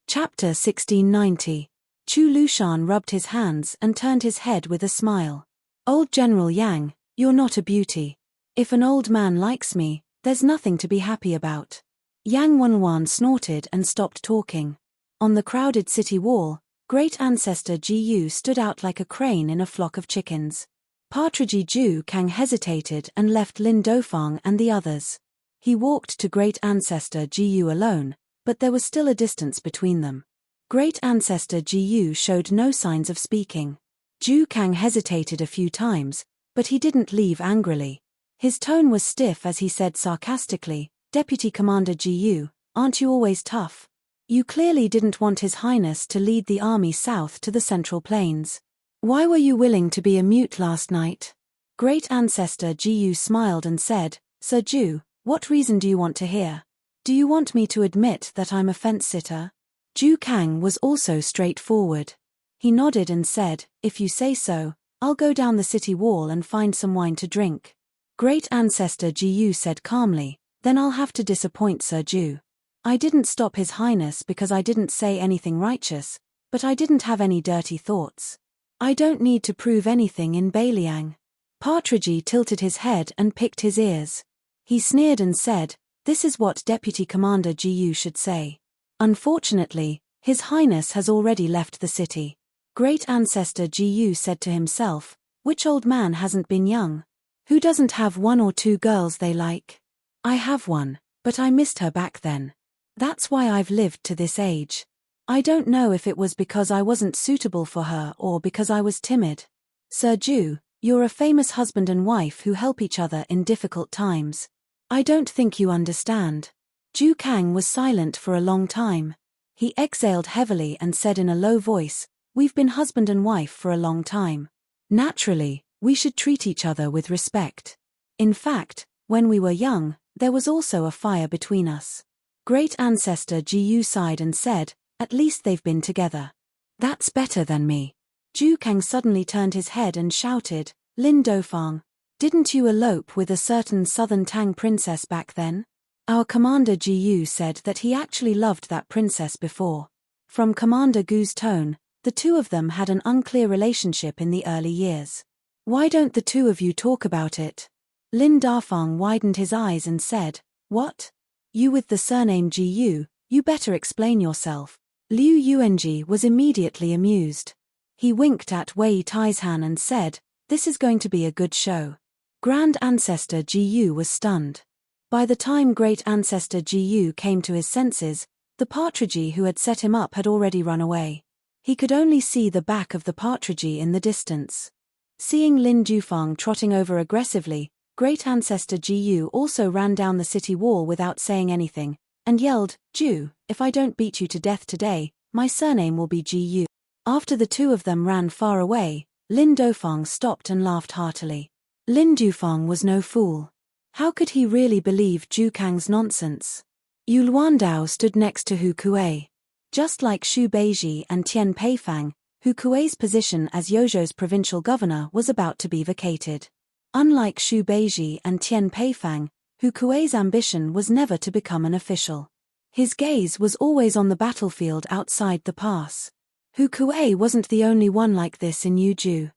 Chapter 1690. Chu Lushan rubbed his hands and turned his head with a smile. Old General Yang, you're not a beauty. If an old man likes me, there's nothing to be happy about. Yang Wanwan snorted and stopped talking. On the crowded city wall, great ancestor Ji stood out like a crane in a flock of chickens. Partridge Ju Kang hesitated and left Lin Dofang and the others. He walked to great ancestor Ji alone, but there was still a distance between them. Great ancestor Ji showed no signs of speaking. Ju Kang hesitated a few times, but he didn't leave angrily. His tone was stiff as he said sarcastically, "Deputy Commander Ji, aren't you always tough? You clearly didn't want His Highness to lead the army south to the Central Plains. Why were you willing to be a mute last night?" Great ancestor Ji smiled and said, "Sir Ju, what reason do you want to hear? Do you want me to admit that I'm a fence-sitter?" Ju Kang was also straightforward. He nodded and said, "If you say so, I'll go down the city wall and find some wine to drink." Great ancestor Ji said calmly, "Then I'll have to disappoint Sir Ju. I didn't stop His Highness because I didn't say anything righteous, but I didn't have any dirty thoughts. I don't need to prove anything in Beiliang." Partridge tilted his head and picked his ears. He sneered and said, "This is what Deputy Commander Ji should say. Unfortunately, His Highness has already left the city." Great ancestor Ji said to himself, "Which old man hasn't been young? Who doesn't have one or two girls they like? I have one, but I missed her back then. That's why I've lived to this age. I don't know if it was because I wasn't suitable for her or because I was timid. Sir Ju, you're a famous husband and wife who help each other in difficult times. I don't think you understand." Ju Kang was silent for a long time. He exhaled heavily and said in a low voice, "We've been husband and wife for a long time. Naturally, we should treat each other with respect. In fact, when we were young, there was also a fire between us." Great ancestor Ji sighed and said, "At least they've been together. That's better than me." Ju Kang suddenly turned his head and shouted, "Lin Dofang, didn't you elope with a certain southern Tang princess back then?" Our Commander Ji said that he actually loved that princess before. From Commander Gu's tone, the two of them had an unclear relationship in the early years. "Why don't the two of you talk about it?" Lin Dafang widened his eyes and said, "What? You with the surname Ji, you better explain yourself." Liu Yuanji was immediately amused. He winked at Wei Taizhan and said, "This is going to be a good show." Grand Ancestor Ji was stunned. By the time Great Ancestor Ji came to his senses, the partridge who had set him up had already run away. He could only see the back of the partridge in the distance. Seeing Lin Dufang trotting over aggressively, Great Ancestor Ji also ran down the city wall without saying anything, and yelled, "Ju, if I don't beat you to death today, my surname will be Ji." After the two of them ran far away, Lin Dofang stopped and laughed heartily. Lin Dufang was no fool. How could he really believe Ju Kang's nonsense? Yu Luandao stood next to Hu Kuei. Just like Xu Beiji and Tian Peifang, Hu Kuei's position as Yozhou's provincial governor was about to be vacated. Unlike Xu Beiji and Tian Peifang, Hu Kuei's ambition was never to become an official. His gaze was always on the battlefield outside the pass. Hu Kuei wasn't the only one like this in Yuzhou.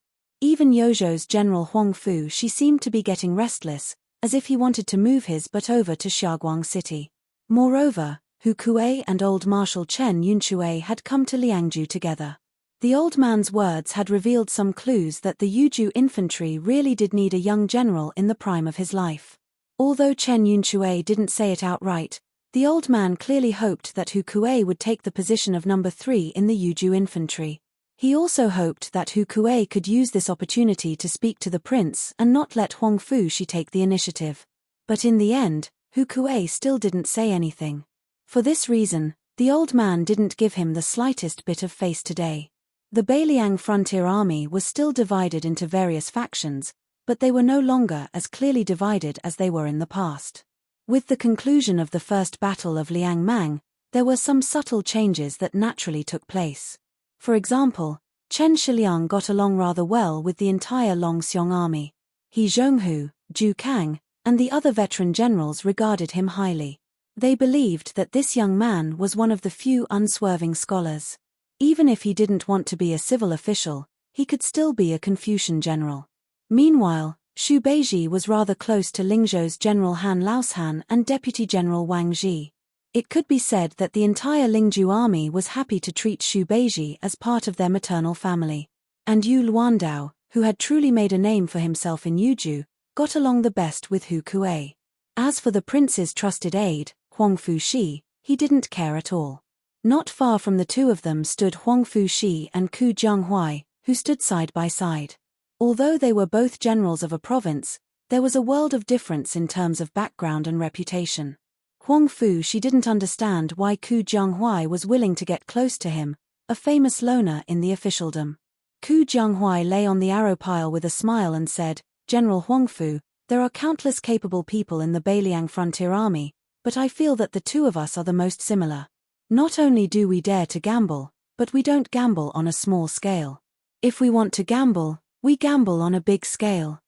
Even Yozhou's General Huang Fu she seemed to be getting restless, as if he wanted to move his butt over to Xiaoguang City. Moreover, Hu Kuei and old Marshal Chen Yunshui had come to Liangzhu together. The old man's words had revealed some clues that the Yuzhou infantry really did need a young general in the prime of his life. Although Chen Yunshui didn't say it outright, the old man clearly hoped that Hu Kuei would take the position of number 3 in the Yuzhou infantry. He also hoped that Hu Kuei could use this opportunity to speak to the prince and not let Huang Fu she take the initiative. But in the end, Hu Kuei still didn't say anything. For this reason, the old man didn't give him the slightest bit of face today. The Beiliang frontier army was still divided into various factions, but they were no longer as clearly divided as they were in the past. With the conclusion of the first battle of Liang Mang, there were some subtle changes that naturally took place. For example, Chen Shiliang got along rather well with the entire Longxiong army. He Zhonghu, Ju Kang, and the other veteran generals regarded him highly. They believed that this young man was one of the few unswerving scholars. Even if he didn't want to be a civil official, he could still be a Confucian general. Meanwhile, Xu Beiji was rather close to Lingzhou's General Han Laoshan and Deputy General Wang Ji. It could be said that the entire Lingzhou army was happy to treat Xu Beiji as part of their maternal family. And Yu Luandao, who had truly made a name for himself in Yuzhou, got along the best with Hu Kuei. As for the prince's trusted aide, Huang Fuxi, he didn't care at all. Not far from the two of them stood Huang Fuxi and Ku Jianghuai, who stood side by side. Although they were both generals of a province, there was a world of difference in terms of background and reputation. Huang Fuxi didn't understand why Ku Jianghuai was willing to get close to him, a famous loner in the officialdom. Ku Jianghuai lay on the arrow pile with a smile and said, "General Huangfu, there are countless capable people in the Beiliang Frontier Army, but I feel that the two of us are the most similar. Not only do we dare to gamble, but we don't gamble on a small scale. If we want to gamble, we gamble on a big scale."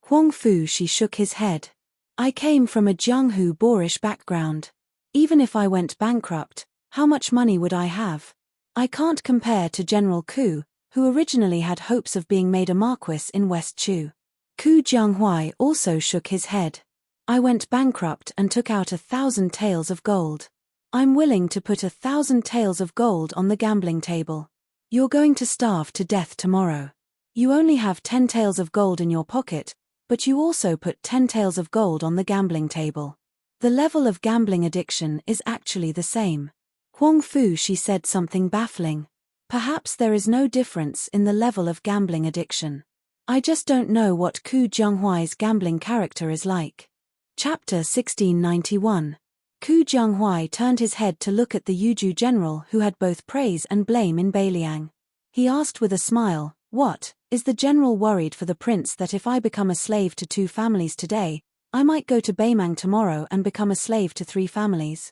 Huang Fuxi shook his head. "I came from a Jianghu boorish background. Even if I went bankrupt, how much money would I have? I can't compare to General Ku, who originally had hopes of being made a marquis in West Chu." Ku Jianghuai also shook his head. "I went bankrupt and took out 1,000 taels of gold. I'm willing to put 1,000 taels of gold on the gambling table. You're going to starve to death tomorrow. You only have 10 taels of gold in your pocket, but you also put 10 taels of gold on the gambling table. The level of gambling addiction is actually the same." Huang Fuxi said something baffling. "Perhaps there is no difference in the level of gambling addiction. I just don't know what Ku Jianghuai's gambling character is like." Chapter 1691. Ku Jianghuai turned his head to look at the Yuzhou general who had both praise and blame in Beiliang. He asked with a smile, "What, is the general worried for the prince that if I become a slave to 2 families today, I might go to Beimang tomorrow and become a slave to 3 families?"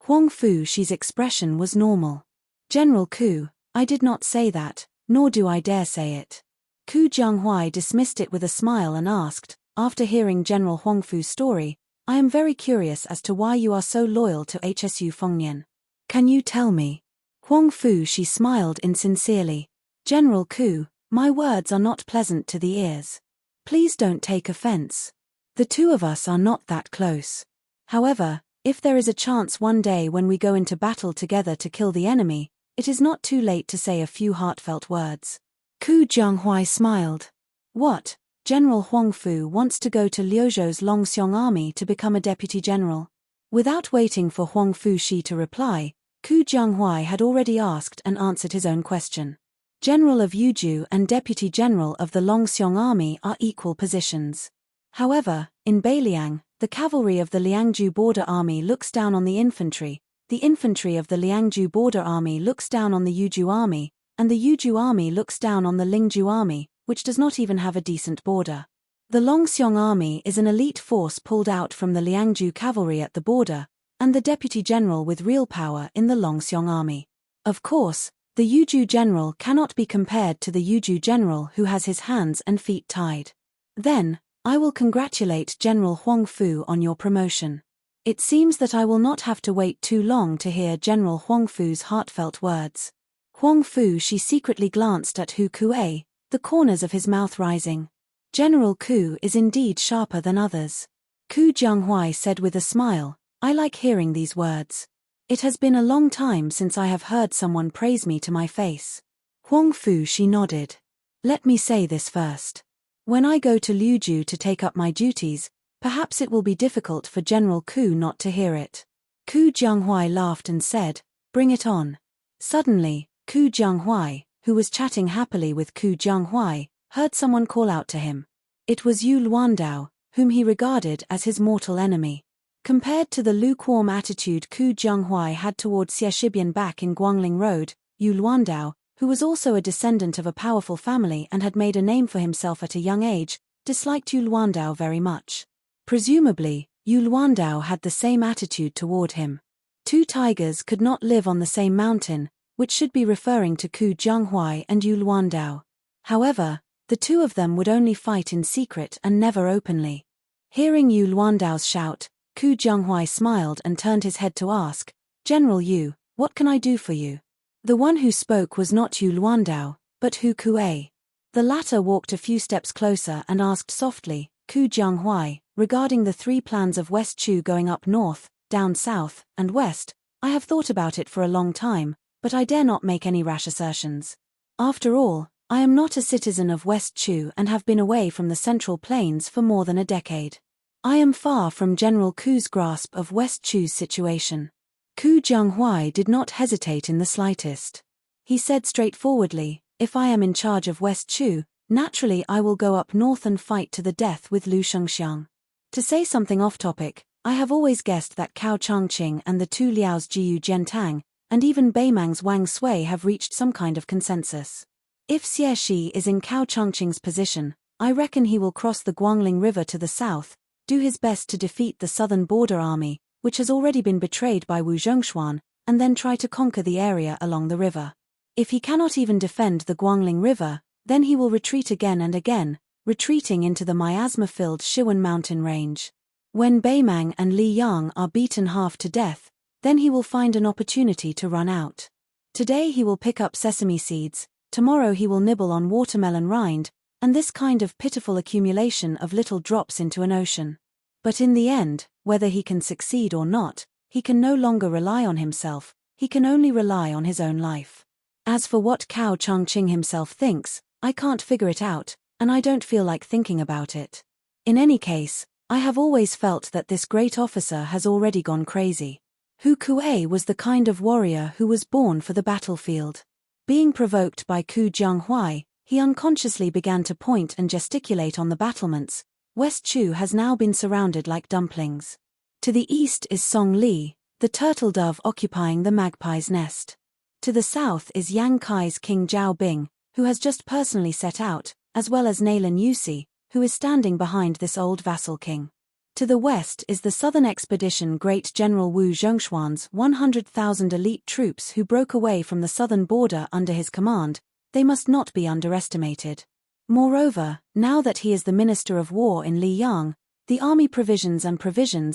Huang Fuxi's expression was normal. "General Ku, I did not say that, nor do I dare say it." Ku Jianghuai dismissed it with a smile and asked, after hearing General Huang Fu's story, "I am very curious as to why you are so loyal to Hsu Fengnian. Can you tell me?" Huang Fuxi smiled insincerely. "General Ku, my words are not pleasant to the ears. Please don't take offense. The two of us are not that close. However, if there is a chance one day when we go into battle together to kill the enemy, it is not too late to say a few heartfelt words." Ku Jianghuai smiled. "What? General Huangfu wants to go to Liuzhou's Longxiong army to become a deputy general?" Without waiting for Huang Fuxi to reply, Ku Jianghuai had already asked and answered his own question. General of Yuzhou and deputy general of the Longxiong army are equal positions. However, in Beiliang, the cavalry of the Liangzhu border army looks down on the infantry of the Liangzhu border army looks down on the Yuzhou army, and the Yuzhou army looks down on the Lingzhou army, which does not even have a decent border. The Longxiong army is an elite force pulled out from the Liangzhu cavalry at the border, and the deputy general with real power in the Longxiong army. Of course, the Yuzhou general cannot be compared to the Yuzhou general who has his hands and feet tied. Then, I will congratulate General Huang Fu on your promotion. It seems that I will not have to wait too long to hear General Huang Fu's heartfelt words. Huang Fuxi secretly glanced at Hu Kuei, the corners of his mouth rising. General Ku is indeed sharper than others. Ku Jianghuai said with a smile, "I like hearing these words. It has been a long time since I have heard someone praise me to my face." Huang Fuxi nodded. "Let me say this first. When I go to Liuzhou to take up my duties, perhaps it will be difficult for General Ku not to hear it." Ku Jianghuai laughed and said, "Bring it on." Suddenly, Ku Jianghuai, who was chatting happily with Ku Jianghuai, heard someone call out to him. It was Yu Luandao, whom he regarded as his mortal enemy. Compared to the lukewarm attitude Ku Jianghuai had toward Xie Shibian back in Guangling Road, Yu Luandao, who was also a descendant of a powerful family and had made a name for himself at a young age, disliked Yu Luandao very much. Presumably, Yu Luandao had the same attitude toward him. Two tigers could not live on the same mountain, which should be referring to Ku Jianghuai and Yu Luandao. However, the two of them would only fight in secret and never openly. Hearing Yu Luandao's shout, Ku Jianghuai smiled and turned his head to ask, General Yu, what can I do for you? The one who spoke was not Yu Luandao, but Hu Kuei. The latter walked a few steps closer and asked softly, Ku Jianghuai, regarding the 3 plans of West Chu going up north, down south, and west, I have thought about it for a long time, but I dare not make any rash assertions. After all, I am not a citizen of West Chu and have been away from the Central Plains for more than a decade. I am far from General Ku's grasp of West Chu's situation. Ku Jianghuai did not hesitate in the slightest. He said straightforwardly, if I am in charge of West Chu, naturally I will go up north and fight to the death with Lu Shengxiang. To say something off-topic, I have always guessed that Cao Changqing and the 2 Liao's Jiyu Jiantang, and even Beimang's Wang Sui have reached some kind of consensus. If Xie Shi is in Cao Changqing's position, I reckon he will cross the Guangling River to the south, do his best to defeat the southern border army, which has already been betrayed by Wu Zhongshuan, and then try to conquer the area along the river. If he cannot even defend the Guangling River, then he will retreat again and again, retreating into the miasma-filled Shiwen mountain range. When Beimang and Li Yang are beaten half to death, then he will find an opportunity to run out. Today he will pick up sesame seeds, tomorrow he will nibble on watermelon rind, and this kind of pitiful accumulation of little drops into an ocean. But in the end, whether he can succeed or not, he can no longer rely on himself, he can only rely on his own life. As for what Cao Changqing himself thinks, I can't figure it out, and I don't feel like thinking about it. In any case, I have always felt that this great officer has already gone crazy. Hu Kuei was the kind of warrior who was born for the battlefield. Being provoked by Ku Jianghuai, he unconsciously began to point and gesticulate on the battlements. West Chu has now been surrounded like dumplings. To the east is Song Li, the turtle dove occupying the magpie's nest. To the south is Yang Kai's King Zhao Bing, who has just personally set out, as well as Nailan Yusi, who is standing behind this old vassal king. To the west is the southern expedition Great General Wu Zhongshuan's 100,000 elite troops who broke away from the southern border under his command. They must not be underestimated. Moreover, now that he is the Minister of War in Liyang, the army provisions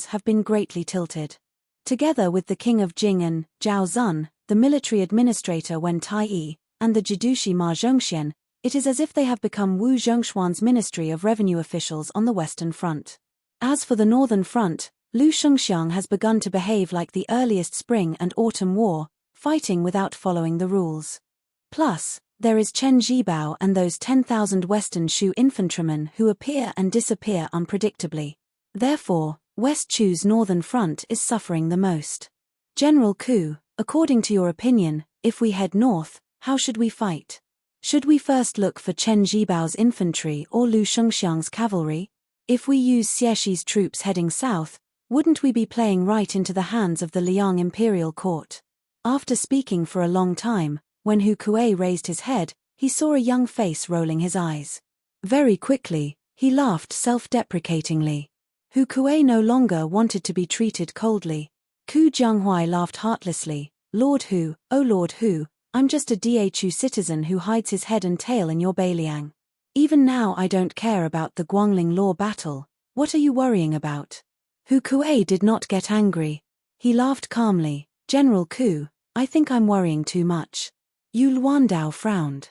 have been greatly tilted. Together with the King of Jing and Zhao Zun, the military administrator Wen Taiyi, and the Jidushi Ma Zhongxian, it is as if they have become Wu Zhongshuan's Ministry of Revenue officials on the Western Front. As for the Northern Front, Lu Shengxiang has begun to behave like the earliest spring and autumn war, fighting without following the rules. Plus, there is Chen Zhibao and those 10,000 Western Shu infantrymen who appear and disappear unpredictably. Therefore, West Chu's Northern Front is suffering the most. General Ku, according to your opinion, if we head north, how should we fight? Should we first look for Chen Zhibao's infantry or Lu Shengxiang's cavalry? If we use Xie Shi's troops heading south, wouldn't we be playing right into the hands of the Liang imperial court? After speaking for a long time, when Hu Kuei raised his head, he saw a young face rolling his eyes. Very quickly, he laughed self-deprecatingly. Hu Kuei no longer wanted to be treated coldly. Ku Jianghuai laughed heartlessly. Lord Hu, oh Lord Hu, I'm just a Dhu citizen who hides his head and tail in your Beiliang. Even now I don't care about the Guangling law battle. What are you worrying about? Hu Kuei did not get angry. He laughed calmly. General Ku, I think I'm worrying too much. Yu Luandao frowned.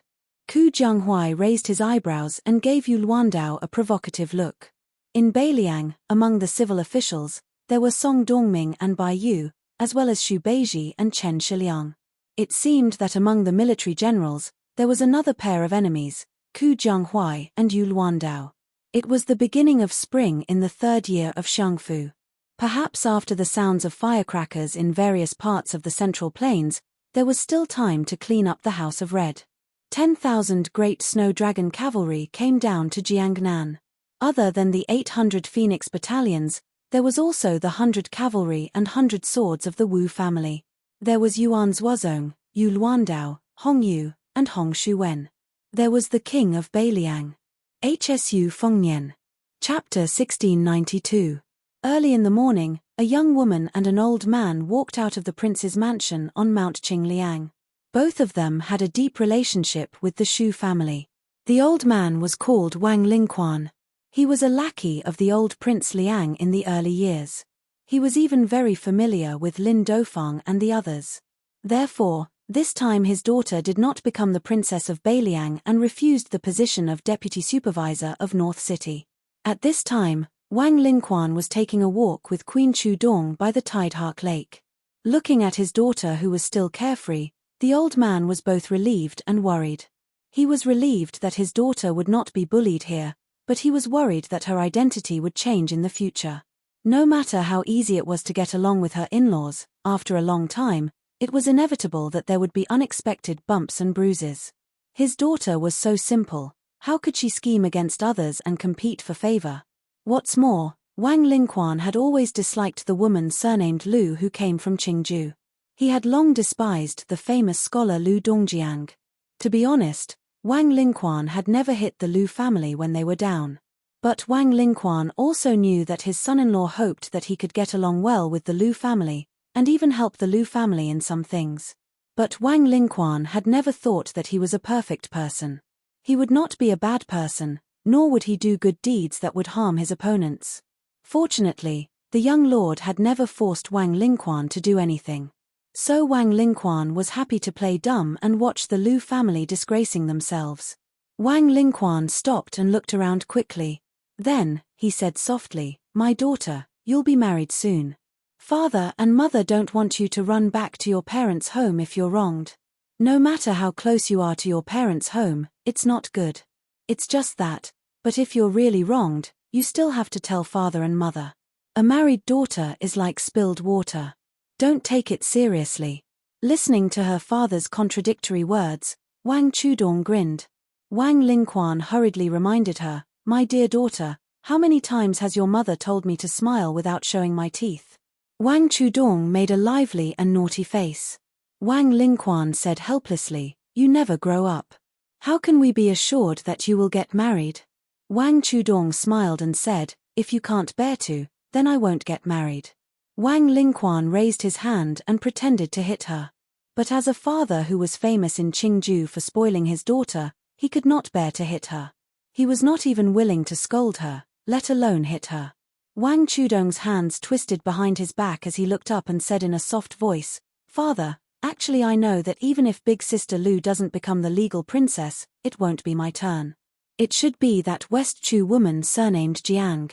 Ku Jianghuai raised his eyebrows and gave Yu Luandao a provocative look. In Beiliang, among the civil officials, there were Song Dongming and Bai Yu, as well as Xu Beiji and Chen Shiliang. It seemed that among the military generals, there was another pair of enemies, Ku Jianghuai and Yu Luandao. It was the beginning of spring in the 3rd year of Shangfu. Perhaps after the sounds of firecrackers in various parts of the Central Plains, there was still time to clean up the House of Red. 10,000 great snow dragon cavalry came down to Jiangnan. Other than the 800 Phoenix battalions, there was also the 100 cavalry and 100 swords of the Wu family. There was Yuan Zuozong, Yu Luandao, Hong Yu, and Hong Shuwen. There was the king of Beiliang. Hsu Fengnian. Chapter 1692. Early in the morning, a young woman and an old man walked out of the prince's mansion on Mount Qingliang. Both of them had a deep relationship with the Shu family. The old man was called Wang Lingquan. He was a lackey of the old Prince Liang in the early years. He was even very familiar with Lin Dofang and the others. Therefore, this time his daughter did not become the Princess of Beiliang and refused the position of Deputy Supervisor of North City. At this time, Wang Lingquan was taking a walk with Queen Chudong by the Tidehark Lake. Looking at his daughter who was still carefree, the old man was both relieved and worried. He was relieved that his daughter would not be bullied here, but he was worried that her identity would change in the future. No matter how easy it was to get along with her in-laws, after a long time, it was inevitable that there would be unexpected bumps and bruises. His daughter was so simple, how could she scheme against others and compete for favor? What's more, Wang Lingquan had always disliked the woman surnamed Lu who came from Qingju. He had long despised the famous scholar Lu Dongjiang. To be honest, Wang Lingquan had never hit the Lu family when they were down. But Wang Lingquan also knew that his son-in-law hoped that he could get along well with the Lu family, and even help the Lu family in some things. But Wang Lingquan had never thought that he was a perfect person. He would not be a bad person, nor would he do good deeds that would harm his opponents. Fortunately, the young lord had never forced Wang Lingquan to do anything. So Wang Lingquan was happy to play dumb and watch the Lu family disgracing themselves. Wang Lingquan stopped and looked around quickly. Then, he said softly, "My daughter, you'll be married soon. Father and mother don't want you to run back to your parents' home if you're wronged. No matter how close you are to your parents' home, it's not good. It's just that, but if you're really wronged, you still have to tell father and mother. A married daughter is like spilled water. Don't take it seriously." Listening to her father's contradictory words, Wang Chudong grinned. Wang Lingquan hurriedly reminded her, "My dear daughter, how many times has your mother told me to smile without showing my teeth?" Wang Chudong made a lively and naughty face. Wang Lingquan said helplessly, "You never grow up. How can we be assured that you will get married?" Wang Chudong smiled and said, "If you can't bear to, then I won't get married." Wang Lingquan raised his hand and pretended to hit her. But as a father who was famous in Qingju for spoiling his daughter, he could not bear to hit her. He was not even willing to scold her, let alone hit her. Wang Chudong's hands twisted behind his back as he looked up and said in a soft voice, "Father, actually I know that even if big sister Lu doesn't become the legal princess, it won't be my turn. It should be that West Chu woman surnamed Jiang.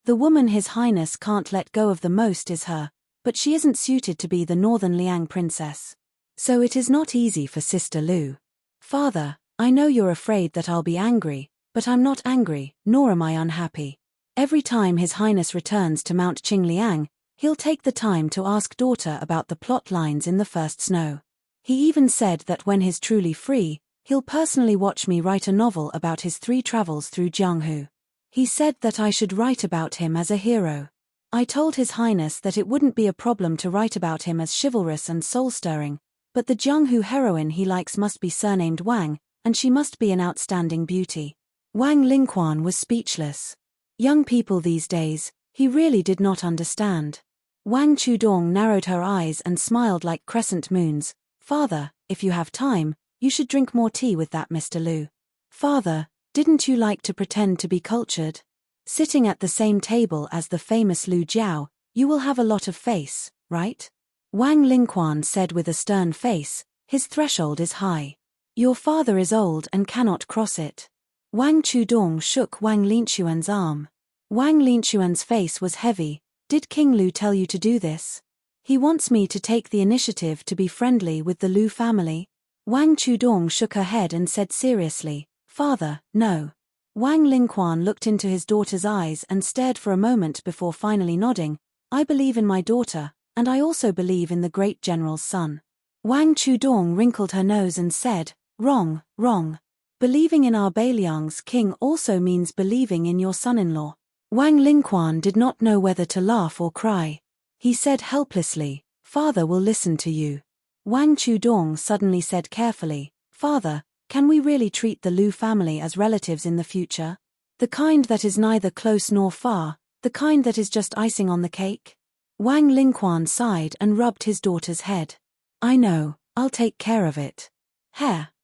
The woman His Highness can't let go of the most is her, but she isn't suited to be the Northern Liang princess. So it is not easy for sister Lu. Father, I know you're afraid that I'll be angry, but I'm not angry, nor am I unhappy. Every time His Highness returns to Mount Qingliang, he'll take the time to ask daughter about the plot lines in the first snow. He even said that when he's truly free, he'll personally watch me write a novel about his 3 travels through Jianghu. He said that I should write about him as a hero. I told His Highness that it wouldn't be a problem to write about him as chivalrous and soul-stirring, but the Jianghu heroine he likes must be surnamed Wang, and she must be an outstanding beauty." Wang Lingquan was speechless. Young people these days, he really did not understand. Wang Chudong narrowed her eyes and smiled like crescent moons. "Father, if you have time, you should drink more tea with that Mr. Lu. Father, didn't you like to pretend to be cultured? Sitting at the same table as the famous Lu Jiao, you will have a lot of face, right?" Wang Lingquan said with a stern face, "His threshold is high. Your father is old and cannot cross it." Wang Chudong shook Wang Linquan's arm. Wang Linquan's face was heavy. "Did King Lu tell you to do this? He wants me to take the initiative to be friendly with the Lu family?" Wang Chudong shook her head and said seriously, "Father, no." Wang Lingquan looked into his daughter's eyes and stared for a moment before finally nodding. "I believe in my daughter, and I also believe in the great general's son." Wang Chudong wrinkled her nose and said, "Wrong, wrong. Believing in our Beiliang's king also means believing in your son-in-law." Wang Lingquan did not know whether to laugh or cry. He said helplessly, "Father will listen to you." Wang Chudong suddenly said carefully, "Father, can we really treat the Lu family as relatives in the future? The kind that is neither close nor far, the kind that is just icing on the cake?" Wang Lingquan sighed and rubbed his daughter's head. "I know, I'll take care of it.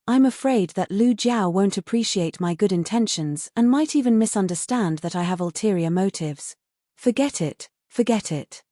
I'm afraid that Lu Jiao won't appreciate my good intentions and might even misunderstand that I have ulterior motives. Forget it, forget it.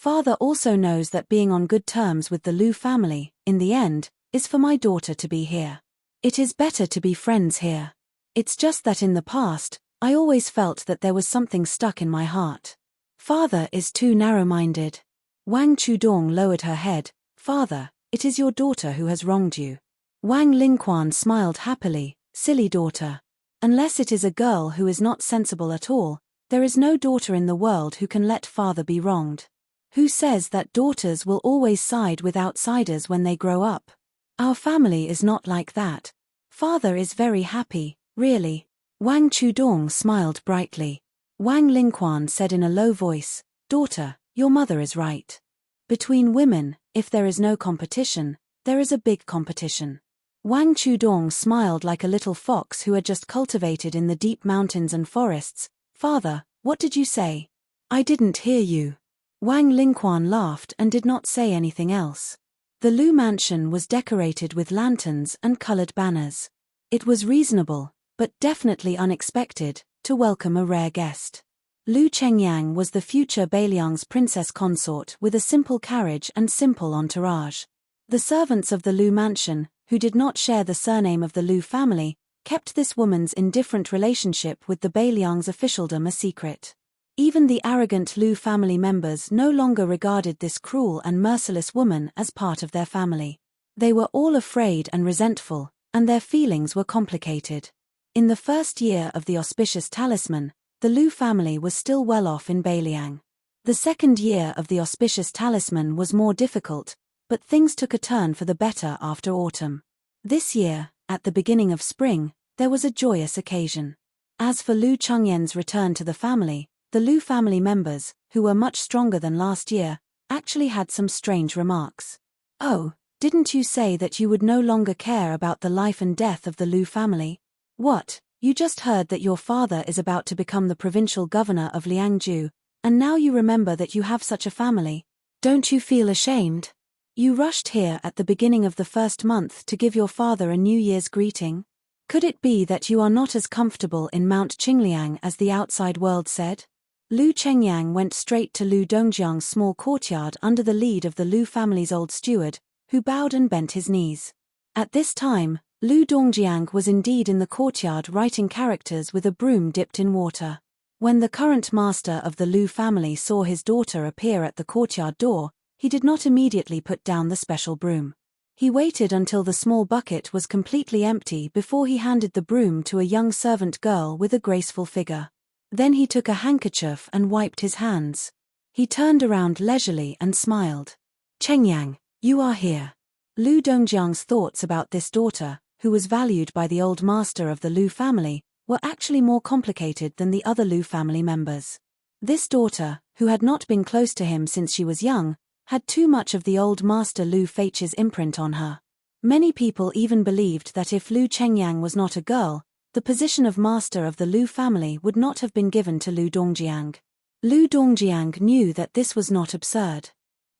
Father also knows that being on good terms with the Lu family, in the end, is for my daughter to be here. It is better to be friends here. It's just that in the past, I always felt that there was something stuck in my heart. Father is too narrow-minded. Wang Chudong lowered her head. Father, it is your daughter who has wronged you. Wang Lingquan smiled happily. Silly daughter. Unless it is a girl who is not sensible at all, there is no daughter in the world who can let father be wronged. Who says that daughters will always side with outsiders when they grow up? Our family is not like that. Father is very happy, really. Wang Chudong smiled brightly. Wang Lingquan said in a low voice, Daughter, your mother is right. Between women, if there is no competition, there is a big competition. Wang Chudong smiled like a little fox who had just cultivated in the deep mountains and forests. Father, what did you say? I didn't hear you. Wang Lingquan laughed and did not say anything else. The Lu mansion was decorated with lanterns and colored banners. It was reasonable, but definitely unexpected, to welcome a rare guest. Lu Chengyang was the future Beiliang's princess consort with a simple carriage and simple entourage. The servants of the Lu mansion, who did not share the surname of the Lu family, kept this woman's indifferent relationship with the Beiliang's officialdom a secret. Even the arrogant Lu family members no longer regarded this cruel and merciless woman as part of their family. They were all afraid and resentful, and their feelings were complicated. In the first year of the auspicious talisman, the Lu family was still well off in Beiliang. The second year of the auspicious talisman was more difficult, but things took a turn for the better after autumn. This year, at the beginning of spring, there was a joyous occasion. As for Lu Chengyan's return to the family, the Lu family members, who were much stronger than last year, actually had some strange remarks. Oh, didn't you say that you would no longer care about the life and death of the Lu family? What, you just heard that your father is about to become the provincial governor of Liangju, and now you remember that you have such a family? Don't you feel ashamed? You rushed here at the beginning of the first month to give your father a New Year's greeting? Could it be that you are not as comfortable in Mount Qingliang as the outside world said? Lu Chengyang went straight to Lu Dongjiang's small courtyard under the lead of the Lu family's old steward, who bowed and bent his knees. At this time, Lu Dongjiang was indeed in the courtyard writing characters with a broom dipped in water. When the current master of the Lu family saw his daughter appear at the courtyard door, he did not immediately put down the special broom. He waited until the small bucket was completely empty before he handed the broom to a young servant girl with a graceful figure. Then he took a handkerchief and wiped his hands. He turned around leisurely and smiled. Chengyang, you are here. Lu Dongjiang's thoughts about this daughter, who was valued by the old master of the Lu family, were actually more complicated than the other Lu family members. This daughter, who had not been close to him since she was young, had too much of the old master Lu Feiche's imprint on her. Many people even believed that if Lu Chengyang was not a girl, the position of master of the Lu family would not have been given to Lu Dongjiang. Lu Dongjiang knew that this was not absurd.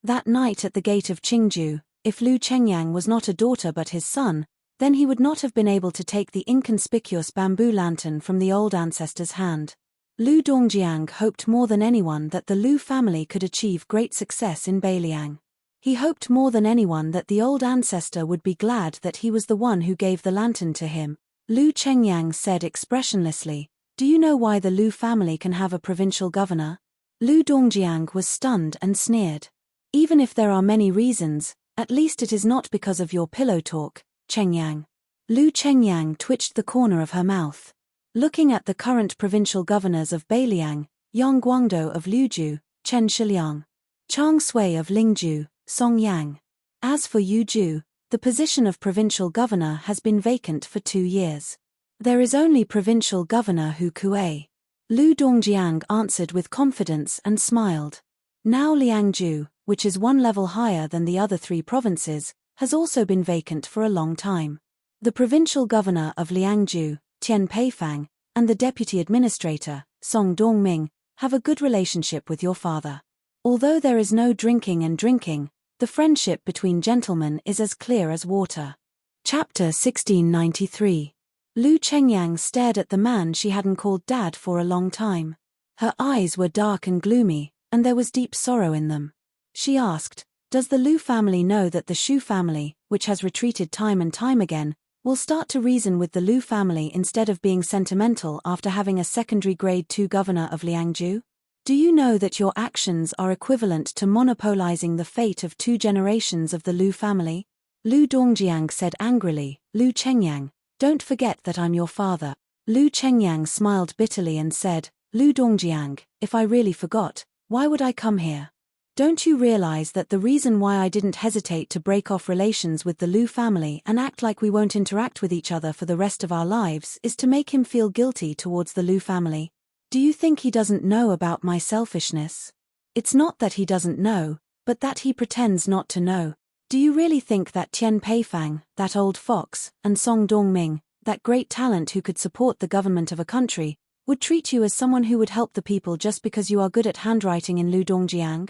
That night at the gate of Qingju, if Lu Chengyang was not a daughter but his son, then he would not have been able to take the inconspicuous bamboo lantern from the old ancestor's hand. Lu Dongjiang hoped more than anyone that the Lu family could achieve great success in Beiliang. He hoped more than anyone that the old ancestor would be glad that he was the one who gave the lantern to him. Lu Chengyang said expressionlessly, "Do you know why the Lu family can have a provincial governor?" Lu Dongjiang was stunned and sneered. "Even if there are many reasons, at least it is not because of your pillow talk, Chengyang." Lu Chengyang twitched the corner of her mouth. Looking at the current provincial governors of Beiliang, Yang Guangdou of Liuju, Chen Shiliang, Chang Sui of Lingju, Song Yang. As for Yuzhu, the position of provincial governor has been vacant for 2 years. There is only provincial governor Hu Kuei. Lu Dongjiang answered with confidence and smiled. Now Liangju, which is 1 level higher than the other 3 provinces, has also been vacant for a long time. The provincial governor of Liangju, Tian Peifang, and the deputy administrator, Song Dongming, have a good relationship with your father. Although there is no drinking and drinking, the friendship between gentlemen is as clear as water. Chapter 1693. Lu Chengyang stared at the man she hadn't called Dad for a long time. Her eyes were dark and gloomy, and there was deep sorrow in them. She asked, "Does the Lu family know that the Shu family, which has retreated time and time again, will start to reason with the Lu family instead of being sentimental after having a secondary grade 2 governor of Liangju? Do you know that your actions are equivalent to monopolizing the fate of 2 generations of the Lu family?" Lu Dongjiang said angrily, "Lu Chengyang, don't forget that I'm your father." Lu Chengyang smiled bitterly and said, "Lu Dongjiang, if I really forgot, why would I come here? Don't you realize that the reason why I didn't hesitate to break off relations with the Lu family and act like we won't interact with each other for the rest of our lives is to make him feel guilty towards the Lu family? Do you think he doesn't know about my selfishness? It's not that he doesn't know, but that he pretends not to know. Do you really think that Tian Peifang, that old fox, and Song Dongming, that great talent who could support the government of a country, would treat you as someone who would help the people just because you are good at handwriting in Lu Dongjiang?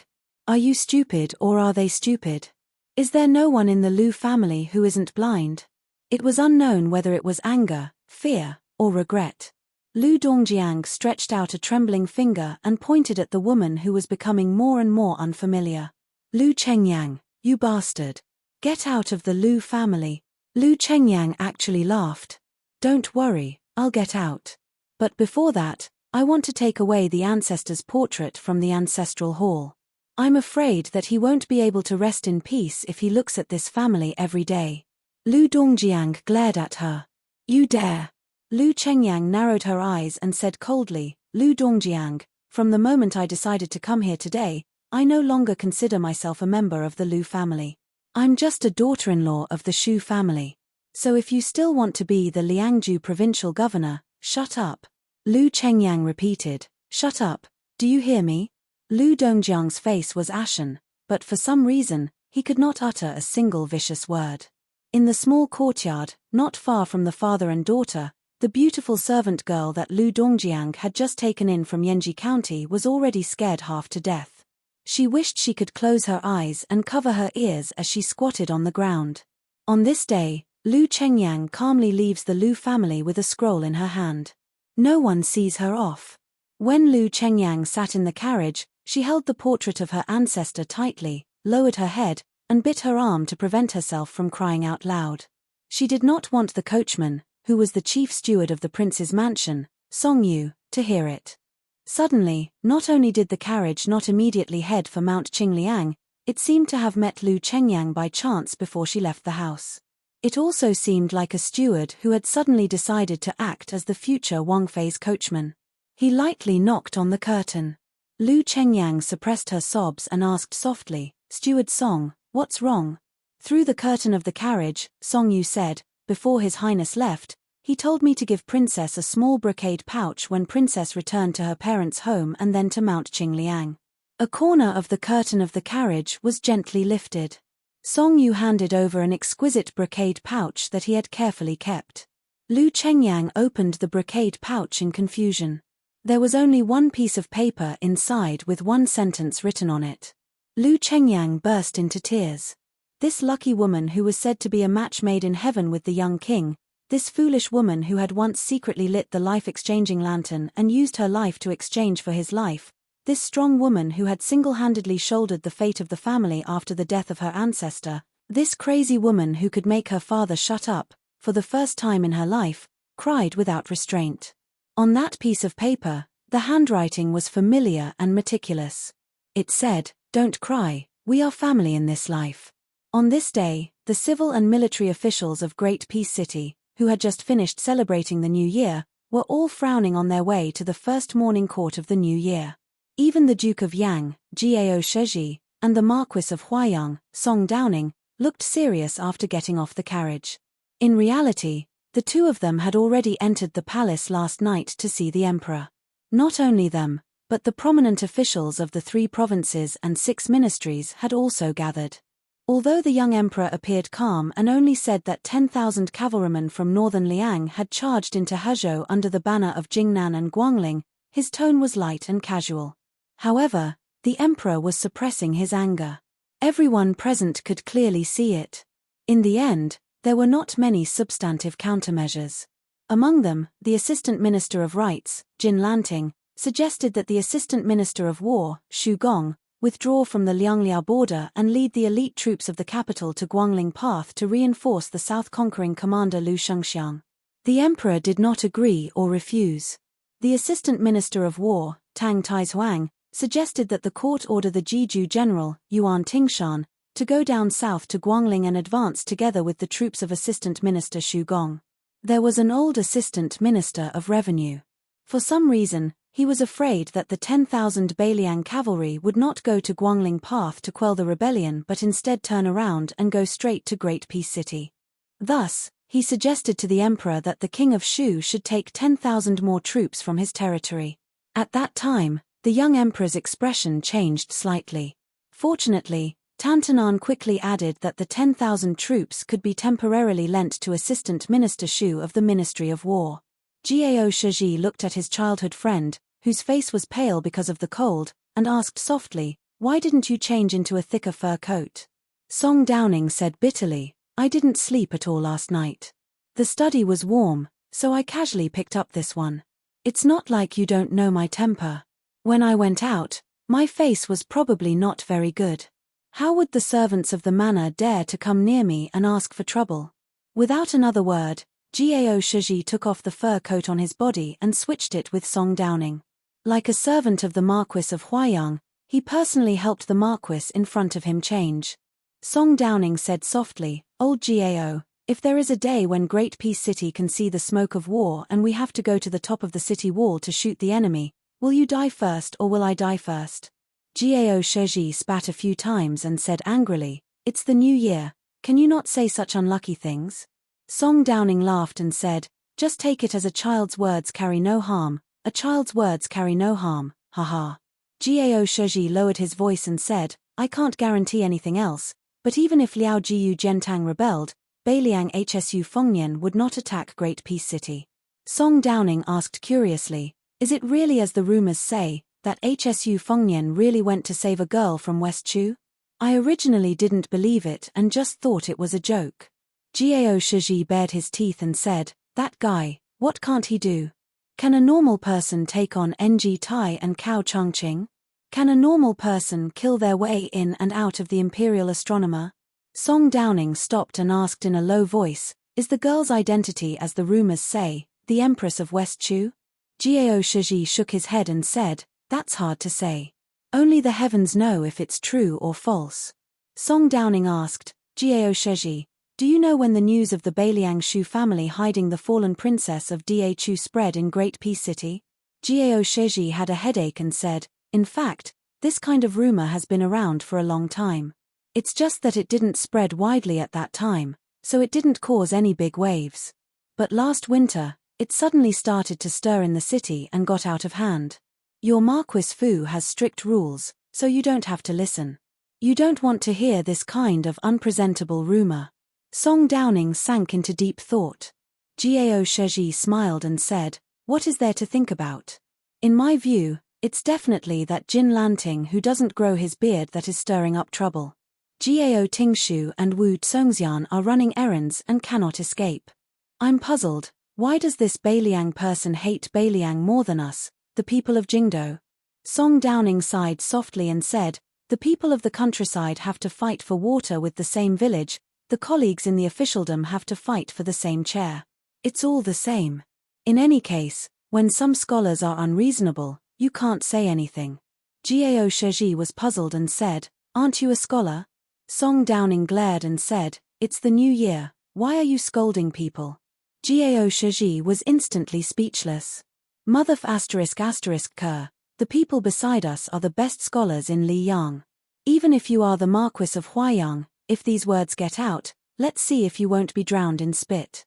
Are you stupid or are they stupid? Is there no one in the Lu family who isn't blind?" It was unknown whether it was anger, fear, or regret. Lu Dongjiang stretched out a trembling finger and pointed at the woman who was becoming more and more unfamiliar. "Lu Chengyang, you bastard. Get out of the Lu family." Lu Chengyang actually laughed. "Don't worry, I'll get out. But before that, I want to take away the ancestor's portrait from the ancestral hall. I'm afraid that he won't be able to rest in peace if he looks at this family every day." Lu Dongjiang glared at her. "You dare?" Lu Chengyang narrowed her eyes and said coldly, "Lu Dongjiang, from the moment I decided to come here today, I no longer consider myself a member of the Lu family. I'm just a daughter-in-law of the Shu family. So if you still want to be the Liangju provincial governor, shut up." Lu Chengyang repeated, "Shut up, do you hear me?" Lu Dongjiang's face was ashen, but for some reason, he could not utter a single vicious word. In the small courtyard, not far from the father and daughter, the beautiful servant girl that Lu Dongjiang had just taken in from Yanji County was already scared half to death. She wished she could close her eyes and cover her ears as she squatted on the ground. On this day, Lu Chengyang calmly leaves the Lu family with a scroll in her hand. No one sees her off. When Lu Chengyang sat in the carriage, she held the portrait of her ancestor tightly, lowered her head, and bit her arm to prevent herself from crying out loud. She did not want the coachman, who was the chief steward of the prince's mansion, Song Yu, to hear it. Suddenly, not only did the carriage not immediately head for Mount Qingliang, it seemed to have met Lu Chengyang by chance before she left the house. It also seemed like a steward who had suddenly decided to act as the future Wang Fei's coachman. He lightly knocked on the curtain. Lu Chengyang suppressed her sobs and asked softly, "Steward Song, what's wrong?" Through the curtain of the carriage, Song Yu said, "Before His Highness left, he told me to give Princess a small brocade pouch when Princess returned to her parents' home and then to Mount Qingliang." A corner of the curtain of the carriage was gently lifted. Song Yu handed over an exquisite brocade pouch that he had carefully kept. Lu Chengyang opened the brocade pouch in confusion. There was only one piece of paper inside with one sentence written on it. Lu Chengyang burst into tears. This lucky woman who was said to be a match made in heaven with the young king, this foolish woman who had once secretly lit the life-exchanging lantern and used her life to exchange for his life, this strong woman who had single-handedly shouldered the fate of the family after the death of her ancestor, this crazy woman who could make her father shut up, for the first time in her life, cried without restraint. On that piece of paper, the handwriting was familiar and meticulous. It said, "Don't cry, we are family in this life." On this day, the civil and military officials of Great Peace City, who had just finished celebrating the New Year, were all frowning on their way to the first morning court of the New Year. Even the Duke of Yang, Gao Shiji, and the Marquis of Huayang, Song Downing, looked serious after getting off the carriage. In reality, the two of them had already entered the palace last night to see the emperor. Not only them, but the prominent officials of the 3 provinces and 6 ministries had also gathered. Although the young emperor appeared calm and only said that 10,000 cavalrymen from northern Liang had charged into Hezhou under the banner of Jingnan and Guangling, his tone was light and casual. However, the emperor was suppressing his anger. Everyone present could clearly see it. In the end, there were not many substantive countermeasures. Among them, the Assistant Minister of Rights, Jin Lanting, suggested that the Assistant Minister of War, Xu Gong, withdraw from the Lianglia border and lead the elite troops of the capital to Guangling Path to reinforce the south conquering commander Lu Shengxiang. The emperor did not agree or refuse. The assistant minister of war, Tang Taihuang, suggested that the court order the Jeju general, Yuan Tingshan, to go down south to Guangling and advance together with the troops of assistant minister Xu Gong. There was an old assistant minister of revenue. For some reason, he was afraid that the 10,000 Beiliang cavalry would not go to Guangling Path to quell the rebellion but instead turn around and go straight to Great Peace City. Thus, he suggested to the emperor that the king of Shu should take 10,000 more troops from his territory. At that time, the young emperor's expression changed slightly. Fortunately, Tantanan quickly added that the 10,000 troops could be temporarily lent to Assistant Minister Shu of the Ministry of War. Gao Shiji looked at his childhood friend, whose face was pale because of the cold, and asked softly, "Why didn't you change into a thicker fur coat?" Song Downing said bitterly, "I didn't sleep at all last night. The study was warm, so I casually picked up this one. It's not like you don't know my temper. When I went out, my face was probably not very good. How would the servants of the manor dare to come near me and ask for trouble?" Without another word, Gao Shiji took off the fur coat on his body and switched it with Song Downing. Like a servant of the Marquis of Huayang, he personally helped the Marquis in front of him change. Song Downing said softly, "Old Gao, if there is a day when Great Peace City can see the smoke of war and we have to go to the top of the city wall to shoot the enemy, will you die first or will I die first?" Gao Shiji spat a few times and said angrily, "It's the new year, can you not say such unlucky things?" Song Downing laughed and said, "Just take it as a child's words carry no harm, a child's words carry no harm, haha." Gao Shiji lowered his voice and said, "I can't guarantee anything else, but even if Liao Jiu Gentang rebelled, Beiliang Hsu Fengnian would not attack Great Peace City." Song Downing asked curiously, "Is it really as the rumors say, that Hsu Fengnian really went to save a girl from West Chu? I originally didn't believe it and just thought it was a joke." Gao Shiji bared his teeth and said, "That guy, what can't he do? Can a normal person take on Ng Tai and Cao Changqing? Can a normal person kill their way in and out of the Imperial Astronomer?" Song Downing stopped and asked in a low voice, "Is the girl's identity as the rumors say, the Empress of West Chu?" Gao Shiji shook his head and said, "That's hard to say. Only the heavens know if it's true or false." Song Downing asked, "Gao Shiji, do you know when the news of the Beiliang Shu family hiding the fallen princess of Da Chu spread in Great Peace City?" Gao Shiji had a headache and said, "In fact, this kind of rumor has been around for a long time. It's just that it didn't spread widely at that time, so it didn't cause any big waves. But last winter, it suddenly started to stir in the city and got out of hand. Your Marquis Fu has strict rules, so you don't have to listen. You don't want to hear this kind of unpresentable rumor." Song Downing sank into deep thought. Gao Shiji smiled and said, "What is there to think about? In my view, it's definitely that Jin Lanting who doesn't grow his beard that is stirring up trouble. Gao Tingshu and Wu Tsongxian are running errands and cannot escape. I'm puzzled, why does this Beiliang person hate Beiliang more than us, the people of Jingdo?" Song Downing sighed softly and said, "The people of the countryside have to fight for water with the same village, the colleagues in the officialdom have to fight for the same chair. It's all the same. In any case, when some scholars are unreasonable, you can't say anything." Gao Shiji was puzzled and said, "Aren't you a scholar?" Song Downing glared and said, "It's the new year, why are you scolding people?" Gao Shiji was instantly speechless. Mother ****Ker, the people beside us are the best scholars in Liyang. Even if you are the Marquis of Huayang, if these words get out, let's see if you won't be drowned in spit."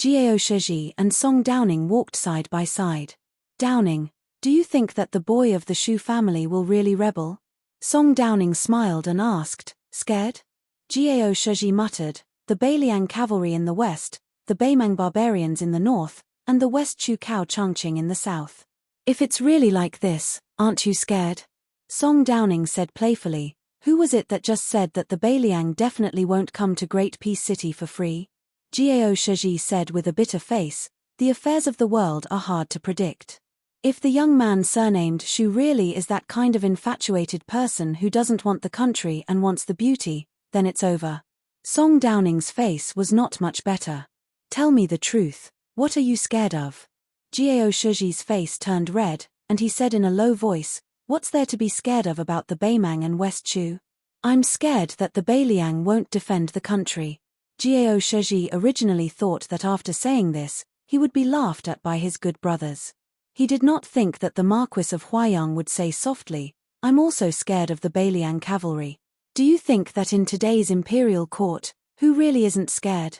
Gao Shiji and Song Downing walked side by side. "Downing, do you think that the boy of the Shu family will really rebel?" Song Downing smiled and asked, "Scared?" Gao Shiji muttered, "The Beiliang cavalry in the west, the Beimang barbarians in the north, and the West Chu Cao Changqing in the south. If it's really like this, aren't you scared?" Song Downing said playfully, "Who was it that just said that the Beiliang definitely won't come to Great Peace City for free?" Gao Shiji said with a bitter face, "The affairs of the world are hard to predict. If the young man surnamed Shu really is that kind of infatuated person who doesn't want the country and wants the beauty, then it's over. Song Downing's face was not much better. Tell me the truth, what are you scared of? Jiao Shuji's face turned red, and he said in a low voice, what's there to be scared of about the Beimang and West Chu? I'm scared that the Beiliang won't defend the country. Jiao Shuji originally thought that after saying this, he would be laughed at by his good brothers. He did not think that the Marquis of Huayang would say softly, I'm also scared of the Beiliang cavalry. Do you think that in today's imperial court, who really isn't scared?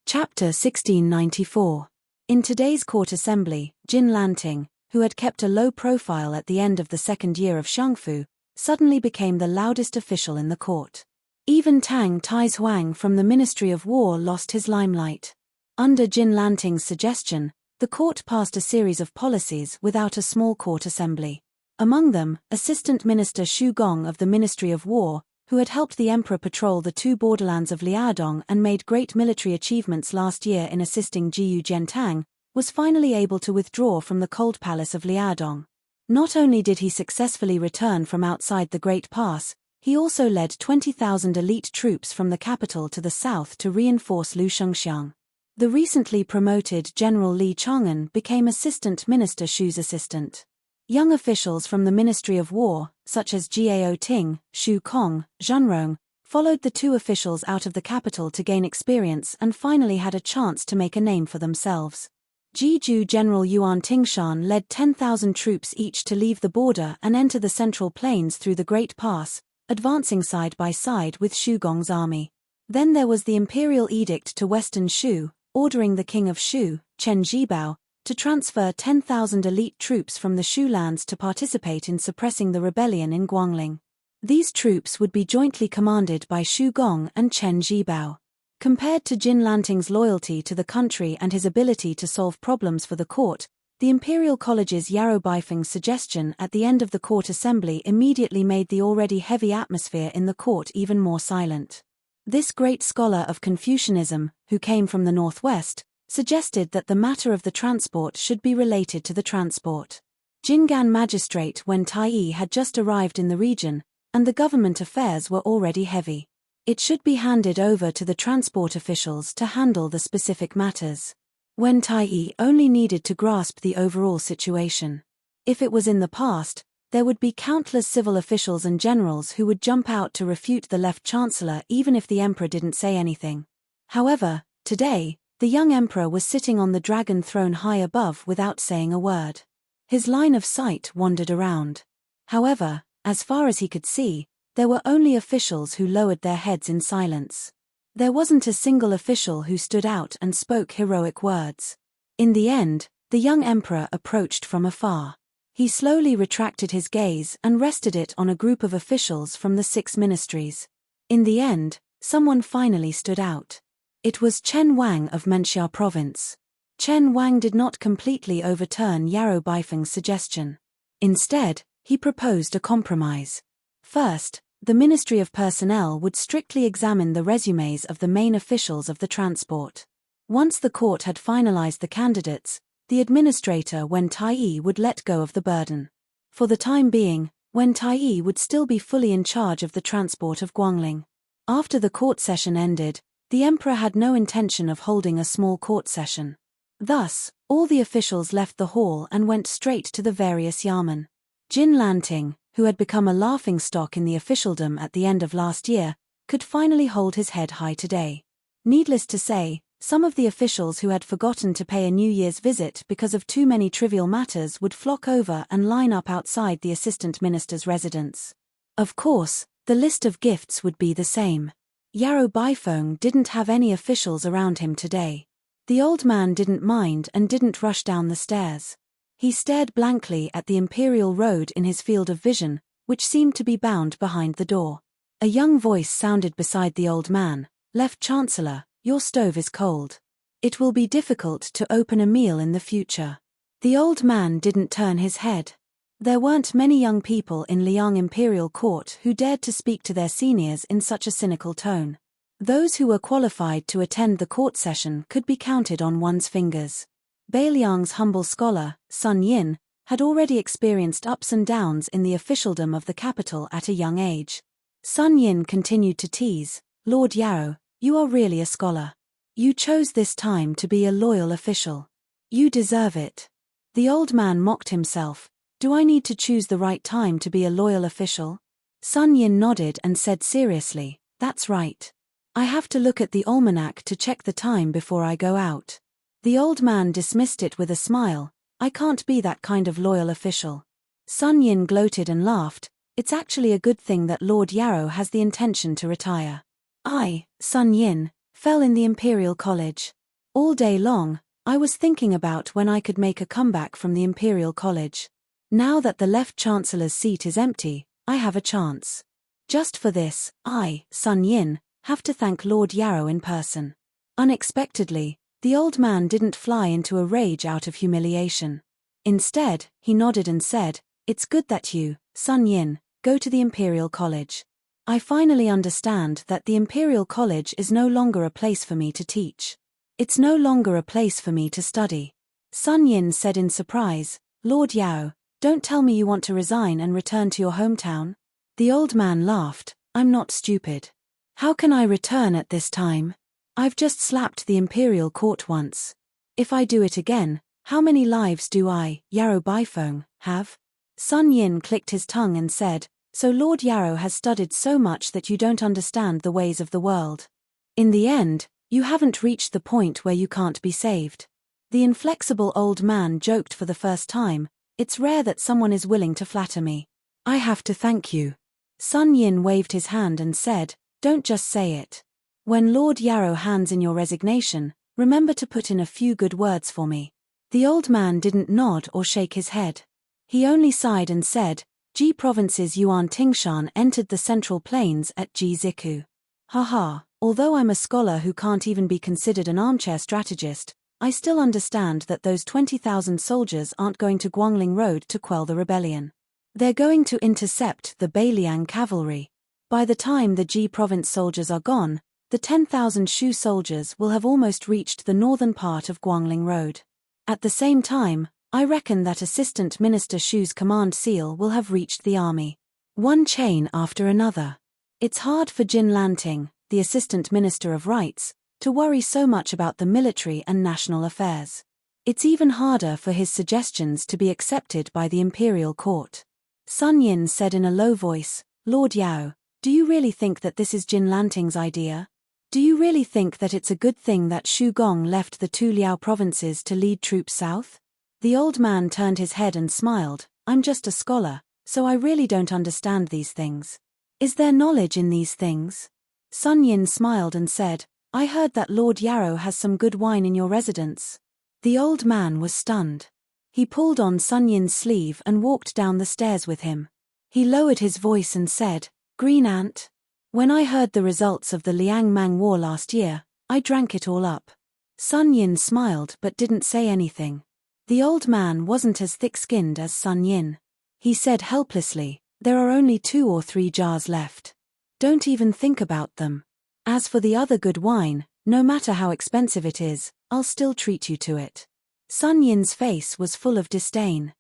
Chapter 1694. In today's court assembly, Jin Lanting, who had kept a low profile at the end of the second year of Shangfu, suddenly became the loudest official in the court. Even Tang Taizhuang from the Ministry of War lost his limelight. Under Jin Lanting's suggestion, the court passed a series of policies without a small court assembly. Among them, Assistant Minister Xu Gong of the Ministry of War, who had helped the emperor patrol the two borderlands of Liaodong and made great military achievements last year in assisting Jiyu Jiantang, was finally able to withdraw from the cold palace of Liaodong. Not only did he successfully return from outside the Great Pass, he also led 20,000 elite troops from the capital to the south to reinforce Lushengxiang. The recently promoted General Li Chang'an became Assistant Minister Xu's assistant. Young officials from the Ministry of War, such as Jiao Ting, Xu Kong, Zhenrong, followed the two officials out of the capital to gain experience and finally had a chance to make a name for themselves. Jiju General Yuan Tingshan led 10,000 troops each to leave the border and enter the Central Plains through the Great Pass, advancing side by side with Xu Gong's army. Then there was the imperial edict to Western Shu, ordering the king of Shu, Chen Zhibao, to transfer 10,000 elite troops from the Shu lands to participate in suppressing the rebellion in Guangling. These troops would be jointly commanded by Xu Gong and Chen Zhibao. Compared to Jin Lanting's loyalty to the country and his ability to solve problems for the court, the Imperial College's Yarrow Beifeng's suggestion at the end of the court assembly immediately made the already heavy atmosphere in the court even more silent. This great scholar of Confucianism, who came from the northwest, suggested that the matter of the transport should be related to the transport. Jingan magistrate Wen Taiyi had just arrived in the region, and the government affairs were already heavy. It should be handed over to the transport officials to handle the specific matters. Wen Taiyi only needed to grasp the overall situation. If it was in the past, there would be countless civil officials and generals who would jump out to refute the left chancellor even if the emperor didn't say anything. However, today, the young emperor was sitting on the dragon throne high above without saying a word. His line of sight wandered around. However, as far as he could see, there were only officials who lowered their heads in silence. There wasn't a single official who stood out and spoke heroic words. In the end, the young emperor approached from afar. He slowly retracted his gaze and rested it on a group of officials from the 6 ministries. In the end, someone finally stood out. It was Chen Wang of Menxia province. Chen Wang did not completely overturn Yarrow Beifeng's suggestion. Instead, he proposed a compromise. First, the Ministry of Personnel would strictly examine the resumes of the main officials of the transport. Once the court had finalized the candidates, the administrator Wen Taiyi would let go of the burden. For the time being, Wen Taiyi would still be fully in charge of the transport of Guangling. After the court session ended, the emperor had no intention of holding a small court session. Thus, all the officials left the hall and went straight to the various yamen. Jin Lanting, who had become a laughingstock in the officialdom at the end of last year, could finally hold his head high today. Needless to say, some of the officials who had forgotten to pay a New Year's visit because of too many trivial matters would flock over and line up outside the assistant minister's residence. Of course, the list of gifts would be the same. Yarrow Beifeng didn't have any officials around him today. The old man didn't mind and didn't rush down the stairs. He stared blankly at the imperial road in his field of vision, which seemed to be bound behind the door. A young voice sounded beside the old man, "Left Chancellor, your stove is cold. It will be difficult to open a meal in the future." The old man didn't turn his head. There weren't many young people in Liang Imperial Court who dared to speak to their seniors in such a cynical tone. Those who were qualified to attend the court session could be counted on one's fingers. Beiliang's humble scholar, Sun Yin, had already experienced ups and downs in the officialdom of the capital at a young age. Sun Yin continued to tease, "Lord Yarrow, you are really a scholar. You chose this time to be a loyal official. You deserve it." The old man mocked himself. "Do I need to choose the right time to be a loyal official?" Sun Yin nodded and said seriously, "That's right. I have to look at the almanac to check the time before I go out." The old man dismissed it with a smile. "I can't be that kind of loyal official." Sun Yin gloated and laughed. "It's actually a good thing that Lord Yarrow has the intention to retire. I, Sun Yin, fell in the Imperial College. All day long, I was thinking about when I could make a comeback from the Imperial College. Now that the left chancellor's seat is empty, I have a chance. Just for this, I, Sun Yin, have to thank Lord Yarrow in person." Unexpectedly, the old man didn't fly into a rage out of humiliation. Instead, he nodded and said, "It's good that you, Sun Yin, go to the Imperial College. I finally understand that the Imperial College is no longer a place for me to teach. It's no longer a place for me to study." Sun Yin said in surprise, "Lord Yarrow, don't tell me you want to resign and return to your hometown?" The old man laughed, "I'm not stupid. How can I return at this time? I've just slapped the Imperial Court once. If I do it again, how many lives do I, Yarrow Baifeng, have?" Sun Yin clicked his tongue and said, "So Lord Yarrow has studied so much that you don't understand the ways of the world. In the end, you haven't reached the point where you can't be saved." The inflexible old man joked for the first time, "It's rare that someone is willing to flatter me. I have to thank you." Sun Yin waved his hand and said, "Don't just say it. When Lord Yarrow hands in your resignation, remember to put in a few good words for me." The old man didn't nod or shake his head. He only sighed and said, "Ji Province's Yuan Tingshan entered the Central Plains at Ji Ziku. Haha, although I'm a scholar who can't even be considered an armchair strategist, I still understand that those 20,000 soldiers aren't going to Guangling Road to quell the rebellion. They're going to intercept the Beiliang cavalry. By the time the Ji Province soldiers are gone, the 10,000 Shu soldiers will have almost reached the northern part of Guangling Road. At the same time, I reckon that Assistant Minister Shu's command seal will have reached the army." One chain after another. It's hard for Jin Lanting, the Assistant Minister of Rights, to worry so much about the military and national affairs. It's even harder for his suggestions to be accepted by the Imperial Court. Sun Yin said in a low voice, "Lord Yao, do you really think that this is Jin Lanting's idea? Do you really think that it's a good thing that Shu Gong left the two Liao provinces to lead troops south?" The old man turned his head and smiled, "I'm just a scholar, so I really don't understand these things." "Is there knowledge in these things?" Sun Yin smiled and said, "I heard that Lord Yarrow has some good wine in your residence." The old man was stunned. He pulled on Sun Yin's sleeve and walked down the stairs with him. He lowered his voice and said, "Green Ant. When I heard the results of the Liang Mang War last year, I drank it all up." Sun Yin smiled but didn't say anything. The old man wasn't as thick-skinned as Sun Yin. He said helplessly, "There are only 2 or 3 jars left. Don't even think about them. As for the other good wine, no matter how expensive it is, I'll still treat you to it." Sun Yin's face was full of disdain.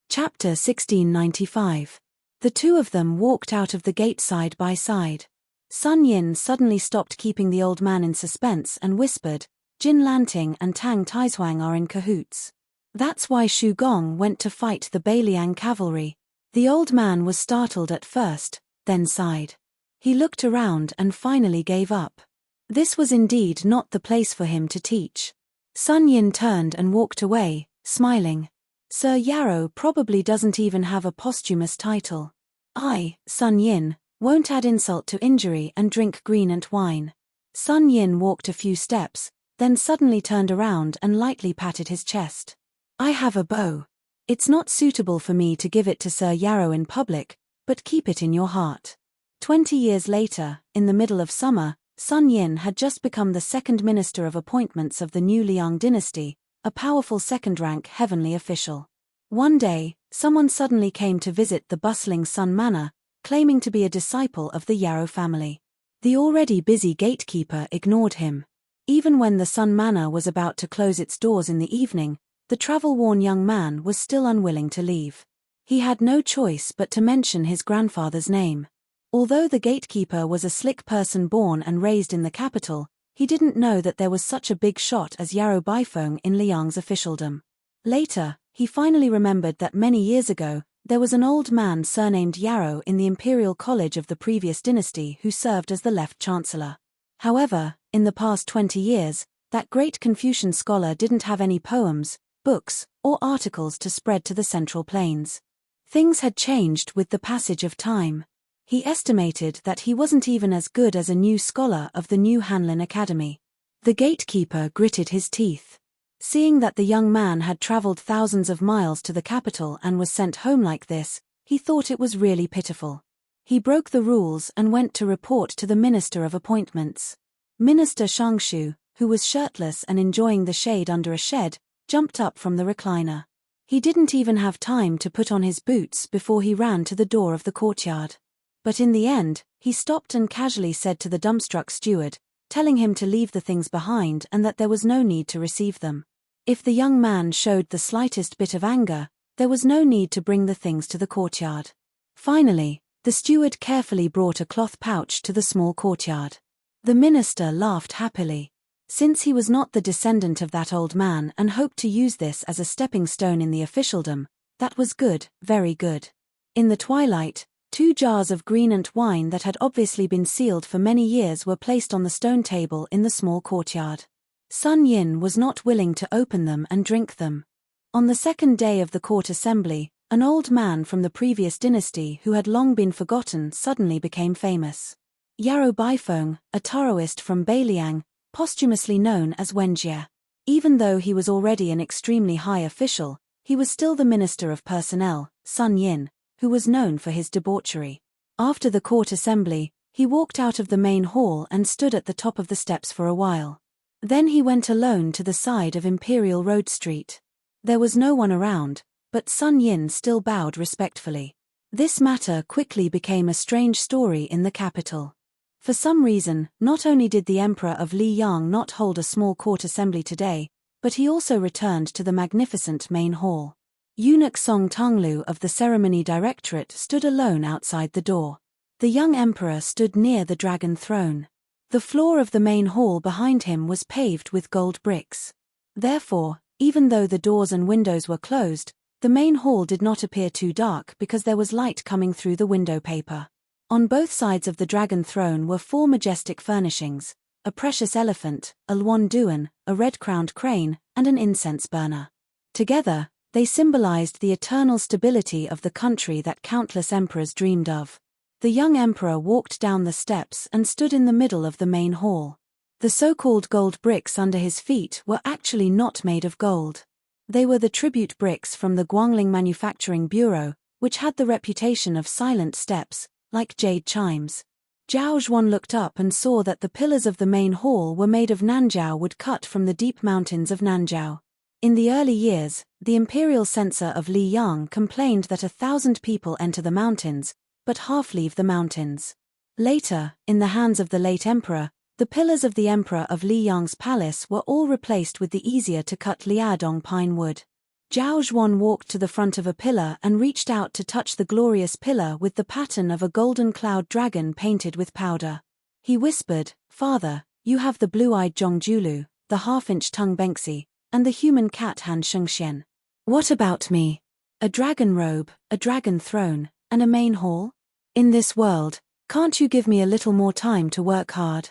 Chapter 1695. The two of them walked out of the gate side by side. Sun Yin suddenly stopped keeping the old man in suspense and whispered, "Jin Lanting and Tang Taizuang are in cahoots. That's why Shu Gong went to fight the Beiliang cavalry." The old man was startled at first, then sighed. He looked around and finally gave up. This was indeed not the place for him to teach. Sun Yin turned and walked away, smiling. Sir Yarrow probably doesn't even have a posthumous title. I, Sun Yin, won't add insult to injury and drink green ant wine. Sun Yin walked a few steps, then suddenly turned around and lightly patted his chest. "I have a bow. It's not suitable for me to give it to Sir Yarrow in public, but keep it in your heart." 20 years later, in the middle of summer, Sun Yin had just become the second minister of appointments of the new Liang dynasty, a powerful second-rank heavenly official. One day, someone suddenly came to visit the bustling Sun Manor, claiming to be a disciple of the Yarrow family. The already busy gatekeeper ignored him. Even when the Sun Manor was about to close its doors in the evening, the travel-worn young man was still unwilling to leave. He had no choice but to mention his grandfather's name. Although the gatekeeper was a slick person born and raised in the capital, he didn't know that there was such a big shot as Yarrow Baifeng in Liang's officialdom. Later, he finally remembered that many years ago, there was an old man surnamed Yarrow in the Imperial College of the previous dynasty who served as the left chancellor. However, in the past 20 years, that great Confucian scholar didn't have any poems, books, or articles to spread to the Central Plains. Things had changed with the passage of time. He estimated that he wasn't even as good as a new scholar of the new Hanlin Academy. The gatekeeper gritted his teeth. Seeing that the young man had traveled thousands of miles to the capital and was sent home like this, he thought it was really pitiful. He broke the rules and went to report to the Minister of Appointments. Minister Shangshu, who was shirtless and enjoying the shade under a shed, jumped up from the recliner. He didn't even have time to put on his boots before he ran to the door of the courtyard. But in the end, he stopped and casually said to the dumbstruck steward, telling him to leave the things behind and that there was no need to receive them. If the young man showed the slightest bit of anger, there was no need to bring the things to the courtyard. Finally, the steward carefully brought a cloth pouch to the small courtyard. The minister laughed happily. Since he was not the descendant of that old man and hoped to use this as a stepping stone in the officialdom, that was good, very good. In the twilight, 2 jars of greenant wine that had obviously been sealed for many years were placed on the stone table in the small courtyard. Sun Yin was not willing to open them and drink them. On the second day of the court assembly, an old man from the previous dynasty who had long been forgotten suddenly became famous. Yarrow Baifeng, a Taoist from Beiliang, posthumously known as Wenjie. Even though he was already an extremely high official, he was still the Minister of Personnel, Sun Yin, who was known for his debauchery. After the court assembly, he walked out of the main hall and stood at the top of the steps for a while. Then he went alone to the side of Imperial Road Street. There was no one around, but Sun Yin still bowed respectfully. This matter quickly became a strange story in the capital. For some reason, not only did the Emperor of Liyang not hold a small court assembly today, but he also returned to the magnificent main hall. Eunuch Song Tonglu of the Ceremony Directorate stood alone outside the door. The young emperor stood near the dragon throne. The floor of the main hall behind him was paved with gold bricks. Therefore, even though the doors and windows were closed, the main hall did not appear too dark because there was light coming through the window paper. On both sides of the dragon throne were 4 majestic furnishings: a precious elephant, a luan duan, a red-crowned crane, and an incense burner. Together, they symbolized the eternal stability of the country that countless emperors dreamed of. The young emperor walked down the steps and stood in the middle of the main hall. The so-called gold bricks under his feet were actually not made of gold. They were the tribute bricks from the Guangling Manufacturing Bureau, which had the reputation of silent steps, like jade chimes. Zhao Zhuan looked up and saw that the pillars of the main hall were made of nanjiao wood cut from the deep mountains of Nanjiao. In the early years, the imperial censor of Liyang complained that 1,000 people enter the mountains, but half leave the mountains. Later, in the hands of the late emperor, the pillars of the emperor of Liyang's palace were all replaced with the easier-to-cut liadong pine wood. Zhao Zhuan walked to the front of a pillar and reached out to touch the glorious pillar with the pattern of a golden cloud dragon painted with powder. He whispered, "Father, you have the blue-eyed Zhongjulu, the half-inch tongue Bengxi, and the human cat Han Shengxian. What about me? A dragon robe, a dragon throne, and a main hall? In this world, can't you give me a little more time to work hard?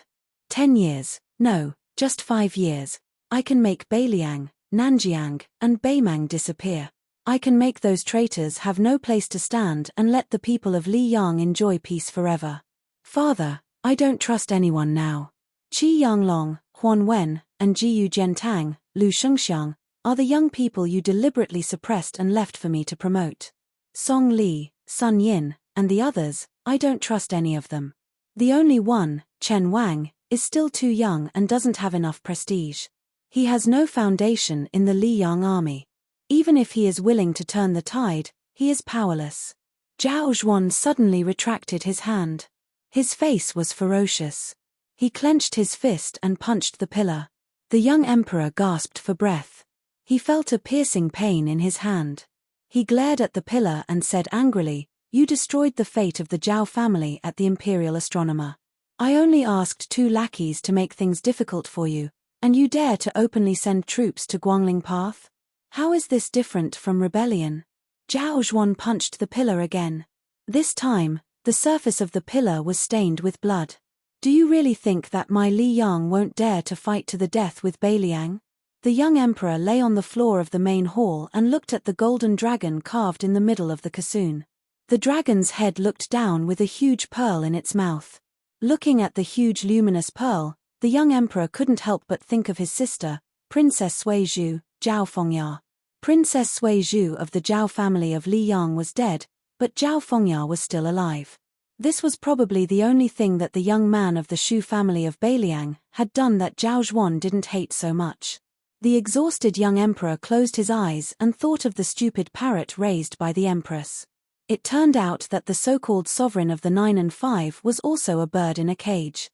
10 years, no, just 5 years. I can make Beiliang, Nanjiang, and Beimang disappear. I can make those traitors have no place to stand and let the people of Liyang enjoy peace forever. Father, I don't trust anyone now. Qi Yanglong, Huan Wen, and Jiyu Jiantang, Lu Shengxiang, are the young people you deliberately suppressed and left for me to promote. Song Li, Sun Yin, and the others, I don't trust any of them. The only one, Chen Wang, is still too young and doesn't have enough prestige. He has no foundation in the Liyang army. Even if he is willing to turn the tide, he is powerless." Zhao Zhuan suddenly retracted his hand. His face was ferocious. He clenched his fist and punched the pillar. The young emperor gasped for breath. He felt a piercing pain in his hand. He glared at the pillar and said angrily, "You destroyed the fate of the Zhao family at the imperial astronomer. I only asked 2 lackeys to make things difficult for you, and you dare to openly send troops to Guangling Path? How is this different from rebellion?" Zhao Zhuan punched the pillar again. This time, the surface of the pillar was stained with blood. "Do you really think that my Li Yang won't dare to fight to the death with Beiliang?" The young emperor lay on the floor of the main hall and looked at the golden dragon carved in the middle of the casoon. The dragon's head looked down with a huge pearl in its mouth. Looking at the huge luminous pearl, the young emperor couldn't help but think of his sister, Princess Sui Zhu, Zhao Fengya. Princess Sui Zhu of the Zhao family of Li Yang was dead, but Zhao Fengya was still alive. This was probably the only thing that the young man of the Shu family of Beiliang had done that Zhao Zhuan didn't hate so much. The exhausted young emperor closed his eyes and thought of the stupid parrot raised by the empress. It turned out that the so-called sovereign of the 9 and 5 was also a bird in a cage.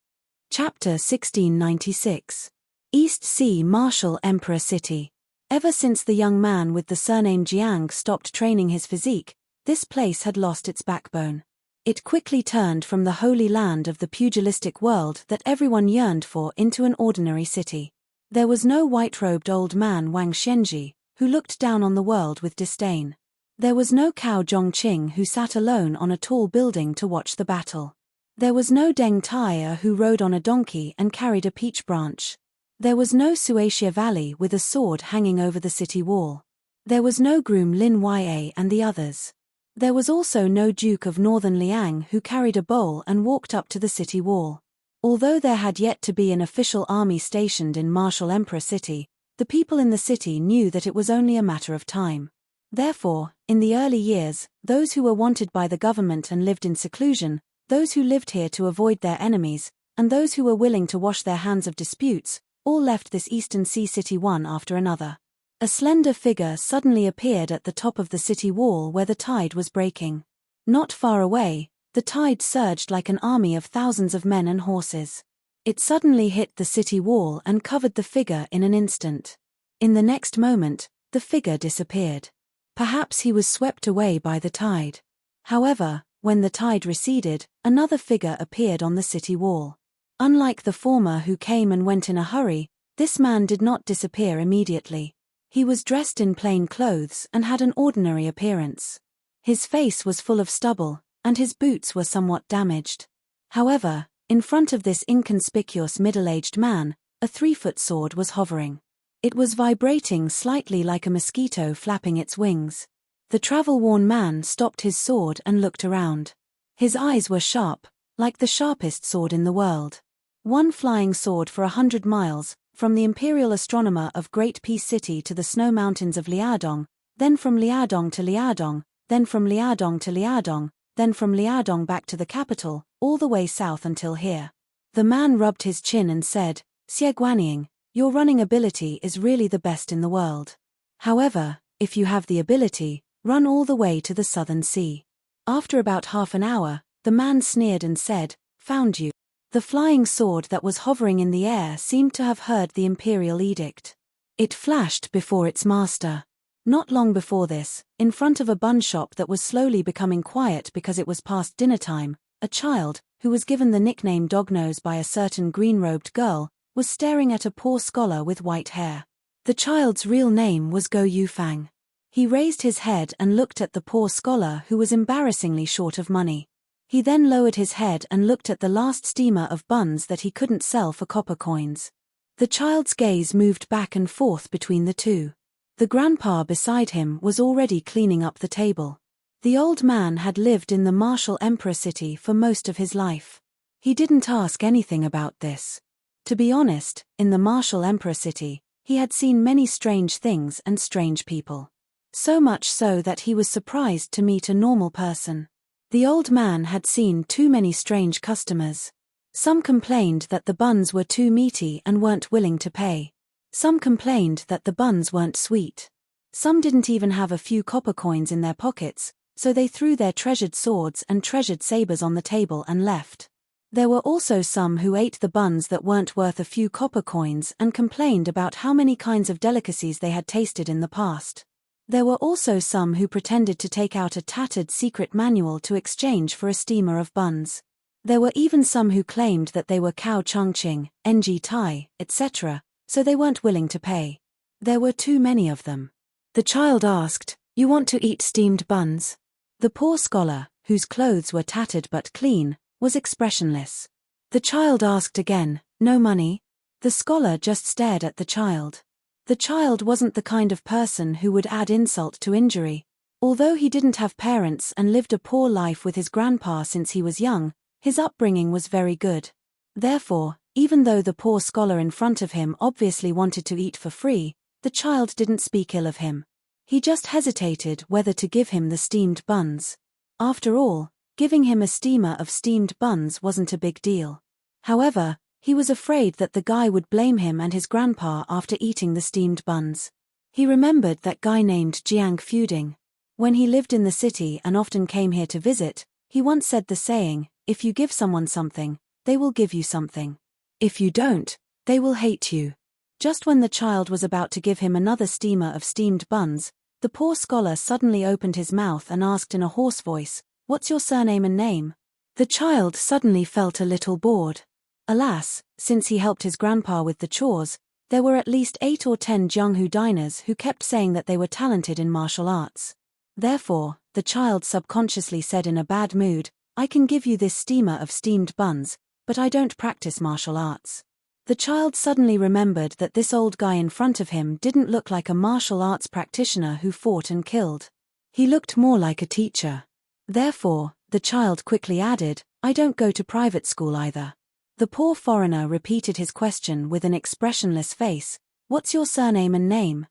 Chapter 1696. East Sea Martial Emperor City. Ever since the young man with the surname Jiang stopped training his physique, this place had lost its backbone. It quickly turned from the holy land of the pugilistic world that everyone yearned for into an ordinary city. There was no white-robed old man Wang Xianji, who looked down on the world with disdain. There was no Cao Zhongqing who sat alone on a tall building to watch the battle. There was no Deng Tai'er who rode on a donkey and carried a peach branch. There was no Suatia Valley with a sword hanging over the city wall. There was no groom Lin Ya and the others. There was also no Duke of Northern Liang who carried a bowl and walked up to the city wall. Although there had yet to be an official army stationed in Martial Emperor City, the people in the city knew that it was only a matter of time. Therefore, in the early years, those who were wanted by the government and lived in seclusion, those who lived here to avoid their enemies, and those who were willing to wash their hands of disputes, all left this eastern sea city one after another. A slender figure suddenly appeared at the top of the city wall where the tide was breaking. Not far away, the tide surged like an army of thousands of men and horses. It suddenly hit the city wall and covered the figure in an instant. In the next moment, the figure disappeared. Perhaps he was swept away by the tide. However, when the tide receded, another figure appeared on the city wall. Unlike the former who came and went in a hurry, this man did not disappear immediately. He was dressed in plain clothes and had an ordinary appearance. His face was full of stubble, and his boots were somewhat damaged. However, in front of this inconspicuous middle-aged man, a 3-foot sword was hovering. It was vibrating slightly like a mosquito flapping its wings. The travel-worn man stopped his sword and looked around. His eyes were sharp, like the sharpest sword in the world. One flying sword for 100 miles, from the imperial astronomer of Great Peace City to the snow mountains of Liaodong, then from Liaodong to Liaodong, then from Liaodong to Liaodong, then from Liaodong back to the capital, all the way south until here. The man rubbed his chin and said, "Xie Guanying, your running ability is really the best in the world. However, if you have the ability, run all the way to the southern sea." After about half an hour, the man sneered and said, "Found you." The flying sword that was hovering in the air seemed to have heard the imperial edict. It flashed before its master. Not long before this, in front of a bun shop that was slowly becoming quiet because it was past dinner time, a child, who was given the nickname Dognose by a certain green-robed girl, was staring at a poor scholar with white hair. The child's real name was Go Yufang. He raised his head and looked at the poor scholar who was embarrassingly short of money. He then lowered his head and looked at the last steamer of buns that he couldn't sell for copper coins. The child's gaze moved back and forth between the two. The grandpa beside him was already cleaning up the table. The old man had lived in the Martial Emperor City for most of his life. He didn't ask anything about this. To be honest, in the Martial Emperor City, he had seen many strange things and strange people. So much so that he was surprised to meet a normal person. The old man had seen too many strange customers. Some complained that the buns were too meaty and weren't willing to pay. Some complained that the buns weren't sweet. Some didn't even have a few copper coins in their pockets, so they threw their treasured swords and treasured sabers on the table and left. There were also some who ate the buns that weren't worth a few copper coins and complained about how many kinds of delicacies they had tasted in the past. There were also some who pretended to take out a tattered secret manual to exchange for a steamer of buns. There were even some who claimed that they were cow chongqing, ng Thai, etc., so they weren't willing to pay. There were too many of them. The child asked, "You want to eat steamed buns?" The poor scholar, whose clothes were tattered but clean, was expressionless. The child asked again, "No money?" The scholar just stared at the child. The child wasn't the kind of person who would add insult to injury. Although he didn't have parents and lived a poor life with his grandpa since he was young, his upbringing was very good. Therefore, even though the poor scholar in front of him obviously wanted to eat for free, the child didn't speak ill of him. He just hesitated whether to give him the steamed buns. After all, giving him a steamer of steamed buns wasn't a big deal. However, he was afraid that the guy would blame him and his grandpa after eating the steamed buns. He remembered that guy named Jiang Fuding. When he lived in the city and often came here to visit, he once said the saying, "If you give someone something, they will give you something. If you don't, they will hate you." Just when the child was about to give him another steamer of steamed buns, the poor scholar suddenly opened his mouth and asked in a hoarse voice, "What's your surname and name?" The child suddenly felt a little bored. Alas, since he helped his grandpa with the chores, there were at least 8 or 10 Jianghu diners who kept saying that they were talented in martial arts. Therefore, the child subconsciously said in a bad mood, "I can give you this steamer of steamed buns, but I don't practice martial arts." The child suddenly remembered that this old guy in front of him didn't look like a martial arts practitioner who fought and killed. He looked more like a teacher. Therefore, the child quickly added, "I don't go to private school either." The poor foreigner repeated his question with an expressionless face, "What's your surname and name?"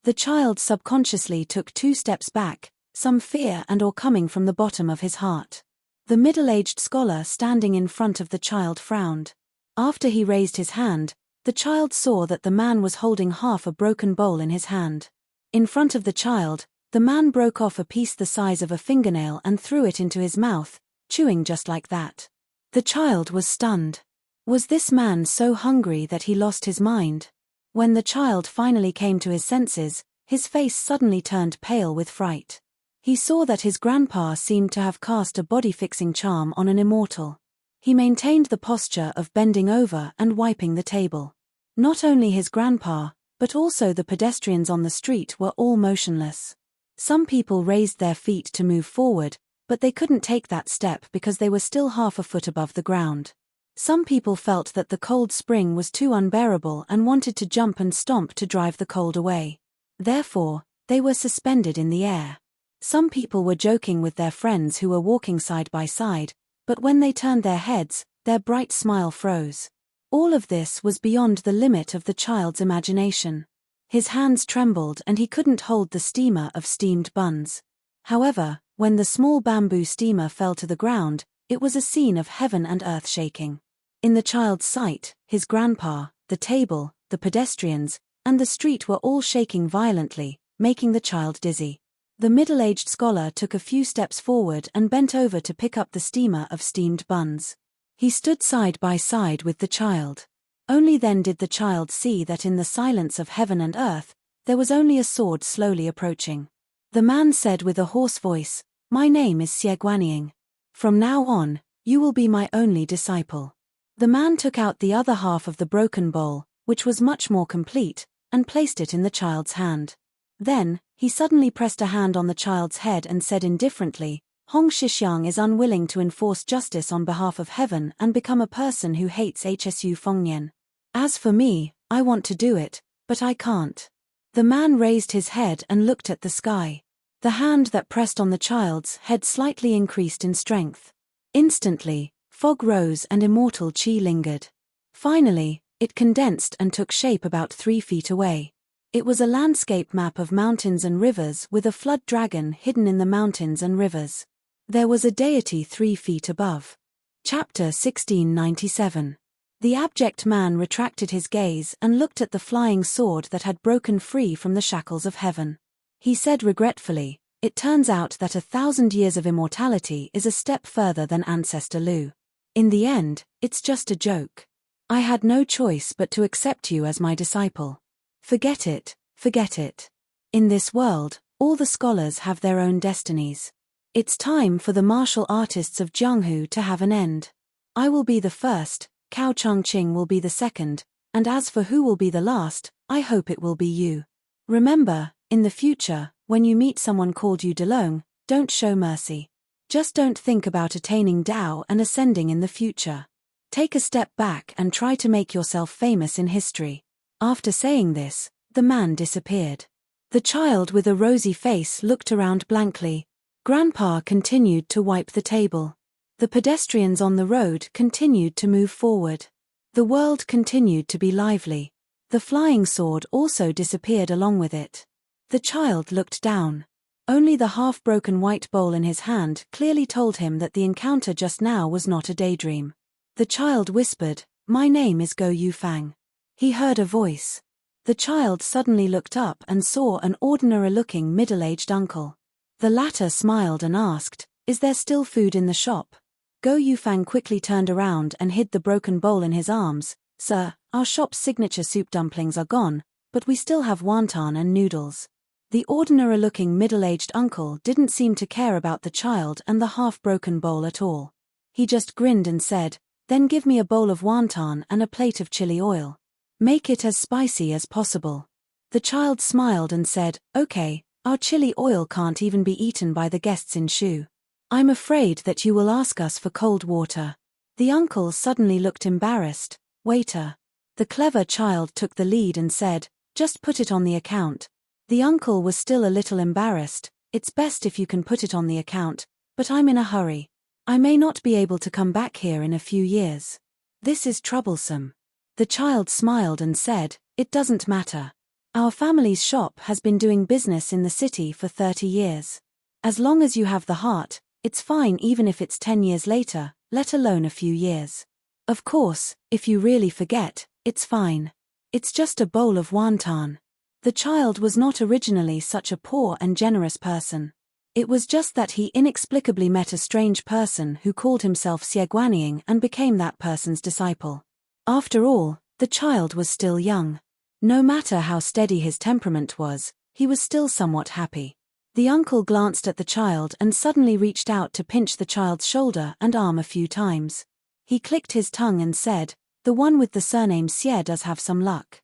The child subconsciously took 2 steps back, some fear and awe coming from the bottom of his heart. The middle-aged scholar standing in front of the child frowned. After he raised his hand, the child saw that the man was holding half a broken bowl in his hand. In front of the child, the man broke off a piece the size of a fingernail and threw it into his mouth, chewing just like that. The child was stunned. Was this man so hungry that he lost his mind? When the child finally came to his senses, his face suddenly turned pale with fright. He saw that his grandpa seemed to have cast a body-fixing charm on an immortal. He maintained the posture of bending over and wiping the table. Not only his grandpa, but also the pedestrians on the street were all motionless. Some people raised their feet to move forward, but they couldn't take that step because they were still half a foot above the ground. Some people felt that the cold spring was too unbearable and wanted to jump and stomp to drive the cold away. Therefore, they were suspended in the air. Some people were joking with their friends who were walking side by side, but when they turned their heads, their bright smile froze. All of this was beyond the limit of the child's imagination. His hands trembled and he couldn't hold the steamer of steamed buns. However, when the small bamboo steamer fell to the ground, it was a scene of heaven and earth shaking. In the child's sight, his grandpa, the table, the pedestrians, and the street were all shaking violently, making the child dizzy. The middle-aged scholar took a few steps forward and bent over to pick up the steamer of steamed buns. He stood side by side with the child. Only then did the child see that in the silence of heaven and earth, there was only a sword slowly approaching. The man said with a hoarse voice, "My name is Xie Guanying. From now on, you will be my only disciple." The man took out the other half of the broken bowl, which was much more complete, and placed it in the child's hand. Then, he suddenly pressed a hand on the child's head and said indifferently, "Hong Shixiang is unwilling to enforce justice on behalf of heaven and become a person who hates Hsu Fengnian. As for me, I want to do it, but I can't." The man raised his head and looked at the sky. The hand that pressed on the child's head slightly increased in strength. Instantly, fog rose and immortal qi lingered. Finally, it condensed and took shape about 3 feet away. It was a landscape map of mountains and rivers with a flood dragon hidden in the mountains and rivers. There was a deity 3 feet above. Chapter 1697. The abject man retracted his gaze and looked at the flying sword that had broken free from the shackles of heaven. He said regretfully, "It turns out that 1,000 years of immortality is a step further than Ancestor Lu. In the end, it's just a joke. I had no choice but to accept you as my disciple. Forget it, forget it. In this world, all the scholars have their own destinies. It's time for the martial artists of Jianghu to have an end. I will be the first, Cao Chongqing will be the second, and as for who will be the last, I hope it will be you. Remember, in the future, when you meet someone called you Delong, don't show mercy. Just don't think about attaining Dao and ascending in the future. Take a step back and try to make yourself famous in history. After saying this, the man disappeared. The child with a rosy face looked around blankly. Grandpa continued to wipe the table. The pedestrians on the road continued to move forward. The world continued to be lively. The flying sword also disappeared along with it. The child looked down. Only the half-broken white bowl in his hand clearly told him that the encounter just now was not a daydream. The child whispered, "My name is Go Yufang." He heard a voice. The child suddenly looked up and saw an ordinary-looking middle-aged uncle. The latter smiled and asked, "Is there still food in the shop?" Go Yufang quickly turned around and hid the broken bowl in his arms. "Sir, our shop's signature soup dumplings are gone, but we still have wonton and noodles." The ordinary-looking middle-aged uncle didn't seem to care about the child and the half-broken bowl at all. He just grinned and said, "Then give me a bowl of wonton and a plate of chili oil. Make it as spicy as possible." The child smiled and said, "Okay, our chili oil can't even be eaten by the guests in Shu. I'm afraid that you will ask us for cold water." The uncle suddenly looked embarrassed. "Waiter." The clever child took the lead and said, "Just put it on the account." The uncle was still a little embarrassed. "It's best if you can put it on the account, but I'm in a hurry. I may not be able to come back here in a few years. This is troublesome." The child smiled and said, "It doesn't matter. Our family's shop has been doing business in the city for 30 years. As long as you have the heart, it's fine even if it's 10 years later, let alone a few years. Of course, if you really forget, it's fine. It's just a bowl of wonton." The child was not originally such a poor and generous person. It was just that he inexplicably met a strange person who called himself Xie Guanyin and became that person's disciple. After all, the child was still young. No matter how steady his temperament was, he was still somewhat happy. The uncle glanced at the child and suddenly reached out to pinch the child's shoulder and arm a few times. He clicked his tongue and said, "The one with the surname Xie does have some luck.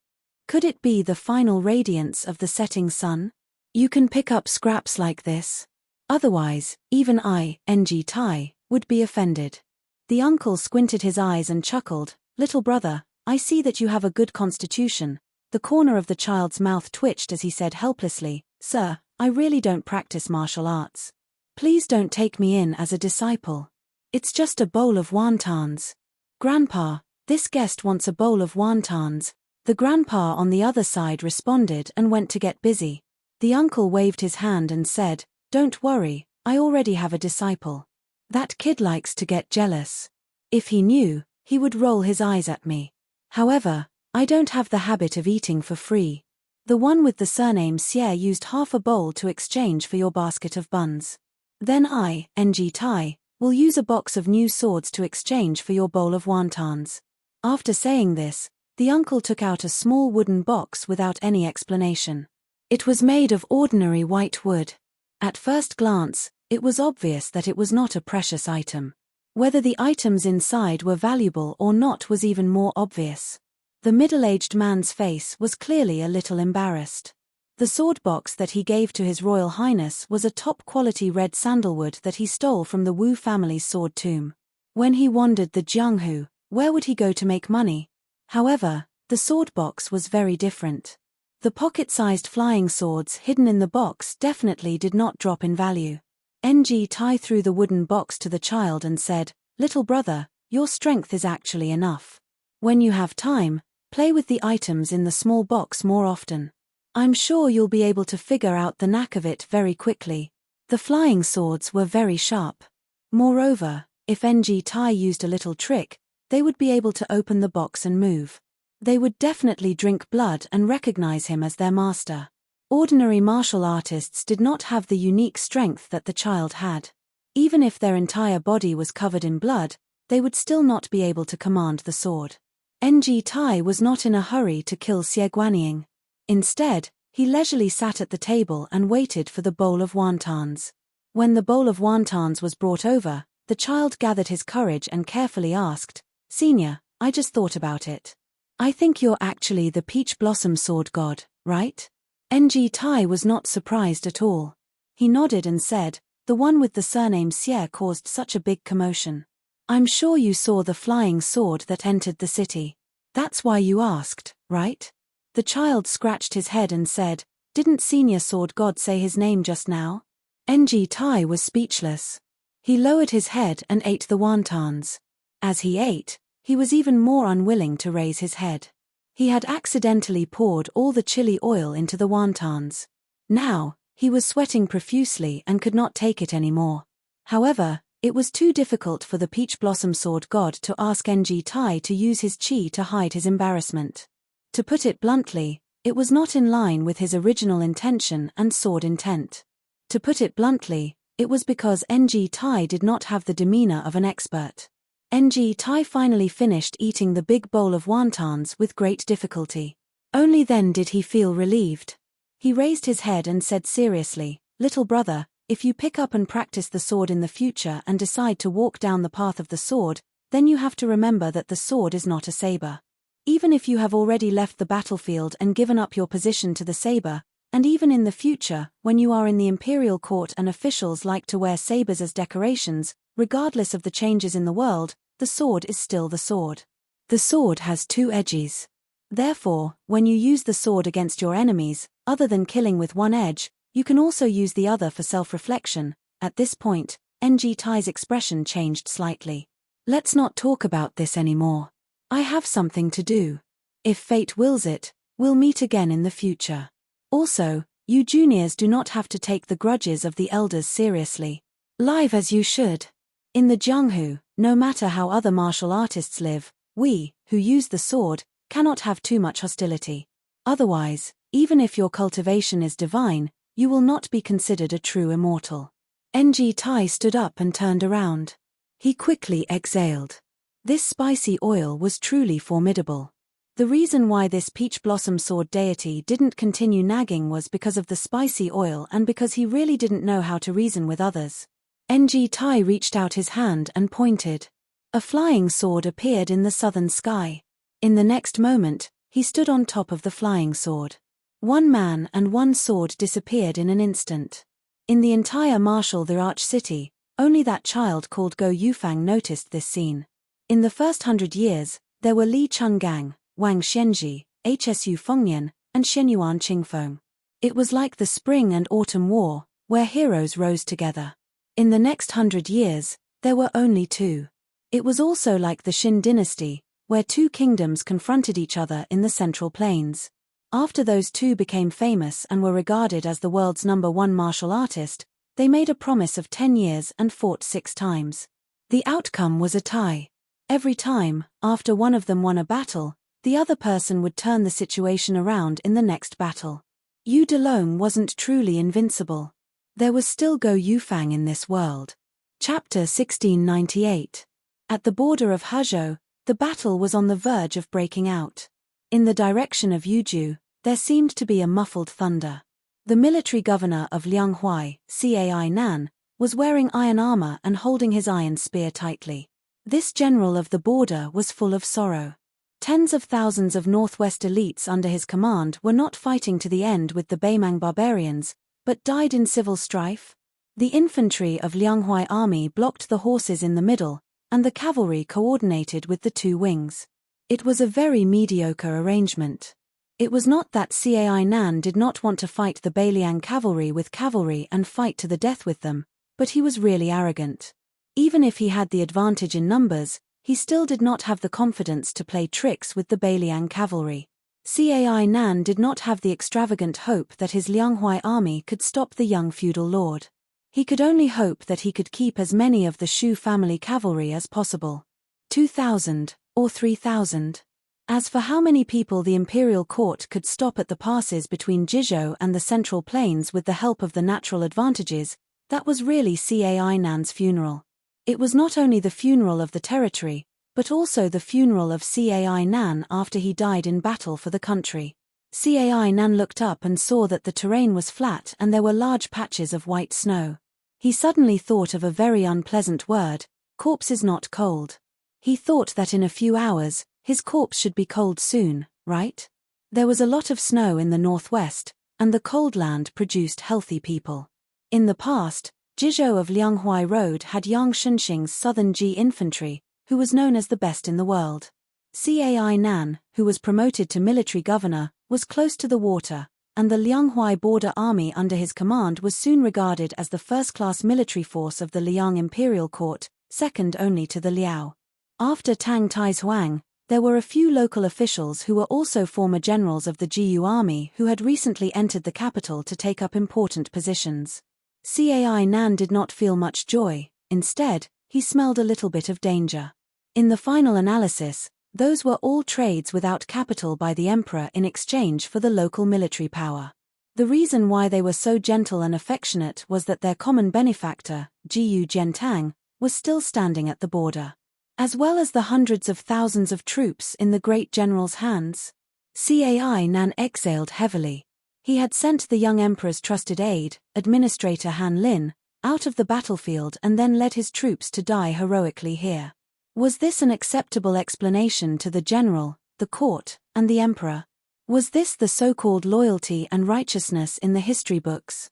Could it be the final radiance of the setting sun? You can pick up scraps like this. Otherwise, even I, Ng Tai, would be offended." The uncle squinted his eyes and chuckled, "Little brother, I see that you have a good constitution." The corner of the child's mouth twitched as he said helplessly, "Sir, I really don't practice martial arts. Please don't take me in as a disciple. It's just a bowl of wontons." "Grandpa, this guest wants a bowl of wontons." The grandpa on the other side responded and went to get busy. The uncle waved his hand and said, "Don't worry, I already have a disciple. That kid likes to get jealous. If he knew, he would roll his eyes at me. However, I don't have the habit of eating for free. The one with the surname Xie used half a bowl to exchange for your basket of buns. Then I, Ng Tai, will use a box of new swords to exchange for your bowl of wontons." After saying this, the uncle took out a small wooden box without any explanation. It was made of ordinary white wood. At first glance, it was obvious that it was not a precious item. Whether the items inside were valuable or not was even more obvious. The middle-aged man's face was clearly a little embarrassed. The sword box that he gave to His Royal Highness was a top-quality red sandalwood that he stole from the Wu family's sword tomb. When he wandered the Jianghu, where would he go to make money? However, the sword box was very different. The pocket-sized flying swords hidden in the box definitely did not drop in value. Ng Tai threw the wooden box to the child and said, "Little brother, your strength is actually enough. When you have time, play with the items in the small box more often. I'm sure you'll be able to figure out the knack of it very quickly." The flying swords were very sharp. Moreover, if Ng Tai used a little trick, they would be able to open the box and move. They would definitely drink blood and recognize him as their master. Ordinary martial artists did not have the unique strength that the child had. Even if their entire body was covered in blood, they would still not be able to command the sword. Ng Tai was not in a hurry to kill Xie Guanying. Instead, he leisurely sat at the table and waited for the bowl of wontons. When the bowl of wontons was brought over, the child gathered his courage and carefully asked, "Senior, I just thought about it. I think you're actually the peach blossom sword god, right?" Ng Tai was not surprised at all. He nodded and said, "The one with the surname Xie caused such a big commotion. I'm sure you saw the flying sword that entered the city. That's why you asked, right?" The child scratched his head and said, "Didn't Senior Sword God say his name just now?" Ng Tai was speechless. He lowered his head and ate the wontons. As he ate, he was even more unwilling to raise his head. He had accidentally poured all the chili oil into the wontons. Now, he was sweating profusely and could not take it anymore. However, it was too difficult for the Peach Blossom Sword God to ask Ng Tai to use his chi to hide his embarrassment. To put it bluntly, it was not in line with his original intention and sword intent. To put it bluntly, it was because Ng Tai did not have the demeanor of an expert. Ng Tai finally finished eating the big bowl of wontons with great difficulty. Only then did he feel relieved. He raised his head and said seriously, "Little brother, if you pick up and practice the sword in the future and decide to walk down the path of the sword, then you have to remember that the sword is not a saber. Even if you have already left the battlefield and given up your position to the saber, and even in the future, when you are in the imperial court and officials like to wear sabers as decorations, regardless of the changes in the world, the sword is still the sword. The sword has two edges. Therefore, when you use the sword against your enemies, other than killing with one edge, you can also use the other for self-reflection." At this point, Ng Tai's expression changed slightly. "Let's not talk about this anymore. I have something to do. If fate wills it, we'll meet again in the future. Also, you juniors do not have to take the grudges of the elders seriously. Live as you should. In the Jianghu, no matter how other martial artists live, we, who use the sword, cannot have too much hostility. Otherwise, even if your cultivation is divine, you will not be considered a true immortal." Ng Tai stood up and turned around. He quickly exhaled. This spicy oil was truly formidable. The reason why this peach blossom sword deity didn't continue nagging was because of the spicy oil and because he really didn't know how to reason with others. Ng Tai reached out his hand and pointed. A flying sword appeared in the southern sky. In the next moment, he stood on top of the flying sword. One man and one sword disappeared in an instant. In the entire martial the Arch City, only that child called Go Yufang noticed this scene. In the first 100 years, there were Li Chenggang, Wang Xianji, Hsu Fengnian, and Shenyuan Qingfeng. It was like the Spring and Autumn War, where heroes rose together. In the next 100 years, there were only two. It was also like the Qin dynasty, where two kingdoms confronted each other in the Central Plains. After those two became famous and were regarded as the world's #1 martial artist, they made a promise of 10 years and fought 6 times. The outcome was a tie. Every time, after one of them won a battle, the other person would turn the situation around in the next battle. Yu Delong wasn't truly invincible. There was still Go Yufang in this world. Chapter 1698. At the border of Hezhou, the battle was on the verge of breaking out. In the direction of Yuju, there seemed to be a muffled thunder. The military governor of Lianghuai, Cai Nan, was wearing iron armor and holding his iron spear tightly. This general of the border was full of sorrow. Tens of thousands of Northwest elites under his command were not fighting to the end with the Beimang barbarians, but died in civil strife. The infantry of Lianghuai army blocked the horses in the middle, and the cavalry coordinated with the two wings. It was a very mediocre arrangement. It was not that Cai Nan did not want to fight the Beiliang cavalry with cavalry and fight to the death with them, but he was really arrogant. Even if he had the advantage in numbers, he still did not have the confidence to play tricks with the Beiliang cavalry. Cai Nan did not have the extravagant hope that his Lianghuai army could stop the young feudal lord. He could only hope that he could keep as many of the Shu family cavalry as possible. 2,000, or 3,000. As for how many people the imperial court could stop at the passes between Jizhou and the Central Plains with the help of the natural advantages, that was really Cai Nan's funeral. It was not only the funeral of the territory, but also the funeral of Cai Nan after he died in battle for the country. Cai Nan looked up and saw that the terrain was flat and there were large patches of white snow. He suddenly thought of a very unpleasant word: corpse is not cold. He thought that in a few hours, his corpse should be cold soon, right? There was a lot of snow in the northwest, and the cold land produced healthy people. In the past, Jizhou of Lianghuai Road had Yang Shunxing's Southern Ji infantry, who was known as the best in the world. Cai Nan, who was promoted to military governor, was close to the water, and the Lianghuai border army under his command was soon regarded as the first-class military force of the Liang imperial court, second only to the Liao. After Tang Tai's Huang, there were a few local officials who were also former generals of the Jiyu army who had recently entered the capital to take up important positions. Cai Nan did not feel much joy. Instead, he smelled a little bit of danger. In the final analysis, those were all trades without capital by the emperor in exchange for the local military power. The reason why they were so gentle and affectionate was that their common benefactor, Jiyu Jiantang, was still standing at the border. As well as the hundreds of thousands of troops in the great general's hands. Cai Nan exhaled heavily. He had sent the young emperor's trusted aide, Administrator Han Lin, out of the battlefield and then led his troops to die heroically here. Was this an acceptable explanation to the general, the court, and the emperor? Was this the so-called loyalty and righteousness in the history books?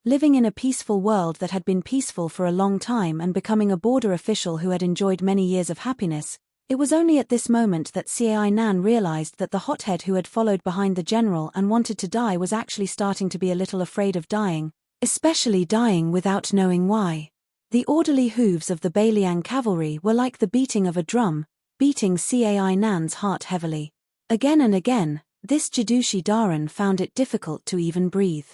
Living in a peaceful world that had been peaceful for a long time and becoming a border official who had enjoyed many years of happiness, it was only at this moment that Cai Nan realized that the hothead who had followed behind the general and wanted to die was actually starting to be a little afraid of dying, especially dying without knowing why. The orderly hooves of the Beiliang cavalry were like the beating of a drum, beating Cai Nan's heart heavily. Again and again, this Jidushi Daran found it difficult to even breathe.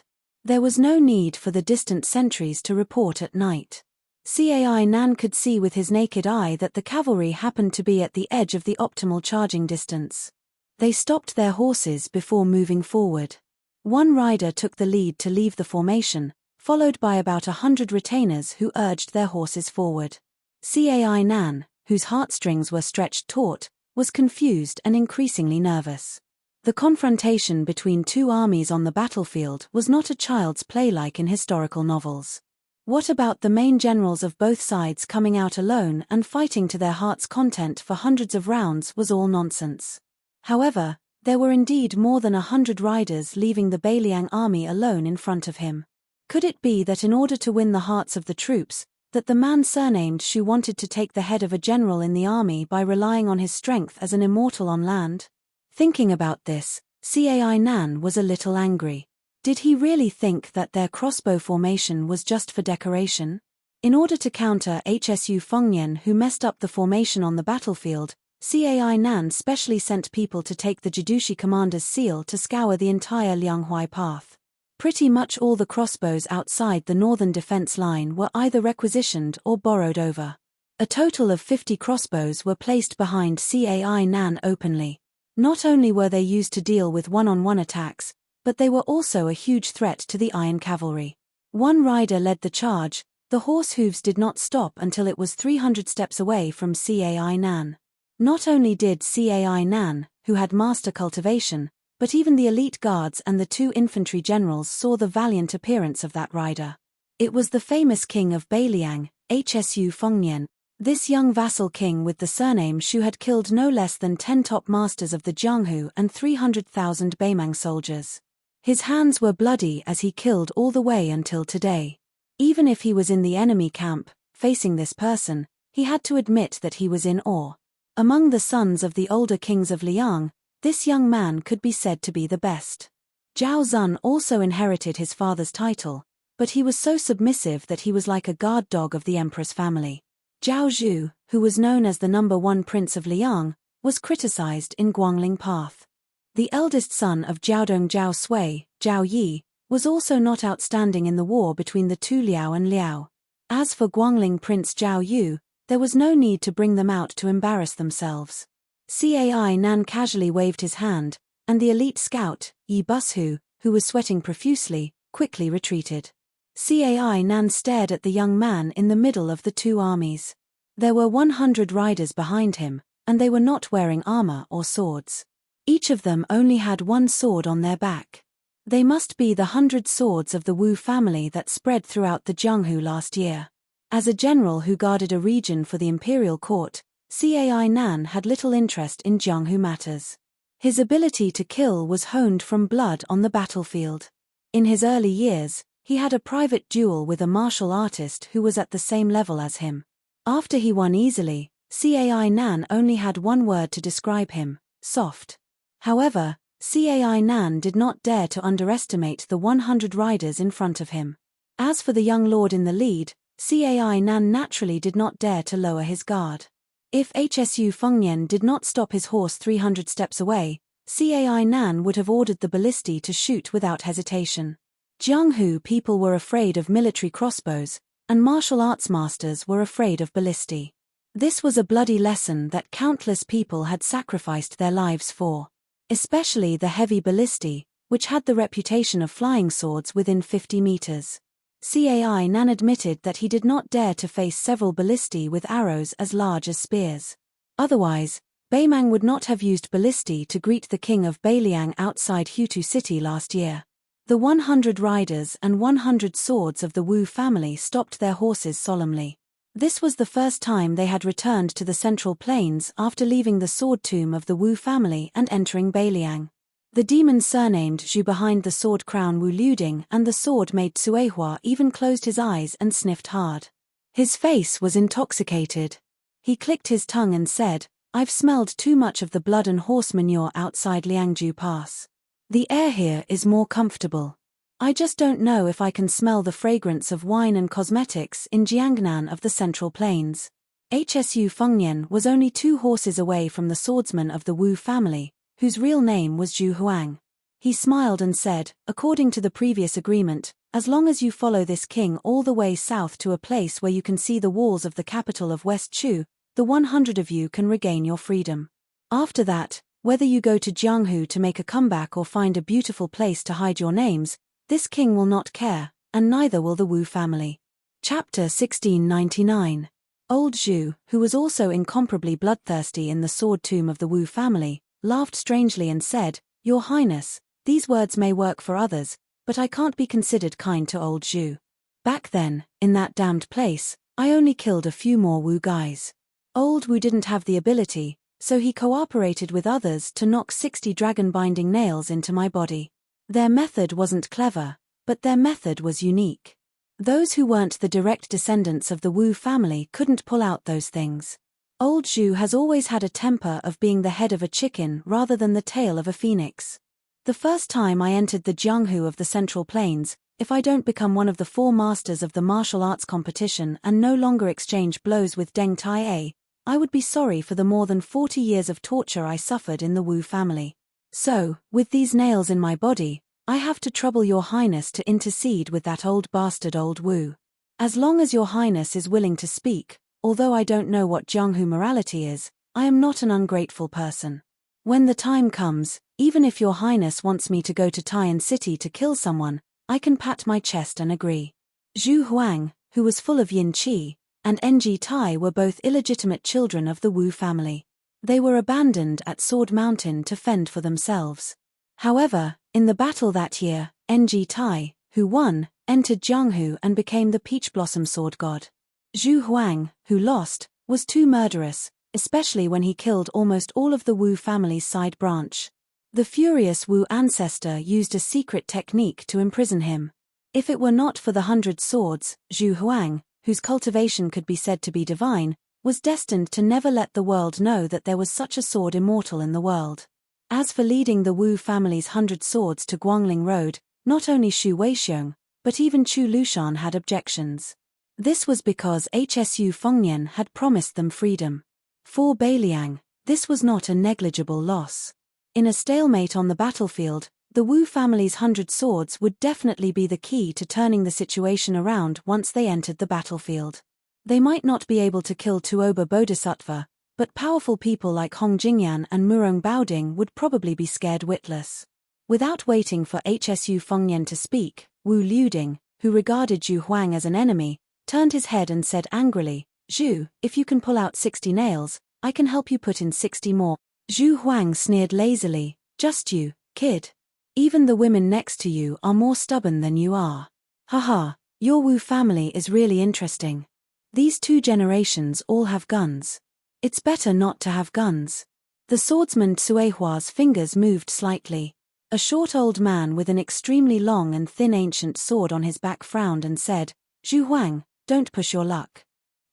There was no need for the distant sentries to report at night. Cai Nan could see with his naked eye that the cavalry happened to be at the edge of the optimal charging distance. They stopped their horses before moving forward. One rider took the lead to leave the formation, followed by about 100 retainers who urged their horses forward. Cai Nan, whose heartstrings were stretched taut, was confused and increasingly nervous. The confrontation between two armies on the battlefield was not a child's play like in historical novels. What about the main generals of both sides coming out alone and fighting to their heart's content for hundreds of rounds was all nonsense. However, there were indeed more than 100 riders leaving the Beiliang army alone in front of him. Could it be that in order to win the hearts of the troops, that the man surnamed Shu wanted to take the head of a general in the army by relying on his strength as an immortal on land? Thinking about this, Cai Nan was a little angry. Did he really think that their crossbow formation was just for decoration? In order to counter Hsu Fengnian who messed up the formation on the battlefield, Cai Nan specially sent people to take the Jidushi commander's seal to scour the entire Lianghuai path. Pretty much all the crossbows outside the northern defense line were either requisitioned or borrowed over. A total of 50 crossbows were placed behind Cai Nan openly. Not only were they used to deal with one-on-one attacks, but they were also a huge threat to the iron cavalry. One rider led the charge. The horse hooves did not stop until it was 300 steps away from Cai Nan. Not only did Cai Nan, who had master cultivation, but even the elite guards and the two infantry generals saw the valiant appearance of that rider. It was the famous king of Beiliang, Hsu Fengnian. This young vassal king with the surname Shu had killed no less than 10 top masters of the Jianghu and 300,000 Beimang soldiers. His hands were bloody as he killed all the way until today. Even if he was in the enemy camp, facing this person, he had to admit that he was in awe. Among the sons of the older kings of Liang, this young man could be said to be the best. Zhao Zun also inherited his father's title, but he was so submissive that he was like a guard dog of the emperor's family. Zhao Zhu, who was known as the #1 prince of Liang, was criticized in Guangling Path. The eldest son of Jiaodong Zhao Sui, Zhao Yi, was also not outstanding in the war between the two Liao and Liao. As for Guangling Prince Zhao Yu, there was no need to bring them out to embarrass themselves. Cai Nan casually waved his hand, and the elite scout, Yi Bushu, who was sweating profusely, quickly retreated. Cai Nan stared at the young man in the middle of the two armies. There were 100 riders behind him, and they were not wearing armor or swords. Each of them only had one sword on their back. They must be the 100 swords of the Wu family that spread throughout the Jianghu last year. As a general who guarded a region for the imperial court, Cai Nan had little interest in Jianghu matters. His ability to kill was honed from blood on the battlefield. In his early years, he had a private duel with a martial artist who was at the same level as him. After he won easily, Cai Nan only had one word to describe him: soft. However, Cai Nan did not dare to underestimate the 100 riders in front of him. As for the young lord in the lead, Cai Nan naturally did not dare to lower his guard. If Hsu Fengnian did not stop his horse 300 steps away, Cai Nan would have ordered the ballistae to shoot without hesitation. Jianghu people were afraid of military crossbows, and martial arts masters were afraid of ballistae. This was a bloody lesson that countless people had sacrificed their lives for. Especially the heavy ballistae, which had the reputation of flying swords within 50 meters. Cai Nan admitted that he did not dare to face several ballistae with arrows as large as spears. Otherwise, Beimang would not have used ballistae to greet the king of Beiliang outside Hutu city last year. The 100 riders and 100 swords of the Wu family stopped their horses solemnly. This was the first time they had returned to the Central Plains after leaving the sword tomb of the Wu family and entering Beiliang. The demon surnamed Zhu behind the sword crown Wu Liuding and the sword made Cuehua even closed his eyes and sniffed hard. His face was intoxicated. He clicked his tongue and said, "I've smelled too much of the blood and horse manure outside Liangju Pass. The air here is more comfortable. I just don't know if I can smell the fragrance of wine and cosmetics in Jiangnan of the Central Plains." Hsu Fengnian was only 2 horses away from the swordsman of the Wu family, whose real name was Zhu Huang. He smiled and said, "According to the previous agreement, as long as you follow this king all the way south to a place where you can see the walls of the capital of West Chu, the 100 of you can regain your freedom. After that, whether you go to Jianghu to make a comeback or find a beautiful place to hide your names, this king will not care, and neither will the Wu family." Chapter 1699. Old Zhu, who was also incomparably bloodthirsty in the sword tomb of the Wu family, laughed strangely and said, "Your Highness, these words may work for others, but I can't be considered kind to old Zhu. Back then, in that damned place, I only killed a few more Wu guys. Old Wu didn't have the ability, so he cooperated with others to knock 60 dragon-binding nails into my body. Their method wasn't clever, but their method was unique. Those who weren't the direct descendants of the Wu family couldn't pull out those things. Old Zhu has always had a temper of being the head of a chicken rather than the tail of a phoenix. The first time I entered the Jianghu of the Central Plains, if I don't become one of the 4 masters of the martial arts competition and no longer exchange blows with Deng Tai, I would be sorry for the more than 40 years of torture I suffered in the Wu family. So, with these nails in my body, I have to trouble your Highness to intercede with that old bastard old Wu. As long as your Highness is willing to speak, although I don't know what Jianghu morality is, I am not an ungrateful person. When the time comes, even if your Highness wants me to go to Taiyan City to kill someone, I can pat my chest and agree." Zhu Huang, who was full of yin qi, and Ng Tai were both illegitimate children of the Wu family. They were abandoned at Sword Mountain to fend for themselves. However, in the battle that year, Ng Tai, who won, entered Jianghu and became the Peach Blossom Sword God. Zhu Huang, who lost, was too murderous, especially when he killed almost all of the Wu family's side branch. The furious Wu ancestor used a secret technique to imprison him. If it were not for the 100 swords, Zhu Huang, whose cultivation could be said to be divine, was destined to never let the world know that there was such a sword immortal in the world. As for leading the Wu family's 100 swords to Guangling Road, not only Xu Weixiong, but even Chu Lushan had objections. This was because Hsu Fengnian had promised them freedom. For Beiliang, this was not a negligible loss. In a stalemate on the battlefield, the Wu family's 100 swords would definitely be the key to turning the situation around once they entered the battlefield. They might not be able to kill Tuoba Bodhisattva, but powerful people like Hong Jingyan and Murong Baoding would probably be scared witless. Without waiting for Hsu Fengnian to speak, Wu Liuding, who regarded Zhu Huang as an enemy, turned his head and said angrily, Zhu, if you can pull out 60 nails, I can help you put in 60 more. Zhu Huang sneered lazily, just you, kid. Even the women next to you are more stubborn than you are. Haha, your Wu family is really interesting. These 2 generations all have guns. It's better not to have guns. The swordsman Tsuehua's fingers moved slightly. A short old man with an extremely long and thin ancient sword on his back frowned and said, Zhu Huang, don't push your luck.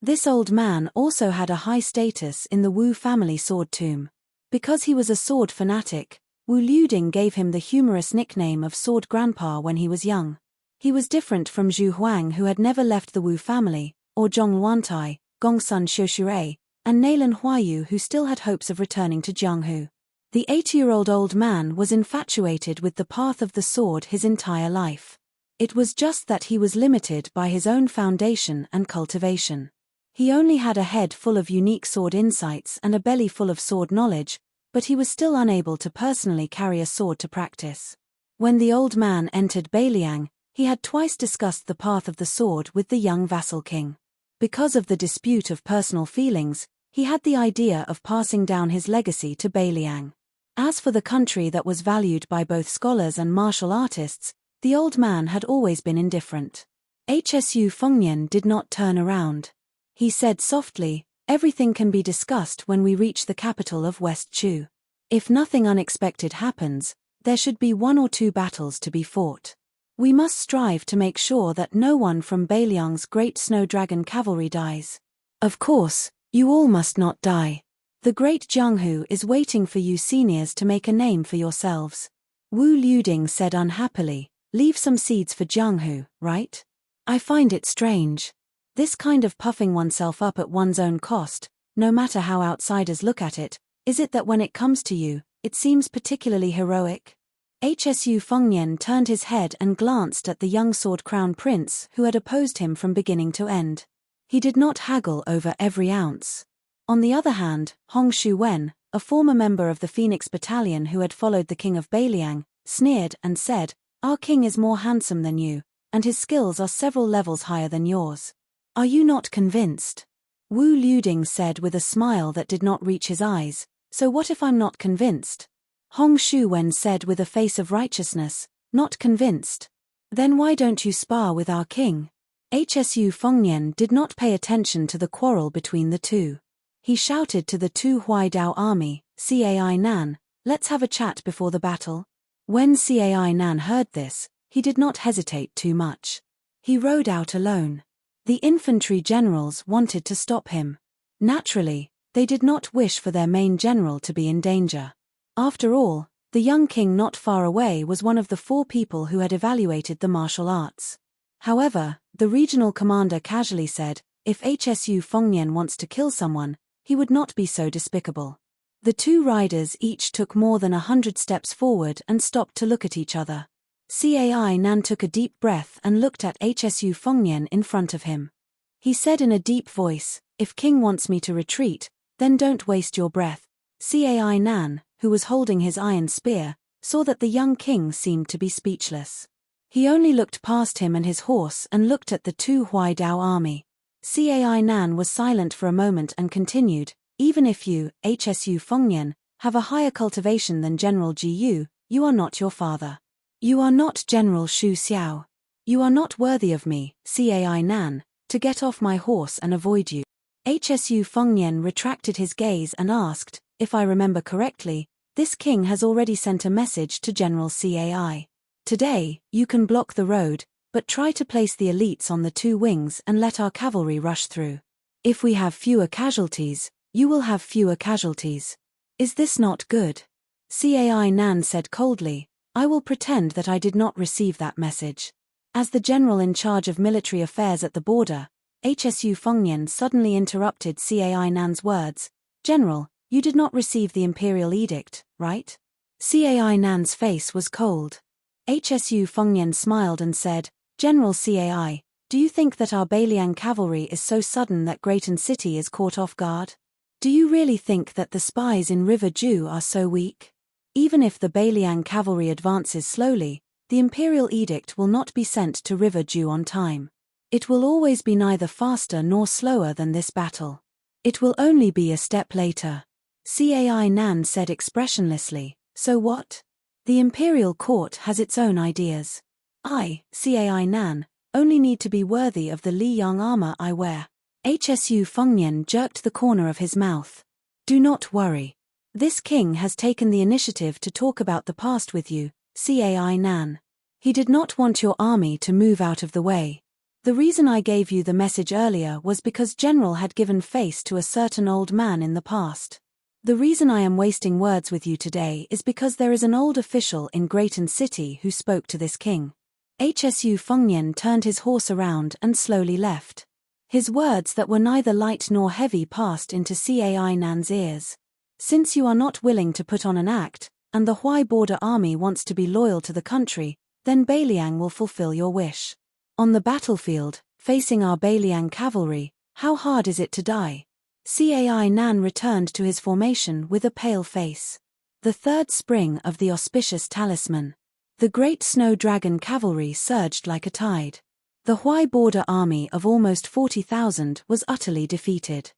This old man also had a high status in the Wu family sword tomb. Because he was a sword fanatic, Wu Liuding gave him the humorous nickname of Sword Grandpa when he was young. He was different from Zhu Huang, who had never left the Wu family, or Zhong Wantai, Gongsun Xiushui, and Nailan Huayu, who still had hopes of returning to Jianghu. The 80-year-old old man was infatuated with the path of the sword his entire life. It was just that he was limited by his own foundation and cultivation. He only had a head full of unique sword insights and a belly full of sword knowledge, but he was still unable to personally carry a sword to practice. When the old man entered Beiliang, he had twice discussed the path of the sword with the young vassal king. Because of the dispute of personal feelings, he had the idea of passing down his legacy to Beiliang. As for the country that was valued by both scholars and martial artists, the old man had always been indifferent. Hsu Fengnian did not turn around. He said softly, everything can be discussed when we reach the capital of West Chu. If nothing unexpected happens, there should be 1 or 2 battles to be fought. We must strive to make sure that no one from Beiliang's great snow dragon cavalry dies. Of course, you all must not die. The great Jianghu is waiting for you seniors to make a name for yourselves. Wu Liuding said unhappily, leave some seeds for Jianghu, right? I find it strange. This kind of puffing oneself up at one's own cost, no matter how outsiders look at it, is it that when it comes to you, it seems particularly heroic? Hsu Fengnian turned his head and glanced at the young sword crown prince who had opposed him from beginning to end. He did not haggle over every ounce. On the other hand, Hong Shuwen, a former member of the Phoenix Battalion who had followed the king of Beiliang, sneered and said, our king is more handsome than you, and his skills are several levels higher than yours. Are you not convinced? Wu Liuding said with a smile that did not reach his eyes, so what if I'm not convinced? Hong Shuwen said with a face of righteousness, not convinced. Then why don't you spar with our king? Hsu Fengnian did not pay attention to the quarrel between the two. He shouted to the 2 Huaidao army, Cai Nan, let's have a chat before the battle. When Cai Nan heard this, he did not hesitate too much. He rode out alone. The infantry generals wanted to stop him. Naturally, they did not wish for their main general to be in danger. After all, the young king not far away was one of the 4 people who had evaluated the martial arts. However, the regional commander casually said, if Hsu Fengnian wants to kill someone, he would not be so despicable. The 2 riders each took more than 100 steps forward and stopped to look at each other. Cai Nan took a deep breath and looked at Hsu Fengnian in front of him. He said in a deep voice, if king wants me to retreat, then don't waste your breath. Cai Nan, who was holding his iron spear, saw that the young king seemed to be speechless. He only looked past him and his horse and looked at the 2 Huaidao army. Cai Nan was silent for a moment and continued, even if you, Hsu Fengnian, have a higher cultivation than General Ji Yu, you are not your father. You are not General Xu Xiao. You are not worthy of me, Cai Nan, to get off my horse and avoid you. Hsu Fengnian retracted his gaze and asked, if I remember correctly, this king has already sent a message to General Cai. Today, you can block the road, but try to place the elites on the 2 wings and let our cavalry rush through. If we have fewer casualties, you will have fewer casualties. Is this not good? Cai Nan said coldly, I will pretend that I did not receive that message. As the general in charge of military affairs at the border, Hsu Fengnian suddenly interrupted Cai Nan's words, General, you did not receive the imperial edict, right? Cai Nan's face was cold. Hsu Fengnian smiled and said, General Cai, do you think that our Beiliang cavalry is so sudden that Greaton City is caught off guard? Do you really think that the spies in River Ju are so weak? Even if the Beiliang cavalry advances slowly, the imperial edict will not be sent to River Ju on time. It will always be neither faster nor slower than this battle. It will only be a step later. Cai Nan said expressionlessly, so what? The imperial court has its own ideas. I, Cai Nan, only need to be worthy of the Li Yang armor I wear. Hsu Fengnian jerked the corner of his mouth. Do not worry. This king has taken the initiative to talk about the past with you, Cai Nan. He did not want your army to move out of the way. The reason I gave you the message earlier was because General had given face to a certain old man in the past. The reason I am wasting words with you today is because there is an old official in Grayton City who spoke to this king. Hsu Fengnian turned his horse around and slowly left. His words that were neither light nor heavy passed into Cai Nan's ears. Since you are not willing to put on an act, and the Huai border army wants to be loyal to the country, then Beiliang will fulfill your wish. On the battlefield, facing our Beiliang cavalry, how hard is it to die? Cai Nan returned to his formation with a pale face. The third spring of the auspicious talisman. The great snow dragon cavalry surged like a tide. The Huai border army of almost 40,000 was utterly defeated.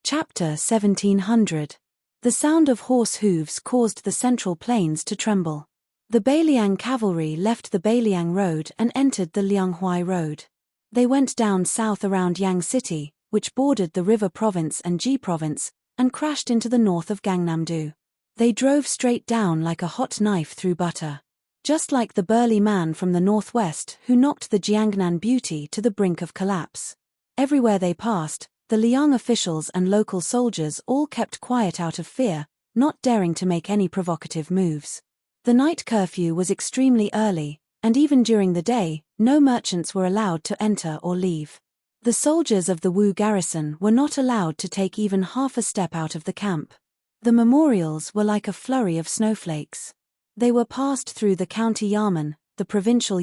Chapter 1700. The sound of horse hooves caused the central plains to tremble. The Beiliang cavalry left the Beiliang Road and entered the Lianghuai Road. They went down south around Yang City, which bordered the River Province and Ji Province, and crashed into the north of Gangnam-do. They drove straight down like a hot knife through butter. Just like the burly man from the northwest who knocked the Jiangnan beauty to the brink of collapse. Everywhere they passed, the Liang officials and local soldiers all kept quiet out of fear, not daring to make any provocative moves. The night curfew was extremely early, and even during the day, no merchants were allowed to enter or leave. The soldiers of the Wu garrison were not allowed to take even half a step out of the camp. The memorials were like a flurry of snowflakes. They were passed through the county yamen, the provincial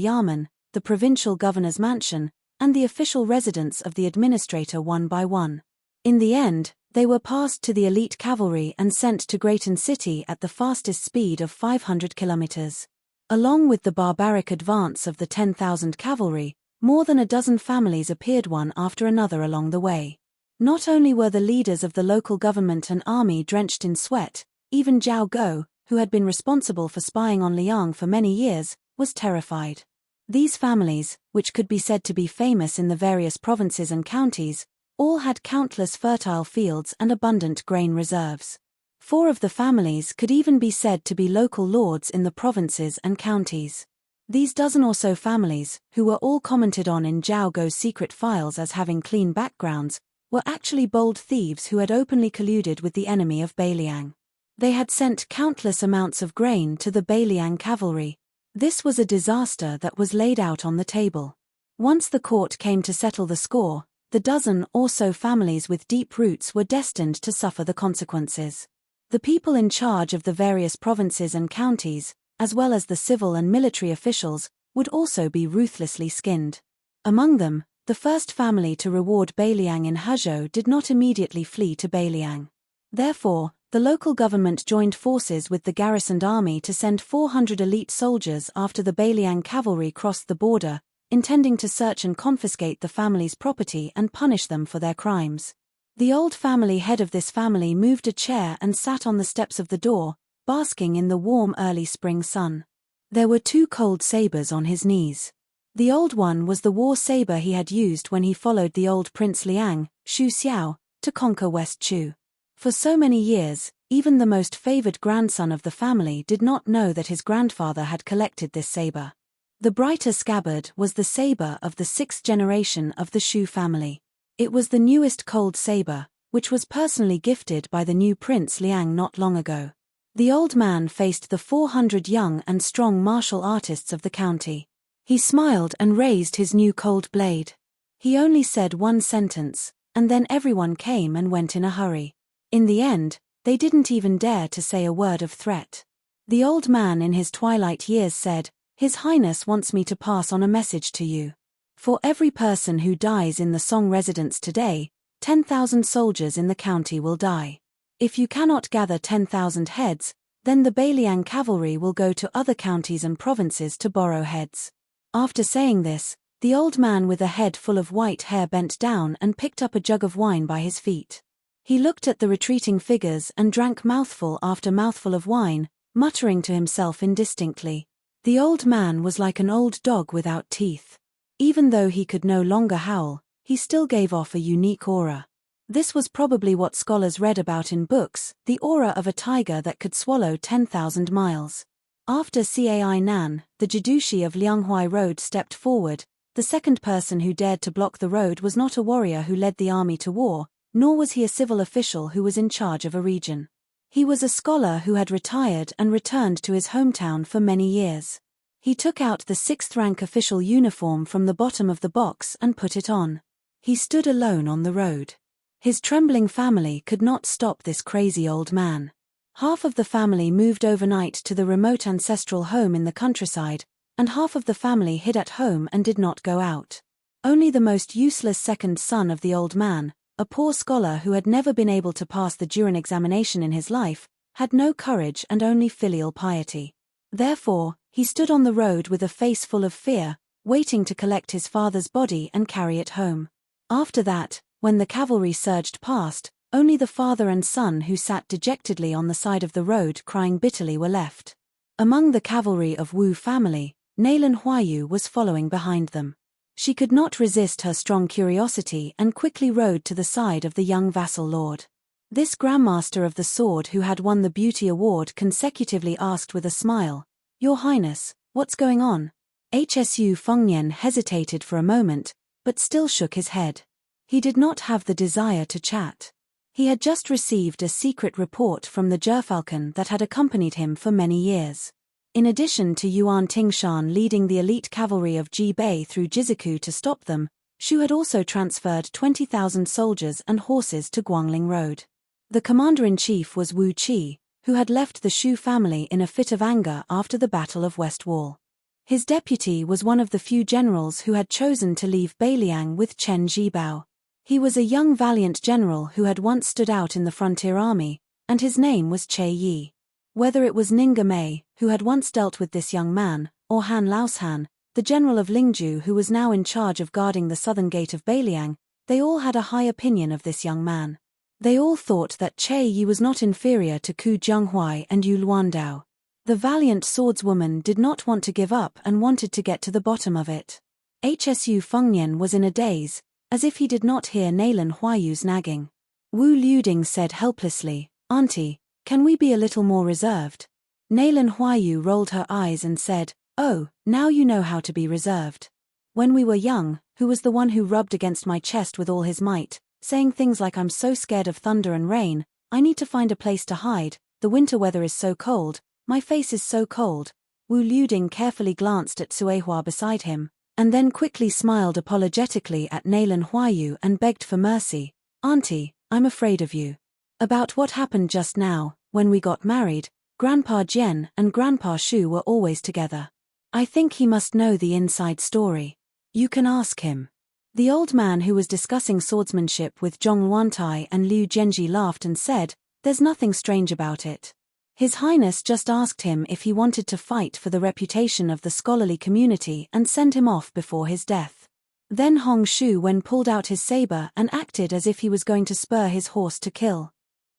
governor's mansion, and the official residence of the administrator one by one. In the end, they were passed to the elite cavalry and sent to Grayton City at the fastest speed of 500 kilometers. Along with the barbaric advance of the 10,000 cavalry, more than a dozen families appeared one after another along the way. Not only were the leaders of the local government and army drenched in sweat, even Zhao Go, who had been responsible for spying on Liang for many years, was terrified. These families, which could be said to be famous in the various provinces and counties, all had countless fertile fields and abundant grain reserves. 4 of the families could even be said to be local lords in the provinces and counties. These dozen or so families, who were all commented on in Zhao Go's secret files as having clean backgrounds, were actually bold thieves who had openly colluded with the enemy of Beiliang. They had sent countless amounts of grain to the Beiliang cavalry. This was a disaster that was laid out on the table. Once the court came to settle the score, the dozen or so families with deep roots were destined to suffer the consequences. The people in charge of the various provinces and counties, as well as the civil and military officials, would also be ruthlessly skinned. Among them, the first family to reward Beiliang in Hezhou did not immediately flee to Beiliang. Therefore, the local government joined forces with the garrisoned army to send 400 elite soldiers after the Beiliang cavalry crossed the border, intending to search and confiscate the family's property and punish them for their crimes. The old family head of this family moved a chair and sat on the steps of the door, basking in the warm early spring sun. There were 2 cold sabers on his knees. The old one was the war saber he had used when he followed the old Prince Liang, Xu Xiao, to conquer West Chu. For so many years, even the most favored grandson of the family did not know that his grandfather had collected this saber. The brighter scabbard was the saber of the 6th generation of the Xu family. It was the newest cold saber, which was personally gifted by the new Prince Liang not long ago. The old man faced the 400 young and strong martial artists of the county. He smiled and raised his new cold blade. He only said one sentence, and then everyone came and went in a hurry. In the end, they didn't even dare to say a word of threat. The old man in his twilight years said, "His Highness wants me to pass on a message to you. For every person who dies in the Song residence today, 10,000 soldiers in the county will die. If you cannot gather 10,000 heads, then the Beiliang cavalry will go to other counties and provinces to borrow heads." After saying this, The old man with a head full of white hair bent down and picked up a jug of wine by his feet. He looked at the retreating figures and drank mouthful after mouthful of wine, muttering to himself indistinctly. The old man was like an old dog without teeth. Even though he could no longer howl, he still gave off a unique aura. This was probably what scholars read about in books, the aura of a tiger that could swallow 10,000 miles. After Cai Nan, the Jidushi of Lianghuai Road stepped forward. The second person who dared to block the road was not a warrior who led the army to war, nor was he a civil official who was in charge of a region. He was a scholar who had retired and returned to his hometown for many years. He took out the 6th-rank official uniform from the bottom of the box and put it on. He stood alone on the road. His trembling family could not stop this crazy old man. Half of the family moved overnight to the remote ancestral home in the countryside, and half of the family hid at home and did not go out. Only the most useless second son of the old man, a poor scholar who had never been able to pass the Duran examination in his life, had no courage and only filial piety. Therefore, he stood on the road with a face full of fear, waiting to collect his father's body and carry it home. After that, when the cavalry surged past, only the father and son who sat dejectedly on the side of the road crying bitterly were left. Among the cavalry of Wu family, Nailan Huayu was following behind them. She could not resist her strong curiosity and quickly rode to the side of the young vassal lord. This Grandmaster of the Sword who had won the Beauty Award consecutively asked with a smile, "Your Highness, what's going on?" Hsu Fengnian hesitated for a moment, but still shook his head. He did not have the desire to chat. He had just received a secret report from the gerfalcon that had accompanied him for many years. In addition to Yuan Tingshan leading the elite cavalry of Ji Bei through Jizuku to stop them, Shu had also transferred 20,000 soldiers and horses to Guangling Road. The commander-in-chief was Wu Qi, who had left the Shu family in a fit of anger after the Battle of West Wall. His deputy was one of the few generals who had chosen to leave Beiliang with Chen Zhibao. He was a young valiant general who had once stood out in the frontier army, and his name was Che Yi. Whether it was Ninga Mei, who had once dealt with this young man, or Han Laoshan, the general of Lingju who was now in charge of guarding the southern gate of Beiliang, they all had a high opinion of this young man. They all thought that Che Yi was not inferior to Ku Jianghuai and Yu Luandao. The valiant swordswoman did not want to give up and wanted to get to the bottom of it. Hsu Fengnian was in a daze, as if he did not hear Nailan Huayu's nagging. Wu Liuding said helplessly, "Auntie, can we be a little more reserved?" Nailan Huayu rolled her eyes and said, "Oh, now you know how to be reserved. When we were young, who was the one who rubbed against my chest with all his might, saying things like I'm so scared of thunder and rain, I need to find a place to hide, the winter weather is so cold, my face is so cold." Wu Liuding carefully glanced at Suehua beside him, and then quickly smiled apologetically at Nailan Huayu and begged for mercy. "Auntie, I'm afraid of you. About what happened just now, when we got married, Grandpa Jian and Grandpa Shu were always together. I think he must know the inside story. You can ask him." The old man who was discussing swordsmanship with Zhong Luantai and Liu Zhenji laughed and said, "There's nothing strange about it. His Highness just asked him if he wanted to fight for the reputation of the scholarly community and send him off before his death." Then Hong Shu Wen pulled out his saber and acted as if he was going to spur his horse to kill.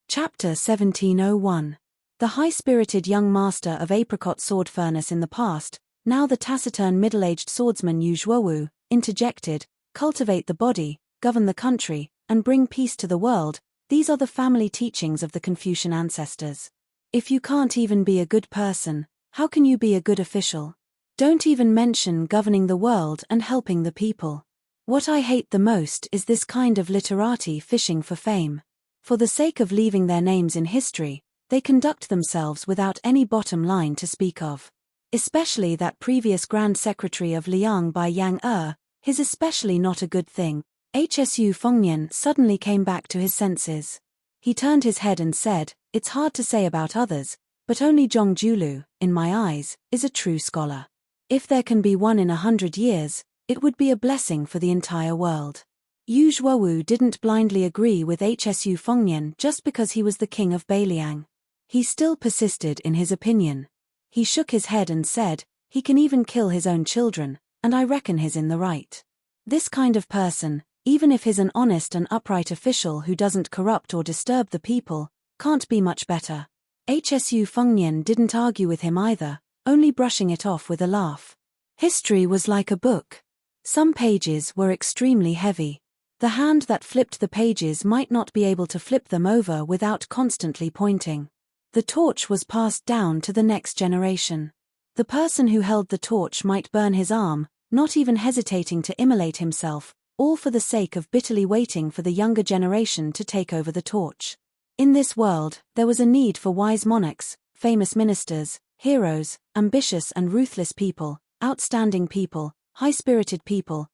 Chapter 1701. The high-spirited young master of apricot sword furnace in the past, now the taciturn middle-aged swordsman Yu Zhuowu, interjected, "Cultivate the body, govern the country, and bring peace to the world, these are the family teachings of the Confucian ancestors. If you can't even be a good person, how can you be a good official? Don't even mention governing the world and helping the people. What I hate the most is this kind of literati fishing for fame. For the sake of leaving their names in history, they conduct themselves without any bottom line to speak of. Especially that previous Grand Secretary of Liang by Yang his especially not a good thing." Hsu Fengnian suddenly came back to his senses. He turned his head and said, "It's hard to say about others, but only Zhong Julu, in my eyes, is a true scholar. If there can be one in 100 years, it would be a blessing for the entire world." Yu Zhuowu didn't blindly agree with Hsu Fengnian just because he was the king of Beiliang. He still persisted in his opinion. He shook his head and said, "He can even kill his own children, and I reckon he's in the right. This kind of person, even if he's an honest and upright official who doesn't corrupt or disturb the people, can't be much better. Hsu Fengnian didn't argue with him either, only brushing it off with a laugh. History was like a book. Some pages were extremely heavy. The hand that flipped the pages might not be able to flip them over without constantly pointing. The torch was passed down to the next generation. The person who held the torch might burn his arm, not even hesitating to immolate himself, all for the sake of bitterly waiting for the younger generation to take over the torch. In this world, there was a need for wise monarchs, famous ministers, heroes, ambitious and ruthless people, outstanding people, high-spirited people,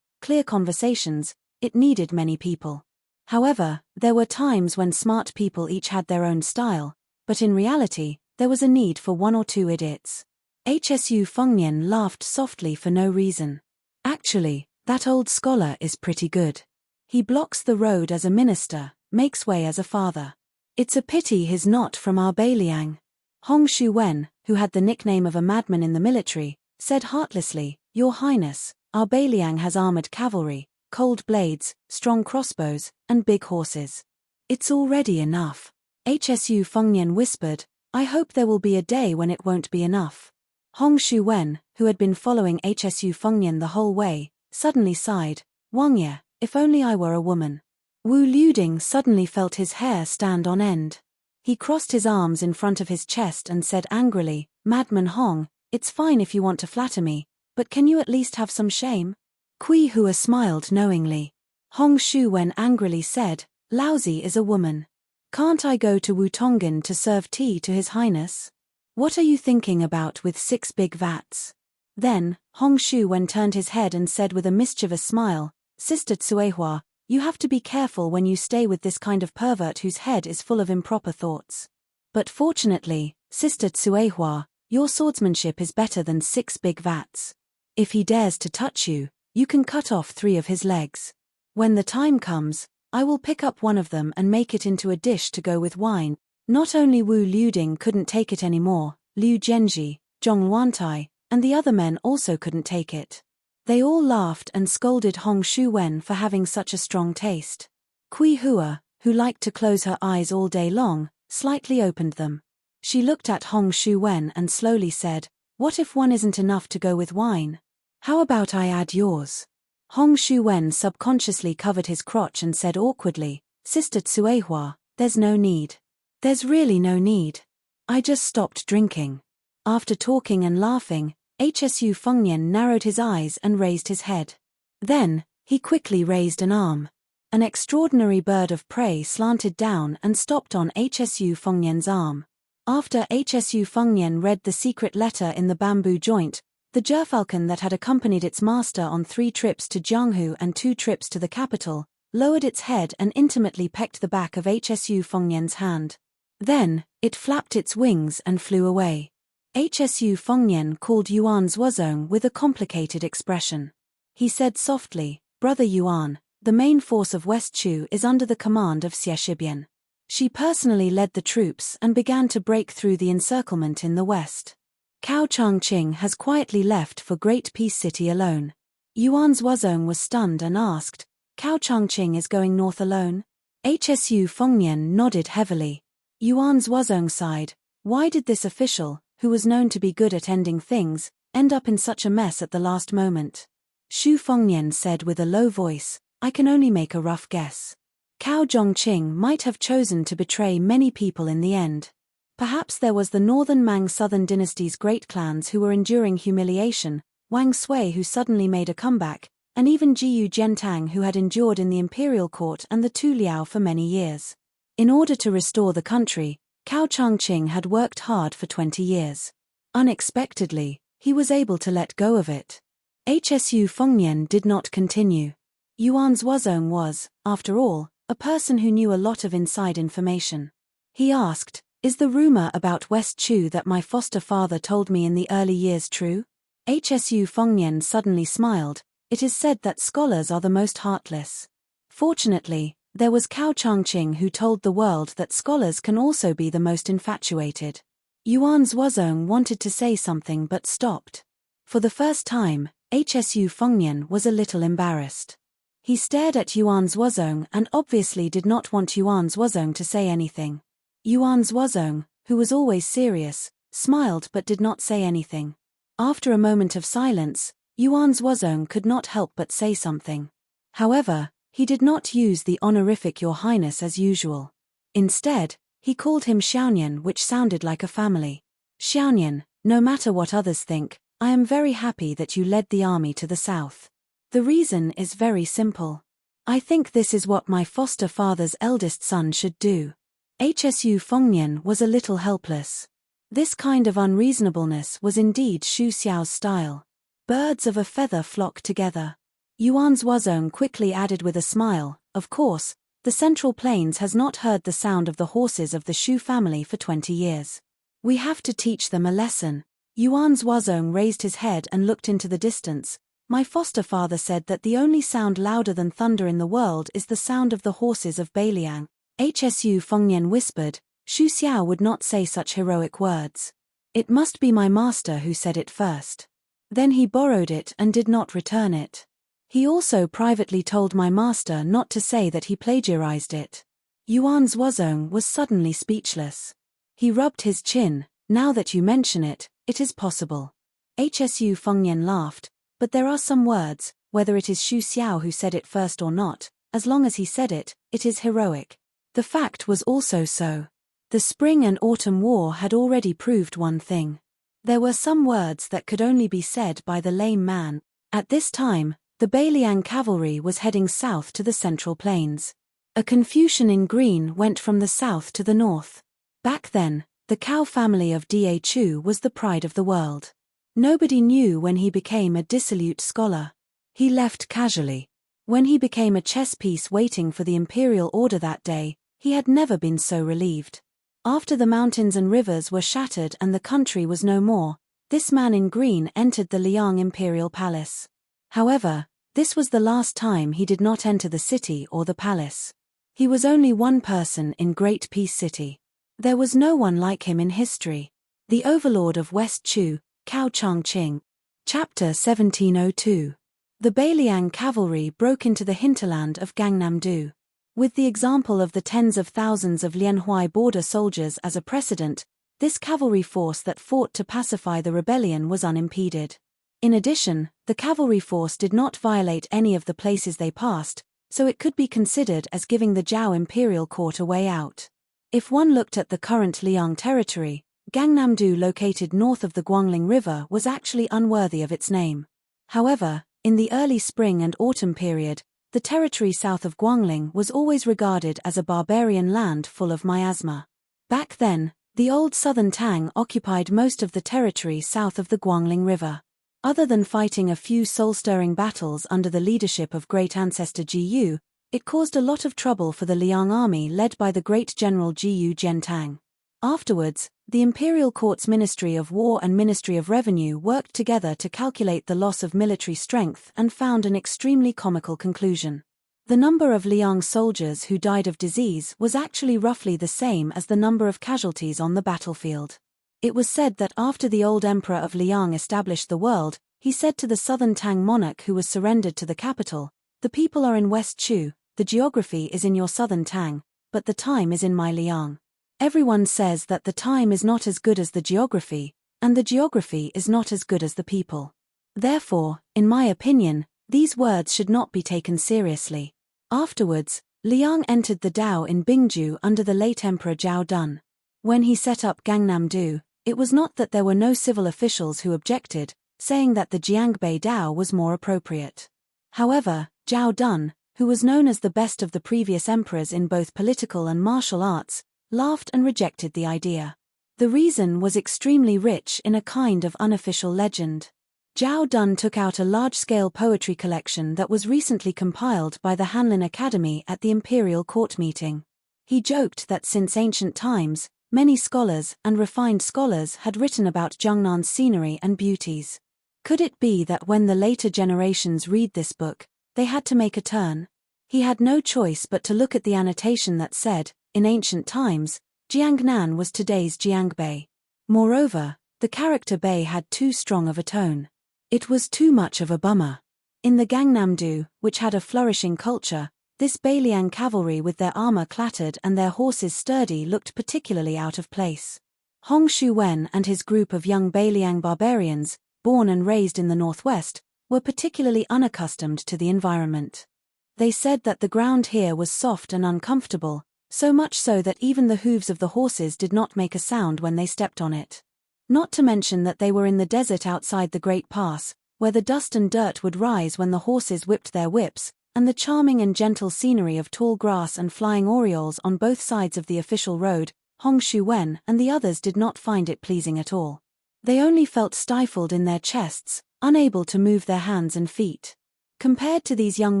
clear conversations. It needed many people. However, there were times when smart people each had their own style, but in reality, there was a need for one or two idiots. Hsu Fengnian laughed softly for no reason. Actually, that old scholar is pretty good. He blocks the road as a minister, makes way as a father. It's a pity he's not from our Beiliang. Hong Shuwen, who had the nickname of a madman in the military, said heartlessly, Your Highness, our Beiliang has armored cavalry, cold blades, strong crossbows, and big horses. It's already enough. Hsu Fengnian whispered, I hope there will be a day when it won't be enough. Hong Shuwen, who had been following Hsu Fengnian the whole way, suddenly sighed, Wang Ye, if only I were a woman. Wu Liuding suddenly felt his hair stand on end. He crossed his arms in front of his chest and said angrily, Madman Hong, it's fine if you want to flatter me, but can you at least have some shame? Kui Hua smiled knowingly. Hong Shuwen angrily said, Lousy is a woman. Can't I go to Wu Tonggan to serve tea to His Highness? What are you thinking about with 6 big vats? Then, Hong Shuwen turned his head and said with a mischievous smile, Sister Tsuehua, you have to be careful when you stay with this kind of pervert whose head is full of improper thoughts. But fortunately, Sister Tsuehua, your swordsmanship is better than 6 big vats. If he dares to touch you, you can cut off 3 of his legs. When the time comes, I will pick up one of them and make it into a dish to go with wine. Not only Wu Liuding couldn't take it anymore, Liu Zhenji, Zhong Luantai, and the other men also couldn't take it. They all laughed and scolded Hong Shuwen for having such a strong taste. Kui Hua, who liked to close her eyes all day long, slightly opened them. She looked at Hong Shuwen and slowly said, What if one isn't enough to go with wine? How about I add yours? Hong Shuwen subconsciously covered his crotch and said awkwardly, Sister Tsuehua, there's no need. There's really no need. I just stopped drinking. After talking and laughing, Hsu Fengnian narrowed his eyes and raised his head. Then, he quickly raised an arm. An extraordinary bird of prey slanted down and stopped on Hsu Fengnian's arm. After Hsu Fengnian read the secret letter in the bamboo joint, the gerfalcon that had accompanied its master on 3 trips to Jianghu and 2 trips to the capital, lowered its head and intimately pecked the back of Hsu Fengnian's hand. Then, it flapped its wings and flew away. Hsu Fengnian called Yuan Zhuozong with a complicated expression. He said softly, Brother Yuan, the main force of West Chu is under the command of Xie Shibian. She personally led the troops and began to break through the encirclement in the west. Cao Changqing has quietly left for Great Peace City alone. Yuan Zhuozong was stunned and asked, Cao Changqing is going north alone? Hsu Fengnian nodded heavily. Yuan Zhuozong sighed, why did this official, who was known to be good at ending things, end up in such a mess at the last moment? Xu Fengnian said with a low voice, I can only make a rough guess. Cao Zhongqing might have chosen to betray many people in the end. Perhaps there was the Northern Mang Southern Dynasty's great clans who were enduring humiliation, Wang Sui who suddenly made a comeback, and even Jiyu Jiantang who had endured in the imperial court and the Tu Liao for many years. In order to restore the country, Cao Changqing had worked hard for 20 years. Unexpectedly, he was able to let go of it. Hsu Fengnian did not continue. Yuan Zhuozong was, after all, a person who knew a lot of inside information. He asked, Is the rumor about West Chu that my foster father told me in the early years true? Hsu Fengnian suddenly smiled. It is said that scholars are the most heartless. Fortunately, there was Cao Changqing who told the world that scholars can also be the most infatuated. Yuan Zhuozong wanted to say something but stopped. For the first time, Hsu Fengnian was a little embarrassed. He stared at Yuan Zhuozong and obviously did not want Yuan Zhuozong to say anything. Yuan Zhuozong, who was always serious, smiled but did not say anything. After a moment of silence, Yuan Zhuozong could not help but say something. However, he did not use the honorific Your Highness as usual. Instead, he called him Xiaonian, which sounded like a family. Xiaonian, no matter what others think, I am very happy that you led the army to the south. The reason is very simple. I think this is what my foster father's eldest son should do. Hsu Fengnian was a little helpless. This kind of unreasonableness was indeed Xu Xiao's style. Birds of a feather flock together. Yuan Zhuozong quickly added with a smile, of course, the Central Plains has not heard the sound of the horses of the Xu family for 20 years. We have to teach them a lesson. Yuan Zhuozong raised his head and looked into the distance. My foster father said that the only sound louder than thunder in the world is the sound of the horses of Beiliang. Hsu Fengnian whispered, Xu Xiao would not say such heroic words. It must be my master who said it first. Then he borrowed it and did not return it. He also privately told my master not to say that he plagiarized it. Yuan Zhuozong was suddenly speechless. He rubbed his chin. Now that you mention it, it is possible. Hsu Fengnian laughed, but there are some words, whether it is Xu Xiao who said it first or not, as long as he said it, it is heroic. The fact was also so. The spring and autumn war had already proved one thing. There were some words that could only be said by the lame man. At this time, the Beiliang cavalry was heading south to the Central Plains. A Confucian in green went from the south to the north. Back then, the Cao family of Da Chu was the pride of the world. Nobody knew when he became a dissolute scholar. He left casually. When he became a chess piece waiting for the imperial order that day, he had never been so relieved. After the mountains and rivers were shattered and the country was no more, this man in green entered the Liang imperial palace. However, this was the last time he did not enter the city or the palace. He was only one person in Great Peace City. There was no one like him in history. The overlord of West Chu, Cao Changqing. Chapter 1702. The Beiliang cavalry broke into the hinterland of Gangnam-do. With the example of the tens of thousands of Lianhuai border soldiers as a precedent, this cavalry force that fought to pacify the rebellion was unimpeded. In addition, the cavalry force did not violate any of the places they passed, so it could be considered as giving the Zhao imperial court a way out. If one looked at the current Liang territory, Gangnam-do located north of the Guangling River was actually unworthy of its name. However, in the early spring and autumn period, the territory south of Guangling was always regarded as a barbarian land full of miasma. Back then, the old southern Tang occupied most of the territory south of the Guangling River. Other than fighting a few soul-stirring battles under the leadership of great ancestor Ji Yu, it caused a lot of trouble for the Liang army led by the great general Ji Yu Zhentang. Afterwards, the imperial court's Ministry of War and Ministry of Revenue worked together to calculate the loss of military strength and found an extremely comical conclusion. The number of Liang soldiers who died of disease was actually roughly the same as the number of casualties on the battlefield. It was said that after the old emperor of Liang established the world, he said to the southern Tang monarch who was surrendered to the capital, "The people are in West Chu, the geography is in your southern Tang, but the time is in my Liang. Everyone says that the time is not as good as the geography, and the geography is not as good as the people. Therefore, in my opinion, these words should not be taken seriously." Afterwards, Liang entered the Dao in Bingju under the late Emperor Zhao Dun. When he set up Gangnam-do, it was not that there were no civil officials who objected, saying that the Jiangbei Dao was more appropriate. However, Zhao Dun, who was known as the best of the previous emperors in both political and martial arts, laughed and rejected the idea. The reason was extremely rich in a kind of unofficial legend. Zhao Dun took out a large-scale poetry collection that was recently compiled by the Hanlin Academy at the imperial court meeting. He joked that since ancient times, many scholars and refined scholars had written about Zhongnan's scenery and beauties. Could it be that when the later generations read this book, they had to make a turn? He had no choice but to look at the annotation that said, in ancient times, Jiangnan was today's Jiangbei. Moreover, the character Bei had too strong of a tone. It was too much of a bummer. In the Gangnam-do, which had a flourishing culture, this Bailiang cavalry with their armor clattered and their horses sturdy looked particularly out of place. Hong Shu-wen and his group of young Bailiang barbarians, born and raised in the northwest, were particularly unaccustomed to the environment. They said that the ground here was soft and uncomfortable, so much so that even the hooves of the horses did not make a sound when they stepped on it. Not to mention that they were in the desert outside the Great Pass, where the dust and dirt would rise when the horses whipped their whips, and the charming and gentle scenery of tall grass and flying orioles on both sides of the official road. Hong Shu-wen and the others did not find it pleasing at all. They only felt stifled in their chests, unable to move their hands and feet. Compared to these young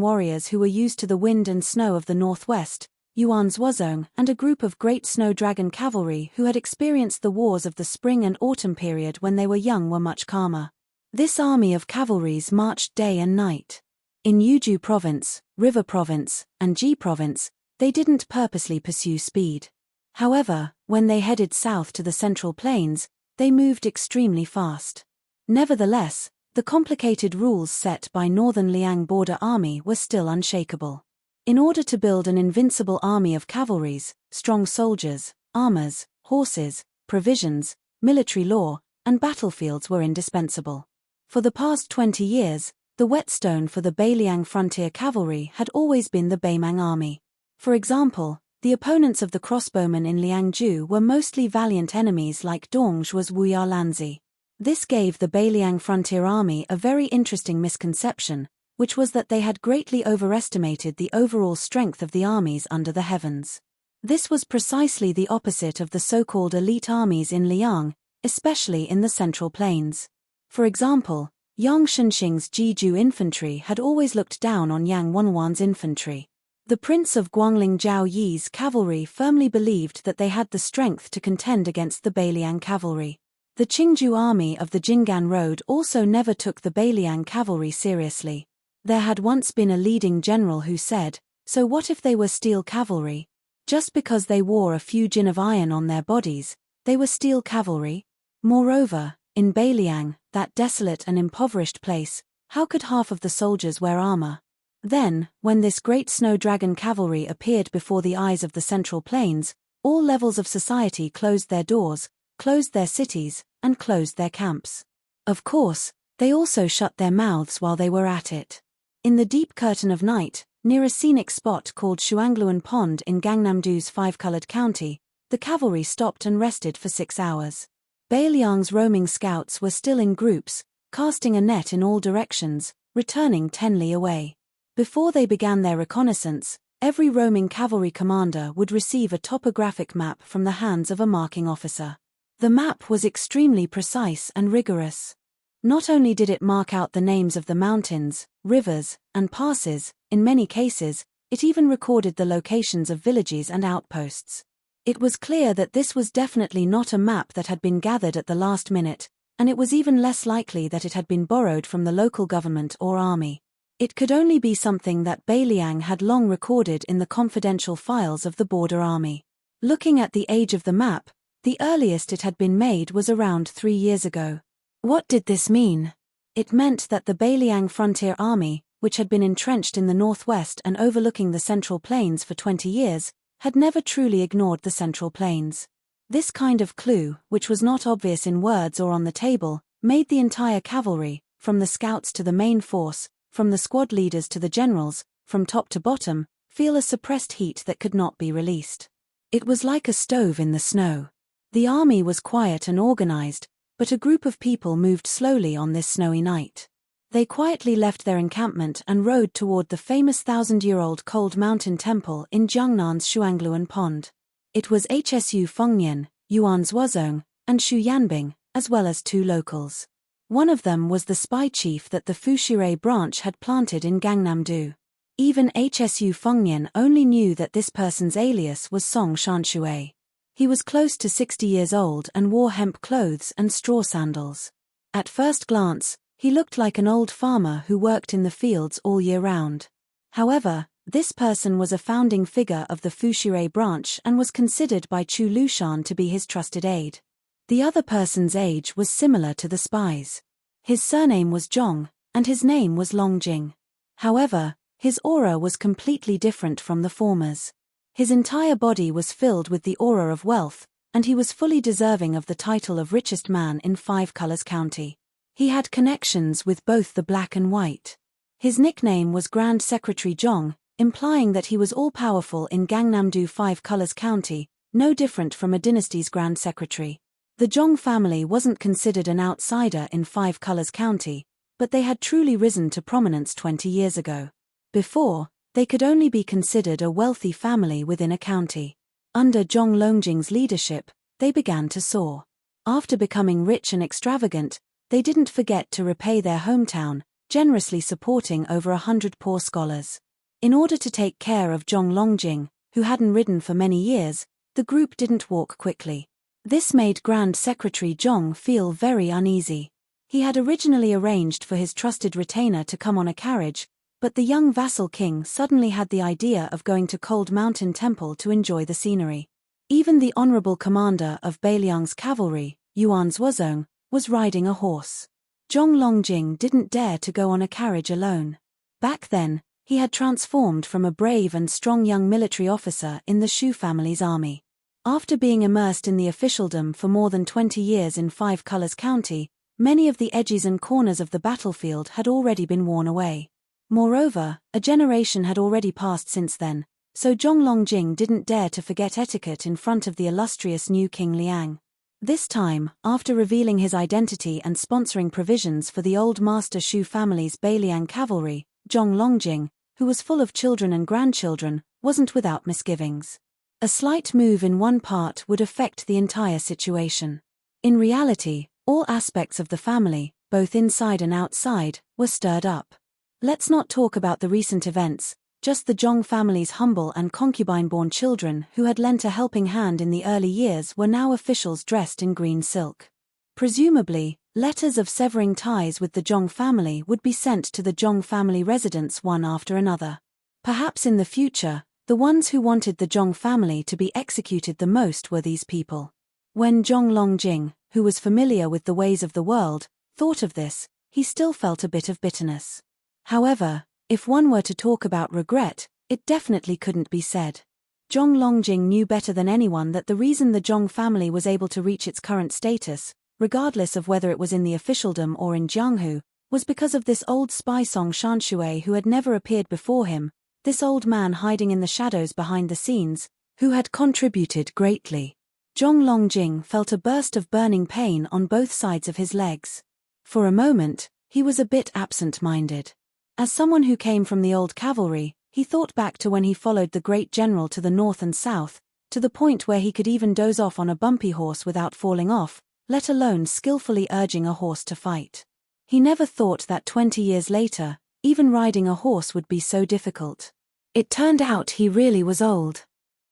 warriors who were used to the wind and snow of the northwest, Yuan Zhuozong and a group of great snow dragon cavalry who had experienced the wars of the spring and autumn period when they were young were much calmer. This army of cavalries marched day and night. In Yuju Province, River Province, and Ji Province, they didn't purposely pursue speed. However, when they headed south to the Central Plains, they moved extremely fast. Nevertheless, the complicated rules set by Northern Liang Border Army were still unshakable. In order to build an invincible army of cavalries, strong soldiers, armors, horses, provisions, military law, and battlefields were indispensable. For the past 20 years, the whetstone for the Bailiang frontier cavalry had always been the Baimang army. For example, the opponents of the crossbowmen in Liangju were mostly valiant enemies like Dongzhuo's Wuya Lanzi. This gave the Bailiang frontier army a very interesting misconception, which was that they had greatly overestimated the overall strength of the armies under the heavens. This was precisely the opposite of the so-called elite armies in Liang, especially in the Central Plains. For example, Yang Shenxing's Jiju infantry had always looked down on Yang Wanwan's infantry. The Prince of Guangling Zhao Yi's cavalry firmly believed that they had the strength to contend against the Bailiang cavalry. The Qingju army of the Jinggan Road also never took the Bailiang cavalry seriously. There had once been a leading general who said, "So what if they were steel cavalry? Just because they wore a few jin of iron on their bodies, they were steel cavalry?" Moreover, in Bailiang, that desolate and impoverished place, how could half of the soldiers wear armor? Then, when this great snow dragon cavalry appeared before the eyes of the Central Plains, all levels of society closed their doors, closed their cities, and closed their camps. Of course, they also shut their mouths while they were at it. In the deep curtain of night, near a scenic spot called Shuangluan Pond in Gangnam-do's five-colored county, the cavalry stopped and rested for 6 hours. Bailiang's roaming scouts were still in groups, casting a net in all directions, returning 10 li away. Before they began their reconnaissance, every roaming cavalry commander would receive a topographic map from the hands of a marking officer. The map was extremely precise and rigorous. Not only did it mark out the names of the mountains, rivers, and passes, in many cases, it even recorded the locations of villages and outposts. It was clear that this was definitely not a map that had been gathered at the last minute, and it was even less likely that it had been borrowed from the local government or army. It could only be something that Bailiang had long recorded in the confidential files of the border army. Looking at the age of the map, the earliest it had been made was around 3 years ago. What did this mean? It meant that the Bailiang frontier army, which had been entrenched in the northwest and overlooking the Central Plains for 20 years, had never truly ignored the Central Plains. This kind of clue, which was not obvious in words or on the table, made the entire cavalry, from the scouts to the main force, from the squad leaders to the generals, from top to bottom, feel a suppressed heat that could not be released. It was like a stove in the snow. The army was quiet and organized, but a group of people moved slowly on this snowy night. They quietly left their encampment and rode toward the famous 1,000-year-old cold mountain temple in Jiangnan's Shuangluan Pond. It was HSU Fengnian, Yuan Zhuozong, and Xu Yanbing, as well as 2 locals. One of them was the spy chief that the Fushirei branch had planted in Gangnam-do. Even HSU Fengnian only knew that this person's alias was Song Shanshui. He was close to 60 years old and wore hemp clothes and straw sandals. At first glance, he looked like an old farmer who worked in the fields all year round. However, this person was a founding figure of the Fushirei branch and was considered by Chu Lushan to be his trusted aide. The other person's age was similar to the spy's. His surname was Zhong, and his name was Longjing. However, his aura was completely different from the former's. His entire body was filled with the aura of wealth, and he was fully deserving of the title of richest man in Five Colors County. He had connections with both the black and white. His nickname was Grand Secretary Zhong, implying that he was all-powerful in Gangnam-do Five Colors County, no different from a dynasty's Grand Secretary. The Zhong family wasn't considered an outsider in Five Colors County, but they had truly risen to prominence 20 years ago. Before, they could only be considered a wealthy family within a county. Under Zhong Longjing's leadership, they began to soar. After becoming rich and extravagant, they didn't forget to repay their hometown, generously supporting over 100 poor scholars. In order to take care of Zhong Longjing, who hadn't ridden for many years, the group didn't walk quickly. This made Grand Secretary Zhong feel very uneasy. He had originally arranged for his trusted retainer to come on a carriage, but the young vassal king suddenly had the idea of going to Cold Mountain Temple to enjoy the scenery. Even the honorable commander of Beiliang's cavalry, Yuan Zhuozong, was riding a horse. Zhong Longjing didn't dare to go on a carriage alone. Back then, he had transformed from a brave and strong young military officer in the Shu family's army. After being immersed in the officialdom for more than 20 years in Five Colors County, many of the edges and corners of the battlefield had already been worn away. Moreover, a generation had already passed since then, so Zhong Longjing didn't dare to forget etiquette in front of the illustrious new King Liang. This time, after revealing his identity and sponsoring provisions for the old master Shu family's Beiliang cavalry, Zhong Longjing, who was full of children and grandchildren, wasn't without misgivings. A slight move in one part would affect the entire situation. In reality, all aspects of the family, both inside and outside, were stirred up. Let's not talk about the recent events, just the Zhong family's humble and concubine-born children who had lent a helping hand in the early years were now officials dressed in green silk. Presumably, letters of severing ties with the Zhong family would be sent to the Zhong family residents one after another. Perhaps in the future, the ones who wanted the Zhong family to be executed the most were these people. When Zhong Longjing, who was familiar with the ways of the world, thought of this, he still felt a bit of bitterness. However, if one were to talk about regret, it definitely couldn't be said. Zhong Longjing knew better than anyone that the reason the Zhong family was able to reach its current status, regardless of whether it was in the officialdom or in Jianghu, was because of this old spy Song Shanshui who had never appeared before him, this old man hiding in the shadows behind the scenes, who had contributed greatly. Zhong Longjing felt a burst of burning pain on both sides of his legs. For a moment, he was a bit absent-minded. As someone who came from the old cavalry, he thought back to when he followed the great general to the north and south, to the point where he could even doze off on a bumpy horse without falling off, let alone skillfully urging a horse to fight. He never thought that 20 years later, even riding a horse would be so difficult. It turned out he really was old.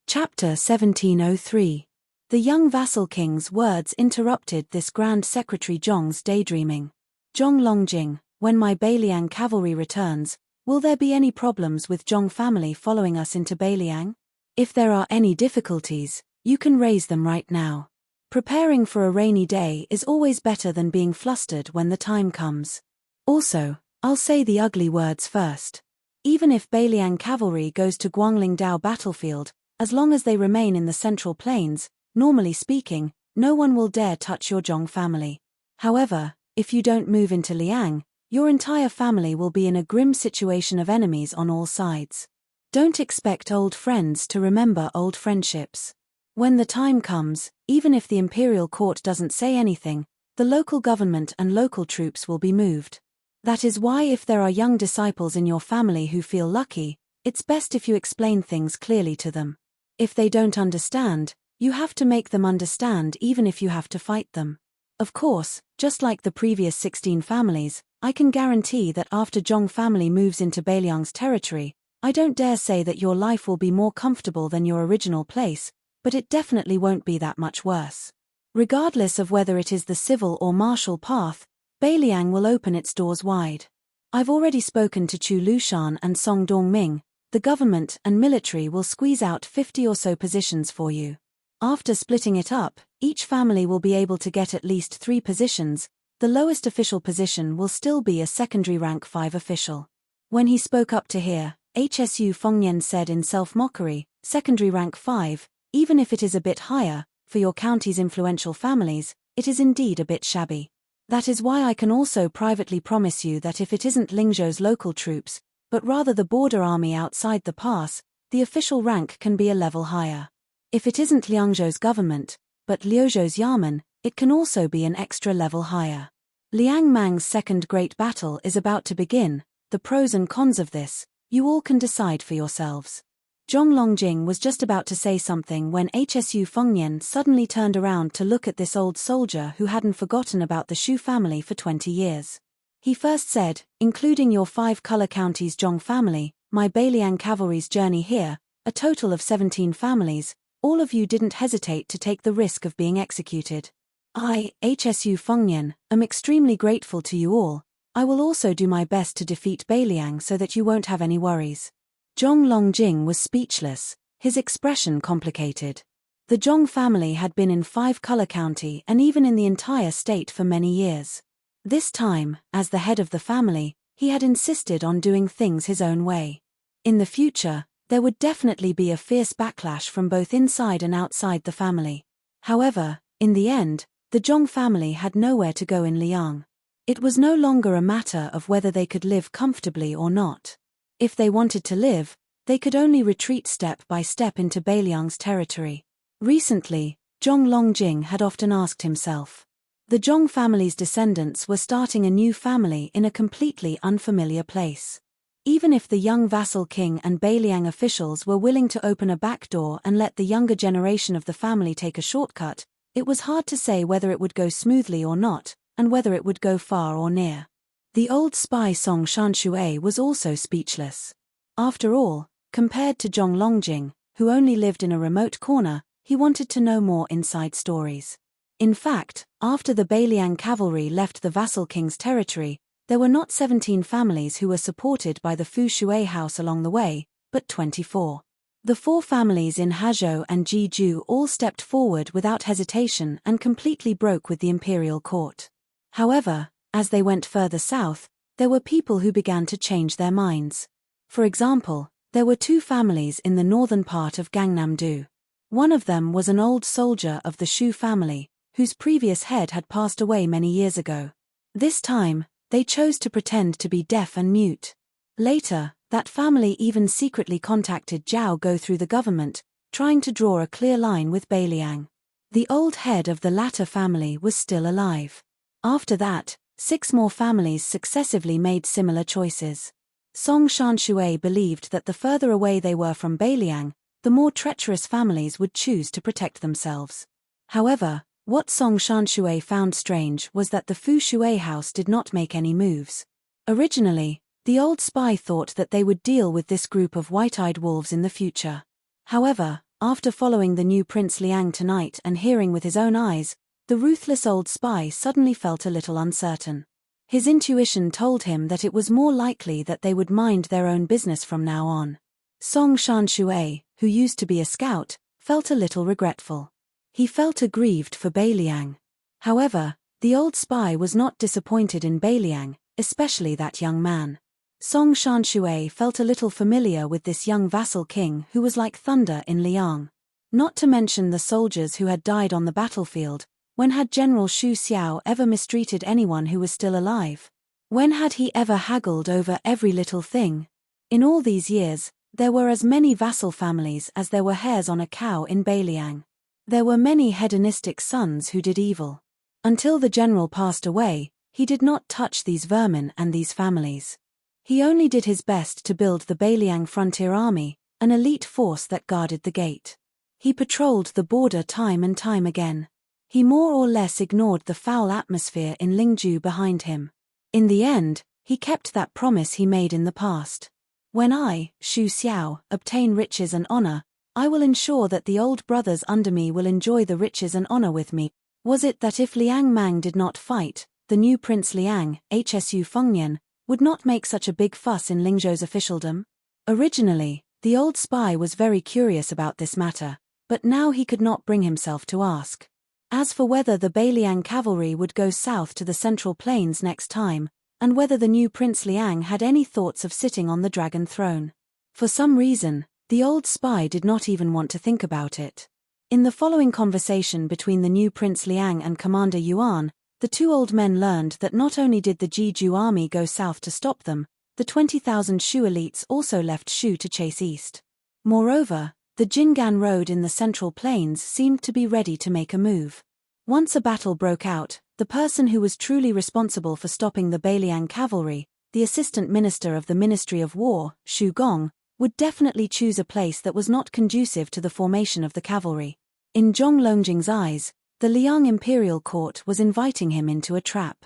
Chapter 1703. The young vassal king's words interrupted this Grand Secretary Zhong's daydreaming. Zhong Longjing, when my Beiliang cavalry returns, will there be any problems with Zhong family following us into Beiliang? If there are any difficulties, you can raise them right now. Preparing for a rainy day is always better than being flustered when the time comes. Also, I'll say the ugly words first. Even if Beiliang cavalry goes to Guanglingdao battlefield, as long as they remain in the Central Plains, normally speaking, no one will dare touch your Zhong family. However, if you don't move into Liang, your entire family will be in a grim situation of enemies on all sides. Don't expect old friends to remember old friendships. When the time comes, even if the imperial court doesn't say anything, the local government and local troops will be moved. That is why if there are young disciples in your family who feel lucky, it's best if you explain things clearly to them. If they don't understand, you have to make them understand even if you have to fight them. Of course, just like the previous 16 families, I can guarantee that after Zhong family moves into Beiliang's territory, I don't dare say that your life will be more comfortable than your original place, but it definitely won't be that much worse. Regardless of whether it is the civil or martial path, Beiliang will open its doors wide. I've already spoken to Chu Lushan and Song Dongming. The government and military will squeeze out 50 or so positions for you. After splitting it up, each family will be able to get at least 3 positions, the lowest official position will still be a secondary rank 5 official. When he spoke up to hear, Hsu Fengnian said in self-mockery, secondary rank 5, even if it is a bit higher, for your county's influential families, it is indeed a bit shabby. That is why I can also privately promise you that if it isn't Lingzhou's local troops, but rather the border army outside the pass, the official rank can be a level higher. If it isn't Liangzhou's government, but Liuzhou's Yamen, it can also be an extra level higher. Liang Mang's second great battle is about to begin. The pros and cons of this, you all can decide for yourselves. Zhong Longjing was just about to say something when Hsu Fengnian suddenly turned around to look at this old soldier who hadn't forgotten about the Shu family for 20 years. He first said, including your 5 color counties Zhong family, my Beiliang cavalry's journey here, a total of 17 families, all of you didn't hesitate to take the risk of being executed. I, Hsu Fengnian, am extremely grateful to you all. I will also do my best to defeat Beiliang so that you won't have any worries. Zhong Longjing was speechless, his expression complicated. The Zhong family had been in 5 color county and even in the entire state for many years. This time, as the head of the family, he had insisted on doing things his own way. In the future, there would definitely be a fierce backlash from both inside and outside the family. However, in the end, the Zhong family had nowhere to go in Liang. It was no longer a matter of whether they could live comfortably or not. If they wanted to live, they could only retreat step by step into Beiliang's territory. Recently, Zhong Longjing had often asked himself. The Zhong family's descendants were starting a new family in a completely unfamiliar place. Even if the young vassal king and Beiliang officials were willing to open a back door and let the younger generation of the family take a shortcut, it was hard to say whether it would go smoothly or not, and whether it would go far or near. The old spy Song Shanshui was also speechless. After all, compared to Zhong Longjing, who only lived in a remote corner, he wanted to know more inside stories. In fact, after the Beiliang cavalry left the vassal king's territory, there were not 17 families who were supported by the Fu Shui house along the way, but 24. The 4 families in Hazhou and Jiju all stepped forward without hesitation and completely broke with the imperial court. However, as they went further south, there were people who began to change their minds. For example, there were 2 families in the northern part of Gangnam-do. One of them was an old soldier of the Shu family, whose previous head had passed away many years ago. This time, they chose to pretend to be deaf and mute. Later, that family even secretly contacted Zhao Go through the government, trying to draw a clear line with Beiliang. The old head of the latter family was still alive. After that, 6 more families successively made similar choices. Song Shanshui believed that the further away they were from Beiliang, the more treacherous families would choose to protect themselves. However, what Song Shanshui found strange was that the Fu Shui house did not make any moves. Originally, the old spy thought that they would deal with this group of white-eyed wolves in the future. However, after following the new Prince Liang tonight and hearing with his own eyes, the ruthless old spy suddenly felt a little uncertain. His intuition told him that it was more likely that they would mind their own business from now on. Song Shanshui, who used to be a scout, felt a little regretful. He felt aggrieved for Beiliang. However, the old spy was not disappointed in Beiliang, especially that young man. Song Shanshui felt a little familiar with this young vassal king who was like thunder in Liang. Not to mention the soldiers who had died on the battlefield. When had General Xu Xiao ever mistreated anyone who was still alive? When had he ever haggled over every little thing? In all these years, there were as many vassal families as there were hairs on a cow in Beiliang. There were many hedonistic sons who did evil. Until the general passed away, he did not touch these vermin and these families. He only did his best to build the Beiliang Frontier Army, an elite force that guarded the gate. He patrolled the border time and time again. He more or less ignored the foul atmosphere in Lingzhou behind him. In the end, he kept that promise he made in the past. When I, Xu Xiao, obtain riches and honor, I will ensure that the old brothers under me will enjoy the riches and honor with me. Was it that if Liang Mang did not fight, the new Prince Liang, Hsu Fengnian, would not make such a big fuss in Lingzhou's officialdom? Originally, the old spy was very curious about this matter, but now he could not bring himself to ask. As for whether the Beiliang cavalry would go south to the Central Plains next time, and whether the new Prince Liang had any thoughts of sitting on the dragon throne. For some reason, the old spy did not even want to think about it. In the following conversation between the new Prince Liang and Commander Yuan, the two old men learned that not only did the Jeju army go south to stop them, the 20,000 Shu elites also left Shu to chase east. Moreover, the Jingan road in the Central Plains seemed to be ready to make a move. Once a battle broke out, the person who was truly responsible for stopping the Beiliang cavalry, the assistant minister of the Ministry of War, Xu Gong, would definitely choose a place that was not conducive to the formation of the cavalry. In Zhong Longjing's eyes, the Liang imperial court was inviting him into a trap.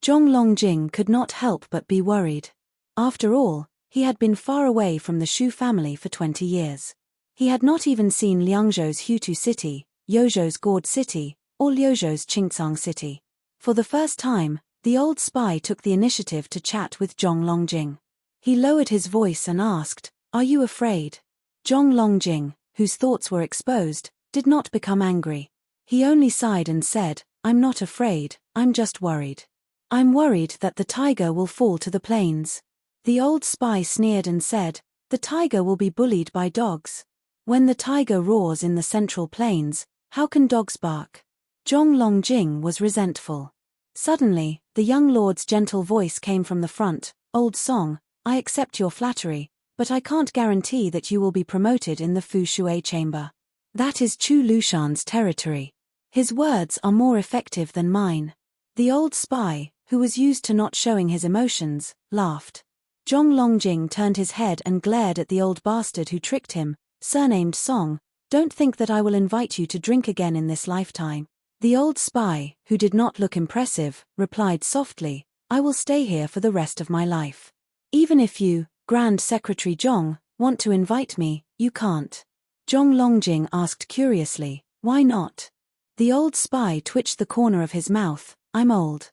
Zhong Longjing could not help but be worried. After all, he had been far away from the Shu family for 20 years. He had not even seen Liangzhou's Hutu city, Yozhou's Gourd city, or Liuzhou's Qingcang city. For the first time, the old spy took the initiative to chat with Zhong Longjing. He lowered his voice and asked, "Are you afraid?" Zhong Longjing, whose thoughts were exposed, did not become angry. He only sighed and said, "I'm not afraid, I'm just worried. I'm worried that the tiger will fall to the plains." The old spy sneered and said, "The tiger will be bullied by dogs. When the tiger roars in the Central Plains, how can dogs bark?" Zhong Longjing was resentful. Suddenly, the young lord's gentle voice came from the front, "Old Song, I accept your flattery, but I can't guarantee that you will be promoted in the Fu Shui chamber. That is Chu Lushan's territory. His words are more effective than mine." The old spy, who was used to not showing his emotions, laughed. Zhong Longjing turned his head and glared at the old bastard who tricked him, surnamed Song. "Don't think that I will invite you to drink again in this lifetime." The old spy, who did not look impressive, replied softly, "I will stay here for the rest of my life. Even if you, Grand Secretary Zhong, want to invite me, you can't." Zhong Longjing asked curiously, "Why not?" The old spy twitched the corner of his mouth, "I'm old.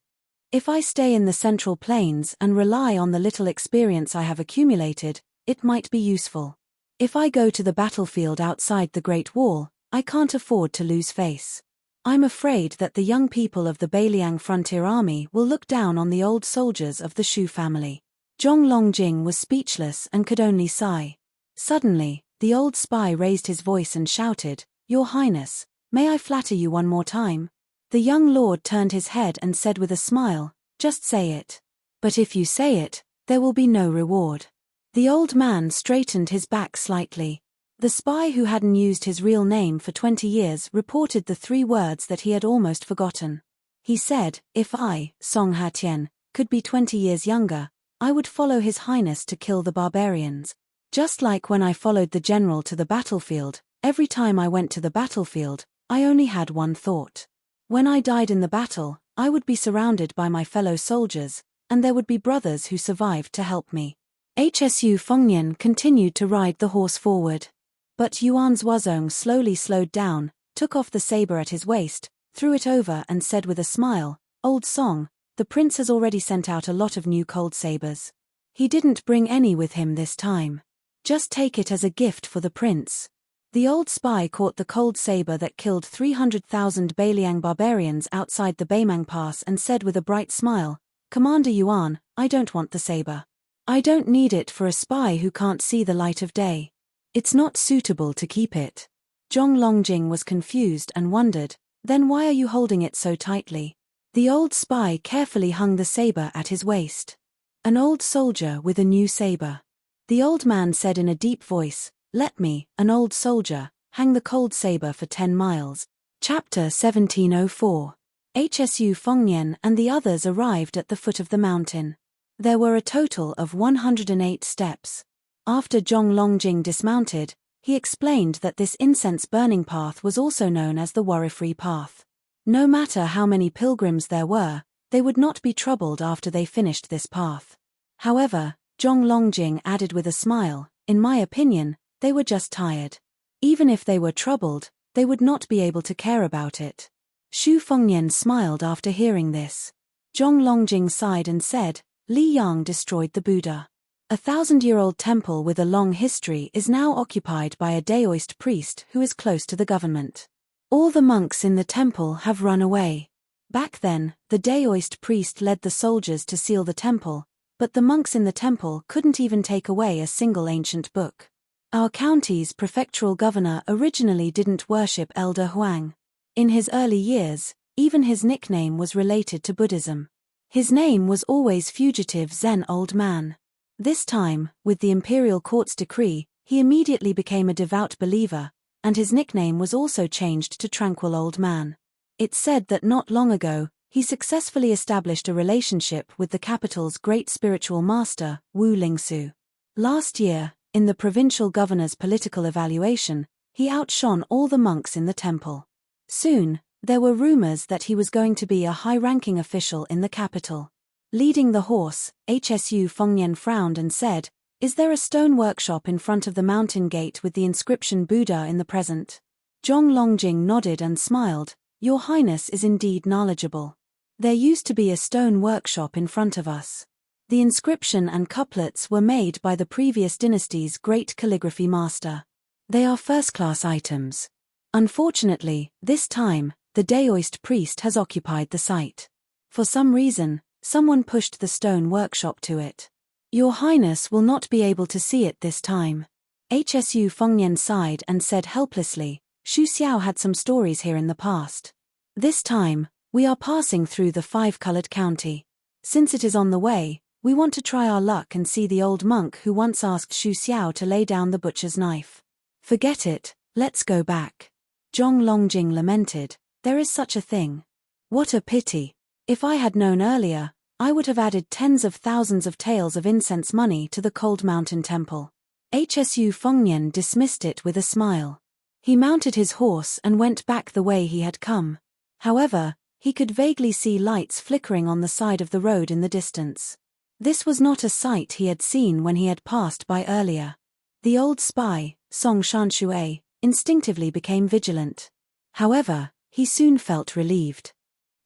If I stay in the Central Plains and rely on the little experience I have accumulated, it might be useful. If I go to the battlefield outside the Great Wall, I can't afford to lose face. I'm afraid that the young people of the Beiliang Frontier Army will look down on the old soldiers of the Shu family." Zhong Longjing was speechless and could only sigh. Suddenly, the old spy raised his voice and shouted, "Your Highness, may I flatter you one more time?" The young lord turned his head and said with a smile, "Just say it. But if you say it, there will be no reward." The old man straightened his back slightly. The spy who hadn't used his real name for 20 years reported the 3 words that he had almost forgotten. He said, "If I, Song Hatian, could be 20 years younger, I would follow His Highness to kill the barbarians. Just like when I followed the general to the battlefield, every time I went to the battlefield, I only had one thought. When I died in the battle, I would be surrounded by my fellow soldiers, and there would be brothers who survived to help me." Hsu Fengnian continued to ride the horse forward. But Yuan Zhuozong slowly slowed down, took off the saber at his waist, threw it over and said with a smile, "Old Song, the prince has already sent out a lot of new cold sabers. He didn't bring any with him this time. Just take it as a gift for the prince." The old spy caught the cold saber that killed 300,000 Beiliang barbarians outside the Beimang Pass and said with a bright smile, "Commander Yuan, I don't want the saber. I don't need it for a spy who can't see the light of day. It's not suitable to keep it." Zhong Longjing was confused and wondered, "Then why are you holding it so tightly?" The old spy carefully hung the saber at his waist. An old soldier with a new saber. The old man said in a deep voice, "Let me, an old soldier, hang the cold saber for 10 miles. Chapter 1704. Hsu Fengnian and the others arrived at the foot of the mountain. There were a total of 108 steps. After Zhong Longjing dismounted, he explained that this incense-burning path was also known as the worry-free path. No matter how many pilgrims there were, they would not be troubled after they finished this path. However, Zhong Longjing added with a smile, "In my opinion, they were just tired. Even if they were troubled, they would not be able to care about it." Xu Fengnian smiled after hearing this. Zhong Longjing sighed and said, "Li Yang destroyed the Buddha. A 1,000-year-old temple with a long history is now occupied by a Daoist priest who is close to the government. All the monks in the temple have run away. Back then, the Daoist priest led the soldiers to seal the temple, but the monks in the temple couldn't even take away a single ancient book. Our county's prefectural governor originally didn't worship Elder Huang. In his early years, even his nickname was related to Buddhism. His name was always Fugitive Zen Old Man. This time, with the imperial court's decree, he immediately became a devout believer, and his nickname was also changed to Tranquil Old Man. It's said that not long ago, he successfully established a relationship with the capital's great spiritual master, Wu Lingsu. Last year, in the provincial governor's political evaluation, he outshone all the monks in the temple. Soon, there were rumors that he was going to be a high-ranking official in the capital. Leading the horse, Hsu Fengnian frowned and said, "Is there a stone workshop in front of the mountain gate with the inscription Buddha in the present?" Zhong Longjing nodded and smiled. "Your Highness is indeed knowledgeable. There used to be a stone workshop in front of us. The inscription and couplets were made by the previous dynasty's great calligraphy master. They are first-class items. Unfortunately, this time, the Daoist priest has occupied the site. For some reason, someone pushed the stone workshop to it. Your Highness will not be able to see it this time." Hsu Fengnian sighed and said helplessly, "Xu Xiao had some stories here in the past. This time, we are passing through the five-colored county. Since it is on the way, we want to try our luck and see the old monk who once asked Xu Xiao to lay down the butcher's knife." "Forget it, let's go back." Zhong Longjing lamented, "There is such a thing. What a pity. If I had known earlier, I would have added tens of thousands of taels of incense money to the Cold Mountain Temple." Hsu Fengnian dismissed it with a smile. He mounted his horse and went back the way he had come. However, he could vaguely see lights flickering on the side of the road in the distance. This was not a sight he had seen when he had passed by earlier. The old spy, Song Shanshui, instinctively became vigilant. However, he soon felt relieved.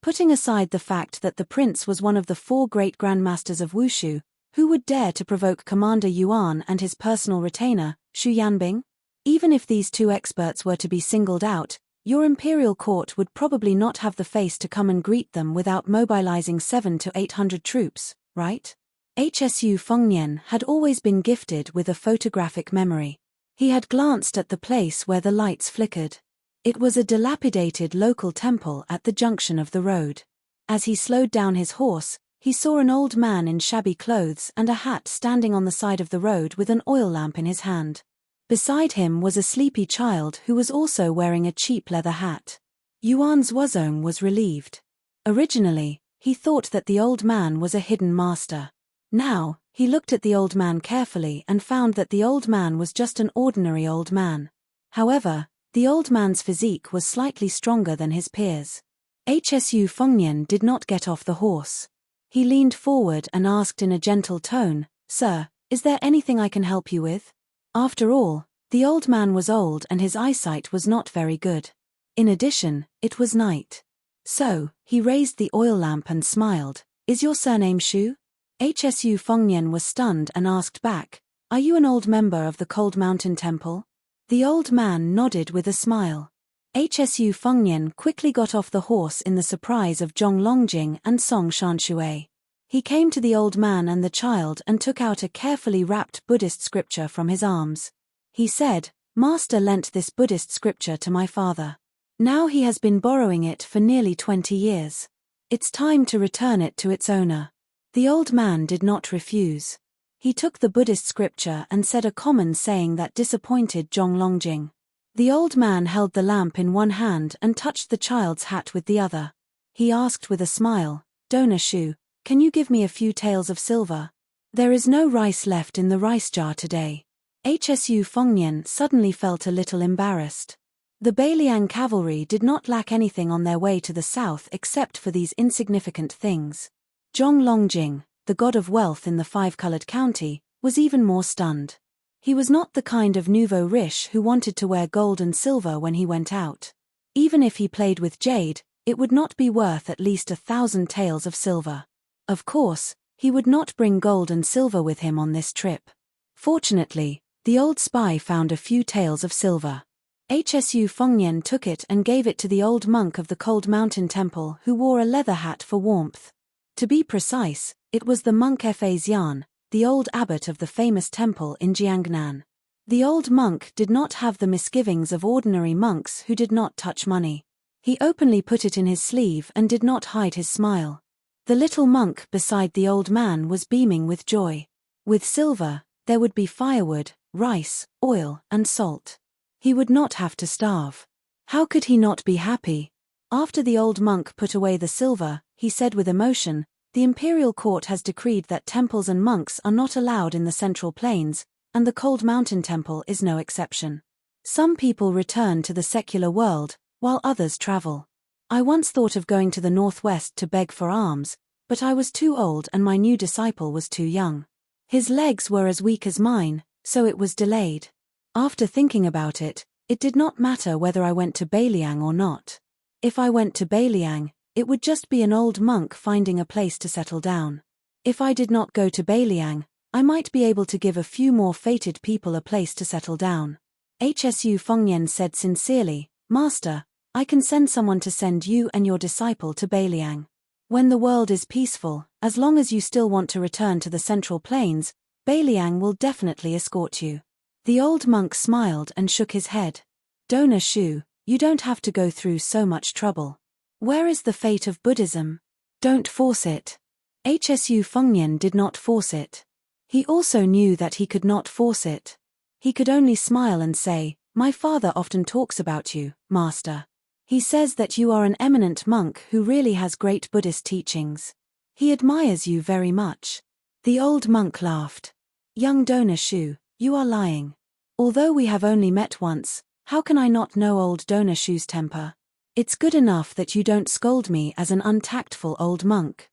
Putting aside the fact that the prince was one of the 4 great grandmasters of Wushu, who would dare to provoke Commander Yuan and his personal retainer, Xu Yanbing? Even if these 2 experts were to be singled out, your imperial court would probably not have the face to come and greet them without mobilizing 700 to 800 troops, right? Hsu Fengnian had always been gifted with a photographic memory. He had glanced at the place where the lights flickered. It was a dilapidated local temple at the junction of the road. As he slowed down his horse, he saw an old man in shabby clothes and a hat standing on the side of the road with an oil lamp in his hand. Beside him was a sleepy child who was also wearing a cheap leather hat. Yuan Zhuozong was relieved. Originally, he thought that the old man was a hidden master. Now, he looked at the old man carefully and found that the old man was just an ordinary old man. However, the old man's physique was slightly stronger than his peers. Hsu Fengnian did not get off the horse. He leaned forward and asked in a gentle tone, "Sir, is there anything I can help you with?" After all, the old man was old and his eyesight was not very good. In addition, it was night. So, he raised the oil lamp and smiled. "Is your surname Xu?" Hsu Fengnian was stunned and asked back, "Are you an old member of the Cold Mountain Temple?" The old man nodded with a smile. Hsu Fengnian quickly got off the horse in the surprise of Zhong Longjing and Song Shanshui. He came to the old man and the child and took out a carefully wrapped Buddhist scripture from his arms. He said, "Master lent this Buddhist scripture to my father. Now he has been borrowing it for nearly 20 years. It's time to return it to its owner." The old man did not refuse. He took the Buddhist scripture and said a common saying that disappointed Zhong Longjing. The old man held the lamp in one hand and touched the child's hat with the other. He asked with a smile, "Donor Shu, can you give me a few taels of silver? There is no rice left in the rice jar today." Hsu Fengnian suddenly felt a little embarrassed. The Beiliang cavalry did not lack anything on their way to the south except for these insignificant things. Zhong Longjing, the god of wealth in the 5-colored county, was even more stunned. He was not the kind of nouveau riche who wanted to wear gold and silver when he went out. Even if he played with jade, it would not be worth at least 1,000 taels of silver. Of course, he would not bring gold and silver with him on this trip. Fortunately, the old spy found a few taels of silver. Hsu Fengnian took it and gave it to the old monk of the Cold Mountain Temple who wore a leather hat for warmth. To be precise, it was the monk Fa Xian, the old abbot of the famous temple in Jiangnan. The old monk did not have the misgivings of ordinary monks who did not touch money. He openly put it in his sleeve and did not hide his smile. The little monk beside the old man was beaming with joy. With silver, there would be firewood, rice, oil, and salt. He would not have to starve. How could he not be happy? After the old monk put away the silver, he said with emotion, "The imperial court has decreed that temples and monks are not allowed in the Central Plains, and the Cold Mountain Temple is no exception. Some people return to the secular world, while others travel. I once thought of going to the northwest to beg for alms, but I was too old and my new disciple was too young. His legs were as weak as mine, so it was delayed. After thinking about it, it did not matter whether I went to Beiliang or not. If I went to Beiliang, it would just be an old monk finding a place to settle down. If I did not go to Beiliang, I might be able to give a few more fated people a place to settle down." Hsu Fengnian said sincerely, "Master, I can send someone to send you and your disciple to Beiliang. When the world is peaceful, as long as you still want to return to the Central Plains, Beiliang will definitely escort you." The old monk smiled and shook his head. "Donor Shu, you don't have to go through so much trouble. Where is the fate of Buddhism? Don't force it." Hsu Fengnian did not force it. He also knew that he could not force it. He could only smile and say, "My father often talks about you, Master. He says that you are an eminent monk who really has great Buddhist teachings. He admires you very much." The old monk laughed. "Young Donor Shu, you are lying. Although we have only met once, how can I not know old Donor Shu's temper? It's good enough that you don't scold me as an untactful old monk."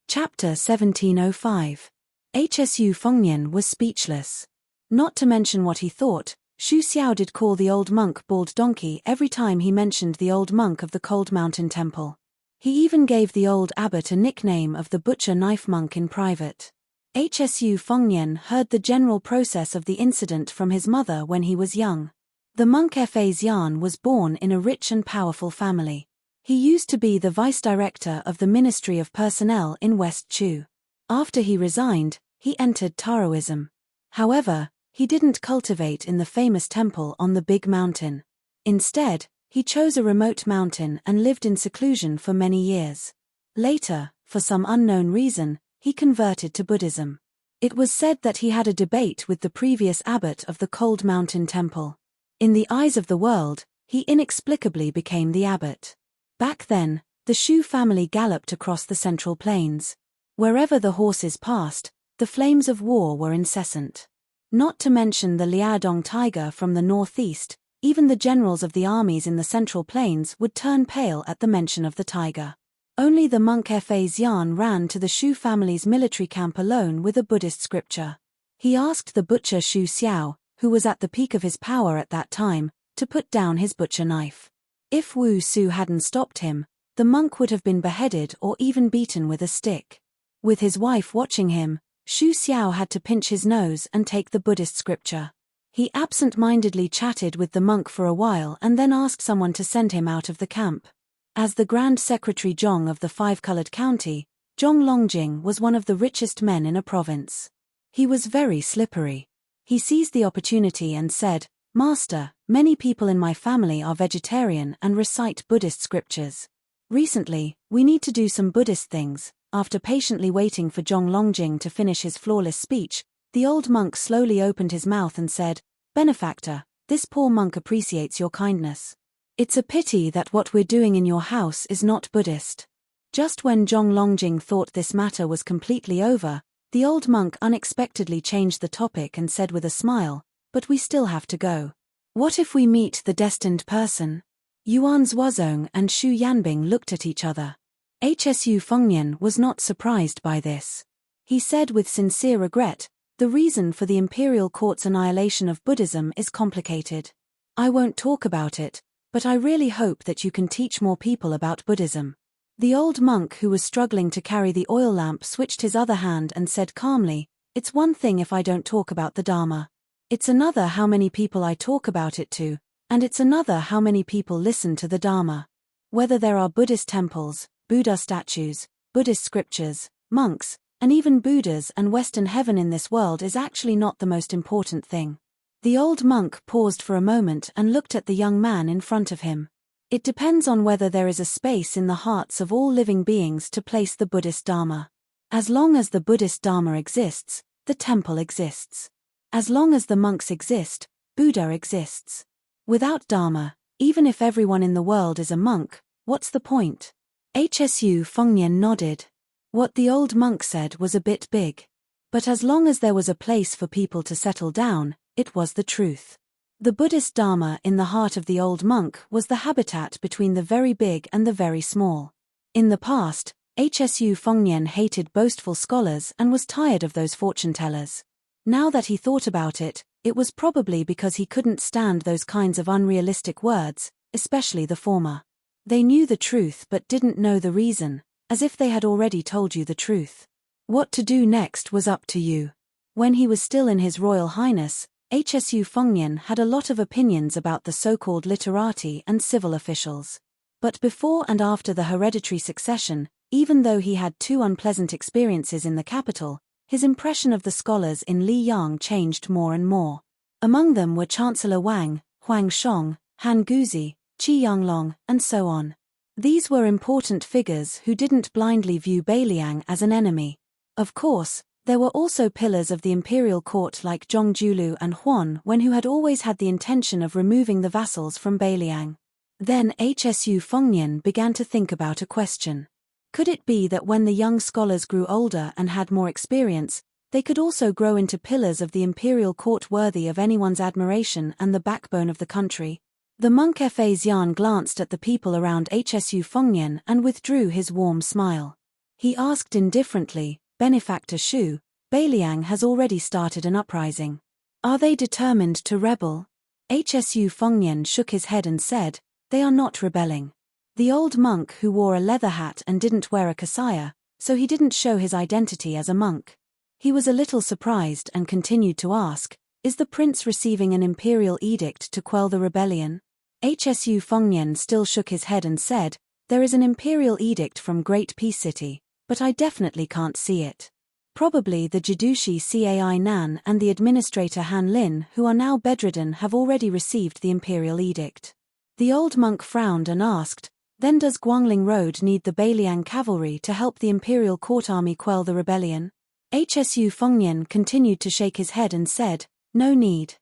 Chapter 1705. Hsu Fengnian was speechless. Not to mention what he thought, Xu Xiao did call the old monk bald donkey every time he mentioned the old monk of the Cold Mountain Temple. He even gave the old abbot a nickname of the butcher knife monk in private. Hsu Fengnian heard the general process of the incident from his mother when he was young. The monk Fa Xian was born in a rich and powerful family. He used to be the vice-director of the Ministry of Personnel in West Chu. After he resigned, he entered Taoism. However, he didn't cultivate in the famous temple on the big mountain. Instead, he chose a remote mountain and lived in seclusion for many years. Later, for some unknown reason, he converted to Buddhism. It was said that he had a debate with the previous abbot of the Cold Mountain Temple. In the eyes of the world, he inexplicably became the abbot. Back then, the Shu family galloped across the Central Plains. Wherever the horses passed, the flames of war were incessant. Not to mention the Liaodong tiger from the northeast, even the generals of the armies in the Central Plains would turn pale at the mention of the tiger. Only the monk Fa Xian ran to the Shu family's military camp alone with a Buddhist scripture. He asked the butcher Xu Xiao, who was at the peak of his power at that time, to put down his butcher knife. If Wu Su hadn't stopped him, the monk would have been beheaded or even beaten with a stick. With his wife watching him, Xu Xiao had to pinch his nose and take the Buddhist scripture. He absent-mindedly chatted with the monk for a while and then asked someone to send him out of the camp. As the Grand Secretary Zhong of the Five-Colored County, Zhong Longjing was one of the richest men in a province. He was very slippery. He seized the opportunity and said, "Master, many people in my family are vegetarian and recite Buddhist scriptures. Recently, we need to do some Buddhist things." After patiently waiting for Zhong Longjing to finish his flawless speech, the old monk slowly opened his mouth and said, "Benefactor, this poor monk appreciates your kindness. It's a pity that what we're doing in your house is not Buddhist." Just when Zhong Longjing thought this matter was completely over, the old monk unexpectedly changed the topic and said with a smile, "But we still have to go. What if we meet the destined person?" Yuan Zuozong and Xu Yanbing looked at each other. Hsu Fengnian was not surprised by this. He said with sincere regret, "The reason for the imperial court's annihilation of Buddhism is complicated. I won't talk about it, but I really hope that you can teach more people about Buddhism." The old monk who was struggling to carry the oil lamp switched his other hand and said calmly, "It's one thing if I don't talk about the Dharma. It's another how many people I talk about it to, And it's another how many people listen to the Dharma. Whether there are Buddhist temples, Buddha statues, Buddhist scriptures, monks, and even Buddhas and Western heaven in this world is actually not the most important thing. The old monk paused for a moment and looked at the young man in front of him. It depends on whether there is a space in the hearts of all living beings to place the Buddhist Dharma. As long as the Buddhist Dharma exists, the temple exists. As long as the monks exist, Buddha exists. Without Dharma, even if everyone in the world is a monk, what's the point? Hsu Fengnian nodded. What the old monk said was a bit big. But as long as there was a place for people to settle down, it was the truth. The Buddhist Dharma in the heart of the old monk was the habitat between the very big and the very small. In the past, Hsu Fengnian hated boastful scholars and was tired of those fortune-tellers. Now that he thought about it, it was probably because he couldn't stand those kinds of unrealistic words, especially the former. They knew the truth but didn't know the reason, as if they had already told you the truth. What to do next was up to you. When he was still in His Royal Highness, Hsu Fengnian had a lot of opinions about the so-called literati and civil officials. But before and after the hereditary succession, even though he had 2 unpleasant experiences in the capital, his impression of the scholars in Liyang changed more and more. Among them were Chancellor Wang, Huang Shong, Han Guzi, Qi Yanglong, and so on. These were important figures who didn't blindly view Beiliang as an enemy. Of course, there were also pillars of the imperial court like Zhong Julu and Huan Wen who had always had the intention of removing the vassals from Beiliang. Then Hsu Fengnian began to think about a question. Could it be that when the young scholars grew older and had more experience, they could also grow into pillars of the imperial court worthy of anyone's admiration and the backbone of the country? The monk Fa Xian glanced at the people around Hsu Fengnian and withdrew his warm smile. He asked indifferently, Benefactor Shu, Beiliang has already started an uprising. Are they determined to rebel? Hsu Fengnian shook his head and said, they are not rebelling. The old monk who wore a leather hat and didn't wear a kasaya, so he didn't show his identity as a monk. He was a little surprised and continued to ask, is the prince receiving an imperial edict to quell the rebellion? Hsu Fengnian still shook his head and said, there is an imperial edict from Great Peace City, but I definitely can't see it. Probably the Jidushi Cai Nan and the administrator Han Lin who are now bedridden have already received the imperial edict. The old monk frowned and asked, then does Guangling Road need the Beiliang cavalry to help the imperial court army quell the rebellion? Hsu Fengnian continued to shake his head and said, no need.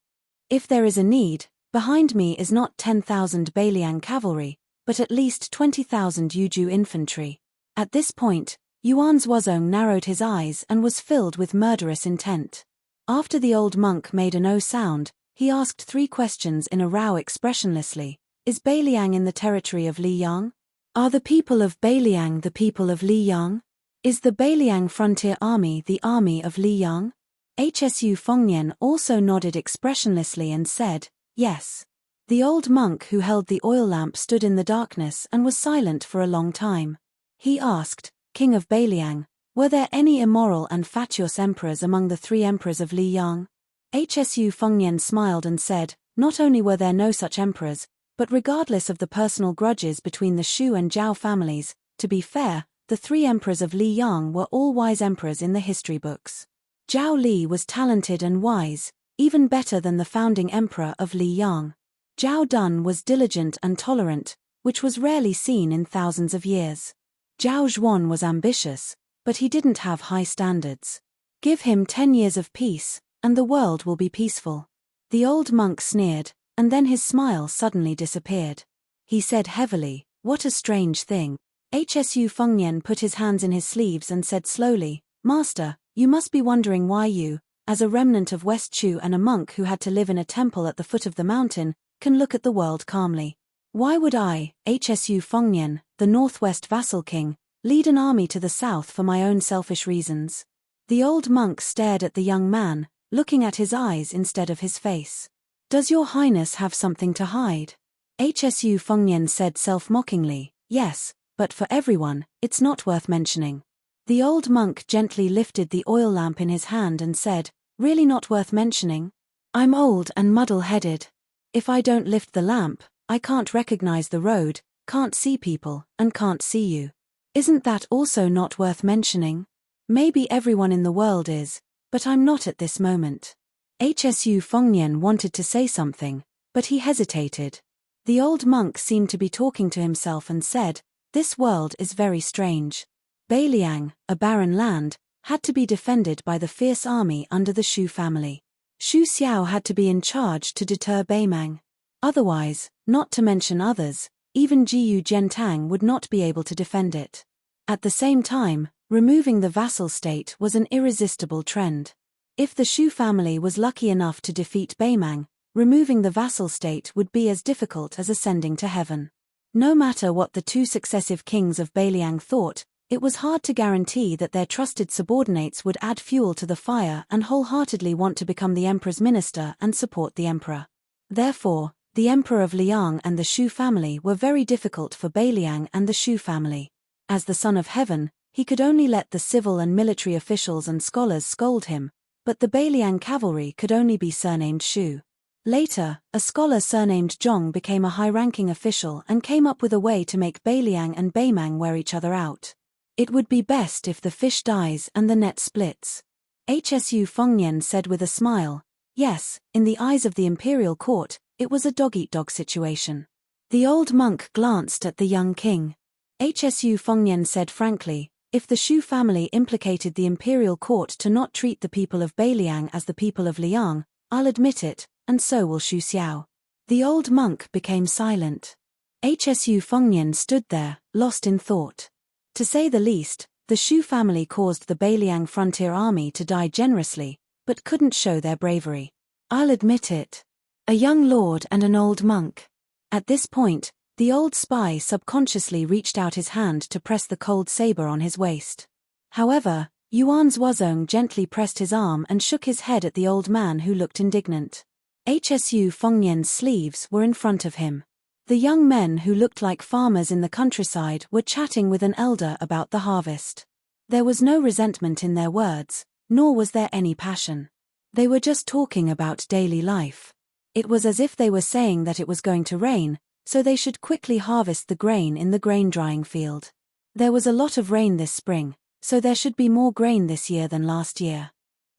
If there is a need, behind me is not 10,000 Beiliang cavalry, but at least 20,000 Yuju infantry. At this point, Yuan Zhuozong narrowed his eyes and was filled with murderous intent. After the old monk made a no sound, he asked 3 questions in a row expressionlessly. Is Beiliang in the territory of Liyang? Are the people of Beiliang the people of Liyang? Is the Beiliang frontier army the army of Liyang? Hsu Fengnian also nodded expressionlessly and said, yes. The old monk who held the oil lamp stood in the darkness and was silent for a long time. He asked, King of Beiliang, were there any immoral and fatuous emperors among the 3 emperors of Liyang? Hsu Fengnian smiled and said, not only were there no such emperors, but regardless of the personal grudges between the Shu and Zhao families, to be fair, the 3 emperors of Liyang were all wise emperors in the history books. Zhao Li was talented and wise, even better than the founding emperor of Liyang. Zhao Dun was diligent and tolerant, which was rarely seen in thousands of years. Zhao Zhuan was ambitious, but he didn't have high standards. Give him 10 years of peace, and the world will be peaceful. The old monk sneered, and then his smile suddenly disappeared. He said heavily, what a strange thing. Hsu Fengnian put his hands in his sleeves and said slowly, Master, you must be wondering why you, as a remnant of West Chu and a monk who had to live in a temple at the foot of the mountain, can look at the world calmly. Why would I, Hsu Fengnian, the Northwest vassal king, lead an army to the south for my own selfish reasons? The old monk stared at the young man, looking at his eyes instead of his face. Does your highness have something to hide? Hsu Fengnian said self-mockingly, yes, but for everyone, it's not worth mentioning. The old monk gently lifted the oil lamp in his hand and said, really not worth mentioning? I'm old and muddle-headed. If I don't lift the lamp, I can't recognize the road, can't see people, and can't see you. Isn't that also not worth mentioning? Maybe everyone in the world is, but I'm not at this moment. Hsu Fengnian wanted to say something, but he hesitated. The old monk seemed to be talking to himself and said, "This world is very strange." Beiliang, a barren land, had to be defended by the fierce army under the Shu family. Xu Xiao had to be in charge to deter Beimang. Otherwise, not to mention others, even Jiyu Gentang would not be able to defend it. At the same time, removing the vassal state was an irresistible trend. If the Shu family was lucky enough to defeat Beimang, removing the vassal state would be as difficult as ascending to heaven. No matter what the two successive kings of Beiliang thought, it was hard to guarantee that their trusted subordinates would add fuel to the fire and wholeheartedly want to become the emperor's minister and support the emperor. Therefore, the emperor of Liang and the Shu family were very difficult for Beiliang and the Shu family. As the son of heaven, he could only let the civil and military officials and scholars scold him, but the Beiliang cavalry could only be surnamed Shu. Later, a scholar surnamed Zhong became a high-ranking official and came up with a way to make Beiliang and Beimang wear each other out. It would be best if the fish dies and the net splits. Hsu Fengnian said with a smile, "Yes, in the eyes of the imperial court, it was a dog-eat-dog situation." The old monk glanced at the young king. Hsu Fengnian said frankly, "If the Shu family implicated the imperial court to not treat the people of Beiliang as the people of Liang, I'll admit it, and so will Xu Xiao." The old monk became silent. Hsu Fengnian stood there, lost in thought. To say the least, the Shu family caused the Beiliang frontier army to die generously, but couldn't show their bravery. I'll admit it. A young lord and an old monk. At this point, the old spy subconsciously reached out his hand to press the cold saber on his waist. However, Yuan Zuozong gently pressed his arm and shook his head at the old man who looked indignant. Hsu Fengnian's sleeves were in front of him. The young men who looked like farmers in the countryside were chatting with an elder about the harvest. There was no resentment in their words, nor was there any passion. They were just talking about daily life. It was as if they were saying that it was going to rain, so they should quickly harvest the grain in the grain-drying field. There was a lot of rain this spring, so there should be more grain this year than last year.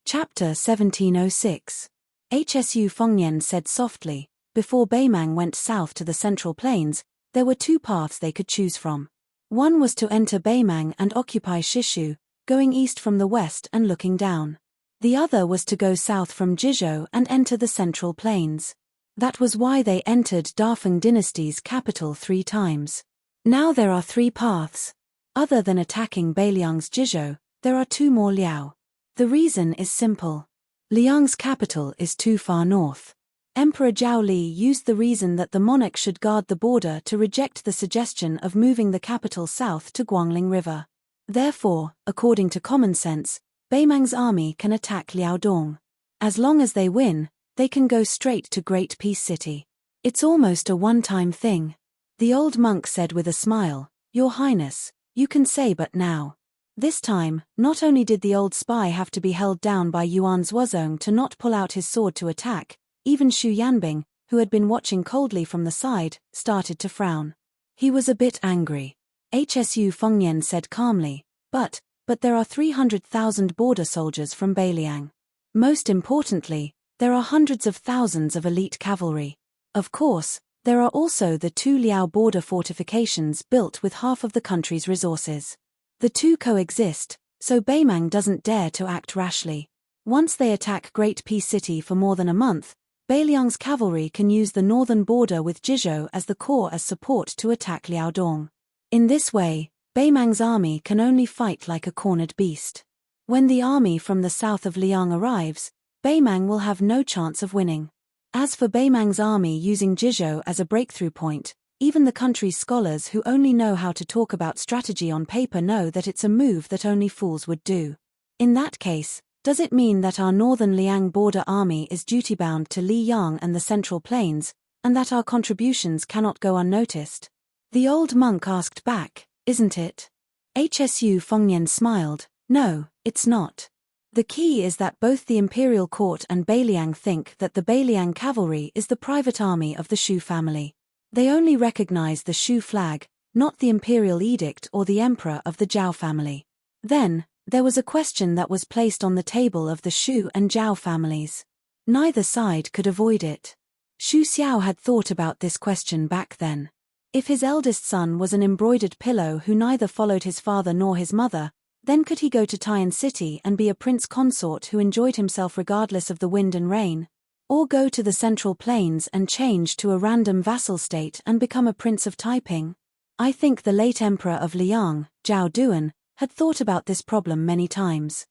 Chapter 1706. Hsu Fengnian said softly, "Before Beimang went south to the Central Plains, there were two paths they could choose from. One was to enter Beimang and occupy Shishu, going east from the west and looking down. The other was to go south from Jizhou and enter the Central Plains. That was why they entered Dafeng dynasty's capital 3 times. Now there are 3 paths. Other than attacking Beiliang's Jizhou, there are 2 more Liao. The reason is simple. Liang's capital is too far north. Emperor Zhao Li used the reason that the monarch should guard the border to reject the suggestion of moving the capital south to Guangling River. Therefore, according to common sense, Beimang's army can attack Liaodong. As long as they win, they can go straight to Great Peace City. It's almost a one-time thing." The old monk said with a smile, "Your Highness, you can say but now." This time, not only did the old spy have to be held down by Yuan Zuozong to not pull out his sword to attack, even Xu Yanbing, who had been watching coldly from the side, started to frown. He was a bit angry. Hsu Fengnian said calmly, but there are 300,000 border soldiers from Beiliang. Most importantly, there are hundreds of thousands of elite cavalry. Of course, there are also the 2 Liao border fortifications built with half of the country's resources. The 2 coexist, so Beimang doesn't dare to act rashly. Once they attack Great Peace City for more than a month, Beiliang's cavalry can use the northern border with Jizhou as the core as support to attack Liaodong. In this way, Beimang's army can only fight like a cornered beast. When the army from the south of Liang arrives, Beimang will have no chance of winning. As for Beimang's army using Jizhou as a breakthrough point, even the country's scholars who only know how to talk about strategy on paper know that it's a move that only fools would do. In that case, does it mean that our northern Liang border army is duty-bound to Liyang and the Central Plains, and that our contributions cannot go unnoticed? The old monk asked back, "Isn't it?" Hsu Fengnian smiled, "No, it's not. The key is that both the imperial court and Beiliang think that the Beiliang cavalry is the private army of the Shu family. They only recognize the Shu flag, not the imperial edict or the emperor of the Zhao family. Then, there was a question that was placed on the table of the Shu and Zhao families. Neither side could avoid it. Xu Xiao had thought about this question back then. If his eldest son was an embroidered pillow who neither followed his father nor his mother, then could he go to Tian City and be a prince consort who enjoyed himself regardless of the wind and rain? Or go to the Central Plains and change to a random vassal state and become a prince of Taiping? I think the late emperor of Liang, Zhao Duan, had thought about this problem many times.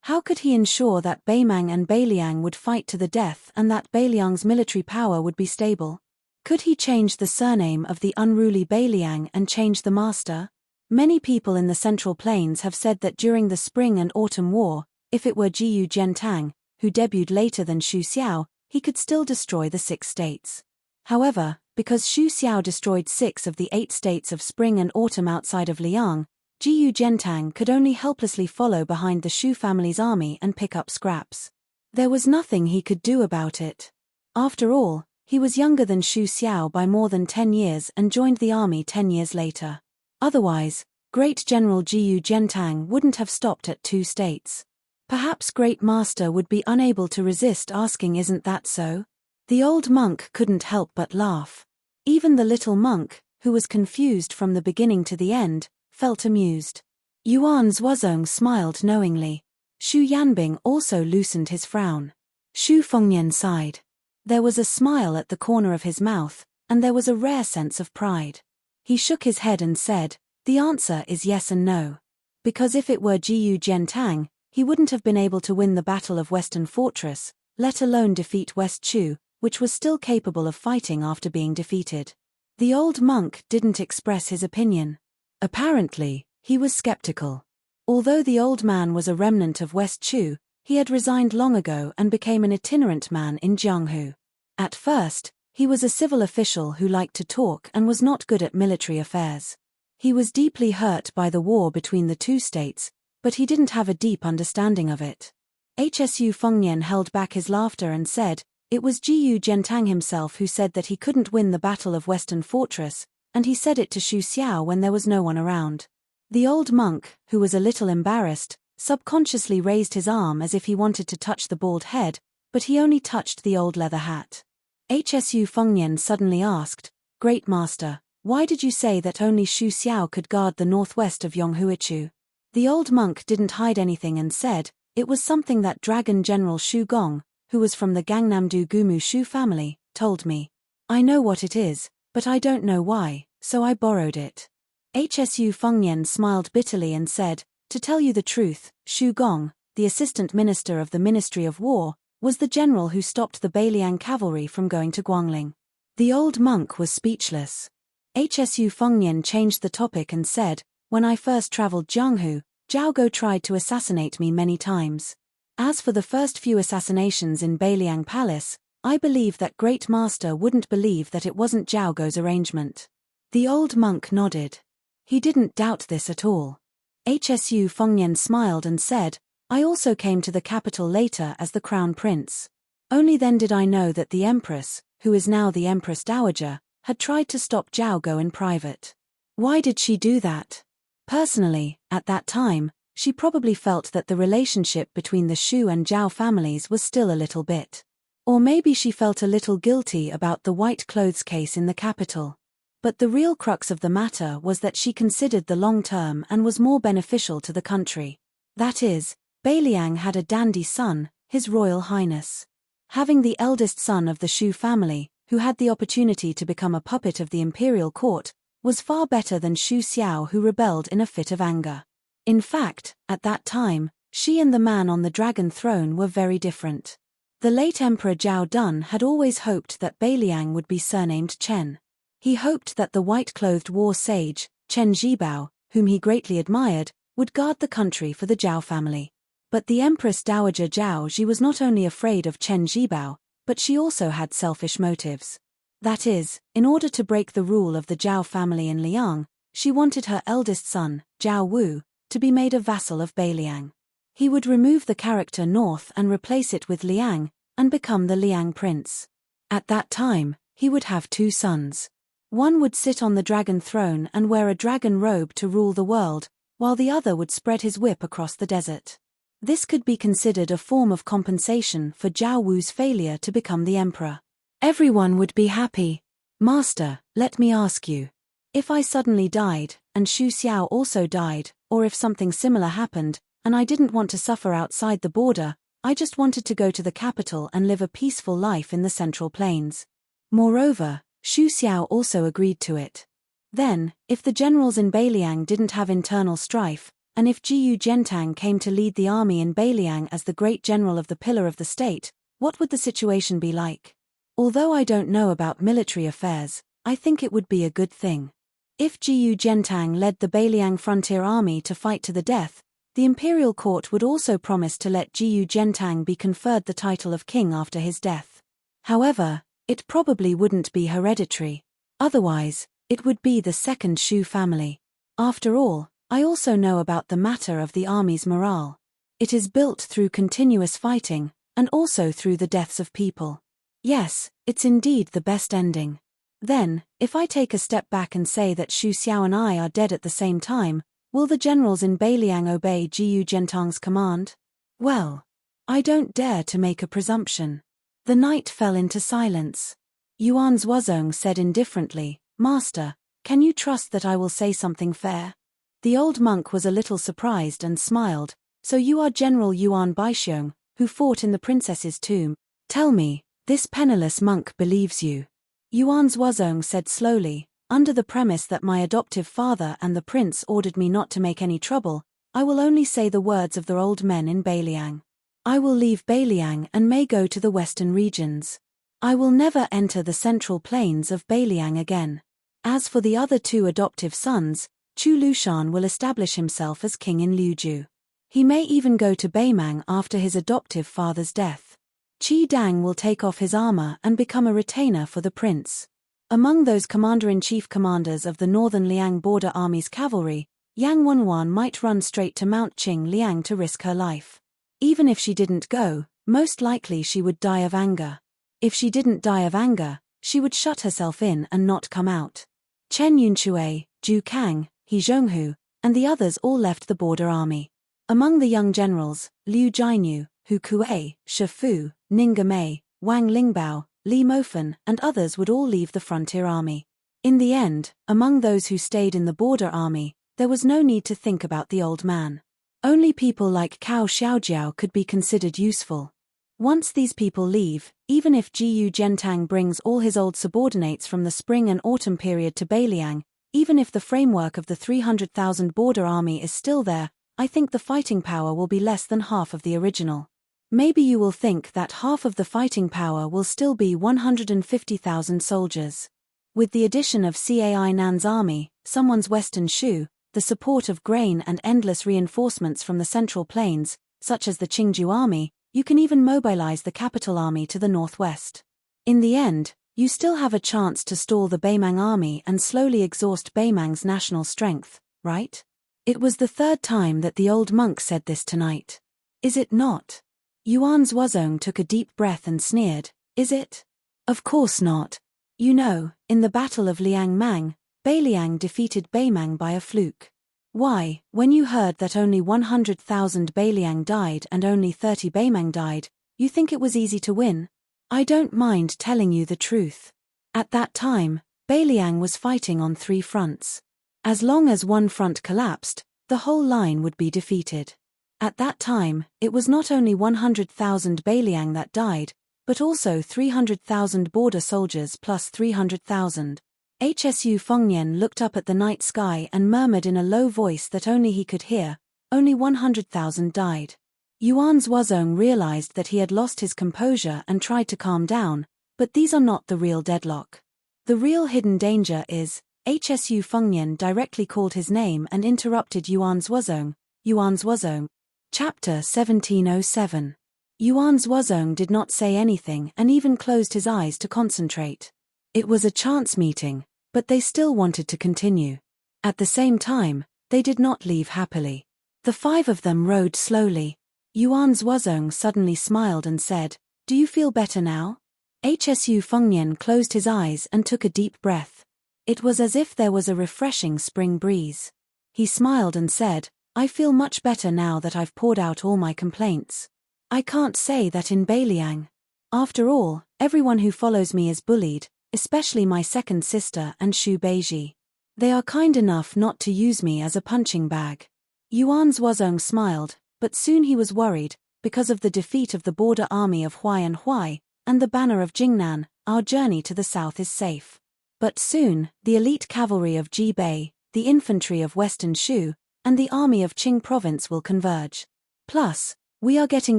How could he ensure that Beimang and Beiliang would fight to the death and that Beiliang's military power would be stable? Could he change the surname of the unruly Beiliang and change the master? Many people in the Central Plains have said that during the Spring and Autumn War, if it were Jiyu Zhentang, who debuted later than Xu Xiao, he could still destroy the 6 states. However, because Xu Xiao destroyed 6 of the 8 states of Spring and Autumn outside of Liang, Jiyu Zhentang could only helplessly follow behind the Shu family's army and pick up scraps. There was nothing he could do about it. After all, he was younger than Xu Xiao by more than 10 years and joined the army 10 years later. Otherwise, Great General Jiyu Zhentang wouldn't have stopped at 2 states. Perhaps Great Master would be unable to resist asking, "Isn't that so?" The old monk couldn't help but laugh. Even the little monk, who was confused from the beginning to the end, felt amused. Yuan Zuozong smiled knowingly. Xu Yanbing also loosened his frown. Xu Fengnian sighed. There was a smile at the corner of his mouth, and there was a rare sense of pride. He shook his head and said, "The answer is yes and no. Because if it were Jiyu Zhentang, he wouldn't have been able to win the Battle of Western Fortress, let alone defeat West Chu, which was still capable of fighting after being defeated." The old monk didn't express his opinion. Apparently, he was skeptical. Although the old man was a remnant of West Chu, he had resigned long ago and became an itinerant man in Jianghu. At first, he was a civil official who liked to talk and was not good at military affairs. He was deeply hurt by the war between the 2 states, but he didn't have a deep understanding of it. Hsu Fengnian held back his laughter and said, "It was Jiyu Zhentang himself who said that he couldn't win the Battle of Western Fortress, and he said it to Xu Xiao when there was no one around." The old monk, who was a little embarrassed, subconsciously raised his arm as if he wanted to touch the bald head, but he only touched the old leather hat. Hsu Fengnian suddenly asked, "Great Master, why did you say that only Xu Xiao could guard the northwest of Yonghuichu?" The old monk didn't hide anything and said, "It was something that Dragon General Xu Gong, who was from the Gangnam-do Gumu Shu family, told me. I know what it is, but I don't know why, so I borrowed it." Hsu Fengnian smiled bitterly and said, "To tell you the truth, Xu Gong, the assistant minister of the Ministry of War, was the general who stopped the Beiliang cavalry from going to Guangling." The old monk was speechless. Hsu Fengnian changed the topic and said, "When I first traveled Jianghu, Zhao Go tried to assassinate me many times. As for the first few assassinations in Beiliang Palace, I believe that Great Master wouldn't believe that it wasn't Zhao Go's arrangement." The old monk nodded. He didn't doubt this at all. Hsu Fengnian smiled and said, "I also came to the capital later as the crown prince. Only then did I know that the empress, who is now the Empress Dowager, had tried to stop Zhao Go in private." Why did she do that? Personally, at that time, she probably felt that the relationship between the Shu and Zhao families was still a little bit. Or maybe she felt a little guilty about the white clothes case in the capital. But the real crux of the matter was that she considered the long term and was more beneficial to the country. That is, Beiliang had a dandy son, His Royal Highness. Having the eldest son of the Shu family, who had the opportunity to become a puppet of the imperial court, was far better than Xu Xiao, who rebelled in a fit of anger. In fact, at that time, she and the man on the dragon throne were very different. The late Emperor Zhao Dun had always hoped that Beiliang would be surnamed Chen. He hoped that the white-clothed war sage, Chen Zhibao, whom he greatly admired, would guard the country for the Zhao family. But the Empress Dowager Zhao Ji was not only afraid of Chen Zhibao, but she also had selfish motives. That is, in order to break the rule of the Zhao family in Liang, she wanted her eldest son, Zhao Wu, to be made a vassal of Beiliang. He would remove the character North and replace it with Liang, and become the Liang Prince. At that time, he would have 2 sons. One would sit on the dragon throne and wear a dragon robe to rule the world, while the other would spread his whip across the desert. This could be considered a form of compensation for Zhao Wu's failure to become the emperor. Everyone would be happy. Master, let me ask you. If I suddenly died, and Xu Xiao also died, or if something similar happened, and I didn't want to suffer outside the border, I just wanted to go to the capital and live a peaceful life in the Central Plains. Moreover, Xu Xiao also agreed to it. Then, if the generals in Beiliang didn't have internal strife, and if Jiyu Zhentang came to lead the army in Beiliang as the great general of the pillar of the state, what would the situation be like? Although I don't know about military affairs, I think it would be a good thing. If Jiyu Zhentang led the Beiliang frontier army to fight to the death, the imperial court would also promise to let Jiyu Zhentang be conferred the title of king after his death. However, it probably wouldn't be hereditary. Otherwise, it would be the second Shu family. After all, I also know about the matter of the army's morale. It is built through continuous fighting, and also through the deaths of people. Yes, it's indeed the best ending. Then, if I take a step back and say that Xu Xiao and I are dead at the same time, will the generals in Beiliang obey Jiyu Zhentang's command? Well, I don't dare to make a presumption. The night fell into silence. Yuan Zhuozong said indifferently, Master, can you trust that I will say something fair? The old monk was a little surprised and smiled. So you are General Yuan Baixiong, who fought in the princess's tomb. Tell me, this penniless monk believes you. Yuan Zhuozong said slowly, under the premise that my adoptive father and the prince ordered me not to make any trouble, I will only say the words of the old men in Beiliang. I will leave Beiliang and may go to the western regions. I will never enter the central plains of Beiliang again. As for the other 2 adoptive sons, Chu Lushan will establish himself as king in Liuzhu. He may even go to Beimang after his adoptive father's death. Qi Dang will take off his armor and become a retainer for the prince. Among those commander-in-chief commanders of the northern Liang border army's cavalry, Yang Wenwan might run straight to Mount Qing Liang to risk her life. Even if she didn't go, most likely she would die of anger. If she didn't die of anger, she would shut herself in and not come out. Chen Yunxue, Zhu Kang, He Zhonghu, and the others all left the border army. Among the young generals, Liu Jianyu, Hu Kuei, Shi Fu, Ninga Mei, Wang Lingbao, Li Mofen, and others would all leave the frontier army. In the end, among those who stayed in the border army, there was no need to think about the old man. Only people like Cao Xiaojiao could be considered useful. Once these people leave, even if Jiyu Zhentang brings all his old subordinates from the spring and autumn period to Beiliang, even if the framework of the 300,000 border army is still there, I think the fighting power will be less than half of the original. Maybe you will think that half of the fighting power will still be 150,000 soldiers. With the addition of Cai Nan's army, someone's Western Shu, the support of grain and endless reinforcements from the Central Plains, such as the Qingju army, you can even mobilize the capital army to the northwest. In the end, you still have a chance to stall the Beimang army and slowly exhaust Beimang's national strength, right? It was the 3rd time that the old monk said this tonight. Is it not? Yuan Zhuozong took a deep breath and sneered, is it? Of course not. You know, in the Battle of Liangmang, Beiliang defeated Beimang by a fluke. Why, when you heard that only 100,000 Beiliang died and only 30 Beimang died, you think it was easy to win? I don't mind telling you the truth. At that time, Beiliang was fighting on 3 fronts. As long as one front collapsed, the whole line would be defeated. At that time, it was not only 100,000 Beiliang that died, but also 300,000 border soldiers plus 300,000. Hsu Fengnian looked up at the night sky and murmured in a low voice that only he could hear, only 100,000 died. Yuan Zhuozong realized that he had lost his composure and tried to calm down, but these are not the real deadlock. The real hidden danger is, Hsu Fengnian directly called his name and interrupted Yuan Zhuozong. Yuan Zhuozong. Chapter 1707. Yuan Zhuozong did not say anything and even closed his eyes to concentrate. It was a chance meeting, but they still wanted to continue. At the same time, they did not leave happily. The 5 of them rode slowly. Yuan Zhuozong suddenly smiled and said, "Do you feel better now?" Hsu Fengnian closed his eyes and took a deep breath. It was as if there was a refreshing spring breeze. He smiled and said, "I feel much better now that I've poured out all my complaints. I can't say that in Beiliang. After all, everyone who follows me is bullied, especially my second sister and Shu Beiji. They are kind enough not to use me as a punching bag." Yuan Zhuozong smiled, but soon he was worried, because of the defeat of the border army of Huai and the banner of Jingnan. "Our journey to the south is safe. But soon, the elite cavalry of Jibei, the infantry of Western Shu, and the army of Qing province will converge. Plus, we are getting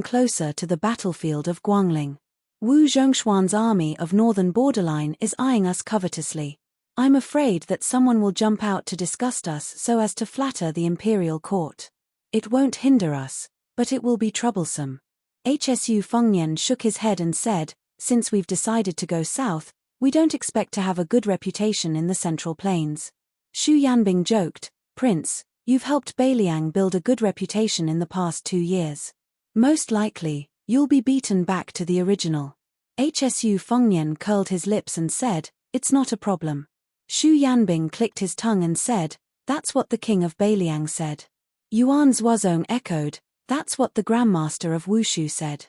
closer to the battlefield of Guangling. Wu Zhongshuan's army of northern borderline is eyeing us covetously. I'm afraid that someone will jump out to disgust us so as to flatter the imperial court. It won't hinder us, but it will be troublesome." Hsu Fengnian shook his head and said, "Since we've decided to go south, we don't expect to have a good reputation in the Central Plains." Xu Yanbing joked, "Prince, you've helped Beiliang build a good reputation in the past 2 years. Most likely, you'll be beaten back to the original." Hsu Fengnian curled his lips and said, "It's not a problem." Xu Yanbing clicked his tongue and said, "That's what the king of Beiliang said." Yuan Zhuozong echoed, "That's what the Grandmaster of Wushu said."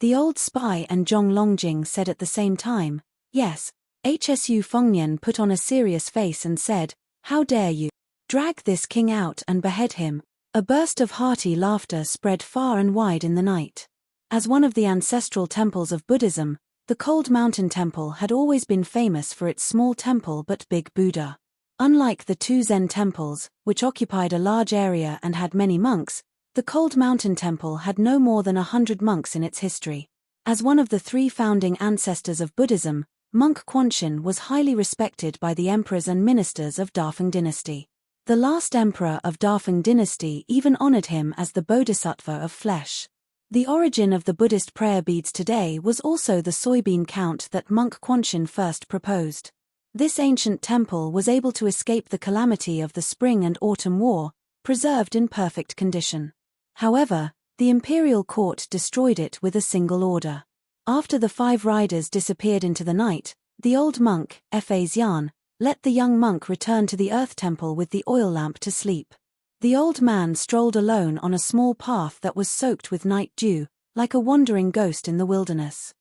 The old spy and Zhong Longjing said at the same time, "Yes." Hsu Fengnian put on a serious face and said, "How dare you? Drag this king out and behead him." A burst of hearty laughter spread far and wide in the night. As one of the ancestral temples of Buddhism, the Cold Mountain Temple had always been famous for its small temple but big Buddha. Unlike the 2 Zen temples, which occupied a large area and had many monks, the Cold Mountain Temple had no more than 100 monks in its history. As one of the 3 founding ancestors of Buddhism, monk Quanchen was highly respected by the emperors and ministers of Dafeng dynasty. The last emperor of Dafeng dynasty even honored him as the Bodhisattva of flesh. The origin of the Buddhist prayer beads today was also the soybean count that monk Quanchen first proposed. This ancient temple was able to escape the calamity of the Spring and Autumn War, preserved in perfect condition. However, the imperial court destroyed it with a single order. After the 5 riders disappeared into the night, the old monk, Fa Xian, let the young monk return to the earth temple with the oil lamp to sleep. The old man strolled alone on a small path that was soaked with night dew, like a wandering ghost in the wilderness.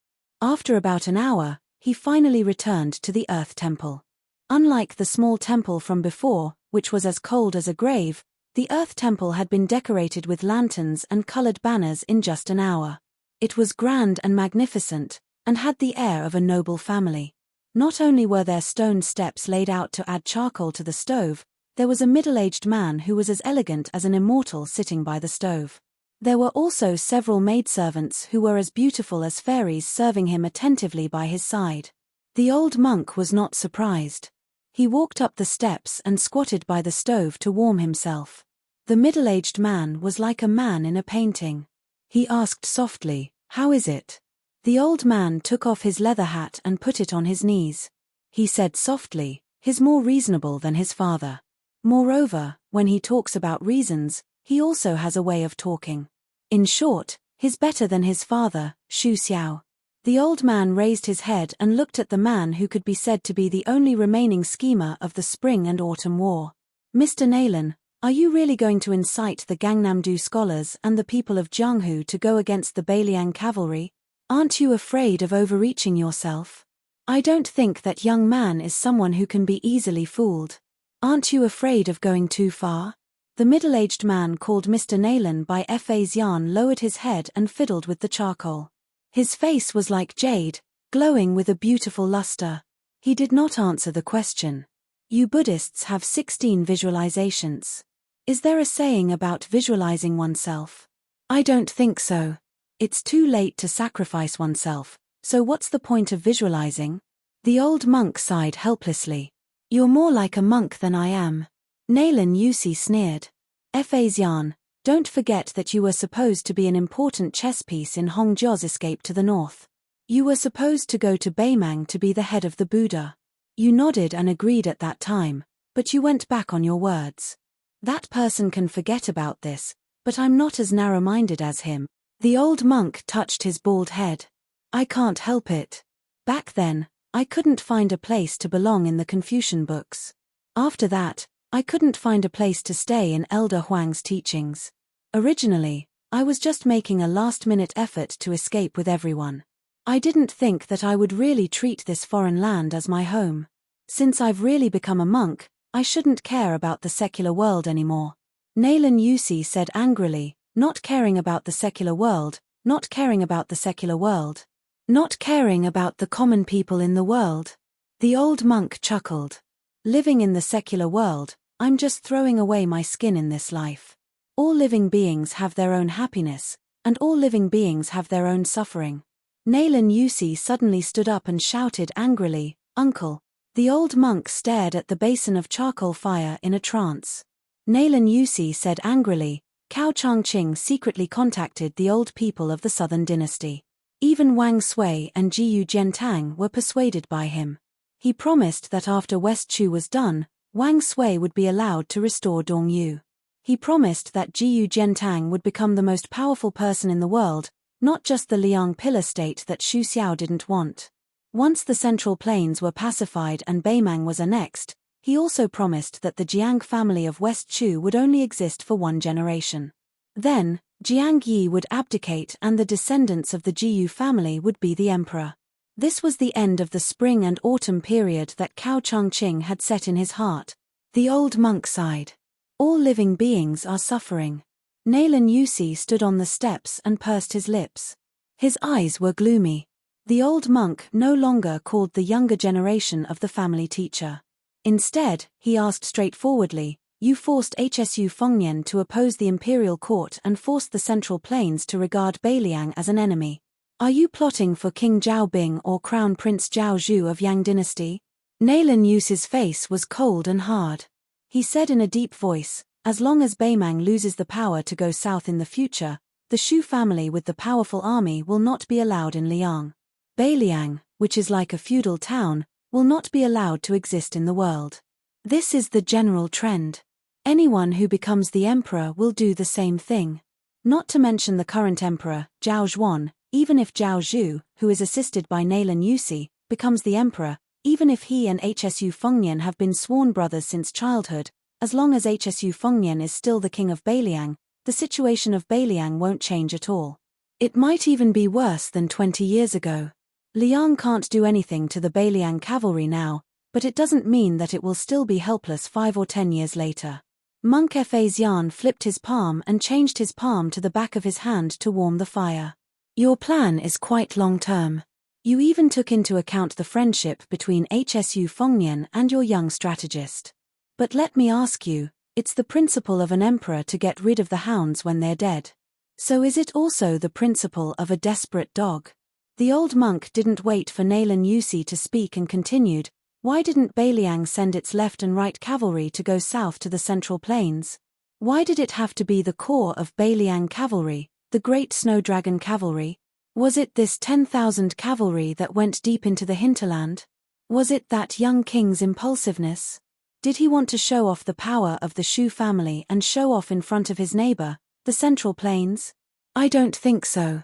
After about an hour, he finally returned to the earth temple. Unlike the small temple from before, which was as cold as a grave, the earth temple had been decorated with lanterns and colored banners in just an hour. It was grand and magnificent, and had the air of a noble family. Not only were there stone steps laid out to add charcoal to the stove, there was a middle-aged man who was as elegant as an immortal sitting by the stove. There were also several maidservants who were as beautiful as fairies serving him attentively by his side. The old monk was not surprised. He walked up the steps and squatted by the stove to warm himself. The middle-aged man was like a man in a painting. He asked softly, "How is it?" The old man took off his leather hat and put it on his knees. He said softly, "He's more reasonable than his father. Moreover, when he talks about reasons, he also has a way of talking. In short, he's better than his father, Xu Xiao." The old man raised his head and looked at the man who could be said to be the only remaining schemer of the Spring and Autumn War. "Mr. Naylan, are you really going to incite the Gangnam-do scholars and the people of Jianghu to go against the Beiliang cavalry? Aren't you afraid of overreaching yourself? I don't think that young man is someone who can be easily fooled. Aren't you afraid of going too far?" The middle-aged man called Mr. Naylan by Fa Xian lowered his head and fiddled with the charcoal. His face was like jade, glowing with a beautiful luster. He did not answer the question. "You Buddhists have 16 visualizations. Is there a saying about visualizing oneself?" "I don't think so. It's too late to sacrifice oneself, so what's the point of visualizing?" The old monk sighed helplessly. "You're more like a monk than I am." Naylan Yusi sneered. "Fa Xian, don't forget that you were supposed to be an important chess piece in Hong Jia's escape to the north. You were supposed to go to Beimang to be the head of the Buddha. You nodded and agreed at that time, but you went back on your words. That person can forget about this, but I'm not as narrow-minded as him. The old monk touched his bald head. I can't help it. Back then, I couldn't find a place to belong in the Confucian books. After that, I couldn't find a place to stay in Elder Huang's teachings. Originally, I was just making a last-minute effort to escape with everyone. I didn't think that I would really treat this foreign land as my home. Since I've really become a monk, I shouldn't care about the secular world anymore. Naylan Yusi said angrily, not caring about the secular world, not caring about the secular world. Not caring about the common people in the world. The old monk chuckled. Living in the secular world, I'm just throwing away my skin in this life. All living beings have their own happiness, and all living beings have their own suffering. Naylan Yusi suddenly stood up and shouted angrily, Uncle. The old monk stared at the basin of charcoal fire in a trance. Naylan Yusi said angrily, Cao Changqing secretly contacted the old people of the Southern Dynasty. Even Wang Sui and Jiyu Jiantang were persuaded by him. He promised that after West Chu was done, Wang Sui would be allowed to restore Dongyu. He promised that Jiyu Jiantang would become the most powerful person in the world, not just the Liang pillar state that Xu Xiao didn't want. Once the Central Plains were pacified and Beimang was annexed, he also promised that the Jiang family of West Chu would only exist for one generation. Then, Jiang Yi would abdicate and the descendants of the Jiyu family would be the emperor. This was the end of the spring and autumn period that Cao Changqing had set in his heart. The old monk sighed. All living beings are suffering. Naylan Yusi stood on the steps and pursed his lips. His eyes were gloomy. The old monk no longer called the younger generation of the family teacher. Instead, he asked straightforwardly, You forced Hsu Fengnian to oppose the imperial court and forced the Central Plains to regard Beiliang as an enemy. Are you plotting for King Zhao Bing or Crown Prince Zhao Zhu of Yang Dynasty? Naylan Yusi's face was cold and hard. He said in a deep voice, As long as Beimang loses the power to go south in the future, the Shu family with the powerful army will not be allowed in Liang. Beiliang, which is like a feudal town, will not be allowed to exist in the world. This is the general trend. Anyone who becomes the emperor will do the same thing. Not to mention the current emperor, Zhao Zhuan, even if Zhao Zhu, who is assisted by Naylan Yusi, becomes the emperor, even if he and Hsu Fengnian have been sworn brothers since childhood, as long as Hsu Fengnian is still the king of Beiliang, the situation of Beiliang won't change at all. It might even be worse than 20 years ago. Liang can't do anything to the Beiliang cavalry now, but it doesn't mean that it will still be helpless 5 or 10 years later. Monk Fa Xian flipped his palm and changed his palm to the back of his hand to warm the fire. Your plan is quite long-term. You even took into account the friendship between Hsu Fengnian and your young strategist. But let me ask you, it's the principle of an emperor to get rid of the hounds when they're dead. So is it also the principle of a desperate dog? The old monk didn't wait for Naylan Yusi to speak and continued, Why didn't Beiliang send its left and right cavalry to go south to the Central Plains? Why did it have to be the core of Beiliang cavalry, the great snow dragon cavalry? Was it this 10,000 cavalry that went deep into the hinterland? Was it that young king's impulsiveness? Did he want to show off the power of the Shu family and show off in front of his neighbor, the Central Plains? I don't think so.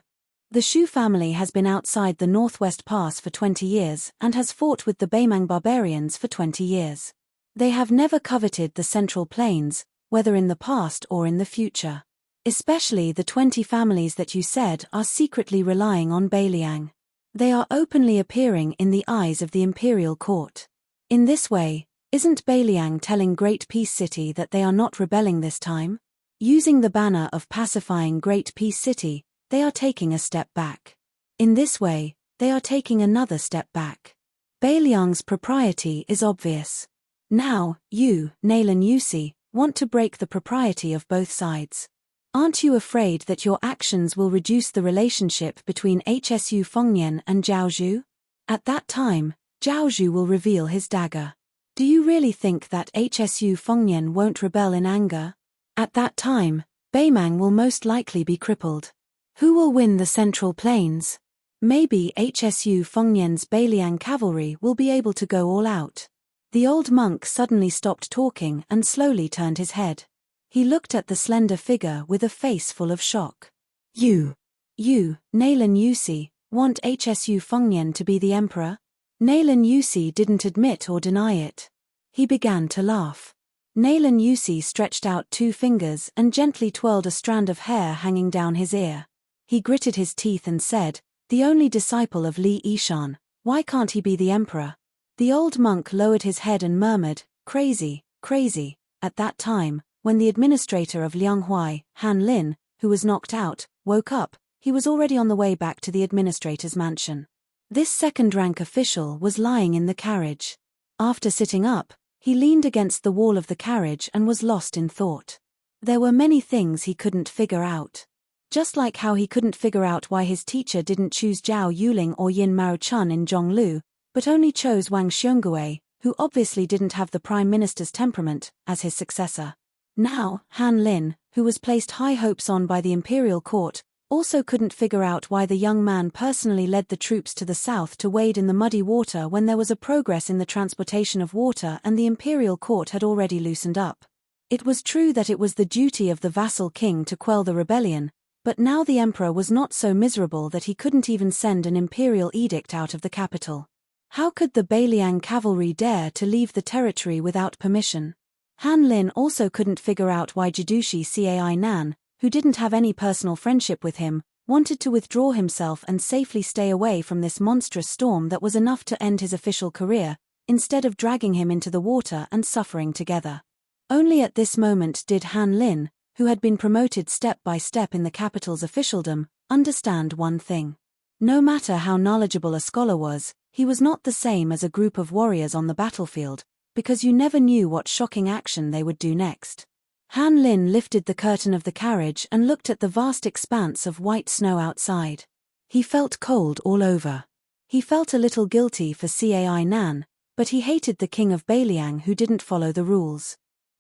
The Shu family has been outside the Northwest Pass for 20 years and has fought with the Beimang barbarians for 20 years. They have never coveted the Central Plains, whether in the past or in the future. Especially the 20 families that you said are secretly relying on Beiliang. They are openly appearing in the eyes of the imperial court. In this way, isn't Beiliang telling Great Peace City that they are not rebelling this time? Using the banner of pacifying Great Peace City, they are taking a step back. In this way, they are taking another step back. Beiliang's propriety is obvious. Now, you, Naylan Yusi, want to break the propriety of both sides. Aren't you afraid that your actions will reduce the relationship between Hsu Fengnian and Zhao Zhu? At that time, Zhao Zhu will reveal his dagger. Do you really think that Hsu Fengnian won't rebel in anger? At that time, Beimang will most likely be crippled. Who will win the Central Plains? Maybe Hsu Fengnian's Beiliang cavalry will be able to go all out. The old monk suddenly stopped talking and slowly turned his head. He looked at the slender figure with a face full of shock. You. You, Nalan Yusi, want Hsu Fengnian to be the emperor? Nalan Yusi didn't admit or deny it. He began to laugh. Nalan Yusi stretched out 2 fingers and gently twirled a strand of hair hanging down his ear. He gritted his teeth and said, "The only disciple of Li Yishan, why can't he be the emperor?" The old monk lowered his head and murmured, "Crazy, crazy." At that time, when the administrator of Lianghuai, Han Lin, who was knocked out, woke up, he was already on the way back to the administrator's mansion. This second-rank official was lying in the carriage. After sitting up, he leaned against the wall of the carriage and was lost in thought. There were many things he couldn't figure out. Just like how he couldn't figure out why his teacher didn't choose Zhao Yuling or Yin Maochun in Zhonglu, but only chose Wang Xiongui, who obviously didn't have the prime minister's temperament, as his successor. Now, Han Lin, who was placed high hopes on by the imperial court, also couldn't figure out why the young man personally led the troops to the south to wade in the muddy water when there was a progress in the transportation of water and the imperial court had already loosened up. It was true that it was the duty of the vassal king to quell the rebellion, but now the emperor was not so miserable that he couldn't even send an imperial edict out of the capital. How could the Beiliang cavalry dare to leave the territory without permission? Han Lin also couldn't figure out why Jidushi Cai Nan, who didn't have any personal friendship with him, wanted to withdraw himself and safely stay away from this monstrous storm that was enough to end his official career, instead of dragging him into the water and suffering together. Only at this moment did Han Lin, who had been promoted step by step in the capital's officialdom, understand one thing. No matter how knowledgeable a scholar was, he was not the same as a group of warriors on the battlefield, because you never knew what shocking action they would do next. Han Lin lifted the curtain of the carriage and looked at the vast expanse of white snow outside. He felt cold all over. He felt a little guilty for Cai Nan, but he hated the king of Beiliang who didn't follow the rules.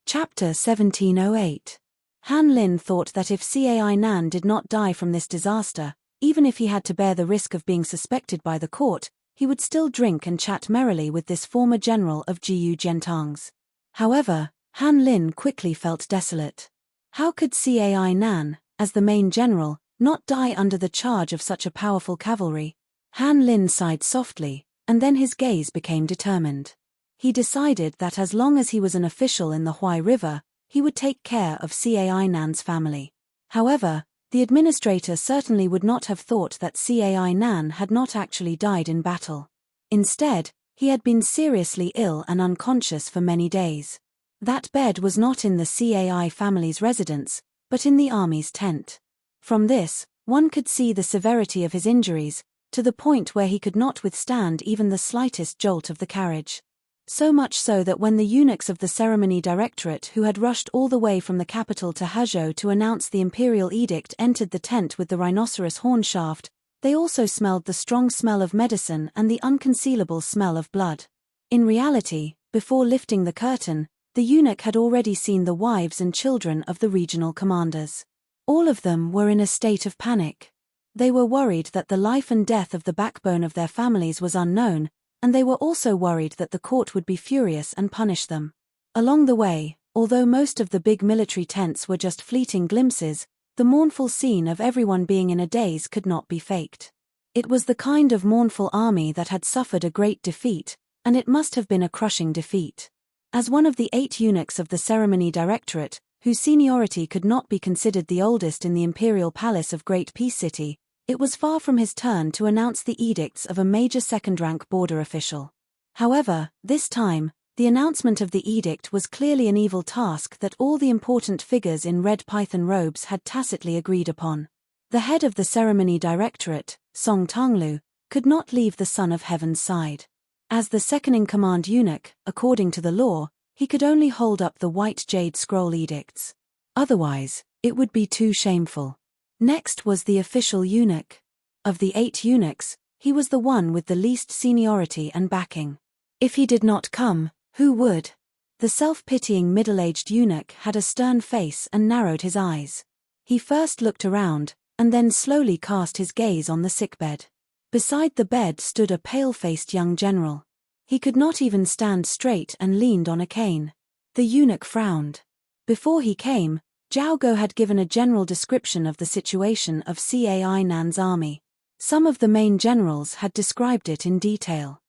Chapter 1708. Han Lin thought that if Cai Nan did not die from this disaster, even if he had to bear the risk of being suspected by the court, he would still drink and chat merrily with this former general of Jiyu Jiantang's. However, Han Lin quickly felt desolate. How could Cai Nan, as the main general, not die under the charge of such a powerful cavalry? Han Lin sighed softly, and then his gaze became determined. He decided that as long as he was an official in the Huai River, he would take care of Cai Nan's family. However, the administrator certainly would not have thought that Cai Nan had not actually died in battle. Instead, he had been seriously ill and unconscious for many days. That bed was not in the Cai family's residence, but in the army's tent. From this, one could see the severity of his injuries, to the point where he could not withstand even the slightest jolt of the carriage. So much so that when the eunuchs of the ceremony directorate who had rushed all the way from the capital to Hezhou to announce the imperial edict entered the tent with the rhinoceros horn shaft, they also smelled the strong smell of medicine and the unconcealable smell of blood. In reality, before lifting the curtain, the eunuch had already seen the wives and children of the regional commanders. All of them were in a state of panic. They were worried that the life and death of the backbone of their families was unknown, and they were also worried that the court would be furious and punish them. Along the way, although most of the big military tents were just fleeting glimpses, the mournful scene of everyone being in a daze could not be faked. It was the kind of mournful army that had suffered a great defeat, and it must have been a crushing defeat. As one of the 8 eunuchs of the ceremony directorate, whose seniority could not be considered the oldest in the imperial palace of Great Peace City, it was far from his turn to announce the edicts of a major second-rank border official. However, this time, the announcement of the edict was clearly an evil task that all the important figures in red python robes had tacitly agreed upon. The head of the ceremony directorate, Song Tonglu, could not leave the Son of Heaven's side. As the second-in-command eunuch, according to the law, he could only hold up the white jade scroll edicts. Otherwise, it would be too shameful. Next was the official eunuch. Of the 8 eunuchs, he was the one with the least seniority and backing. If he did not come, who would? The self-pitying middle-aged eunuch had a stern face and narrowed his eyes. He first looked around, and then slowly cast his gaze on the sickbed. Beside the bed stood a pale-faced young general. He could not even stand straight and leaned on a cane. The eunuch frowned. Before he came, Zhao Go had given a general description of the situation of Cai Nan's army. Some of the main generals had described it in detail.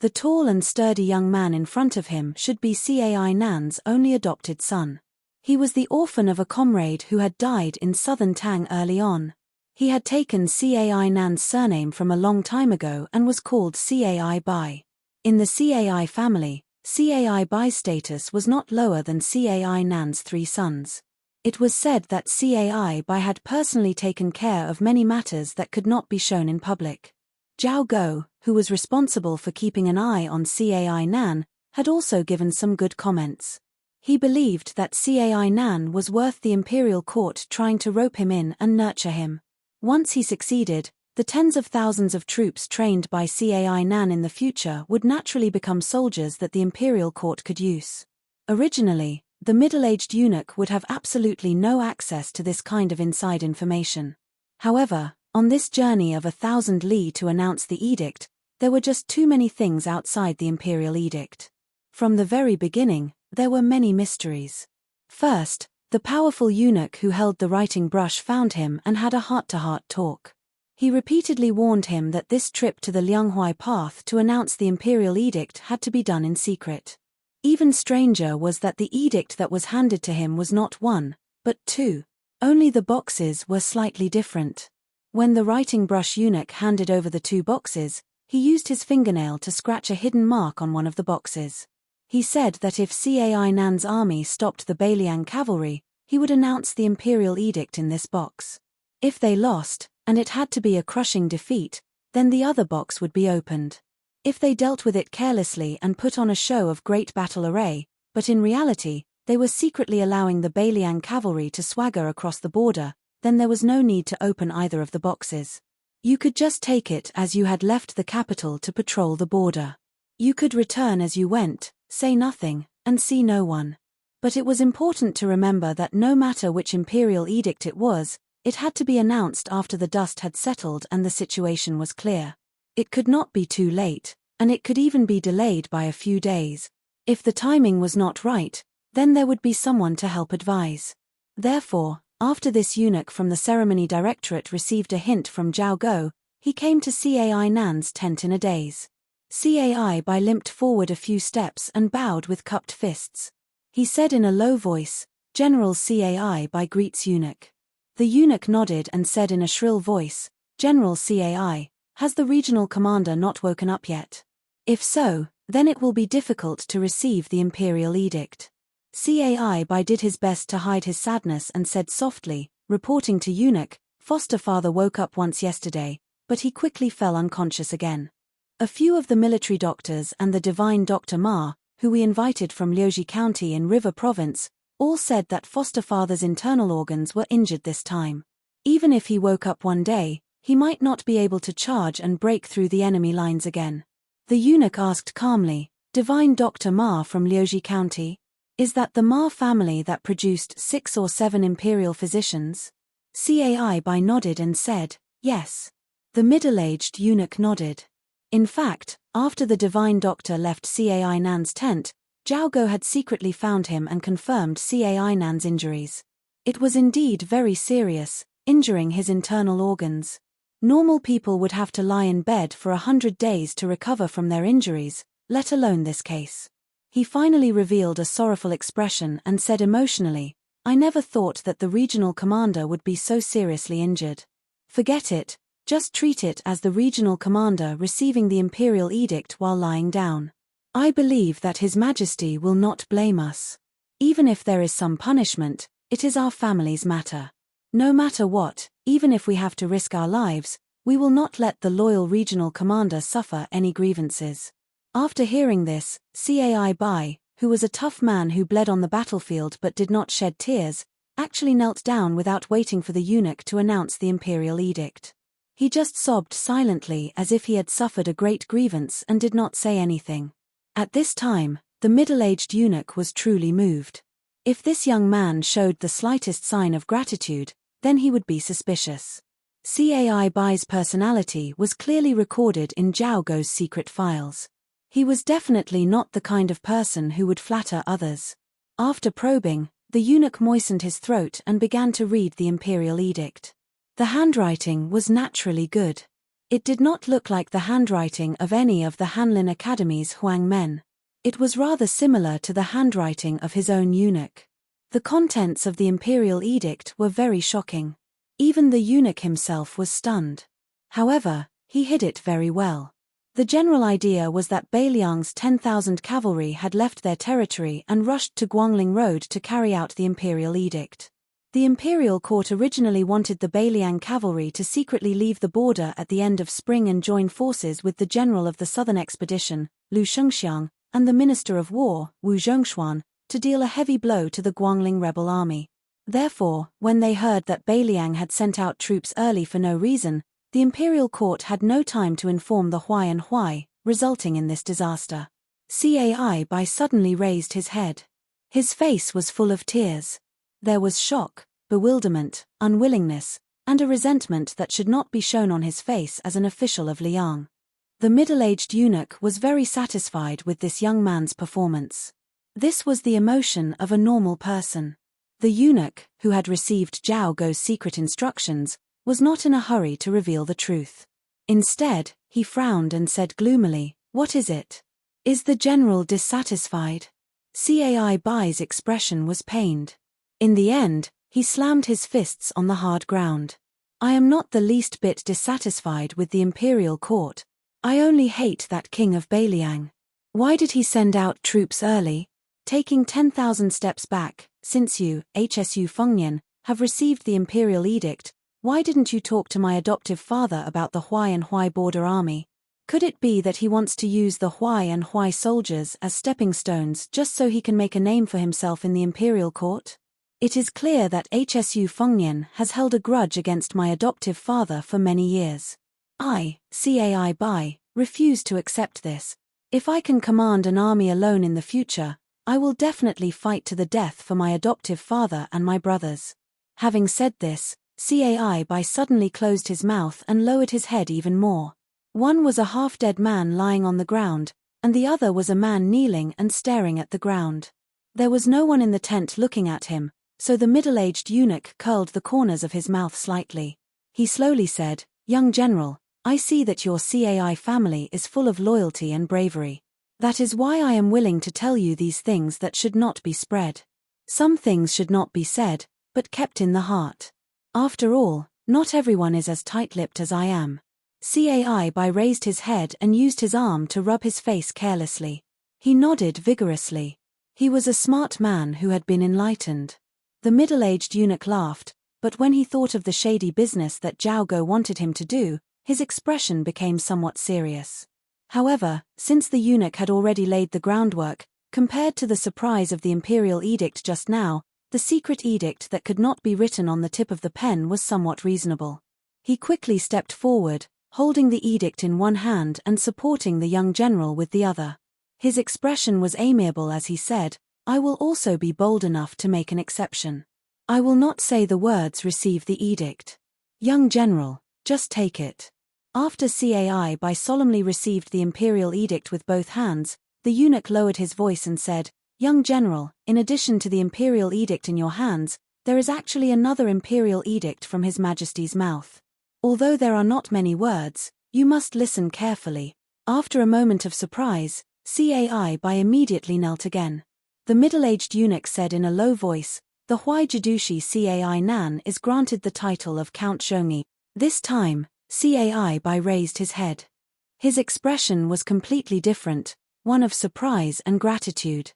The tall and sturdy young man in front of him should be Cai Nan's only adopted son. He was the orphan of a comrade who had died in southern Tang early on. He had taken Cai Nan's surname from a long time ago and was called Cai Bai. In the Cai family, Cai Bai's status was not lower than Cai Nan's 3 sons. It was said that Cai Bai had personally taken care of many matters that could not be shown in public. Zhao Go, who was responsible for keeping an eye on Cai Nan, had also given some good comments. He believed that Cai Nan was worth the imperial court trying to rope him in and nurture him. Once he succeeded, the tens of thousands of troops trained by Cai Nan in the future would naturally become soldiers that the imperial court could use. Originally, the middle-aged eunuch would have absolutely no access to this kind of inside information. However, on this journey of 1,000 li to announce the edict, there were just too many things outside the imperial edict. From the very beginning, there were many mysteries. First, the powerful eunuch who held the writing brush found him and had a heart-to-heart talk. He repeatedly warned him that this trip to the Lianghuai path to announce the imperial edict had to be done in secret. Even stranger was that the edict that was handed to him was not 1, but 2. Only the boxes were slightly different. When the writing brush eunuch handed over the 2 boxes, he used his fingernail to scratch a hidden mark on one of the boxes. He said that if Cai Nan's army stopped the Beiliang cavalry, he would announce the imperial edict in this box. If they lost, and it had to be a crushing defeat, then the other box would be opened. If they dealt with it carelessly and put on a show of great battle array, but in reality, they were secretly allowing the Beiliang cavalry to swagger across the border, then there was no need to open either of the boxes. You could just take it as you had left the capital to patrol the border. You could return as you went, say nothing, and see no one. But it was important to remember that no matter which imperial edict it was, it had to be announced after the dust had settled and the situation was clear. It could not be too late, and it could even be delayed by a few days. If the timing was not right, then there would be someone to help advise. Therefore, after this eunuch from the ceremony directorate received a hint from Zhao Go, he came to Cai Nan's tent in a daze. Cai Bai limped forward a few steps and bowed with cupped fists. He said in a low voice, "General Cai Bai greets eunuch." The eunuch nodded and said in a shrill voice, "General Cai, has the regional commander not woken up yet? If so, then it will be difficult to receive the imperial edict." Cai Bai did his best to hide his sadness and said softly, reporting to eunuch, "Foster father woke up once yesterday, but he quickly fell unconscious again." A few of the military doctors and the divine Dr. Ma, who we invited from Liuji County in River Province, all said that foster father's internal organs were injured this time. Even if he woke up one day, he might not be able to charge and break through the enemy lines again. The eunuch asked calmly, "Divine Dr. Ma from Liuji County? Is that the Ma family that produced 6 or 7 imperial physicians?" Cai Bai nodded and said, "Yes." The middle-aged eunuch nodded. In fact, after the divine doctor left Cai Nan's tent, Zhao Go had secretly found him and confirmed Cai Nan's injuries. It was indeed very serious, injuring his internal organs. Normal people would have to lie in bed for 100 days to recover from their injuries, let alone this case. He finally revealed a sorrowful expression and said emotionally, "I never thought that the regional commander would be so seriously injured. Forget it, just treat it as the regional commander receiving the imperial edict while lying down. I believe that His Majesty will not blame us. Even if there is some punishment, it is our family's matter. No matter what, even if we have to risk our lives, we will not let the loyal regional commander suffer any grievances." After hearing this, Cai Bai, who was a tough man who bled on the battlefield but did not shed tears, actually knelt down without waiting for the eunuch to announce the imperial edict. He just sobbed silently as if he had suffered a great grievance and did not say anything. At this time, the middle-aged eunuch was truly moved. If this young man showed the slightest sign of gratitude, then he would be suspicious. Cai Bai's personality was clearly recorded in Zhao Go's secret files. He was definitely not the kind of person who would flatter others. After probing, The eunuch moistened his throat and began to read the imperial edict. The handwriting was naturally good. It did not look like the handwriting of any of the Hanlin Academy's Huang men. It was rather similar to the handwriting of his own eunuch. The contents of the imperial edict were very shocking. Even the eunuch himself was stunned. However, he hid it very well. The general idea was that Beiliang's 10,000 cavalry had left their territory and rushed to Guangling Road to carry out the imperial edict. The imperial court originally wanted the Beiliang cavalry to secretly leave the border at the end of spring and join forces with the general of the southern expedition, Lu Shengxiang, and the minister of war, Wu Zhongshuan, to deal a heavy blow to the Guangling rebel army. Therefore, when they heard that Beiliang had sent out troops early for no reason, the imperial court had no time to inform the Huai and Huai, resulting in this disaster. Cai Bai suddenly raised his head. His face was full of tears. There was shock, bewilderment, unwillingness, and a resentment that should not be shown on his face as an official of Liang. The middle-aged eunuch was very satisfied with this young man's performance. This was the emotion of a normal person. The eunuch, who had received Zhao Gou's secret instructions, was not in a hurry to reveal the truth. Instead, he frowned and said gloomily, "What is it? Is the general dissatisfied?" Cai Bai's expression was pained. In the end, he slammed his fists on the hard ground. "I am not the least bit dissatisfied with the imperial court. I only hate that king of Beiliang. Why did he send out troops early? Taking 10,000 steps back, since you, Hsu Fengnian, have received the imperial edict, why didn't you talk to my adoptive father about the Huai and Huai border army? Could it be that he wants to use the Huai and Huai soldiers as stepping stones just so he can make a name for himself in the imperial court? It is clear that Hsu Fengnian has held a grudge against my adoptive father for many years. I, Cai Bai, refuse to accept this. If I can command an army alone in the future, I will definitely fight to the death for my adoptive father and my brothers." Having said this, Cai Bai suddenly closed his mouth and lowered his head even more. One was a half-dead man lying on the ground, and the other was a man kneeling and staring at the ground. There was no one in the tent looking at him, so the middle-aged eunuch curled the corners of his mouth slightly. He slowly said, "Young general, I see that your Cai family is full of loyalty and bravery. That is why I am willing to tell you these things that should not be spread. Some things should not be said, but kept in the heart. After all, not everyone is as tight-lipped as I am." Cai Bai raised his head and used his arm to rub his face carelessly. He nodded vigorously. He was a smart man who had been enlightened. The middle-aged eunuch laughed, but when he thought of the shady business that Zhao Gou wanted him to do, his expression became somewhat serious. However, since the eunuch had already laid the groundwork, compared to the surprise of the imperial edict just now, the secret edict that could not be written on the tip of the pen was somewhat reasonable. He quickly stepped forward, holding the edict in one hand and supporting the young general with the other. His expression was amiable as he said, "I will also be bold enough to make an exception. I will not say the words 'receive the edict.' Young general, just take it." After Cai Bai solemnly received the imperial edict with both hands, the eunuch lowered his voice and said, "Young general, in addition to the imperial edict in your hands, there is actually another imperial edict from His Majesty's mouth. Although there are not many words, you must listen carefully." After a moment of surprise, Cai Bai immediately knelt again. The middle-aged eunuch said in a low voice, "The Huai Jidushi Cai Nan is granted the title of Count Zhongyi." This time, Cai Bai raised his head. His expression was completely different, one of surprise and gratitude.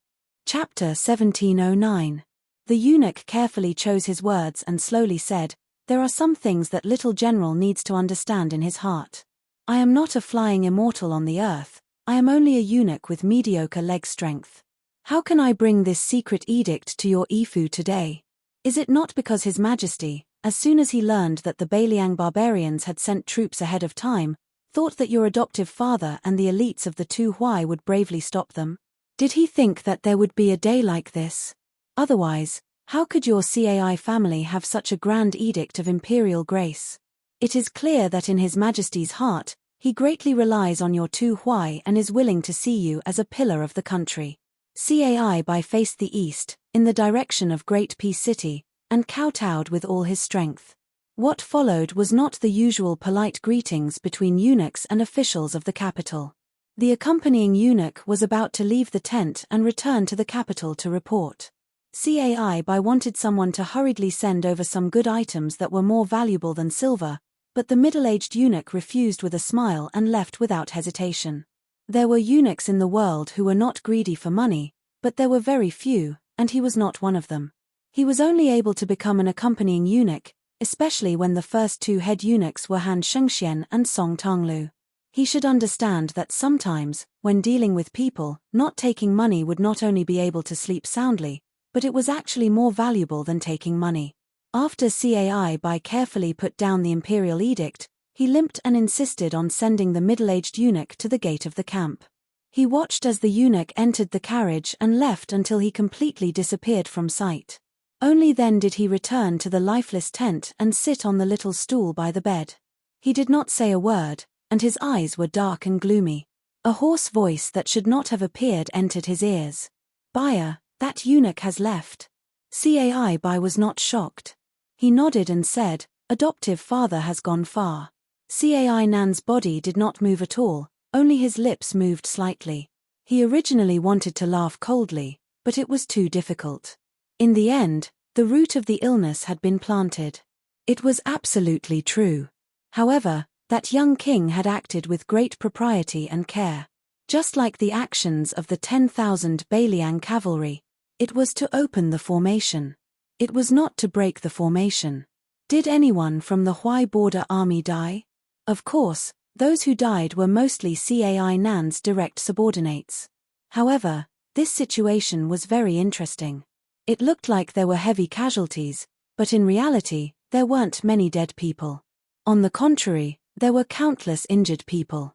Chapter 1709. The eunuch carefully chose his words and slowly said, "There are some things that little general needs to understand in his heart. I am not a flying immortal on the earth, I am only a eunuch with mediocre leg strength. How can I bring this secret edict to your Ifu today? Is it not because His Majesty, as soon as he learned that the Beiliang barbarians had sent troops ahead of time, thought that your adoptive father and the elites of the two Huai would bravely stop them? Did he think that there would be a day like this? Otherwise, how could your Cai family have such a grand edict of imperial grace? It is clear that in His Majesty's heart, he greatly relies on your two Huai and is willing to see you as a pillar of the country." Cai Bai faced the east, in the direction of Great Peace City, and kowtowed with all his strength. What followed was not the usual polite greetings between eunuchs and officials of the capital. The accompanying eunuch was about to leave the tent and return to the capital to report. Cai wanted someone to hurriedly send over some good items that were more valuable than silver, but the middle-aged eunuch refused with a smile and left without hesitation. There were eunuchs in the world who were not greedy for money, but there were very few, and he was not one of them. He was only able to become an accompanying eunuch, especially when the first two head eunuchs were Han Shengxian and Song Tonglu. He should understand that sometimes, when dealing with people, not taking money would not only be able to sleep soundly, but it was actually more valuable than taking money. After Cai carefully put down the imperial edict, he limped and insisted on sending the middle-aged eunuch to the gate of the camp. He watched as the eunuch entered the carriage and left until he completely disappeared from sight. Only then did he return to the lifeless tent and sit on the little stool by the bed. He did not say a word, and his eyes were dark and gloomy. A hoarse voice that should not have appeared entered his ears. "Buyer, that eunuch has left." Cai was not shocked. He nodded and said, "Adoptive father has gone far." Cai Nan's body did not move at all, only his lips moved slightly. He originally wanted to laugh coldly, but it was too difficult. In the end, the root of the illness had been planted. It was absolutely true. However, that young king had acted with great propriety and care. Just like the actions of the 10,000 Bailiang cavalry. It was to open the formation. It was not to break the formation. Did anyone from the Huai border army die? Of course, those who died were mostly Cai Nan's direct subordinates. However, this situation was very interesting. It looked like there were heavy casualties, but in reality, there weren't many dead people. On the contrary, there were countless injured people.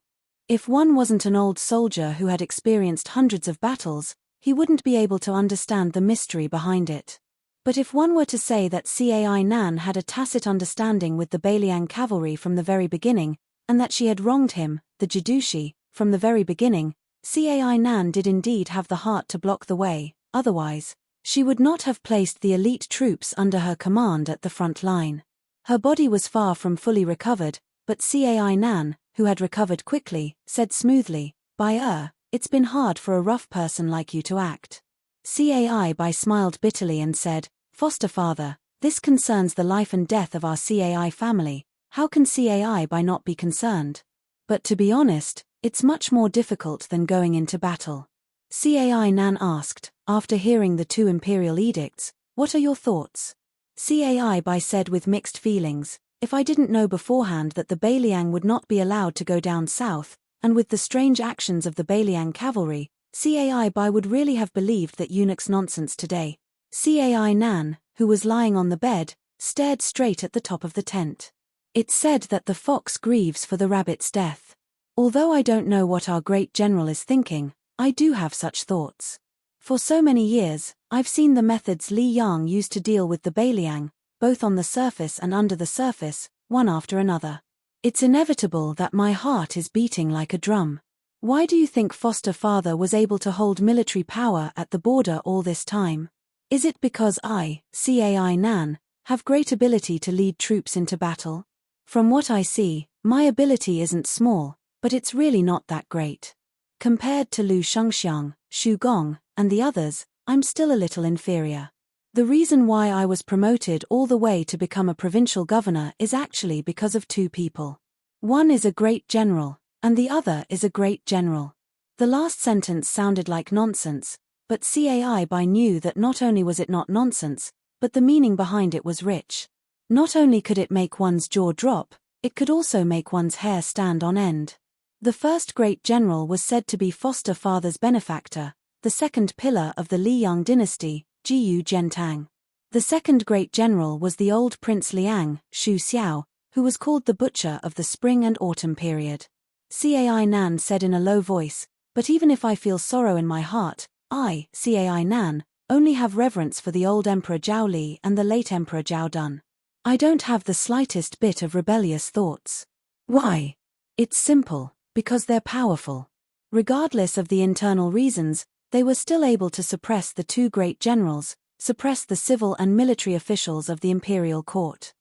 If one wasn't an old soldier who had experienced hundreds of battles, he wouldn't be able to understand the mystery behind it. But if one were to say that Cai Nan had a tacit understanding with the Bailiang cavalry from the very beginning, and that she had wronged him, the Jidushi, from the very beginning, Cai Nan did indeed have the heart to block the way, otherwise, she would not have placed the elite troops under her command at the front line. Her body was far from fully recovered, but Cai Nan, who had recovered quickly, said smoothly, "It's been hard for a rough person like you to act." Cai smiled bitterly and said, "Foster father, this concerns the life and death of our Cai family, how can Cai not be concerned? But to be honest, it's much more difficult than going into battle." Cai Nan asked, after hearing the two imperial edicts, "What are your thoughts?" Cai said with mixed feelings, "If I didn't know beforehand that the Bailiang would not be allowed to go down south, and with the strange actions of the Bailiang cavalry, Cai would really have believed that eunuch's nonsense today." Cai Nan, who was lying on the bed, stared straight at the top of the tent. "It's said that the fox grieves for the rabbit's death. Although I don't know what our great general is thinking, I do have such thoughts. For so many years, I've seen the methods Li Yang used to deal with the Bailiang, both on the surface and under the surface, one after another. It's inevitable that my heart is beating like a drum. Why do you think foster father was able to hold military power at the border all this time? Is it because I, Cai Nan, have great ability to lead troops into battle? From what I see, my ability isn't small, but it's really not that great. Compared to Lu Shengxiang, Xu Gong, and the others, I'm still a little inferior. The reason why I was promoted all the way to become a provincial governor is actually because of two people. One is a great general, and the other is a great general." The last sentence sounded like nonsense, but Cai knew that not only was it not nonsense, but the meaning behind it was rich. Not only could it make one's jaw drop, it could also make one's hair stand on end. The first great general was said to be foster father's benefactor, the second pillar of the Liyang dynasty, Jiyu Zhentang. The second great general was the old Prince Liang, Xu Xiao, who was called the butcher of the spring and autumn period. Cai Nan said in a low voice, "But even if I feel sorrow in my heart, I, Cai Nan, only have reverence for the old Emperor Zhao Li and the late Emperor Zhao Dun. I don't have the slightest bit of rebellious thoughts." Why? It's simple, because they're powerful. Regardless of the internal reasons, they were still able to suppress the two great generals, suppress the civil and military officials of the imperial court.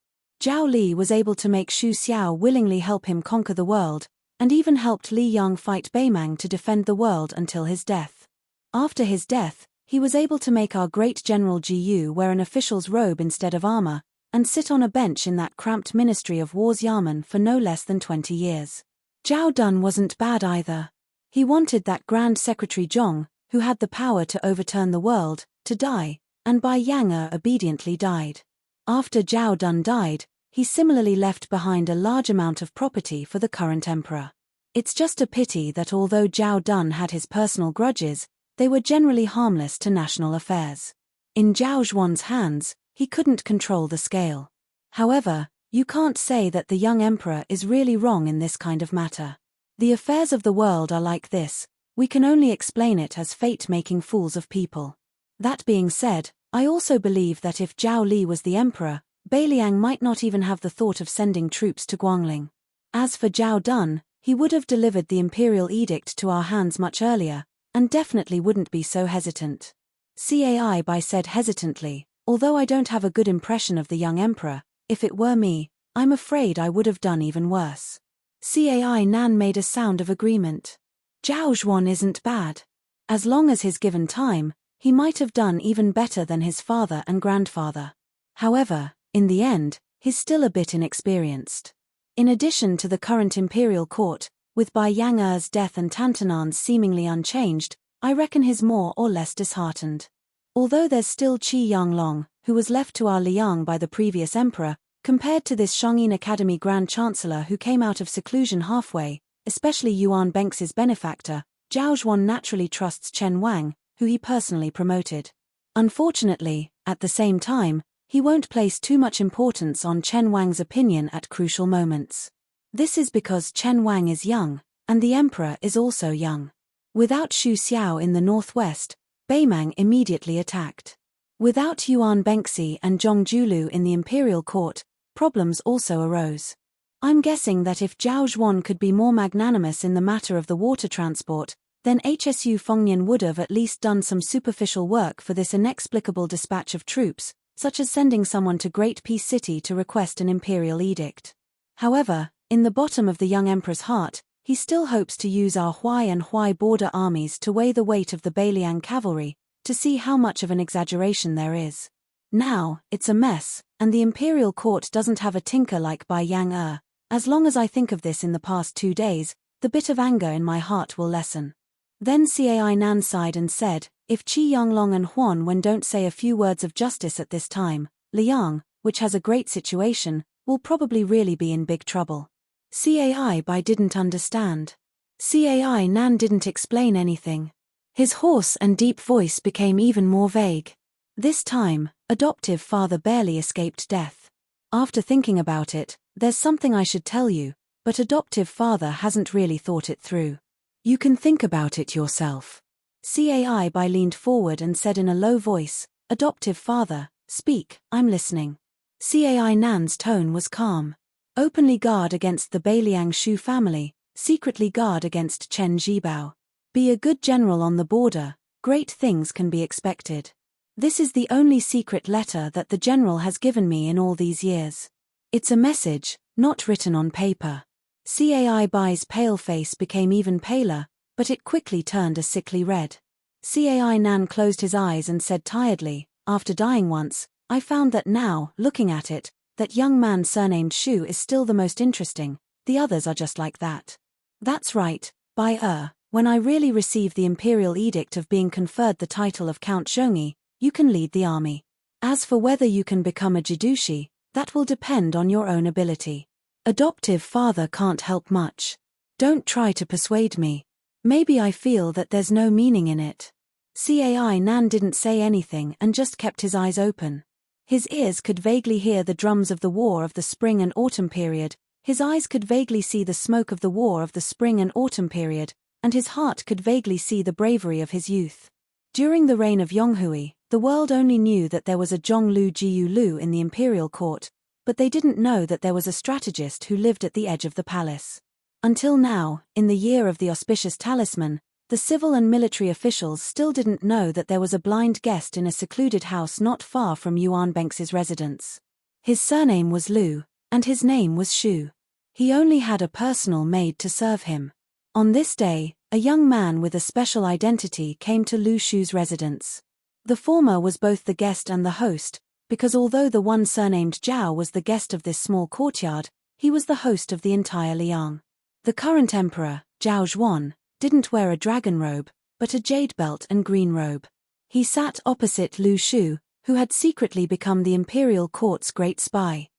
Zhao Li was able to make Xu Xiao willingly help him conquer the world, and even helped Li Yang fight Beimang to defend the world until his death. After his death, he was able to make our great General Ji Yu wear an official's robe instead of armor, and sit on a bench in that cramped Ministry of War's Yamen for no less than 20 years. Zhao Dun wasn't bad either. He wanted that Grand Secretary Zhong, who had the power to overturn the world, to die, and Bai Yang obediently died. After Zhao Dun died, he similarly left behind a large amount of property for the current emperor. It's just a pity that although Zhao Dun had his personal grudges, they were generally harmless to national affairs. In Zhao Zhuan's hands, he couldn't control the scale. However, you can't say that the young emperor is really wrong in this kind of matter. The affairs of the world are like this, we can only explain it as fate making fools of people. That being said, I also believe that if Zhao Li was the emperor, Beiliang might not even have the thought of sending troops to Guangling. As for Zhao Dun, he would have delivered the imperial edict to our hands much earlier, and definitely wouldn't be so hesitant. Cai Bai said hesitantly, although I don't have a good impression of the young emperor, if it were me, I'm afraid I would have done even worse. Cai Nan made a sound of agreement. Zhao Zhuan isn't bad. As long as he's given time, he might have done even better than his father and grandfather. However, in the end, he's still a bit inexperienced. In addition to the current imperial court, with Bai Yang death and Tantanan's seemingly unchanged, I reckon he's more or less disheartened. Although there's still Qi Yanglong, who was left to our Liang by the previous emperor, compared to this Shangyin Academy Grand Chancellor who came out of seclusion halfway, especially Yuan Benx's benefactor, Zhao Zhuan naturally trusts Chen Wang, who he personally promoted. Unfortunately, at the same time, he won't place too much importance on Chen Wang's opinion at crucial moments. This is because Chen Wang is young, and the emperor is also young. Without Xu Xiao in the northwest, Beimang immediately attacked. Without Yuan Benxi and Zhong Julu in the imperial court, problems also arose. I'm guessing that if Zhao Zhuan could be more magnanimous in the matter of the water transport, then HSU Fengnian would have at least done some superficial work for this inexplicable dispatch of troops, such as sending someone to Great Peace City to request an imperial edict. However, in the bottom of the young emperor's heart, he still hopes to use our Huai and Huai border armies to weigh the weight of the Beiliang cavalry, to see how much of an exaggeration there is. Now, it's a mess, and the imperial court doesn't have a tinker like Bai Yang. As long as I think of this in the past 2 days, the bit of anger in my heart will lessen. Then Cai Nan sighed and said, if Qi Yanglong and Huan Wen don't say a few words of justice at this time, Liang, which has a great situation, will probably really be in big trouble. Cai Bai didn't understand. Cai Nan didn't explain anything. His hoarse and deep voice became even more vague. This time, adoptive father barely escaped death. After thinking about it, there's something I should tell you, but adoptive father hasn't really thought it through. You can think about it yourself. Cai Bai leaned forward and said in a low voice, adoptive father, speak, I'm listening. Cai Nan's tone was calm. Openly guard against the Beiliang Shu family, secretly guard against Chen Zhibao. Be a good general on the border, great things can be expected. This is the only secret letter that the general has given me in all these years. It's a message, not written on paper. Cai Bai's pale face became even paler, but it quickly turned a sickly red. Cai Nan closed his eyes and said tiredly, after dying once, I found that now, looking at it, that young man surnamed Shu is still the most interesting, the others are just like that. That's right, Bai when I really receive the imperial edict of being conferred the title of Count Zhongyi, you can lead the army. As for whether you can become a Jidushi, that will depend on your own ability. Adoptive father can't help much. Don't try to persuade me. Maybe I feel that there's no meaning in it. Cai Nan didn't say anything and just kept his eyes open. His ears could vaguely hear the drums of the war of the spring and autumn period, his eyes could vaguely see the smoke of the war of the spring and autumn period, and his heart could vaguely see the bravery of his youth. During the reign of Yonghui, the world only knew that there was a Zhonglu Jiyu Lu in the imperial court, but they didn't know that there was a strategist who lived at the edge of the palace. Until now, in the year of the auspicious talisman, The civil and military officials still didn't know that there was a blind guest in a secluded house not far from Yuan Banks's residence. His surname was Lu, and his name was Shu. He only had a personal maid to serve him. On this day, a young man with a special identity came to Lu Shu's residence. The former was both the guest and the host, because although the one surnamed Zhao was the guest of this small courtyard, he was the host of the entire Liang. The current emperor, Zhao Zhuan, didn't wear a dragon robe, but a jade belt and green robe. He sat opposite Lu Shu, who had secretly become the imperial court's great spy.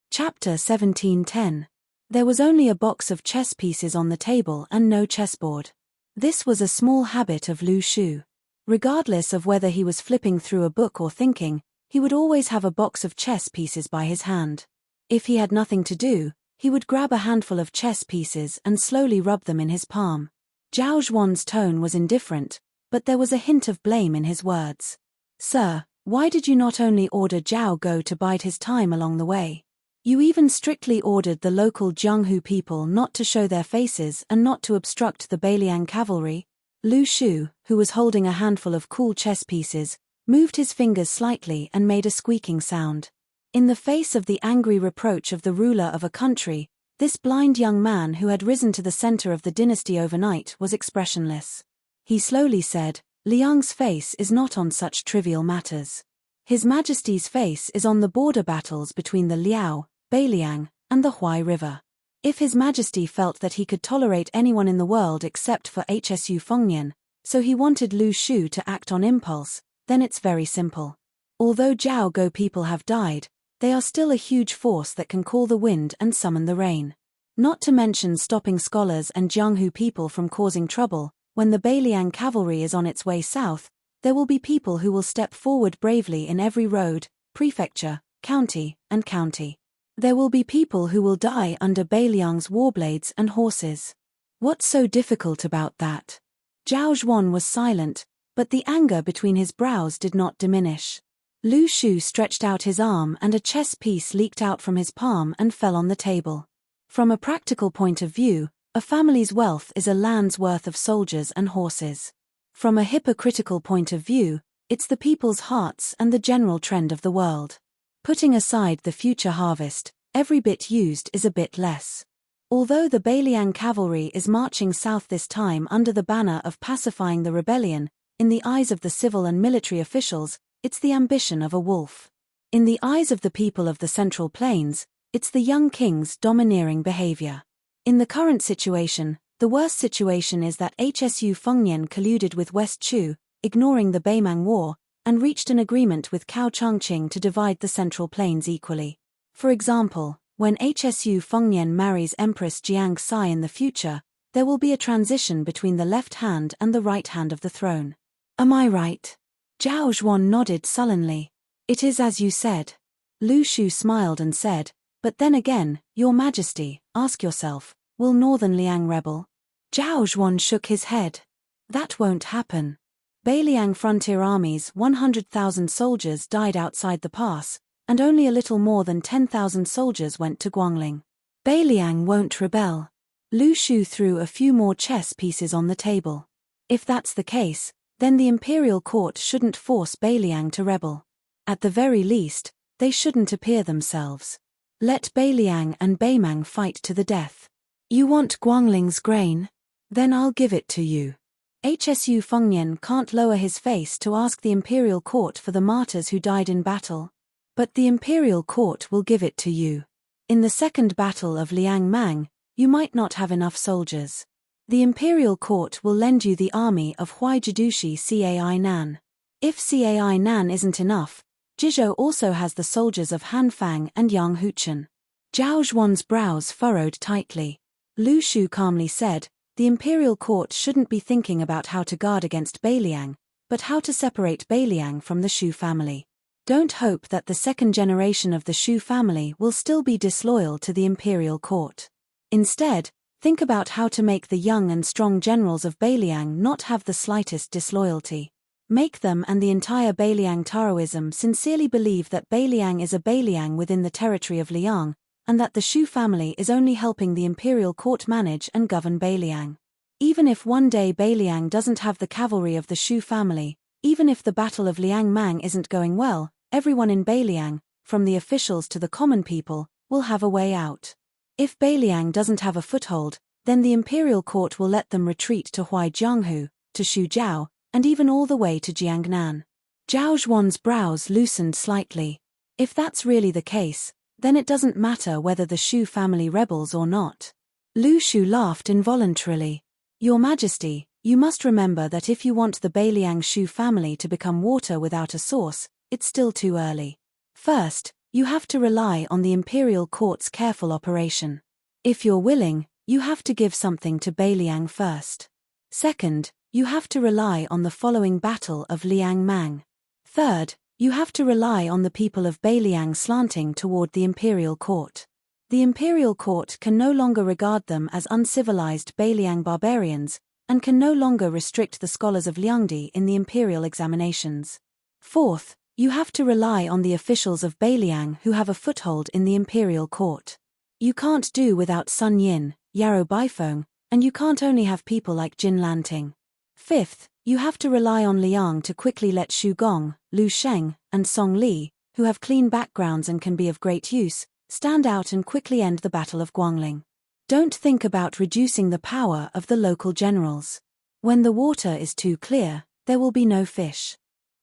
Chapter 17:10. There was only a box of chess pieces on the table and no chessboard. This was a small habit of Lu Shu. Regardless of whether he was flipping through a book or thinking, he would always have a box of chess pieces by his hand. If he had nothing to do, he would grab a handful of chess pieces and slowly rub them in his palm. Zhao Zhuan's tone was indifferent, but there was a hint of blame in his words. "Sir, why did you not only order Zhao Go to bide his time along the way? You even strictly ordered the local Jianghu people not to show their faces and not to obstruct the Beiliang cavalry." Lu Shu, who was holding a handful of cool chess pieces, moved his fingers slightly and made a squeaking sound. In the face of the angry reproach of the ruler of a country, this blind young man who had risen to the center of the dynasty overnight was expressionless. He slowly said, "Liang's face is not on such trivial matters. His Majesty's face is on the border battles between the Liao, Beiliang, and the Huai River. If His Majesty felt that he could tolerate anyone in the world except for Hsu Fengnian, so he wanted Lu Shu to act on impulse, then it's very simple. Although Zhao Go people have died, they are still a huge force that can call the wind and summon the rain. Not to mention stopping scholars and Jianghu people from causing trouble. When the Beiliang cavalry is on its way south, there will be people who will step forward bravely in every road, prefecture, county, and county. There will be people who will die under Beiliang's warblades and horses. What's so difficult about that?" Zhao Zhuan was silent, but the anger between his brows did not diminish. Lu Shu stretched out his arm and a chess piece leaked out from his palm and fell on the table. From a practical point of view, a family's wealth is a land's worth of soldiers and horses. From a hypocritical point of view, it's the people's hearts and the general trend of the world. Putting aside the future harvest, every bit used is a bit less. Although the Beiliang cavalry is marching south this time under the banner of pacifying the rebellion, in the eyes of the civil and military officials, it's the ambition of a wolf. In the eyes of the people of the Central Plains, it's the young king's domineering behavior. In the current situation, the worst situation is that Hsu Fengnian colluded with West Chu, ignoring the Beimang War, and reached an agreement with Cao Changqing to divide the Central Plains equally. For example, when Hsu Fengnian marries Empress Jiang Sai in the future, there will be a transition between the left hand and the right hand of the throne. Am I right? Zhao Zhuan nodded sullenly. It is as you said. Lu Shu smiled and said, "But then again, Your Majesty, ask yourself, will Northern Liang rebel?" Zhao Zhuan shook his head. That won't happen. Beiliang frontier army's 100,000 soldiers died outside the pass, and only a little more than 10,000 soldiers went to Guangling. Beiliang won't rebel. Lu Shu threw a few more chess pieces on the table. If that's the case, then the imperial court shouldn't force Beiliang to rebel. At the very least, they shouldn't appear themselves. Let Beiliang and Beimang fight to the death. You want Guangling's grain? Then I'll give it to you. Hsu Fengnian can't lower his face to ask the imperial court for the martyrs who died in battle. But the imperial court will give it to you. In the second battle of Liang Mang, you might not have enough soldiers. The imperial court will lend you the army of Huai Jidushi Cai Nan. If Cai Nan isn't enough, Jizhou also has the soldiers of Han Fang and Yang Huchen. Zhao Zhuan's brows furrowed tightly. Lu Shu calmly said, the imperial court shouldn't be thinking about how to guard against Beiliang, but how to separate Beiliang from the Shu family. Don't hope that the second generation of the Shu family will still be disloyal to the imperial court. Instead, think about how to make the young and strong generals of Beiliang not have the slightest disloyalty. Make them and the entire Beiliang Taoism sincerely believe that Beiliang is a Beiliang within the territory of Liang, and that the Shu family is only helping the imperial court manage and govern Beiliang. Even if one day Beiliang doesn't have the cavalry of the Shu family, even if the Battle of Liang Mang isn't going well, everyone in Beiliang, from the officials to the common people, will have a way out. If Beiliang doesn't have a foothold, then the imperial court will let them retreat to Huaijianghu, to Shujiao, and even all the way to Jiangnan. Zhao Zhuan's brows loosened slightly. If that's really the case, then it doesn't matter whether the Shu family rebels or not. Lu Shu laughed involuntarily. Your Majesty, you must remember that if you want the Beiliang Shu family to become water without a source, it's still too early. First, you have to rely on the imperial court's careful operation. If you're willing, you have to give something to Beiliang first. Second, you have to rely on the following Battle of Liang Mang. Third, you have to rely on the people of Beiliang slanting toward the imperial court. The imperial court can no longer regard them as uncivilized Beiliang barbarians, and can no longer restrict the scholars of Liangdi in the imperial examinations. Fourth, you have to rely on the officials of Beiliang who have a foothold in the imperial court. You can't do without Sun Yin, Yarrow Baifeng, and you can't only have people like Jin Lanting. Fifth, you have to rely on Liang to quickly let Xu Gong, Lu Sheng, and Song Li, who have clean backgrounds and can be of great use, stand out and quickly end the Battle of Guangling. Don't think about reducing the power of the local generals. When the water is too clear, there will be no fish.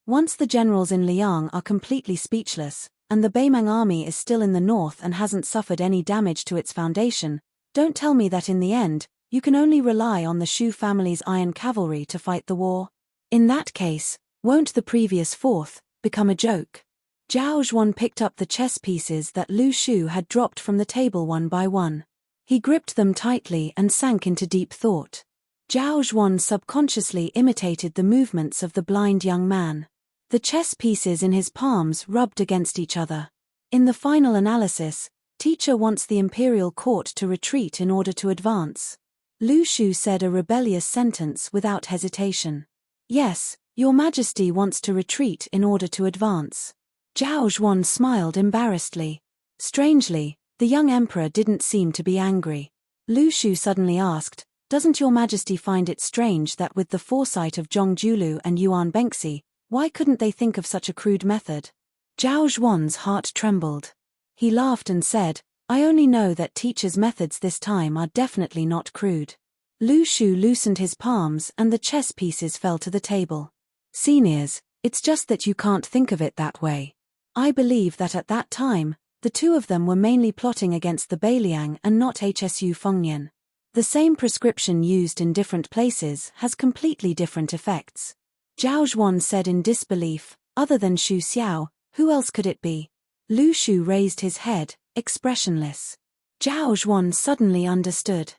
Once the generals in Liang are completely speechless, and the Beimang army is still in the north and hasn't suffered any damage to its foundation, don't tell me that in the end, you can only rely on the Shu family's iron cavalry to fight the war. In that case, won't the previous fourth become a joke? Zhao Zhuan picked up the chess pieces that Lu Shu had dropped from the table one by one. He gripped them tightly and sank into deep thought. Zhao Zhuan subconsciously imitated the movements of the blind young man. The chess pieces in his palms rubbed against each other. In the final analysis, teacher wants the imperial court to retreat in order to advance. Lu Shu said a rebellious sentence without hesitation. Yes, Your Majesty wants to retreat in order to advance. Zhao Zhuan smiled embarrassedly. Strangely, the young emperor didn't seem to be angry. Lu Shu suddenly asked, "Doesn't Your Majesty find it strange that with the foresight of Zhong Julu and Yuan Bengxi, why couldn't they think of such a crude method?" Zhao Zhuan's heart trembled. He laughed and said, "I only know that teacher's methods this time are definitely not crude." Lu Shu loosened his palms and the chess pieces fell to the table. "Seniors, it's just that you can't think of it that way. I believe that at that time, the two of them were mainly plotting against the Beiliang and not Hsu Fengnian. The same prescription used in different places has completely different effects." Zhao Zhuan said in disbelief, "Other than Xu Xiao, who else could it be?" Lu Shu raised his head, expressionless. Zhao Zhuan suddenly understood.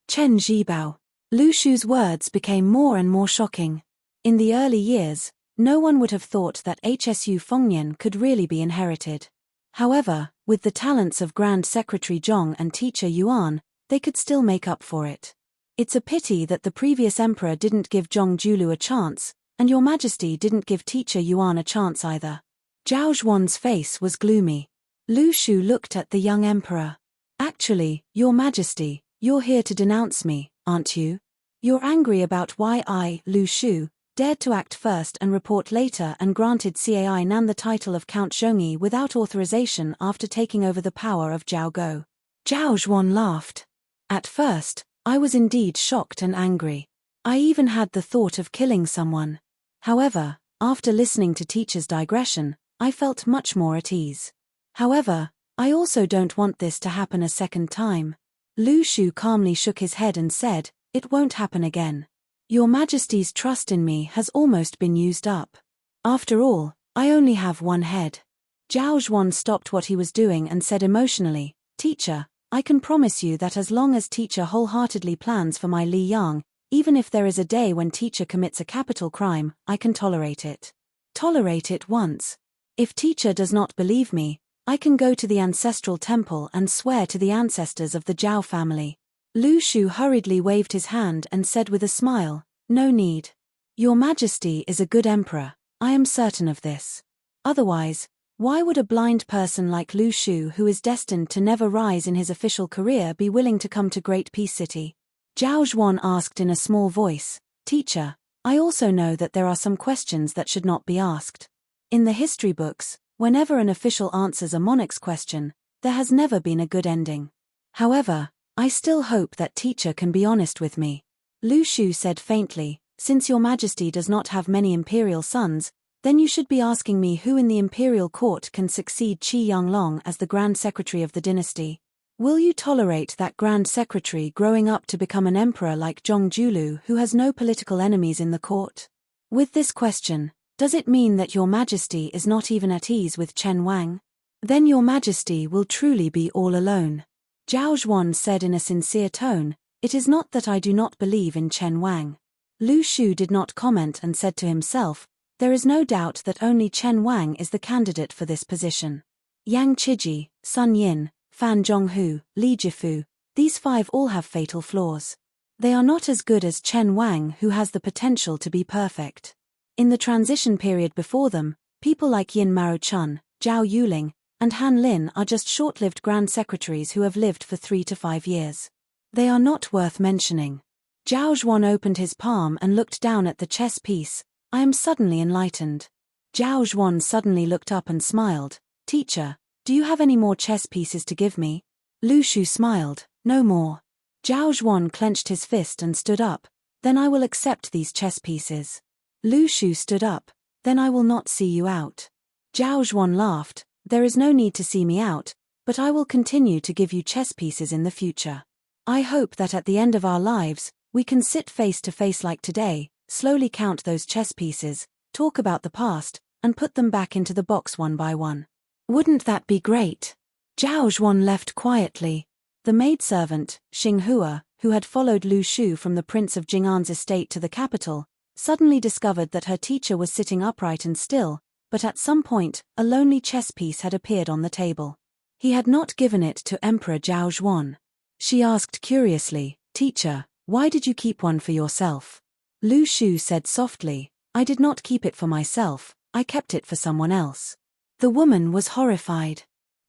Chen Zhibao. Lu Shu's words became more and more shocking. In the early years, no one would have thought that Hsu Fengnian could really be inherited. However, with the talents of Grand Secretary Zhong and teacher Yuan, they could still make up for it. It's a pity that the previous emperor didn't give Zhong Julu a chance, and Your Majesty didn't give teacher Yuan a chance either. Zhao Zhuan's face was gloomy. Lu Shu looked at the young emperor. "Actually, Your Majesty, you're here to denounce me, aren't you? You're angry about why I, Lu Shu, dared to act first and report later and granted Cai Nan the title of Count Zhongyi without authorization after taking over the power of Zhao Go." Zhao Zhuan laughed. "At first, I was indeed shocked and angry. I even had the thought of killing someone. However, after listening to teacher's digression, I felt much more at ease. However, I also don't want this to happen a second time." Lu Shu calmly shook his head and said, "It won't happen again. Your Majesty's trust in me has almost been used up. After all, I only have one head." Zhao Zhuan stopped what he was doing and said emotionally, "Teacher, I can promise you that as long as teacher wholeheartedly plans for my Li Yang, even if there is a day when teacher commits a capital crime, I can tolerate it. Tolerate it once. If teacher does not believe me, I can go to the ancestral temple and swear to the ancestors of the Zhao family." Lu Shu hurriedly waved his hand and said with a smile, "No need. Your Majesty is a good emperor, I am certain of this. Otherwise, why would a blind person like Lu Shu who is destined to never rise in his official career be willing to come to Great Peace City?" Zhao Zhuan asked in a small voice, "Teacher, I also know that there are some questions that should not be asked. In the history books, whenever an official answers a monarch's question, there has never been a good ending. However, I still hope that teacher can be honest with me." Lu Shu said faintly, "Since your majesty does not have many imperial sons, then you should be asking me who in the imperial court can succeed Qi Yanglong as the grand secretary of the dynasty. Will you tolerate that grand secretary growing up to become an emperor like Zhong Julu who has no political enemies in the court? With this question, does it mean that your majesty is not even at ease with Chen Wang? Then your majesty will truly be all alone." Zhao Zhuan said in a sincere tone, "It is not that I do not believe in Chen Wang." Lu Shu did not comment and said to himself, "There is no doubt that only Chen Wang is the candidate for this position. Yang Qiji, Sun Yin, Fan Zhonghu, Li Jifu, these 5 all have fatal flaws. They are not as good as Chen Wang, who has the potential to be perfect. In the transition period before them, people like Yin Maro Chun, Zhao Yuling, and Han Lin are just short-lived grand secretaries who have lived for 3 to 5 years. They are not worth mentioning." Zhao Zhuan opened his palm and looked down at the chess piece. "I am suddenly enlightened." Zhao Zhuan suddenly looked up and smiled. "Teacher, do you have any more chess pieces to give me?" Lu Shu smiled. "No more." Zhao Zhuan clenched his fist and stood up. "Then I will accept these chess pieces." Lu Shu stood up. "Then I will not see you out." Zhao Zhuan laughed. "There is no need to see me out, but I will continue to give you chess pieces in the future. I hope that at the end of our lives, we can sit face to face like today, slowly count those chess pieces, talk about the past, and put them back into the box one by one. Wouldn't that be great?" Zhao Zhuan left quietly. The maidservant, Xinghua, who had followed Lu Shu from the Prince of Jing'an's estate to the capital, suddenly discovered that her teacher was sitting upright and still, but at some point, a lonely chess piece had appeared on the table. He had not given it to Emperor Zhao Zhuan. She asked curiously, "Teacher, why did you keep one for yourself?" Lu Shu said softly, "I did not keep it for myself, I kept it for someone else." The woman was horrified.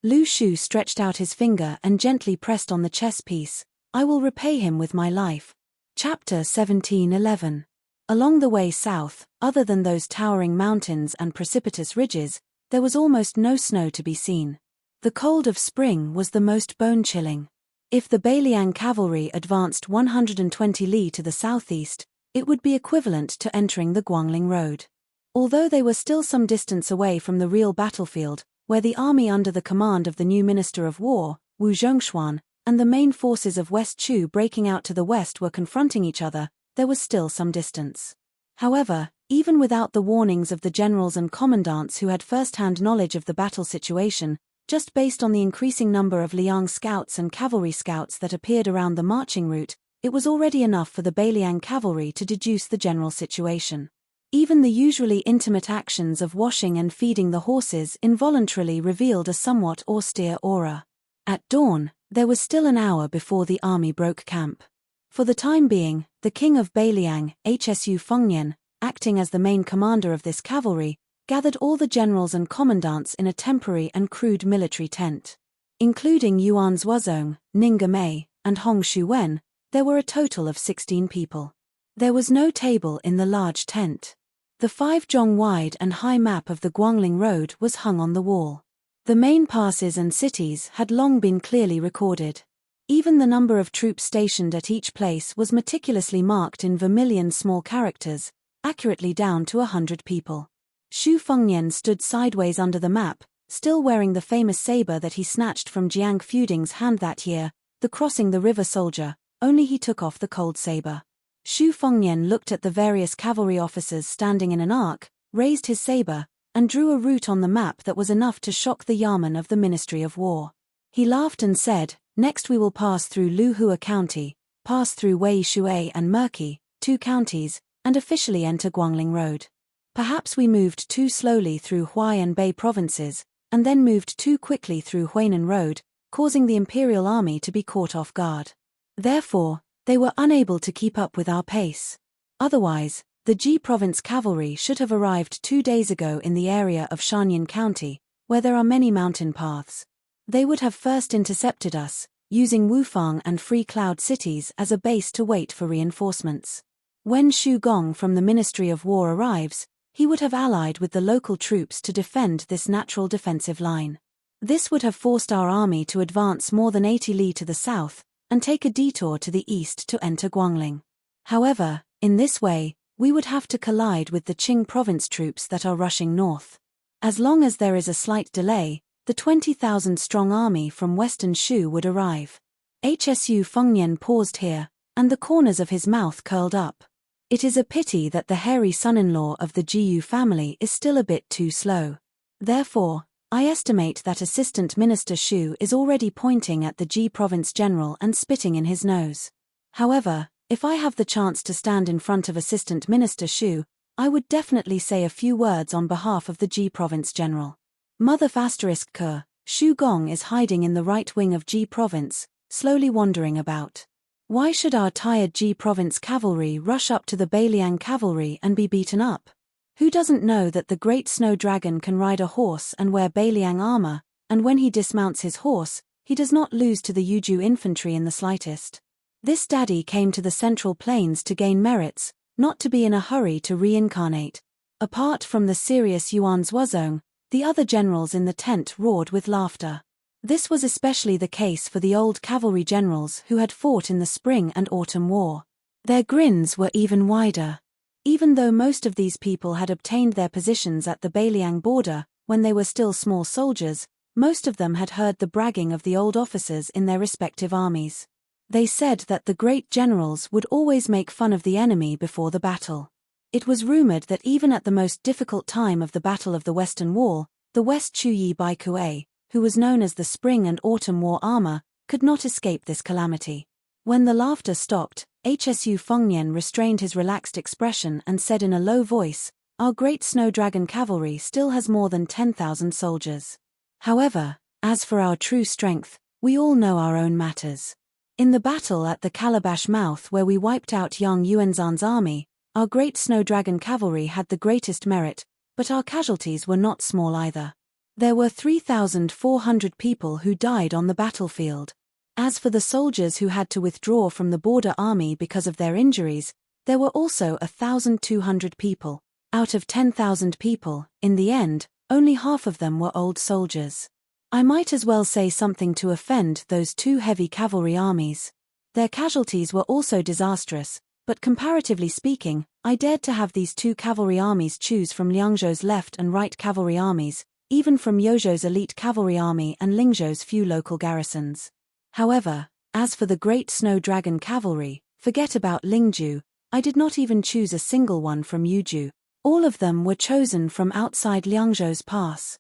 Lu Shu stretched out his finger and gently pressed on the chess piece. "I will repay him with my life." Chapter 17:11. Along the way south, other than those towering mountains and precipitous ridges, there was almost no snow to be seen. The cold of spring was the most bone-chilling. If the Beiliang cavalry advanced 120 li to the southeast, it would be equivalent to entering the Guangling Road. Although they were still some distance away from the real battlefield, where the army under the command of the new Minister of War, Wu Zhongshuan, and the main forces of West Chu breaking out to the west were confronting each other, there was still some distance. However, even without the warnings of the generals and commandants who had first-hand knowledge of the battle situation, just based on the increasing number of Liang scouts and cavalry scouts that appeared around the marching route, it was already enough for the Beiliang cavalry to deduce the general situation. Even the usually intimate actions of washing and feeding the horses involuntarily revealed a somewhat austere aura. At dawn, there was still an hour before the army broke camp. For the time being, the king of Beiliang, Hsu Fengnian, acting as the main commander of this cavalry, gathered all the generals and commandants in a temporary and crude military tent. Including Yuan Zuozong, Ninga Mei, and Hong Shuwen, there were a total of 16 people. There was no table in the large tent. The 5-zhong wide and high map of the Guangling Road was hung on the wall. The main passes and cities had long been clearly recorded. Even the number of troops stationed at each place was meticulously marked in vermilion small characters, accurately down to 100 people. Xu Fengnian stood sideways under the map, still wearing the famous saber that he snatched from Jiang Fuding's hand that year, the crossing the river soldier, only he took off the cold saber. Xu Fengnian looked at the various cavalry officers standing in an arc, raised his saber, and drew a route on the map that was enough to shock the Yamen of the Ministry of War. He laughed and said, "Next we will pass through Luhua County, pass through Wei Shui and Merqi, 2 counties, and officially enter Guangling Road. Perhaps we moved too slowly through Huai and Bei provinces, and then moved too quickly through Huainan Road, causing the imperial army to be caught off guard. Therefore, they were unable to keep up with our pace. Otherwise, the Ji province cavalry should have arrived 2 days ago in the area of Shanyan County, where there are many mountain paths. They would have first intercepted us, using Wufang and Free Cloud cities as a base to wait for reinforcements. When Xu Gong from the Ministry of War arrives, he would have allied with the local troops to defend this natural defensive line. This would have forced our army to advance more than 80 li to the south, and take a detour to the east to enter Guangling. However, in this way, we would have to collide with the Qing province troops that are rushing north. As long as there is a slight delay, the 20,000-strong army from western Shu would arrive. Hsu Fengnian paused here, and the corners of his mouth curled up. It is a pity that the hairy son-in-law of the Jiyu family is still a bit too slow. Therefore, I estimate that Assistant Minister Xu is already pointing at the Ji province general and spitting in his nose. However, if I have the chance to stand in front of Assistant Minister Xu, I would definitely say a few words on behalf of the Ji province general. Mother *Ke, Xu Gong is hiding in the right wing of Ji province, slowly wandering about. Why should our tired Ji province cavalry rush up to the Beiliang cavalry and be beaten up? Who doesn't know that the great snow dragon can ride a horse and wear Beiliang armor, and when he dismounts his horse, he does not lose to the Yuju infantry in the slightest? This daddy came to the Central Plains to gain merits, not to be in a hurry to reincarnate. Apart from the serious Yuan Zhuozong, the other generals in the tent roared with laughter. This was especially the case for the old cavalry generals who had fought in the Spring and Autumn War. Their grins were even wider. Even though most of these people had obtained their positions at the Beiliang border, when they were still small soldiers, most of them had heard the bragging of the old officers in their respective armies. They said that the great generals would always make fun of the enemy before the battle. It was rumored that even at the most difficult time of the Battle of the Western Wall, the West Chuyi Baikue, who was known as the Spring and Autumn War armor, could not escape this calamity. When the laughter stopped, Hsu Fengnian restrained his relaxed expression and said in a low voice, "Our great snow dragon cavalry still has more than 10,000 soldiers. However, as for our true strength, we all know our own matters. In the battle at the Calabash Mouth where we wiped out Yang Yuanzhan's army, our great snow dragon cavalry had the greatest merit, but our casualties were not small either. There were 3,400 people who died on the battlefield. As for the soldiers who had to withdraw from the border army because of their injuries, there were also 1,200 people. Out of 10,000 people, in the end, only half of them were old soldiers. I might as well say something to offend those two heavy cavalry armies. Their casualties were also disastrous, but comparatively speaking, I dared to have these two cavalry armies choose from Liangzhou's left and right cavalry armies, even from Yozhou's elite cavalry army and Lingzhou's few local garrisons. However, as for the great snow dragon cavalry, forget about Lingzhou, I did not even choose a single one from Yuzhou. All of them were chosen from outside Liangzhou's pass.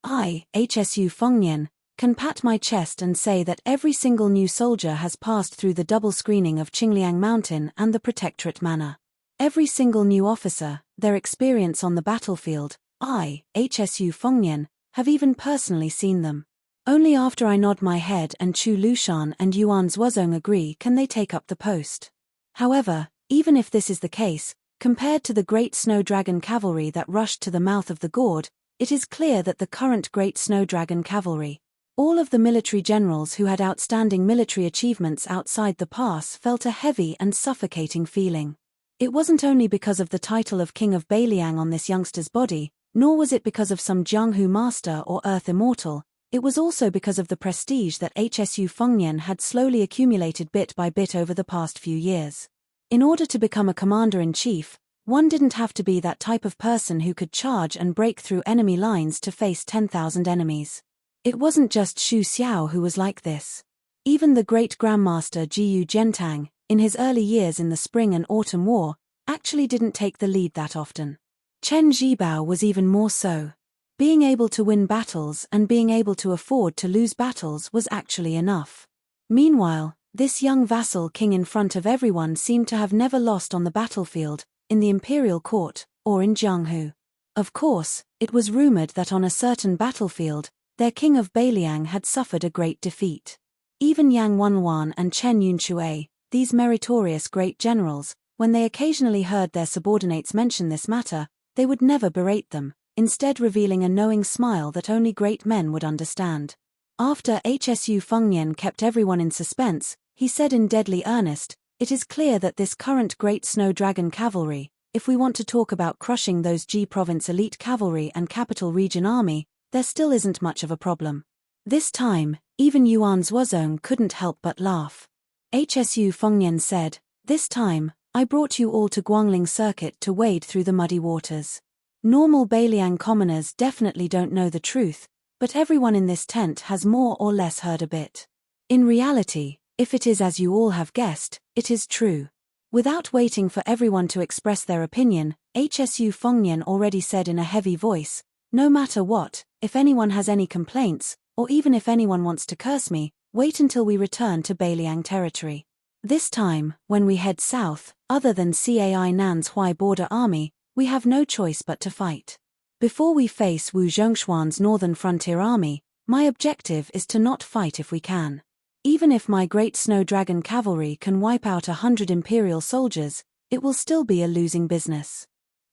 I, Hsu Fengnian, can pat my chest and say that every single new soldier has passed through the double screening of Qingliang Mountain and the Protectorate Manor. Every single new officer, their experience on the battlefield, I, Hsu Fengnian, have even personally seen them. Only after I nod my head and Chu Lushan and Yuan Zhuozong agree can they take up the post. However, even if this is the case, compared to the great snow dragon cavalry that rushed to the mouth of the gorge, it is clear that the current great snow dragon cavalry, all of the military generals who had outstanding military achievements outside the pass, felt a heavy and suffocating feeling. It wasn't only because of the title of King of Beiliang on this youngster's body, nor was it because of some Jianghu master or Earth Immortal, it was also because of the prestige that Hsu Fengnian had slowly accumulated bit by bit over the past few years. In order to become a commander-in-chief, one didn't have to be that type of person who could charge and break through enemy lines to face 10,000 enemies. It wasn't just Xu Xiao who was like this. Even the great Grandmaster Jiyu Zhentang, in his early years in the Spring and Autumn War, actually didn't take the lead that often. Chen Zhibao was even more so. Being able to win battles and being able to afford to lose battles was actually enough. Meanwhile, this young vassal king in front of everyone seemed to have never lost on the battlefield, in the imperial court, or in Jianghu. Of course, it was rumored that on a certain battlefield, their king of Beiliang had suffered a great defeat. Even Yang Wanwan and Chen Yunxue, these meritorious great generals, when they occasionally heard their subordinates mention this matter, they would never berate them, instead revealing a knowing smile that only great men would understand. After HSU Fengnian kept everyone in suspense, he said in deadly earnest, "It is clear that this current Great Snow Dragon cavalry, if we want to talk about crushing those G Province elite cavalry and Capital Region army, there still isn't much of a problem." This time, even Yuan Zhuozong couldn't help but laugh. HSU Fengnian said, "This time, I brought you all to Guangling Circuit to wade through the muddy waters. Normal Beiliang commoners definitely don't know the truth, but everyone in this tent has more or less heard a bit. In reality, if it is as you all have guessed, it is true." Without waiting for everyone to express their opinion, HSU Fengnian already said in a heavy voice, "No matter what, if anyone has any complaints, or even if anyone wants to curse me, wait until we return to Beiliang territory. This time, when we head south, other than Cai Nan's Hui border army, we have no choice but to fight. Before we face Wu Zhongshuan's northern frontier army, my objective is to not fight if we can. Even if my Great Snow Dragon cavalry can wipe out 100 imperial soldiers, it will still be a losing business.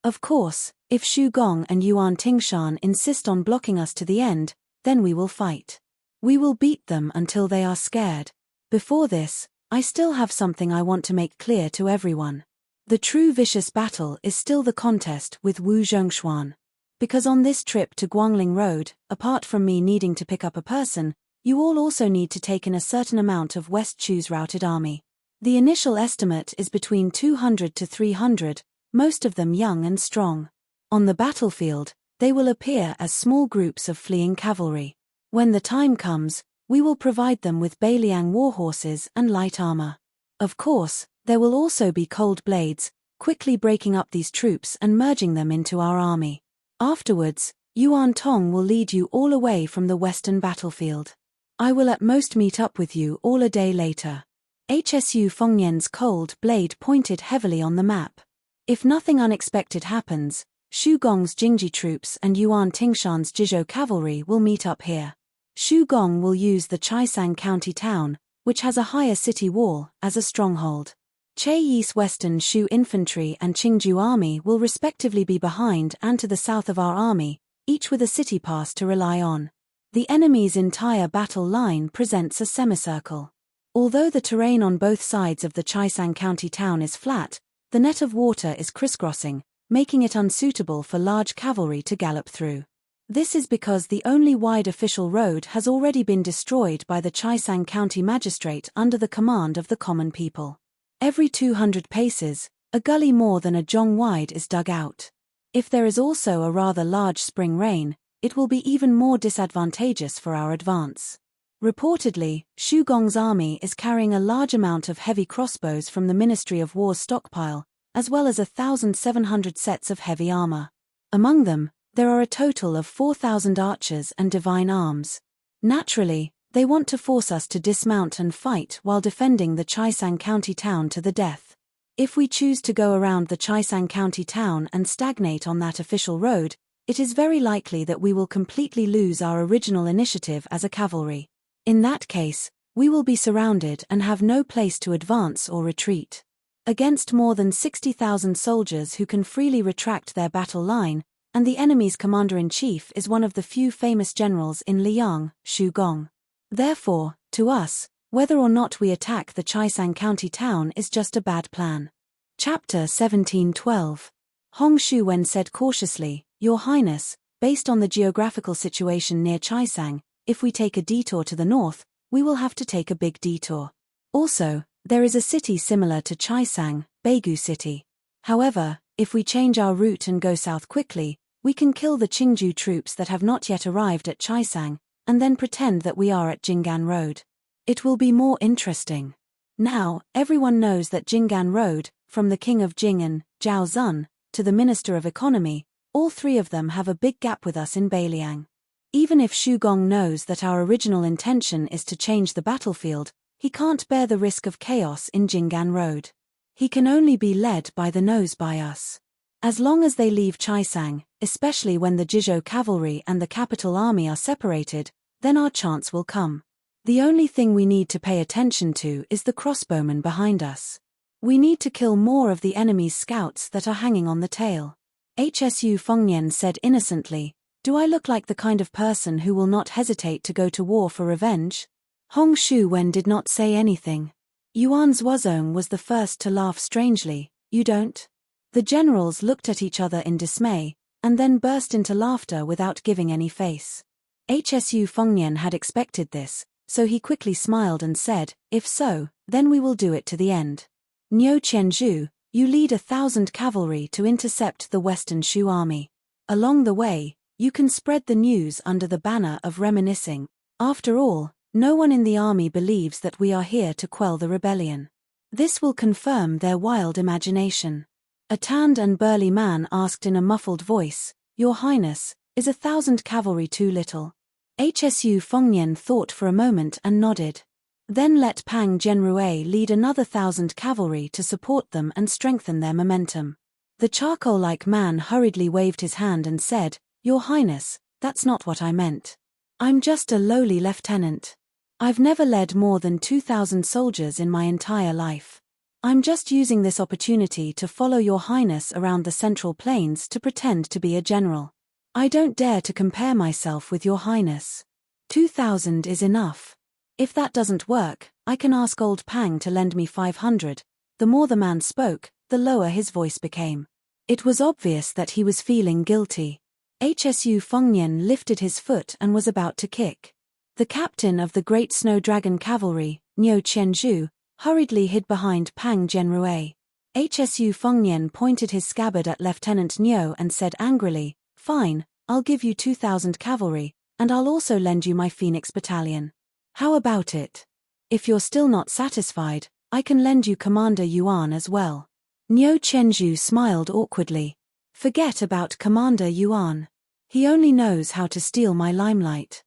Of course, if Xu Gong and Yuan Tingshan insist on blocking us to the end, then we will fight. We will beat them until they are scared. Before this, I still have something I want to make clear to everyone. The true vicious battle is still the contest with Wu Zhongshuan. Because on this trip to Guangling Road, apart from me needing to pick up a person, you all also need to take in a certain amount of West Chu's routed army. The initial estimate is between 200 to 300, most of them young and strong. On the battlefield, they will appear as small groups of fleeing cavalry. When the time comes, we will provide them with Beiliang warhorses and light armor. Of course, there will also be cold blades, quickly breaking up these troops and merging them into our army. Afterwards, Yuan Tong will lead you all away from the western battlefield. I will at most meet up with you all a day later." HSU Fengnian's cold blade pointed heavily on the map. If nothing unexpected happens, Xu Gong's Jingji troops and Yuan Tingshan's Jizhou cavalry will meet up here. Xu Gong will use the Chaisang County town, which has a higher city wall, as a stronghold. Che Yi's Western Shu infantry and Qingju army will respectively be behind and to the south of our army, each with a city pass to rely on. The enemy's entire battle line presents a semicircle. Although the terrain on both sides of the Chaisang County town is flat, the net of water is crisscrossing, making it unsuitable for large cavalry to gallop through. This is because the only wide official road has already been destroyed by the Chaisang County magistrate under the command of the common people. Every 200 paces, a gully more than a zhong wide is dug out. If there is also a rather large spring rain, it will be even more disadvantageous for our advance. Reportedly, Xu Gong's army is carrying a large amount of heavy crossbows from the Ministry of War's stockpile, as well as 1,700 sets of heavy armor. Among them, there are a total of 4,000 archers and divine arms. Naturally, they want to force us to dismount and fight while defending the Chaisang County town to the death. If we choose to go around the Chaisang County town and stagnate on that official road, it is very likely that we will completely lose our original initiative as a cavalry. In that case, we will be surrounded and have no place to advance or retreat. Against more than 60,000 soldiers who can freely retract their battle line, and the enemy's commander-in-chief is one of the few famous generals in Liang, Xu Gong. Therefore, to us, whether or not we attack the Chaisang County town is just a bad plan. Chapter 1712. Hong Shuwen said cautiously, "Your Highness, based on the geographical situation near Chaisang, if we take a detour to the north, we will have to take a big detour. Also, there is a city similar to Chaisang, Beigu City. However, if we change our route and go south quickly, we can kill the Qingju troops that have not yet arrived at Chaisang, and then pretend that we are at Jinggan Road. It will be more interesting." Now, everyone knows that Jinggan Road, from the King of Jing and Zhao Zun, to the Minister of Economy, all three of them have a big gap with us in Beiliang. Even if Xu Gong knows that our original intention is to change the battlefield, he can't bear the risk of chaos in Jinggan Road. He can only be led by the nose by us. As long as they leave Chaisang, especially when the Jizhou cavalry and the capital army are separated, then our chance will come. The only thing we need to pay attention to is the crossbowmen behind us. We need to kill more of the enemy's scouts that are hanging on the tail. HSU Fengnian said innocently, Do I look like the kind of person who will not hesitate to go to war for revenge? Hong Shuwen did not say anything. Yuan Zhuozong was the first to laugh strangely. You don't? The generals looked at each other in dismay, and then burst into laughter without giving any face. Hsu Fengnian had expected this, so he quickly smiled and said, if so, then we will do it to the end. Niu Qianzhu, you lead 1,000 cavalry to intercept the Western Shu army. Along the way, you can spread the news under the banner of reminiscing. After all, no one in the army believes that we are here to quell the rebellion. This will confirm their wild imagination. A tanned and burly man asked in a muffled voice, Your Highness, is 1,000 cavalry too little? Hsu Fengnian thought for a moment and nodded. Then let Pang Zhenrui lead another 1,000 cavalry to support them and strengthen their momentum. The charcoal-like man hurriedly waved his hand and said, Your Highness, that's not what I meant. I'm just a lowly lieutenant. I've never led more than 2,000 soldiers in my entire life. I'm just using this opportunity to follow Your Highness around the Central Plains to pretend to be a general. I don't dare to compare myself with Your Highness. 2,000 is enough. If that doesn't work, I can ask old Pang to lend me 500. The more the man spoke, the lower his voice became. It was obvious that he was feeling guilty. Hsu Fengnian lifted his foot and was about to kick. The captain of the Great Snow Dragon Cavalry, Niu Qianzhu, hurriedly hid behind Pang Zhenrui. Hsu Fengnian pointed his scabbard at Lieutenant Niu and said angrily, Fine, I'll give you 2,000 cavalry, and I'll also lend you my Phoenix battalion. How about it? If you're still not satisfied, I can lend you Commander Yuan as well. Niu Qianzhu smiled awkwardly. Forget about Commander Yuan. He only knows how to steal my limelight.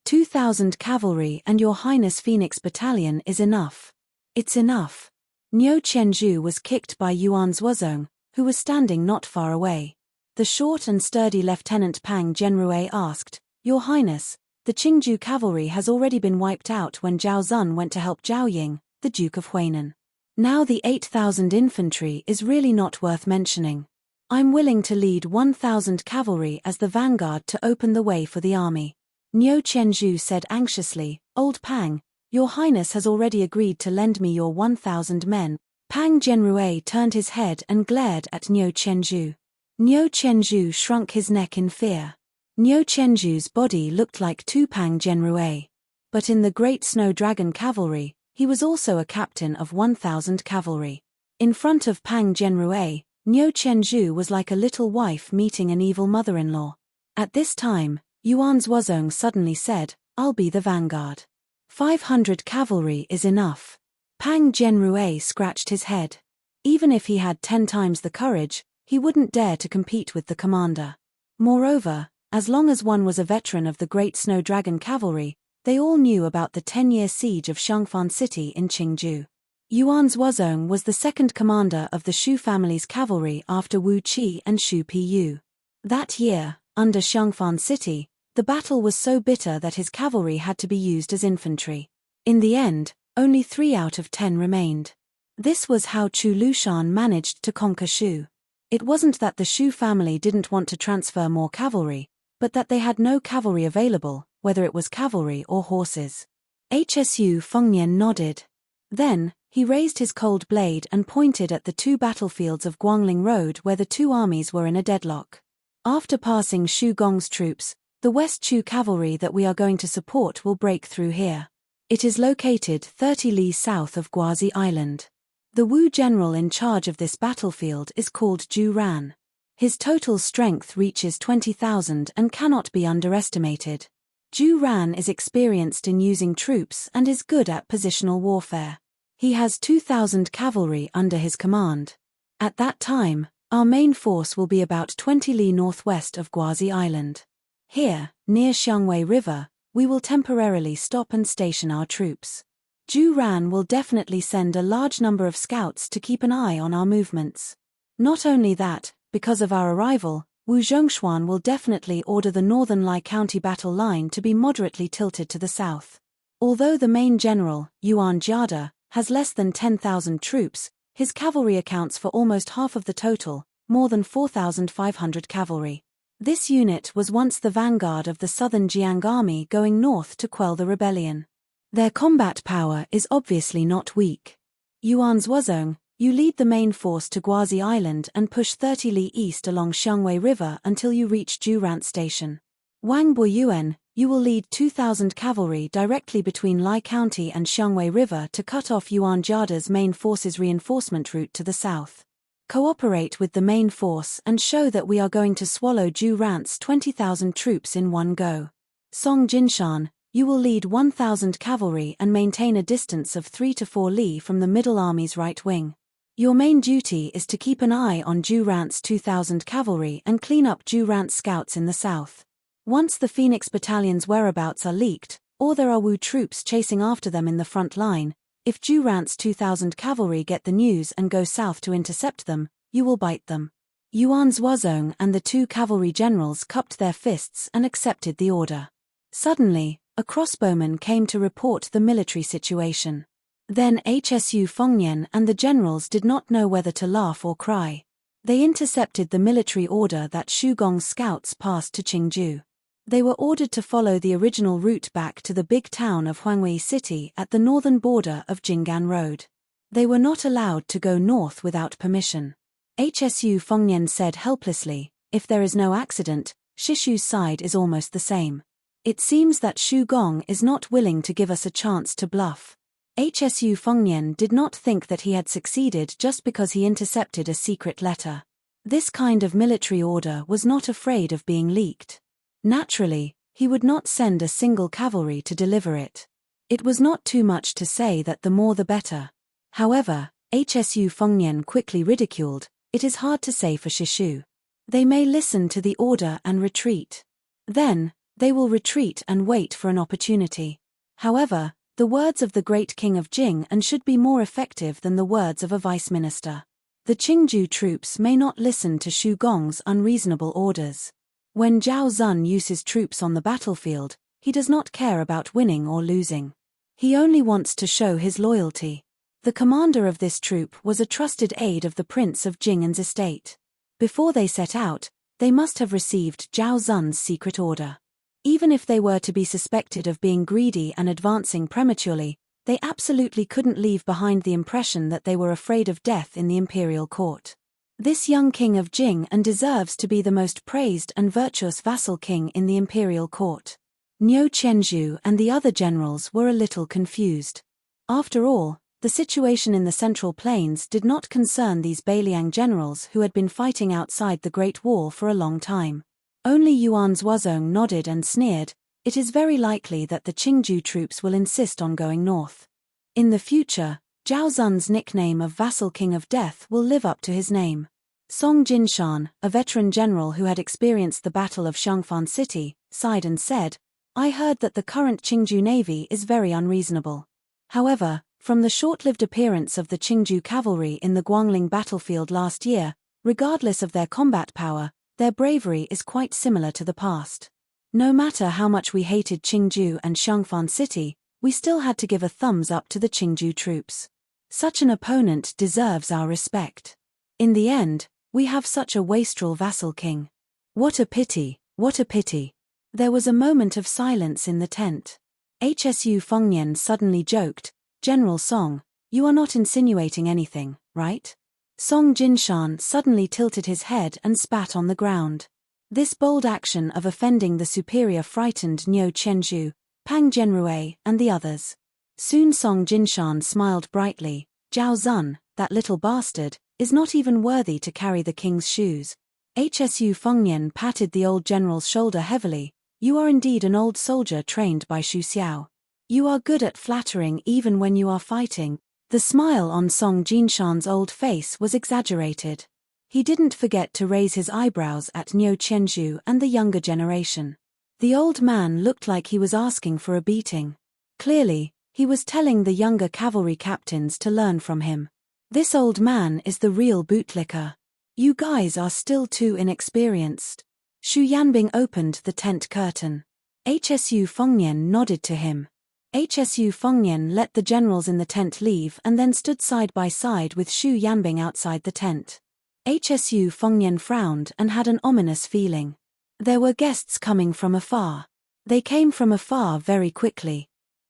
2,000 cavalry and Your Highness Phoenix battalion is enough. It's enough. Niu Qianzhu was kicked by Yuan Zhuozong, who was standing not far away. The short and sturdy Lieutenant Pang Zhenrui asked, Your Highness, the Qingju cavalry has already been wiped out when Zhao Zun went to help Zhao Ying, the Duke of Huainan. Now the 8,000 infantry is really not worth mentioning. I'm willing to lead 1,000 cavalry as the vanguard to open the way for the army. Niu Qianzhu said anxiously, Old Pang, Your Highness has already agreed to lend me your 1,000 men. Pang Zhenrui turned his head and glared at Niu Qianzhu. Niu Qianzhu shrunk his neck in fear. Niu Qianzhu's body looked like two Pang Zhenrui. But in the Great Snow Dragon Cavalry, he was also a captain of 1,000 cavalry. In front of Pang Zhenrui, Niu Qianzhu was like a little wife meeting an evil mother-in-law. At this time, Yuan Zhuozong suddenly said, I'll be the vanguard. 500 cavalry is enough. Pang Zhenrui scratched his head. Even if he had 10 times the courage, he wouldn't dare to compete with the commander. Moreover, as long as one was a veteran of the Great Snow Dragon Cavalry, they all knew about the 10-year siege of Xiangfan City in Qingju. Yuan Zhuozong was the second commander of the Shu family's cavalry after Wu Qi and Shu Piyu. That year, under Xiangfan City, the battle was so bitter that his cavalry had to be used as infantry. In the end, only 3 out of 10 remained. This was how Chu Lushan managed to conquer Shu. It wasn't that the Shu family didn't want to transfer more cavalry, but that they had no cavalry available, whether it was cavalry or horses. Hsu Fengnian nodded. Then, he raised his cold blade and pointed at the 2 battlefields of Guangling Road where the 2 armies were in a deadlock. After passing Shu Gong's troops, the West Chu cavalry that we are going to support will break through here. It is located 30 li south of Guazi Island. The Wu general in charge of this battlefield is called Zhu Ran. His total strength reaches 20,000 and cannot be underestimated. Zhu Ran is experienced in using troops and is good at positional warfare. He has 2,000 cavalry under his command. At that time, our main force will be about 20 li northwest of Guazi Island. Here, near Xiangwei River, we will temporarily stop and station our troops. Zhu Ran will definitely send a large number of scouts to keep an eye on our movements. Not only that, because of our arrival, Wu Zhongshuan will definitely order the northern Lai County battle line to be moderately tilted to the south. Although the main general, Yuan Jiada, has less than 10,000 troops, his cavalry accounts for almost half of the total, more than 4,500 cavalry. This unit was once the vanguard of the southern Jiang army going north to quell the rebellion. Their combat power is obviously not weak. Yuan Zhuozong, you lead the main force to Guazi Island and push 30 li east along Xiangwei River until you reach Jurant Station. Wang Boyuan, you will lead 2,000 cavalry directly between Lai County and Xiangwei River to cut off Yuan Jiada's main force's reinforcement route to the south. Cooperate with the main force and show that we are going to swallow Jurant's 20,000 troops in one go. Song Jinshan, you will lead 1,000 cavalry and maintain a distance of 3 to 4 li from the middle army's right wing. Your main duty is to keep an eye on Jurant's 2,000 cavalry and clean up Jurant's scouts in the south. Once the Phoenix Battalion's whereabouts are leaked, or there are Wu troops chasing after them in the front line, if Jurant's 2,000 cavalry get the news and go south to intercept them, you will bite them. Yuan Zhuozong and the 2 cavalry generals cupped their fists and accepted the order. Suddenly, a crossbowman came to report the military situation. Then HSU Fengnian and the generals did not know whether to laugh or cry. They intercepted the military order that Xu Gong's scouts passed to Qingju. They were ordered to follow the original route back to the big town of Huanghui City at the northern border of Jinggan Road. They were not allowed to go north without permission. HSU Fengnian said helplessly, "If there is no accident, Shishu's side is almost the same. It seems that Xu Gong is not willing to give us a chance to bluff." HSU Fengnian did not think that he had succeeded just because he intercepted a secret letter. This kind of military order was not afraid of being leaked. Naturally, he would not send a single cavalry to deliver it. It was not too much to say that the more the better. However, HSU Fengnian quickly ridiculed, "It is hard to say for Shishu. They may listen to the order and retreat. Then, they will retreat and wait for an opportunity. However, the words of the great king of Jing and should be more effective than the words of a vice minister. The Qingju troops may not listen to Xu Gong's unreasonable orders. When Zhao Zun uses troops on the battlefield, he does not care about winning or losing. He only wants to show his loyalty." The commander of this troop was a trusted aide of the Prince of Jing'an's estate. Before they set out, they must have received Zhao Zun's secret order. Even if they were to be suspected of being greedy and advancing prematurely, they absolutely couldn't leave behind the impression that they were afraid of death in the imperial court. This young king of Jing and deserves to be the most praised and virtuous vassal king in the imperial court. Niu Qianzhu and the other generals were a little confused. After all, the situation in the Central Plains did not concern these Beiliang generals who had been fighting outside the Great Wall for a long time. Only Yuan Zhuozong nodded and sneered, "It is very likely that the Qingju troops will insist on going north. In the future, Zhao Zun's nickname of Vassal King of Death will live up to his name." Song Jinshan, a veteran general who had experienced the Battle of Xiangfan City, sighed and said, "I heard that the current Qingju navy is very unreasonable. However, from the short-lived appearance of the Qingju cavalry in the Guangling battlefield last year, regardless of their combat power, their bravery is quite similar to the past. No matter how much we hated Qingju and Xiangfan City, we still had to give a thumbs up to the Qingju troops. Such an opponent deserves our respect. In the end, we have such a wastrel vassal king. What a pity, what a pity." There was a moment of silence in the tent. HSU Fengnian suddenly joked, "General Song, you are not insinuating anything, right?" Song Jinshan suddenly tilted his head and spat on the ground. This bold action of offending the superior frightened Niu Qianzhu, Pang Jianrui, and the others. Soon Song Jinshan smiled brightly, "Zhao Zun, that little bastard, is not even worthy to carry the king's shoes." HSU Fengnian patted the old general's shoulder heavily, "You are indeed an old soldier trained by Xu Xiao. You are good at flattering even when you are fighting." The smile on Song Jinshan's old face was exaggerated. He didn't forget to raise his eyebrows at Niu Qianzhu and the younger generation. The old man looked like he was asking for a beating. Clearly, he was telling the younger cavalry captains to learn from him. This old man is the real bootlicker. You guys are still too inexperienced. Xu Yanbing opened the tent curtain. HSU Fengnian nodded to him. HSU Fengnian let the generals in the tent leave and then stood side by side with Xu Yanbing outside the tent. HSU Fengnian frowned and had an ominous feeling. There were guests coming from afar. They came from afar very quickly.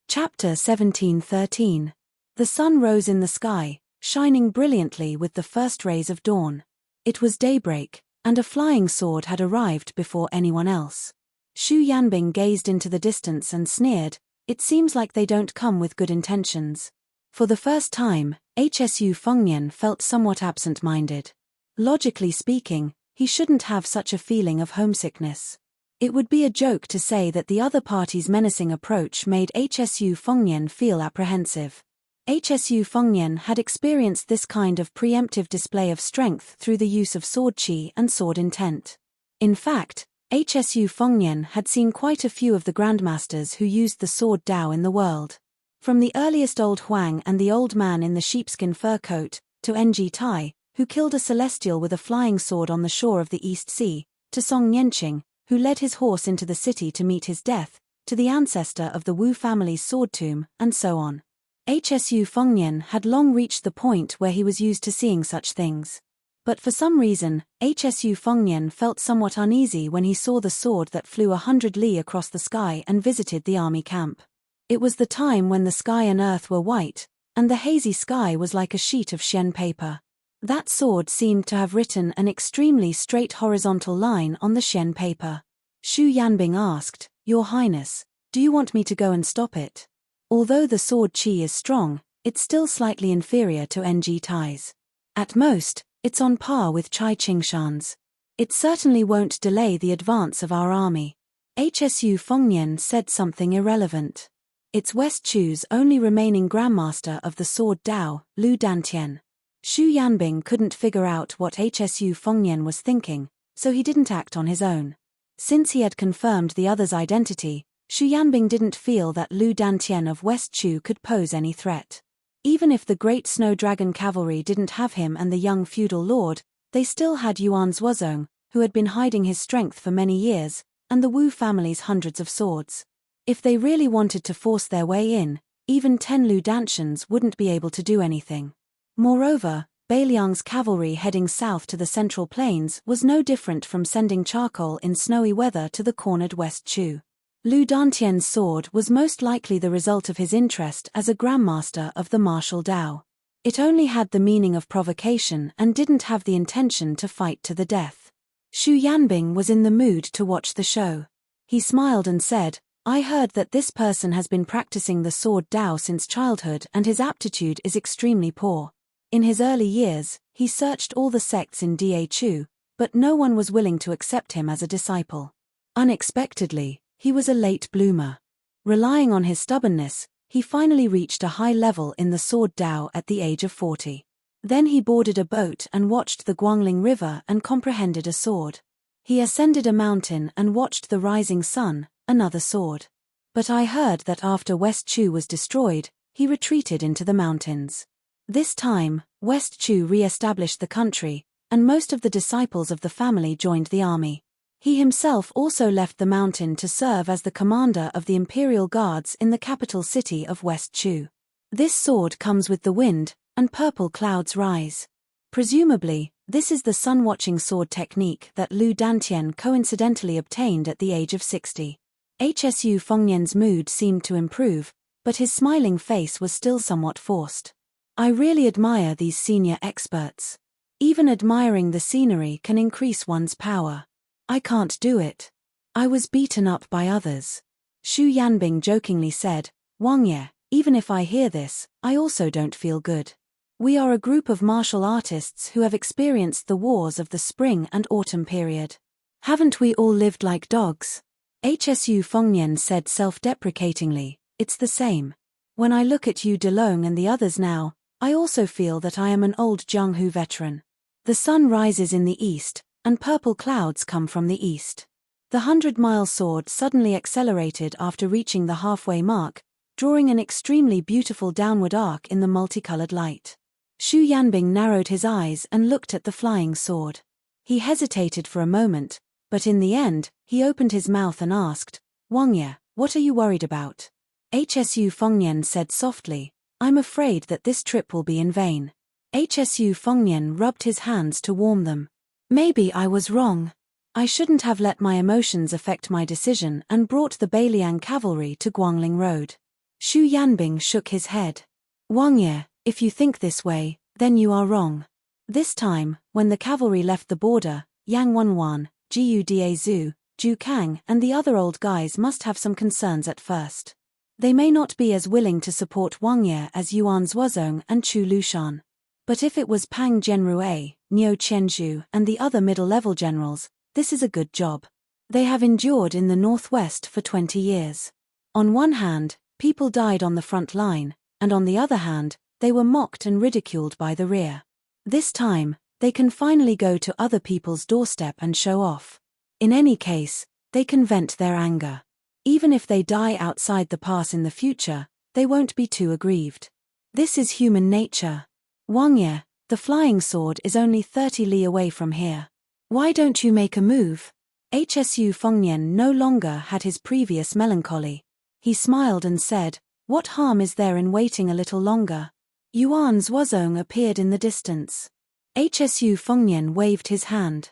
Chapter 17:13. The sun rose in the sky, shining brilliantly with the first rays of dawn. It was daybreak, and a flying sword had arrived before anyone else. Xu Yanbing gazed into the distance and sneered, "It seems like they don't come with good intentions." For the first time, Hsu Fengnian felt somewhat absent-minded. Logically speaking, he shouldn't have such a feeling of homesickness. It would be a joke to say that the other party's menacing approach made Hsu Fengnian feel apprehensive. Hsu Fengnian had experienced this kind of preemptive display of strength through the use of sword qi and sword intent. In fact, Hsu Fengnian had seen quite a few of the grandmasters who used the sword Dao in the world. From the earliest old Huang and the old man in the sheepskin fur coat, to Enji Tai, who killed a celestial with a flying sword on the shore of the East Sea, to Song Nianqing, who led his horse into the city to meet his death, to the ancestor of the Wu family's sword tomb, and so on. Hsu Fengnian had long reached the point where he was used to seeing such things. But for some reason, Hsu Fengnian felt somewhat uneasy when he saw the sword that flew 100 li across the sky and visited the army camp. It was the time when the sky and earth were white, and the hazy sky was like a sheet of Xian paper. That sword seemed to have written an extremely straight horizontal line on the Xian paper. Xu Yanbing asked, "Your Highness, do you want me to go and stop it? Although the sword qi is strong, it's still slightly inferior to Enji Tai's. At most, it's on par with Chai Qingshan's. It certainly won't delay the advance of our army." Hsu Fengnian said something irrelevant. It's West Chu's only remaining grandmaster of the sword Dao, Lu Dantian. Xu Yanbing couldn't figure out what Hsu Fengnian was thinking, so he didn't act on his own. Since he had confirmed the other's identity, Xu Yanbing didn't feel that Lu Dantian of West Chu could pose any threat. Even if the Great Snow Dragon cavalry didn't have him and the young feudal lord, they still had Yuan Zuozong, who had been hiding his strength for many years, and the Wu family's hundreds of swords. If they really wanted to force their way in, even 10 Lu Dantians wouldn't be able to do anything. Moreover, Beiliang's cavalry heading south to the Central Plains was no different from sending charcoal in snowy weather to the cornered West Chu. Lu Dantian's sword was most likely the result of his interest as a grandmaster of the martial Dao. It only had the meaning of provocation and didn't have the intention to fight to the death. Xu Yanbing was in the mood to watch the show. He smiled and said, "I heard that this person has been practicing the sword Dao since childhood and his aptitude is extremely poor. In his early years, he searched all the sects in Da Chu, but no one was willing to accept him as a disciple. Unexpectedly, he was a late bloomer. Relying on his stubbornness, he finally reached a high level in the sword Dao at the age of 40. Then he boarded a boat and watched the Guangling River and comprehended a sword. He ascended a mountain and watched the rising sun, another sword. But I heard that after West Chu was destroyed, he retreated into the mountains. This time, West Chu re-established the country, and most of the disciples of the family joined the army. He himself also left the mountain to serve as the commander of the imperial guards in the capital city of West Chu. This sword comes with the wind, and purple clouds rise. Presumably, this is the sun-watching sword technique that Lu Dantian coincidentally obtained at the age of 60. Hsu Fengnian's mood seemed to improve, but his smiling face was still somewhat forced. "I really admire these senior experts. Even admiring the scenery can increase one's power. I can't do it. I was beaten up by others." Xu Yanbing jokingly said, "Wang Ye, even if I hear this, I also don't feel good. We are a group of martial artists who have experienced the wars of the spring and autumn period. Haven't we all lived like dogs?" Hsu Fengnian said self-deprecatingly, "It's the same. When I look at you DeLong and the others now, I also feel that I am an old Jianghu veteran. The sun rises in the east, and purple clouds come from the east." The 100-mile sword suddenly accelerated after reaching the halfway mark, drawing an extremely beautiful downward arc in the multicolored light. Xu Yanbing narrowed his eyes and looked at the flying sword. He hesitated for a moment, but in the end, he opened his mouth and asked, "Wang Ye, what are you worried about?" Hsu Fengnian said softly, "I'm afraid that this trip will be in vain." Hsu Fengnian rubbed his hands to warm them. "Maybe I was wrong. I shouldn't have let my emotions affect my decision and brought the Beiliang cavalry to Guangling Road. Xu Yanbing shook his head. Wang Ye, if you think this way, then you are wrong. This time, when the cavalry left the border, Yang Wanwan, Jiu Dazu, Zhu Kang and the other old guys must have some concerns at first. They may not be as willing to support Wang Ye as Yuan Zuozong and Chu Lushan. But if it was Pang Zhenrui, Niu Qianzhu and the other middle-level generals, this is a good job. They have endured in the northwest for 20 years. On one hand, people died on the front line, and on the other hand, they were mocked and ridiculed by the rear. This time, they can finally go to other people's doorstep and show off. In any case, they can vent their anger. Even if they die outside the pass in the future, they won't be too aggrieved. This is human nature. Wang Ye, the flying sword is only 30 li away from here. Why don't you make a move? Hsu Fengnian no longer had his previous melancholy. He smiled and said, what harm is there in waiting a little longer? Yuan Zuozong appeared in the distance. Hsu Fengnian waved his hand.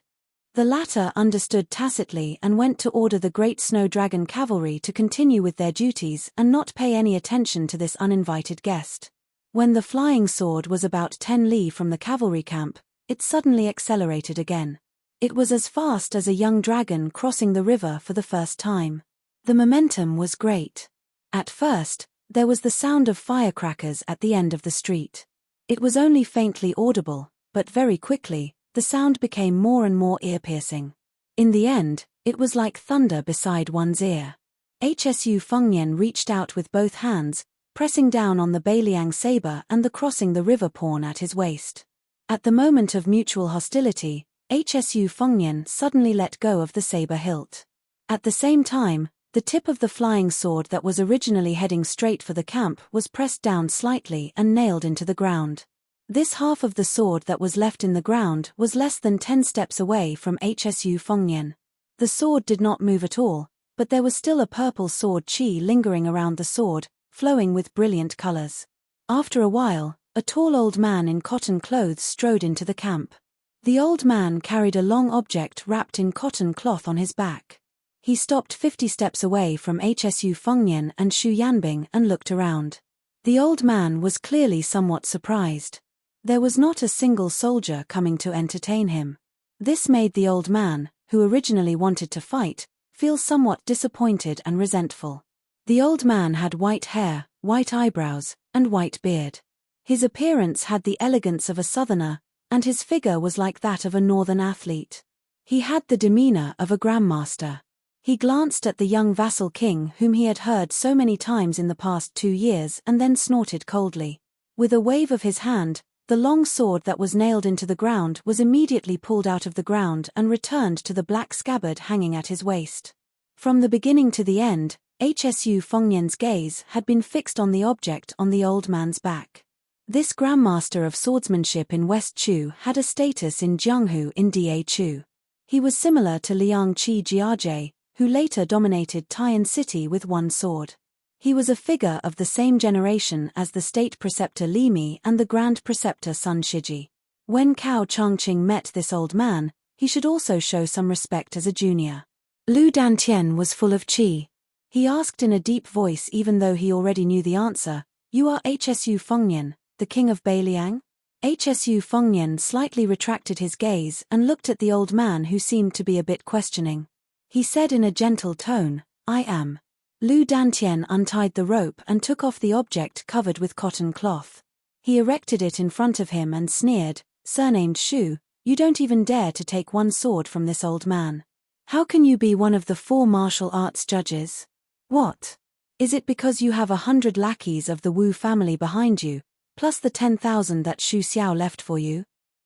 The latter understood tacitly and went to order the Great Snow Dragon cavalry to continue with their duties and not pay any attention to this uninvited guest. When the flying sword was about 10 li from the cavalry camp, it suddenly accelerated again. It was as fast as a young dragon crossing the river for the first time. The momentum was great. At first, there was the sound of firecrackers at the end of the street. It was only faintly audible, but very quickly, the sound became more and more ear-piercing. In the end, it was like thunder beside one's ear. Hsu Fengnian reached out with both hands, pressing down on the Beiliang saber and the crossing the river pawn at his waist. At the moment of mutual hostility, Hsu Fengnian suddenly let go of the saber hilt. At the same time, the tip of the flying sword that was originally heading straight for the camp was pressed down slightly and nailed into the ground. This half of the sword that was left in the ground was less than 10 steps away from Hsu Fengnian. The sword did not move at all, but there was still a purple sword qi lingering around the sword, flowing with brilliant colors. After a while, a tall old man in cotton clothes strode into the camp. The old man carried a long object wrapped in cotton cloth on his back. He stopped 50 steps away from Hsu Fengnian and Xu Yanbing and looked around. The old man was clearly somewhat surprised. There was not a single soldier coming to entertain him. This made the old man, who originally wanted to fight, feel somewhat disappointed and resentful. The old man had white hair, white eyebrows, and white beard. His appearance had the elegance of a southerner, and his figure was like that of a northern athlete. He had the demeanor of a grandmaster. He glanced at the young vassal king whom he had heard so many times in the past 2 years and then snorted coldly. With a wave of his hand, the long sword that was nailed into the ground was immediately pulled out of the ground and returned to the black scabbard hanging at his waist. From the beginning to the end, Hsu Fengnian's gaze had been fixed on the object on the old man's back. This grandmaster of swordsmanship in West Chu had a status in Jianghu in Da Chu. He was similar to Liang Qi Jiajie, who later dominated Taiyan City with one sword. He was a figure of the same generation as the state preceptor Li Mi and the grand preceptor Sun Shiji. When Cao Changqing met this old man, he should also show some respect as a junior. Lu Dantian was full of qi. He asked in a deep voice even though he already knew the answer, "You are Hsu Fengnian, the king of Beiliang?" Hsu Fengnian slightly retracted his gaze and looked at the old man who seemed to be a bit questioning. He said in a gentle tone, "I am." Lu Dantian untied the rope and took off the object covered with cotton cloth. He erected it in front of him and sneered, "Surnamed Shu, you don't even dare to take one sword from this old man. How can you be one of the 4 martial arts judges? What? Is it because you have 100 lackeys of the Wu family behind you, plus the 10,000 that Xu Xiao left for you?"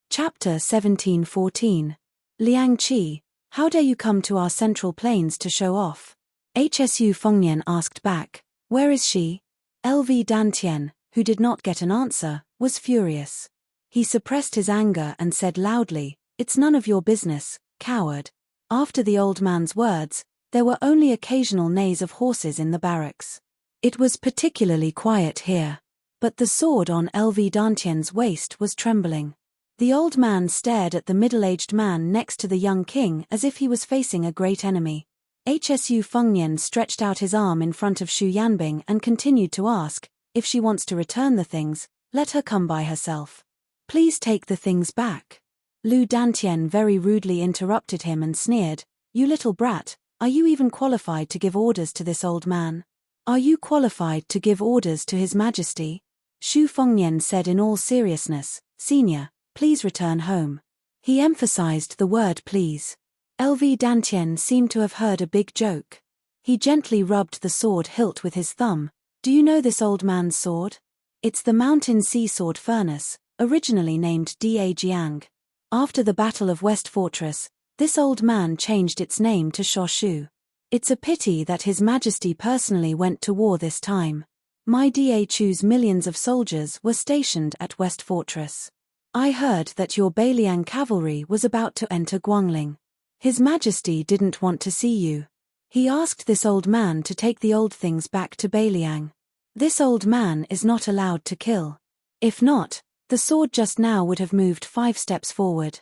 Chapter 17:14. Liang Qi, how dare you come to our central plains to show off? Hsu Fengnian asked back, "Where is she?" Lv Dantian, who did not get an answer, was furious. He suppressed his anger and said loudly, "It's none of your business, coward." After the old man's words, there were only occasional neighs of horses in the barracks. It was particularly quiet here. But the sword on Lv Dantian's waist was trembling. The old man stared at the middle-aged man next to the young king as if he was facing a great enemy. Hsu Fengnian stretched out his arm in front of Xu Yanbing and continued to ask, if she wants to return the things, let her come by herself. Please take the things back. Lu Dantian very rudely interrupted him and sneered, you little brat, are you even qualified to give orders to this old man? Are you qualified to give orders to His Majesty? Xu Fengnian said in all seriousness, Senior, please return home. He emphasized the word please. LV Dantian seemed to have heard a big joke. He gently rubbed the sword hilt with his thumb. Do you know this old man's sword? It's the Mountain Sea Sword Furnace, originally named Da Jiang. After the Battle of West Fortress, this old man changed its name to Shoshu. It's a pity that His Majesty personally went to war this time. My Da Chu's millions of soldiers were stationed at West Fortress. I heard that your Beiliang cavalry was about to enter Guangling. His Majesty didn't want to see you. He asked this old man to take the old things back to Beiliang. This old man is not allowed to kill. If not, the sword just now would have moved 5 steps forward.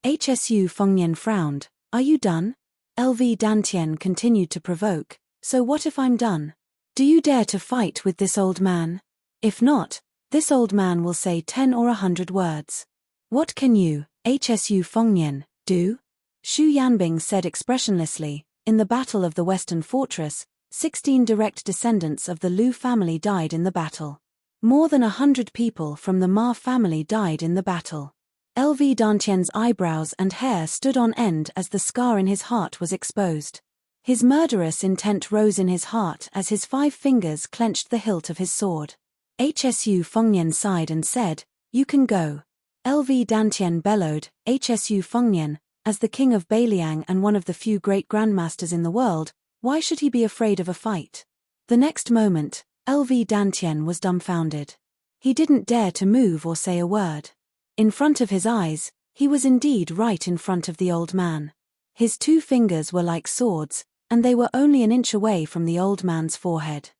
Hsu Fengnian frowned. Are you done? LV Dantian continued to provoke. So what if I'm done? Do you dare to fight with this old man? If not, this old man will say 10 or 100 words. What can you, Hsu Fengnian, do? Xu Yanbing said expressionlessly, in the Battle of the Western Fortress, 16 direct descendants of the Lu family died in the battle. More than 100 people from the Ma family died in the battle. LV Dantian's eyebrows and hair stood on end as the scar in his heart was exposed. His murderous intent rose in his heart as his 5 fingers clenched the hilt of his sword. Hsu Fengnian sighed and said, you can go. LV Dantian bellowed, Hsu Fengnian, as the king of Beiliang and one of the few great grandmasters in the world, why should he be afraid of a fight? The next moment, LV Dantian was dumbfounded. He didn't dare to move or say a word. In front of his eyes, he was indeed right in front of the old man. His 2 fingers were like swords, and they were only an inch away from the old man's forehead.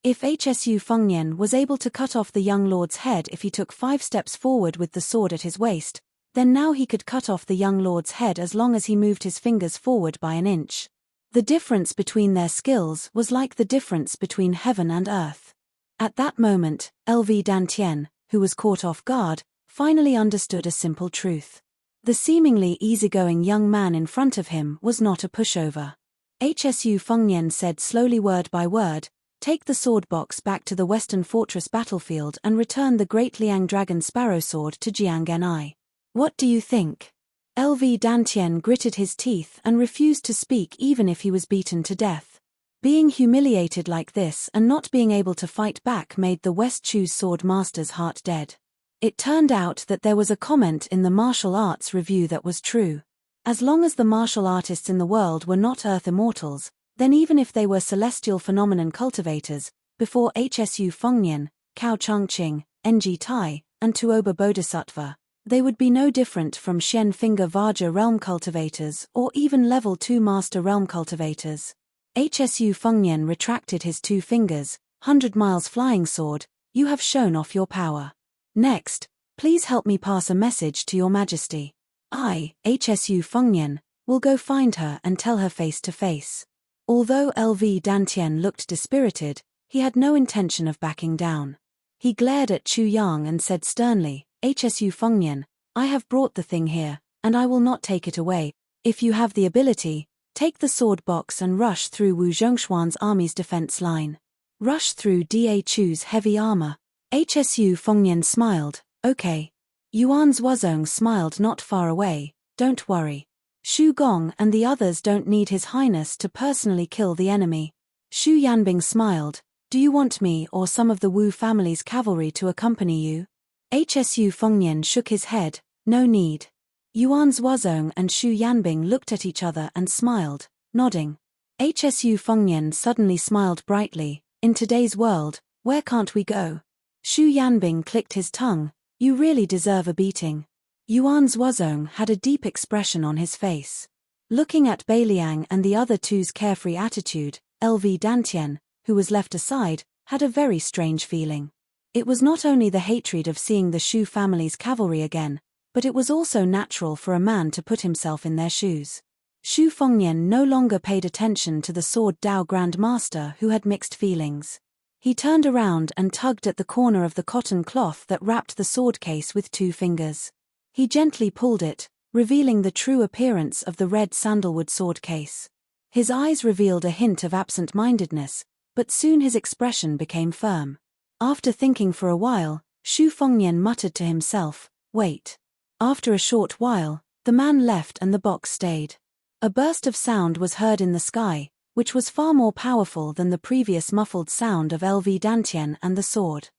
If Hsu Fengnian was able to cut off the young lord's head if he took 5 steps forward with the sword at his waist, then now he could cut off the young lord's head as long as he moved his fingers forward by an inch. The difference between their skills was like the difference between heaven and earth. At that moment, LV Dantian, who was caught off guard, finally understood a simple truth. The seemingly easygoing young man in front of him was not a pushover. Hsu Fengnian said slowly word by word, take the sword box back to the Western Fortress battlefield and return the Great Liang Dragon Sparrow Sword to Jiang Genai. What do you think? LV Dantian gritted his teeth and refused to speak even if he was beaten to death. Being humiliated like this and not being able to fight back made the West Chu's sword master's heart dead. It turned out that there was a comment in the martial arts review that was true. As long as the martial artists in the world were not earth immortals, then even if they were celestial phenomenon cultivators, before Hsu Fengnian, Cao Changqing, Ng Tai, and Tuoba Bodhisattva, they would be no different from Shen Finger Vaja realm cultivators or even level 2 master realm cultivators. Hsu Fengnian retracted his 2 fingers, 100 miles flying sword, you have shown off your power. Next, please help me pass a message to your majesty. I, Hsu Fengnian, will go find her and tell her face to face. Although LV Dantian looked dispirited, he had no intention of backing down. He glared at Chu Yang and said sternly, Hsu Fengnian, I have brought the thing here, and I will not take it away. If you have the ability, take the sword box and rush through Wu Zhongshuan's army's defense line. Rush through Da Chu's heavy armor. Hsu Fengnian smiled, okay. Yuan Zuozong smiled not far away, don't worry. Xu Gong and the others don't need His Highness to personally kill the enemy. Xu Yanbing smiled, do you want me or some of the Wu family's cavalry to accompany you? Hsu Fengnian shook his head, no need. Yuan Zuozong and Xu Yanbing looked at each other and smiled, nodding. Hsu Fengnian suddenly smiled brightly, in today's world, where can't we go? Xu Yanbing clicked his tongue, you really deserve a beating. Yuan Zuozong had a deep expression on his face. Looking at Beiliang and the other 2's carefree attitude, LV Dantian, who was left aside, had a very strange feeling. It was not only the hatred of seeing the Xu family's cavalry again, but it was also natural for a man to put himself in their shoes. Xu Fengnian no longer paid attention to the sword Dao Grandmaster, who had mixed feelings. He turned around and tugged at the corner of the cotton cloth that wrapped the sword case with 2 fingers. He gently pulled it, revealing the true appearance of the red sandalwood sword case. His eyes revealed a hint of absent-mindedness, but soon his expression became firm. After thinking for a while, Xu Fengnian muttered to himself, "Wait." After a short while, the man left and the box stayed. A burst of sound was heard in the sky, which was far more powerful than the previous muffled sound of LV Dantian and the sword.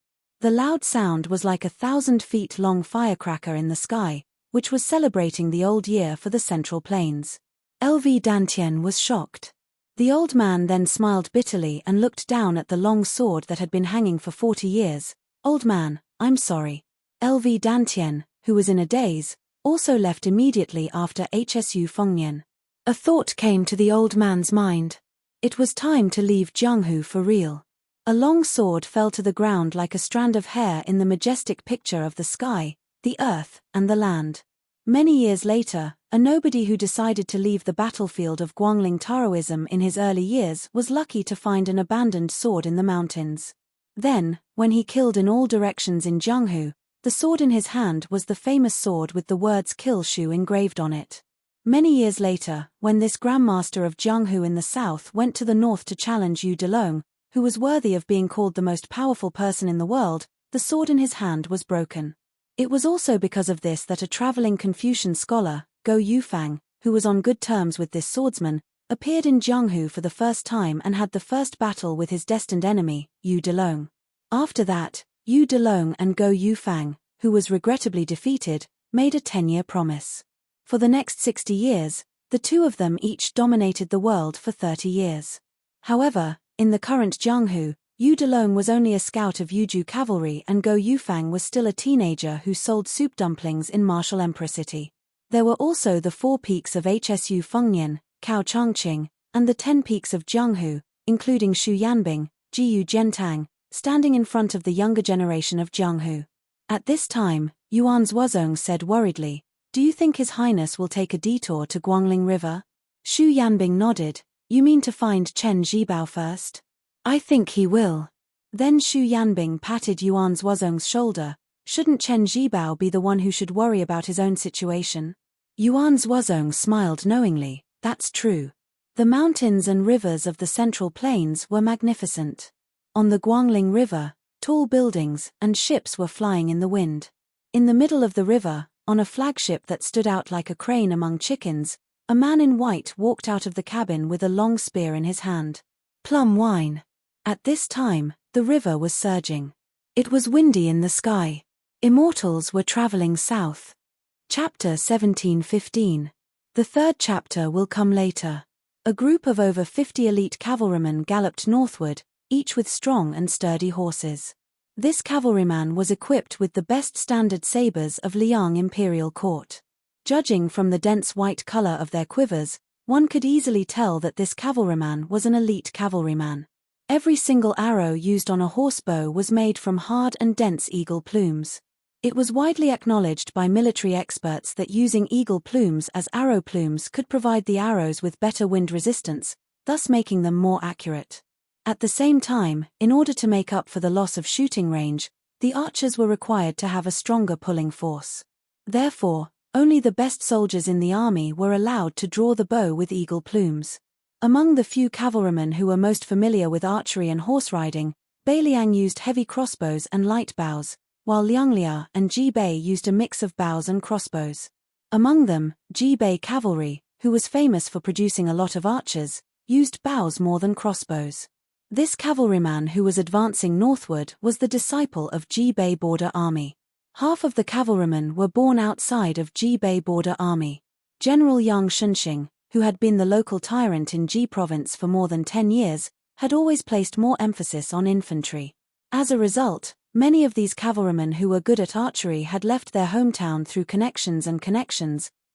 The loud sound was like a 1,000-feet-long firecracker in the sky, which was celebrating the old year for the Central Plains. LV Dantian was shocked. The old man then smiled bitterly and looked down at the long sword that had been hanging for 40 years. "Old man, I'm sorry." LV Dantian, who was in a daze, also left immediately after Hsu Fengnian. A thought came to the old man's mind. It was time to leave Jianghu for real. A long sword fell to the ground like a strand of hair in the majestic picture of the sky, the earth, and the land. Many years later, a nobody who decided to leave the battlefield of Guangling Taoism in his early years was lucky to find an abandoned sword in the mountains. Then, when he killed in all directions in Jianghu, the sword in his hand was the famous sword with the words "Kill Shu" engraved on it. Many years later, when this Grandmaster of Jianghu in the south went to the north to challenge Yu Delong, who was worthy of being called the most powerful person in the world, the sword in his hand was broken. It was also because of this that a traveling Confucian scholar, Go Yufang, who was on good terms with this swordsman, appeared in Jianghu for the first time and had the first battle with his destined enemy, Yu Delong. After that, Yu Delong and Go Yufang, who was regrettably defeated, made a 10-year promise. For the next 60 years, the two of them each dominated the world for 30 years. However, in the current Jianghu, Yu Delong was only a scout of Yuju cavalry and Go Yufang was still a teenager who sold soup dumplings in Martial Emperor City. There were also the 4 peaks of Hsu Fengnian, Cao Changqing, and the 10 peaks of Jianghu, including Shu Yanbing, Jiyu Jiantang, standing in front of the younger generation of Jianghu. At this time, Yuan Zhuozong said worriedly, "Do you think His Highness will take a detour to Guangling River?" Shu Yanbing nodded. "You mean to find Chen Zhibao first?" "I think he will." Then Shu Yanbing patted Yuan Zhuozong's shoulder. "Shouldn't Chen Zhibao be the one who should worry about his own situation?" Yuan Zhuozong smiled knowingly. That's true. The mountains and rivers of the Central Plains were magnificent. On the Guangling River, tall buildings and ships were flying in the wind. In the middle of the river, on a flagship that stood out like a crane among chickens, a man in white walked out of the cabin with a long spear in his hand. Plum wine. At this time, the river was surging. It was windy in the sky. Immortals were traveling south. Chapter 17:15. The third chapter will come later. A group of over 50 elite cavalrymen galloped northward, each with strong and sturdy horses. This cavalryman was equipped with the best standard sabers of Liang Imperial Court. Judging from the dense white color of their quivers, one could easily tell that this cavalryman was an elite cavalryman. Every single arrow used on a horsebow was made from hard and dense eagle plumes. It was widely acknowledged by military experts that using eagle plumes as arrow plumes could provide the arrows with better wind resistance, thus making them more accurate. At the same time, in order to make up for the loss of shooting range, the archers were required to have a stronger pulling force. Therefore, only the best soldiers in the army were allowed to draw the bow with eagle plumes. Among the few cavalrymen who were most familiar with archery and horse riding, Bai Liang used heavy crossbows and light bows, while Liang Lia and Ji Bei used a mix of bows and crossbows. Among them, Ji Bei cavalry, who was famous for producing a lot of archers, used bows more than crossbows. This cavalryman who was advancing northward was the disciple of Ji Bei border army. Half of the cavalrymen were born outside of Ji Bei border army. General Yang Shunxing, who had been the local tyrant in Ji province for more than 10 years, had always placed more emphasis on infantry. As a result, many of these cavalrymen who were good at archery had left their hometown through connections,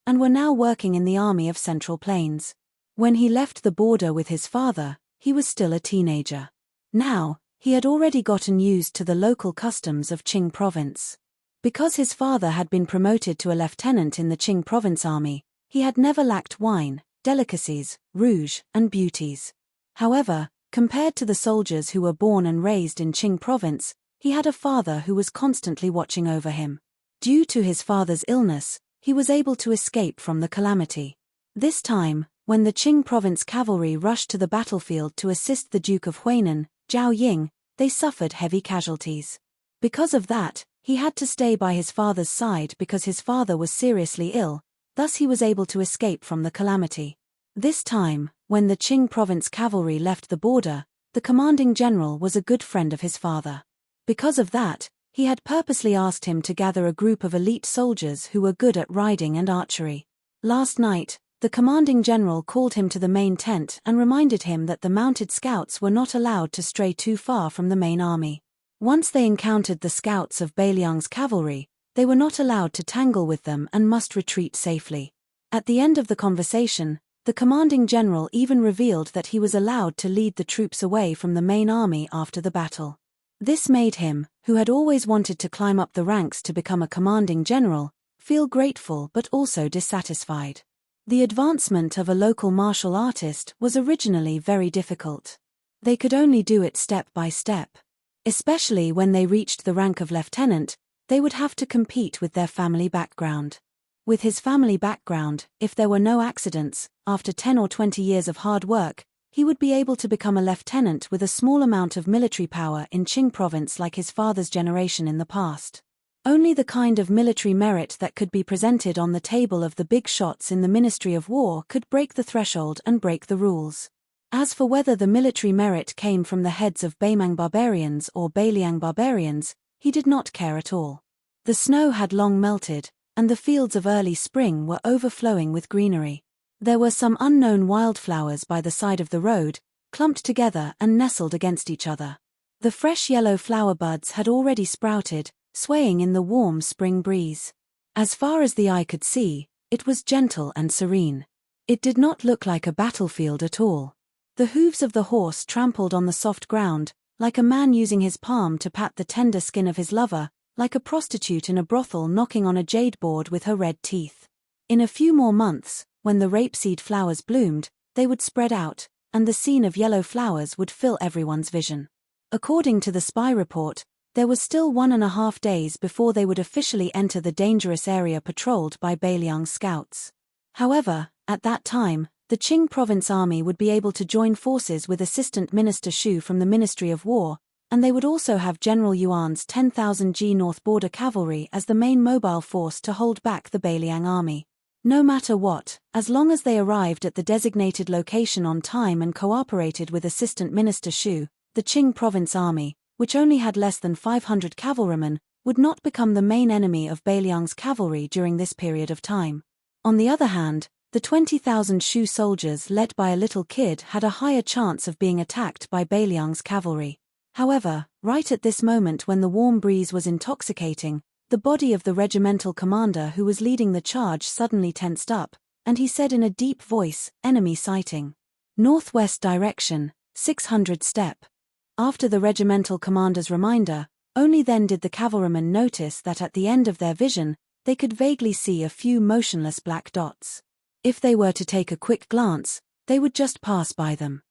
and were now working in the army of Central Plains. When he left the border with his father, he was still a teenager. Now, he had already gotten used to the local customs of Qing province. Because his father had been promoted to a lieutenant in the Qing province army, he had never lacked wine, delicacies, rouge, and beauties. However, compared to the soldiers who were born and raised in Qing province, he had a father who was constantly watching over him. Due to his father's illness, he was able to escape from the calamity. This time, when the Qing province cavalry rushed to the battlefield to assist the Duke of Huainan, Zhao Ying, they suffered heavy casualties. Because of that, he had to stay by his father's side because his father was seriously ill, thus he was able to escape from the calamity. This time, when the Qing province cavalry left the border, the commanding general was a good friend of his father. Because of that, he had purposely asked him to gather a group of elite soldiers who were good at riding and archery. Last night, the commanding general called him to the main tent and reminded him that the mounted scouts were not allowed to stray too far from the main army. Once they encountered the scouts of Beiliang's cavalry, they were not allowed to tangle with them and must retreat safely. At the end of the conversation, the commanding general even revealed that he was allowed to lead the troops away from the main army after the battle. This made him, who had always wanted to climb up the ranks to become a commanding general, feel grateful but also dissatisfied. The advancement of a local martial artist was originally very difficult. They could only do it step by step. Especially when they reached the rank of lieutenant, they would have to compete with their family background. With his family background, if there were no accidents, after 10 or 20 years of hard work, he would be able to become a lieutenant with a small amount of military power in Qing province like his father's generation in the past. Only the kind of military merit that could be presented on the table of the big shots in the Ministry of War could break the threshold and break the rules. As for whether the military merit came from the heads of Beimang barbarians or Beiliang barbarians, he did not care at all. The snow had long melted, and the fields of early spring were overflowing with greenery. There were some unknown wildflowers by the side of the road, clumped together and nestled against each other. The fresh yellow flower buds had already sprouted, swaying in the warm spring breeze. As far as the eye could see, it was gentle and serene. It did not look like a battlefield at all. The hooves of the horse trampled on the soft ground, like a man using his palm to pat the tender skin of his lover, like a prostitute in a brothel knocking on a jade board with her red teeth. In a few more months, when the rapeseed flowers bloomed, they would spread out, and the scene of yellow flowers would fill everyone's vision. According to the spy report, there was still 1.5 days before they would officially enter the dangerous area patrolled by Beiliang's scouts. However, at that time, the Qing province army would be able to join forces with Assistant Minister Xu from the Ministry of War, and they would also have General Yuan's 10,000 G North Border Cavalry as the main mobile force to hold back the Beiliang army. No matter what, as long as they arrived at the designated location on time and cooperated with Assistant Minister Xu, the Qing province army, which only had less than 500 cavalrymen, would not become the main enemy of Beiliang's cavalry during this period of time. On the other hand, the 20,000 Shu soldiers led by a little kid had a higher chance of being attacked by Beiliang's cavalry. However, right at this moment when the warm breeze was intoxicating, the body of the regimental commander who was leading the charge suddenly tensed up, and he said in a deep voice, "Enemy sighting. Northwest direction, 600 step." After the regimental commander's reminder, only then did the cavalrymen notice that at the end of their vision, they could vaguely see a few motionless black dots. If they were to take a quick glance, they would just pass by them.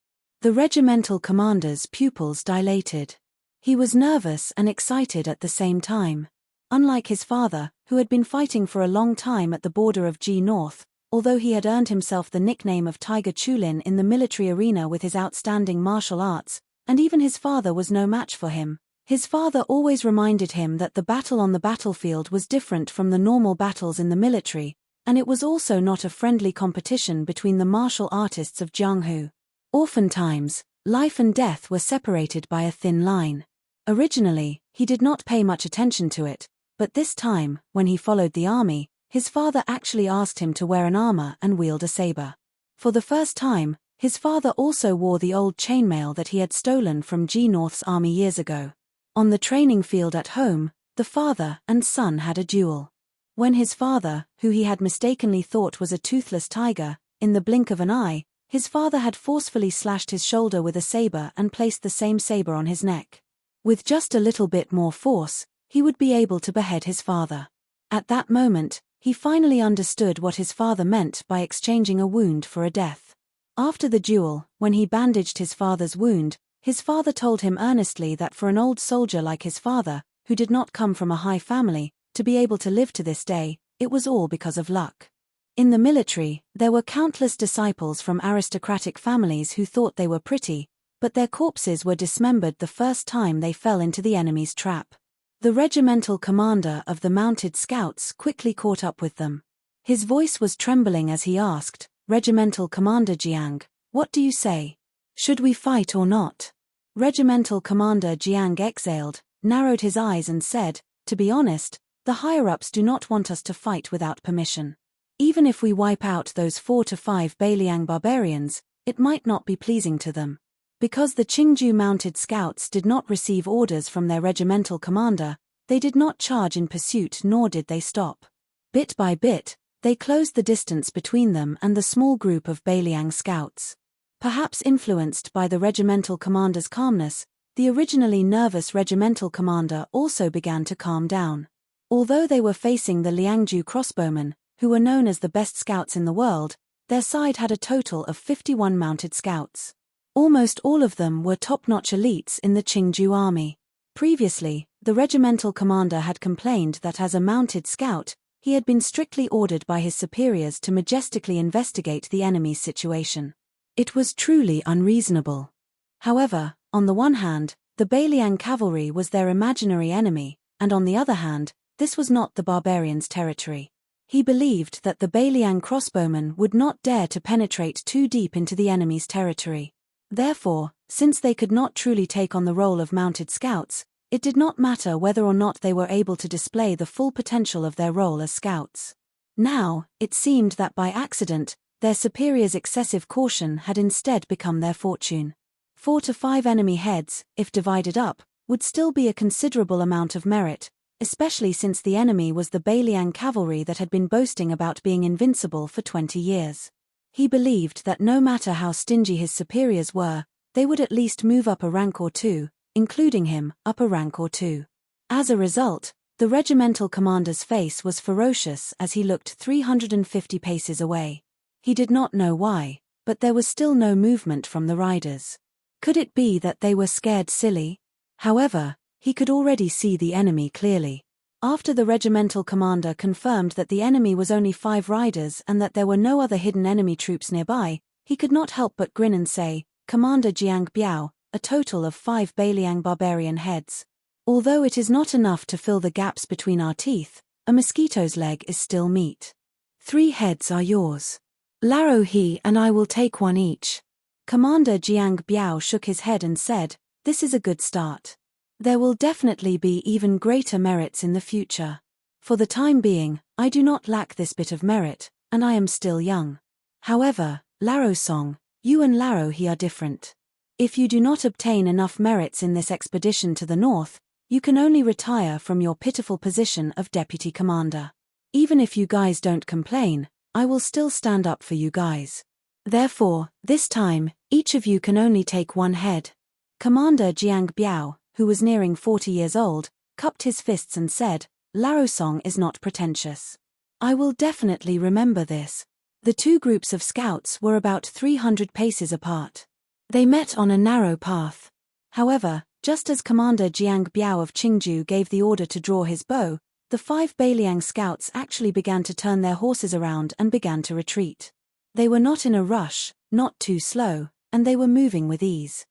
The regimental commander's pupils dilated. He was nervous and excited at the same time. Unlike his father, who had been fighting for a long time at the border of G North, although he had earned himself the nickname of Tiger Chulin in the military arena with his outstanding martial arts, and even his father was no match for him, his father always reminded him that the battle on the battlefield was different from the normal battles in the military, and it was also not a friendly competition between the martial artists of Jianghu. Oftentimes, life and death were separated by a thin line. Originally, he did not pay much attention to it, but this time, when he followed the army, his father actually asked him to wear an armor and wield a saber. For the first time, his father also wore the old chainmail that he had stolen from G North's army years ago. On the training field at home, the father and son had a duel. When his father, who he had mistakenly thought was a toothless tiger, in the blink of an eye, his father had forcefully slashed his shoulder with a saber and placed the same saber on his neck. With just a little bit more force, he would be able to behead his father. At that moment, he finally understood what his father meant by exchanging a wound for a death. After the duel, when he bandaged his father's wound, his father told him earnestly that for an old soldier like his father, who did not come from a high family, to be able to live to this day, it was all because of luck. In the military, there were countless disciples from aristocratic families who thought they were pretty, but their corpses were dismembered the first time they fell into the enemy's trap. The regimental commander of the mounted scouts quickly caught up with them. His voice was trembling as he asked, "Regimental Commander Jiang, what do you say? Should we fight or not?" Regimental Commander Jiang exhaled, narrowed his eyes and said, "To be honest, the higher-ups do not want us to fight without permission. Even if we wipe out those 4 to 5 Beiliang barbarians, it might not be pleasing to them." Because the Qingju mounted scouts did not receive orders from their regimental commander, they did not charge in pursuit nor did they stop. Bit by bit, they closed the distance between them and the small group of Beiliang scouts. Perhaps influenced by the regimental commander's calmness, the originally nervous regimental commander also began to calm down. Although they were facing the Liangju crossbowmen, who were known as the best scouts in the world, their side had a total of 51 mounted scouts. Almost all of them were top-notch elites in the Qingju army. Previously, the regimental commander had complained that as a mounted scout, he had been strictly ordered by his superiors to majestically investigate the enemy's situation. It was truly unreasonable. However, on the one hand, the Beiliang cavalry was their imaginary enemy, and on the other hand, this was not the barbarians' territory. He believed that the Beiliang crossbowmen would not dare to penetrate too deep into the enemy's territory. Therefore, since they could not truly take on the role of mounted scouts, it did not matter whether or not they were able to display the full potential of their role as scouts. Now, it seemed that by accident, their superiors' excessive caution had instead become their fortune. 4 to 5 enemy heads, if divided up, would still be a considerable amount of merit, especially since the enemy was the Beiliang cavalry that had been boasting about being invincible for 20 years. He believed that no matter how stingy his superiors were, they would at least move up a rank or two, including him, up a rank or two. As a result, the regimental commander's face was ferocious as he looked 350 paces away. He did not know why, but there was still no movement from the riders. Could it be that they were scared silly? However, he could already see the enemy clearly. After the regimental commander confirmed that the enemy was only 5 riders and that there were no other hidden enemy troops nearby, he could not help but grin and say, "Commander Jiang Biao, a total of 5 Beiliang barbarian heads. Although it is not enough to fill the gaps between our teeth, a mosquito's leg is still meat. 3 heads are yours. Laro he and I will take one each." Commander Jiang Biao shook his head and said, "This is a good start. There will definitely be even greater merits in the future. For the time being, I do not lack this bit of merit, and I am still young. However, Laro Song, you and Laro he are different. If you do not obtain enough merits in this expedition to the north, you can only retire from your pitiful position of deputy commander. Even if you guys don't complain, I will still stand up for you guys. Therefore, this time, each of you can only take 1 head." Commander Jiang Biao, who was nearing 40 years old, cupped his fists and said, "Laro Song is not pretentious. I will definitely remember this." The 2 groups of scouts were about 300 paces apart. They met on a narrow path. However, just as Commander Jiang Biao of Qingju gave the order to draw his bow, the 5 Beiliang scouts actually began to turn their horses around and began to retreat. They were not in a rush, not too slow, and they were moving with ease.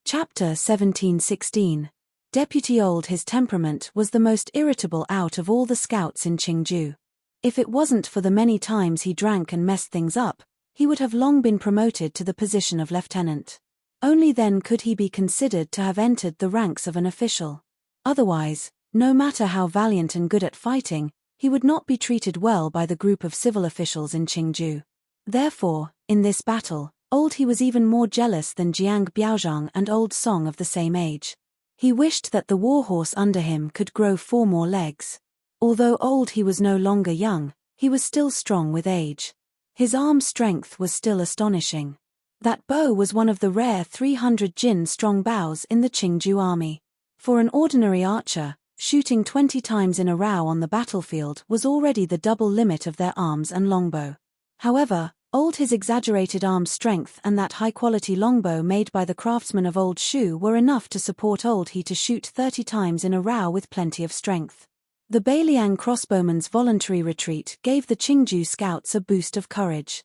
Chapter 17-16. Deputy Old. His temperament was the most irritable out of all the scouts in Qingju. If it wasn't for the many times he drank and messed things up, he would have long been promoted to the position of lieutenant. Only then could he be considered to have entered the ranks of an official. Otherwise, no matter how valiant and good at fighting, he would not be treated well by the group of civil officials in Qingju. Therefore, in this battle, Old he was even more jealous than Jiang Biaozhang and Old Song of the same age. He wished that the warhorse under him could grow 4 more legs. Although Old he was no longer young, he was still strong with age. His arm strength was still astonishing. That bow was one of the rare 300 jin strong bows in the Qingju army. For an ordinary archer, Shooting 20 times in a row on the battlefield was already the double limit of their arms and longbow. However, his exaggerated arm strength and that high-quality longbow made by the craftsmen of Old Shu were enough to support he to shoot 30 times in a row with plenty of strength. The Beiliang crossbowman's voluntary retreat gave the Qingju scouts a boost of courage.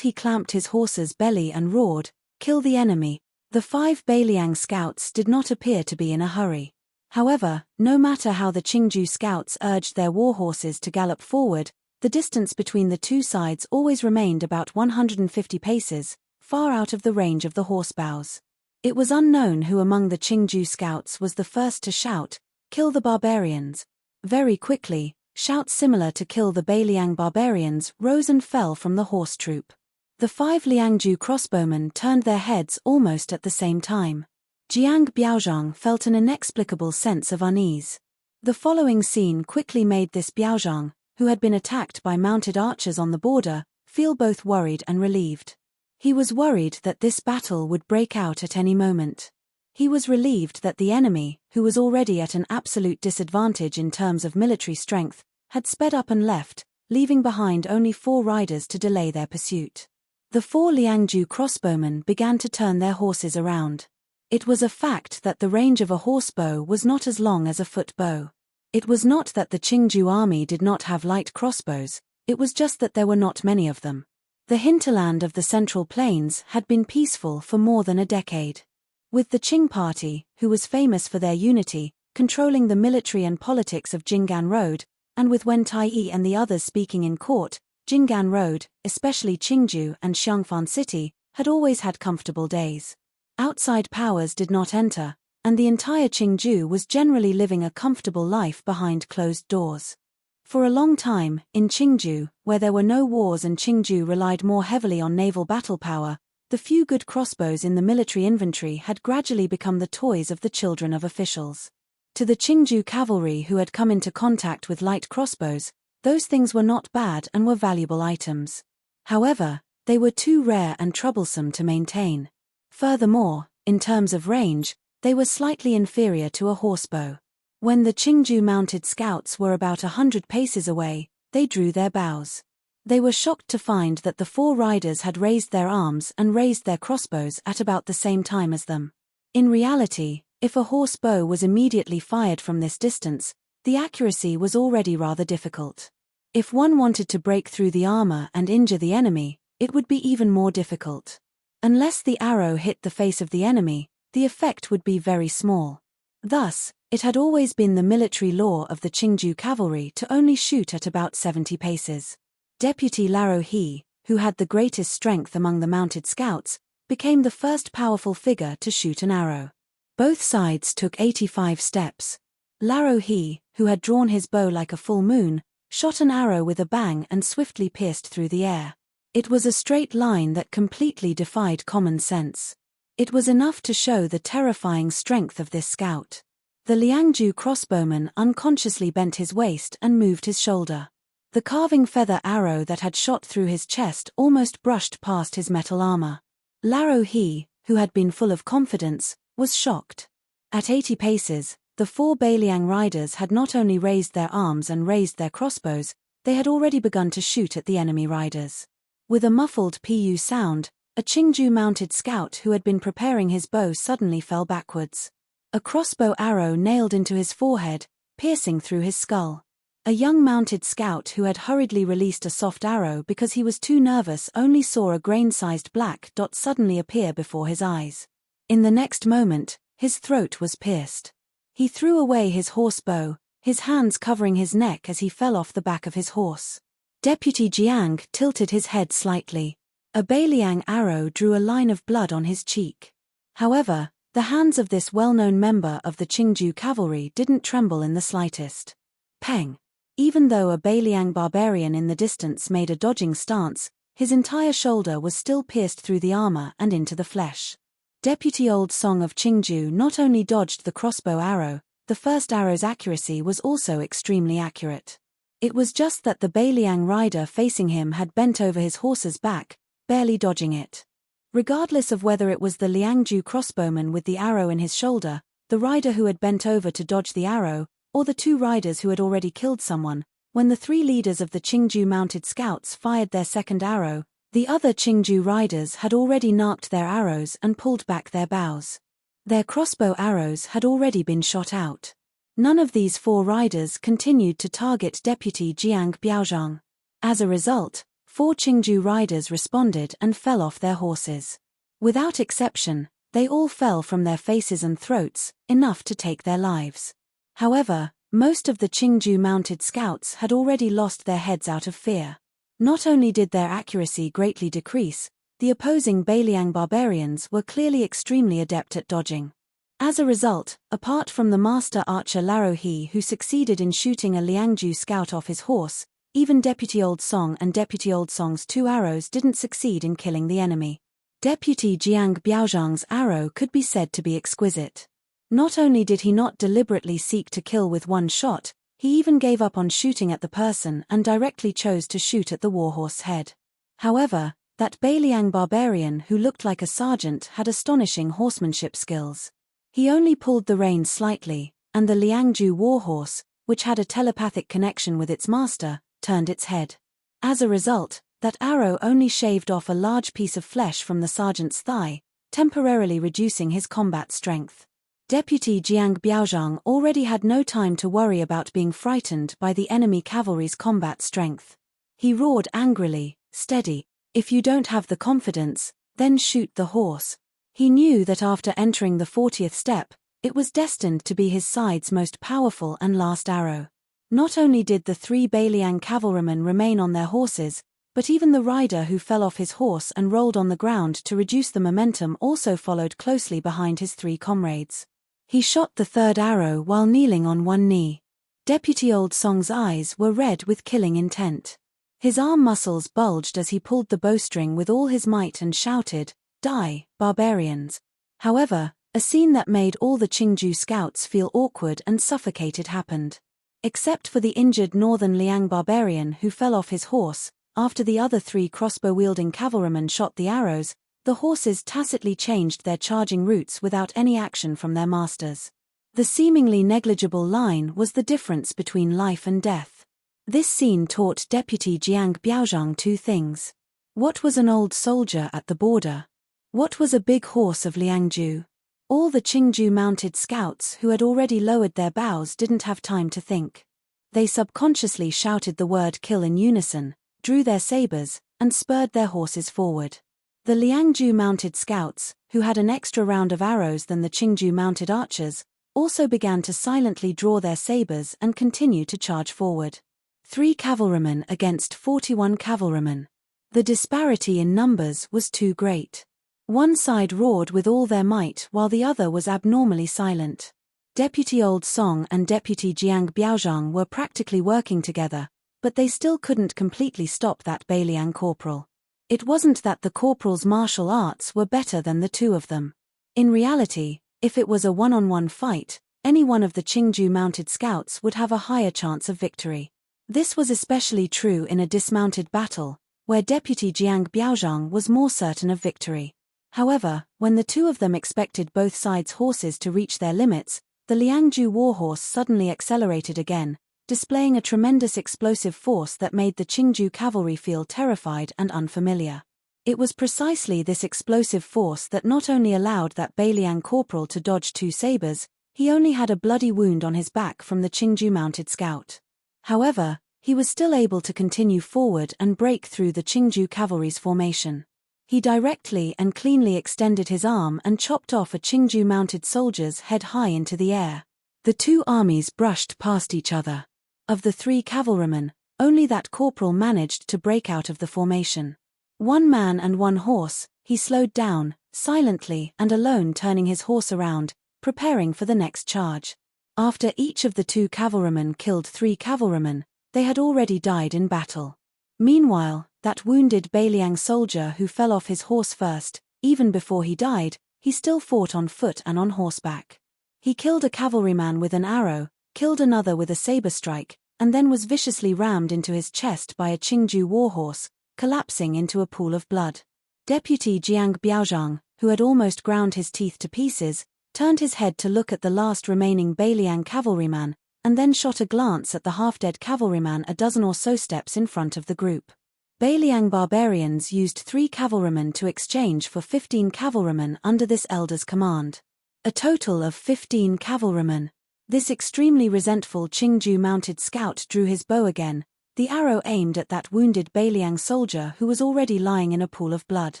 He clamped his horse's belly and roared, "Kill the enemy." The 5 Beiliang scouts did not appear to be in a hurry. However, no matter how the Qingju scouts urged their warhorses to gallop forward, the distance between the two sides always remained about 150 paces, far out of the range of the horsebows. It was unknown who among the Qingju scouts was the first to shout, "Kill the barbarians." Very quickly, shouts similar to "Kill the Beiliang barbarians" rose and fell from the horse troop. The 5 Liangju crossbowmen turned their heads almost at the same time. Jiang Biaozhang felt an inexplicable sense of unease. The following scene quickly made this Biaozhang, who had been attacked by mounted archers on the border, feel both worried and relieved. He was worried that this battle would break out at any moment. He was relieved that the enemy, who was already at an absolute disadvantage in terms of military strength, had sped up and left, leaving behind only 4 riders to delay their pursuit. The 4 Liangju crossbowmen began to turn their horses around. It was a fact that the range of a horsebow was not as long as a foot bow. It was not that the Qingju army did not have light crossbows, it was just that there were not many of them. The hinterland of the Central Plains had been peaceful for more than a decade. With the Qing party, who was famous for their unity, controlling the military and politics of Jinggan Road, and with Wen Taiyi and the others speaking in court, Jinggan Road, especially Qingju and Xiangfan City, had always had comfortable days. Outside powers did not enter, and the entire Qingju was generally living a comfortable life behind closed doors. For a long time, in Qingju, where there were no wars and Qingju relied more heavily on naval battle power, the few good crossbows in the military inventory had gradually become the toys of the children of officials. To the Qingju cavalry who had come into contact with light crossbows, those things were not bad and were valuable items. However, they were too rare and troublesome to maintain. Furthermore, in terms of range, they were slightly inferior to a horsebow. When the Qingju mounted scouts were about 100 paces away, they drew their bows. They were shocked to find that the 4 riders had raised their arms and raised their crossbows at about the same time as them. In reality, if a horse bow was immediately fired from this distance, the accuracy was already rather difficult. If one wanted to break through the armor and injure the enemy, it would be even more difficult. Unless the arrow hit the face of the enemy, the effect would be very small. Thus, it had always been the military law of the Qingju cavalry to only shoot at about 70 paces. Deputy Laro He, who had the greatest strength among the mounted scouts, became the first powerful figure to shoot an arrow. Both sides took 85 steps. Laro He, who had drawn his bow like a full moon, shot an arrow with a bang and swiftly pierced through the air. It was a straight line that completely defied common sense. It was enough to show the terrifying strength of this scout. The Liangju crossbowman unconsciously bent his waist and moved his shoulder. The carving feather arrow that had shot through his chest almost brushed past his metal armor. Laro He, who had been full of confidence, was shocked. At 80 paces, the 4 Beiliang riders had not only raised their arms and raised their crossbows, they had already begun to shoot at the enemy riders. With a muffled pu sound, a Qingju mounted scout who had been preparing his bow suddenly fell backwards. A crossbow arrow nailed into his forehead, piercing through his skull. A young mounted scout who had hurriedly released a soft arrow because he was too nervous only saw a grain-sized black dot suddenly appear before his eyes. In the next moment, his throat was pierced. He threw away his horse bow, his hands covering his neck as he fell off the back of his horse. Deputy Jiang tilted his head slightly. A Beiliang arrow drew a line of blood on his cheek. However, the hands of this well-known member of the Qingju cavalry didn't tremble in the slightest. Peng! Even though a Beiliang barbarian in the distance made a dodging stance, his entire shoulder was still pierced through the armor and into the flesh. Deputy Old Song of Qingju not only dodged the crossbow arrow, the first arrow's accuracy was also extremely accurate. It was just that the Beiliang rider facing him had bent over his horse's back, barely dodging it. Regardless of whether it was the Liangju crossbowman with the arrow in his shoulder, the rider who had bent over to dodge the arrow, or the 2 riders who had already killed someone. When the 3 leaders of the Qingju mounted scouts fired their second arrow, the other Qingju riders had already narked their arrows and pulled back their bows. Their crossbow arrows had already been shot out. None of these 4 riders continued to target Deputy Jiang Biaozhang. As a result, 4 Qingju riders responded and fell off their horses. Without exception, they all fell from their faces and throats, enough to take their lives. However, most of the Qingju mounted scouts had already lost their heads out of fear. Not only did their accuracy greatly decrease, the opposing Beiliang barbarians were clearly extremely adept at dodging. As a result, apart from the master archer Laro He who succeeded in shooting a Liangju scout off his horse, even Deputy Old Song and Deputy Old Song's 2 arrows didn't succeed in killing the enemy. Deputy Jiang Biaozhang's arrow could be said to be exquisite. Not only did he not deliberately seek to kill with one shot, he even gave up on shooting at the person and directly chose to shoot at the warhorse's head. However, that Beiliang barbarian who looked like a sergeant had astonishing horsemanship skills. He only pulled the reins slightly, and the Liangju warhorse, which had a telepathic connection with its master, turned its head. As a result, that arrow only shaved off a large piece of flesh from the sergeant's thigh, temporarily reducing his combat strength. Deputy Jiang Biaozhang already had no time to worry about being frightened by the enemy cavalry's combat strength. He roared angrily, "Steady. If you don't have the confidence, then shoot the horse." He knew that after entering the 40th step, it was destined to be his side's most powerful and last arrow. Not only did the 3 Beiliang cavalrymen remain on their horses, but even the rider who fell off his horse and rolled on the ground to reduce the momentum also followed closely behind his 3 comrades. He shot the 3rd arrow while kneeling on one knee. Deputy Old Song's eyes were red with killing intent. His arm muscles bulged as he pulled the bowstring with all his might and shouted, "Die, barbarians!" However, a scene that made all the Qingju scouts feel awkward and suffocated happened. Except for the injured northern Liang barbarian who fell off his horse, after the other 3 crossbow-wielding cavalrymen shot the arrows, the horses tacitly changed their charging routes without any action from their masters. The seemingly negligible line was the difference between life and death. This scene taught Deputy Jiang Biaozhang 2 things. What was an old soldier at the border? What was a big horse of Liangju? All the Qingju mounted scouts who had already lowered their bows didn't have time to think. They subconsciously shouted the word kill in unison, drew their sabers, and spurred their horses forward. The Liangju mounted scouts, who had an extra round of arrows than the Qingju mounted archers, also began to silently draw their sabers and continue to charge forward. 3 cavalrymen against 41 cavalrymen. The disparity in numbers was too great. One side roared with all their might while the other was abnormally silent. Deputy Old Song and Deputy Jiang Biaozhang were practically working together, but they still couldn't completely stop that Beiliang corporal. It wasn't that the corporal's martial arts were better than the 2 of them. In reality, if it was a one-on-one fight, any one of the Qingju mounted scouts would have a higher chance of victory. This was especially true in a dismounted battle, where Deputy Jiang Biaozhang was more certain of victory. However, when the 2 of them expected both sides' horses to reach their limits, the Liangju warhorse suddenly accelerated again, displaying a tremendous explosive force that made the Qingju cavalry feel terrified and unfamiliar. It was precisely this explosive force that not only allowed that Beiliang corporal to dodge 2 sabers, he only had a bloody wound on his back from the Qingju mounted scout. However, he was still able to continue forward and break through the Qingju cavalry's formation. He directly and cleanly extended his arm and chopped off a Qingju mounted soldier's head high into the air. The 2 armies brushed past each other. Of the 3 cavalrymen, only that corporal managed to break out of the formation. 1 man and 1 horse, he slowed down, silently and alone turning his horse around, preparing for the next charge. After each of the 2 cavalrymen killed 3 cavalrymen, they had already died in battle. Meanwhile, that wounded Beiliang soldier who fell off his horse first, even before he died, he still fought on foot and on horseback. He killed a cavalryman with an arrow, killed another with a saber strike, and then was viciously rammed into his chest by a Qingju warhorse, collapsing into a pool of blood. Deputy Jiang Biaozhang, who had almost ground his teeth to pieces, turned his head to look at the last remaining Beiliang cavalryman, and then shot a glance at the half-dead cavalryman a dozen or so steps in front of the group. Bailiang barbarians used 3 cavalrymen to exchange for 15 cavalrymen under this elder's command. A total of 15 cavalrymen. This extremely resentful Qingju mounted scout drew his bow again, the arrow aimed at that wounded Bailiang soldier who was already lying in a pool of blood.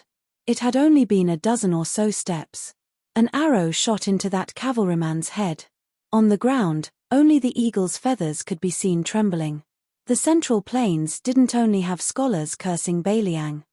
It had only been a dozen or so steps. An arrow shot into that cavalryman's head. On the ground, only the eagle's feathers could be seen trembling. The Central Plains didn't only have scholars cursing Bailiang.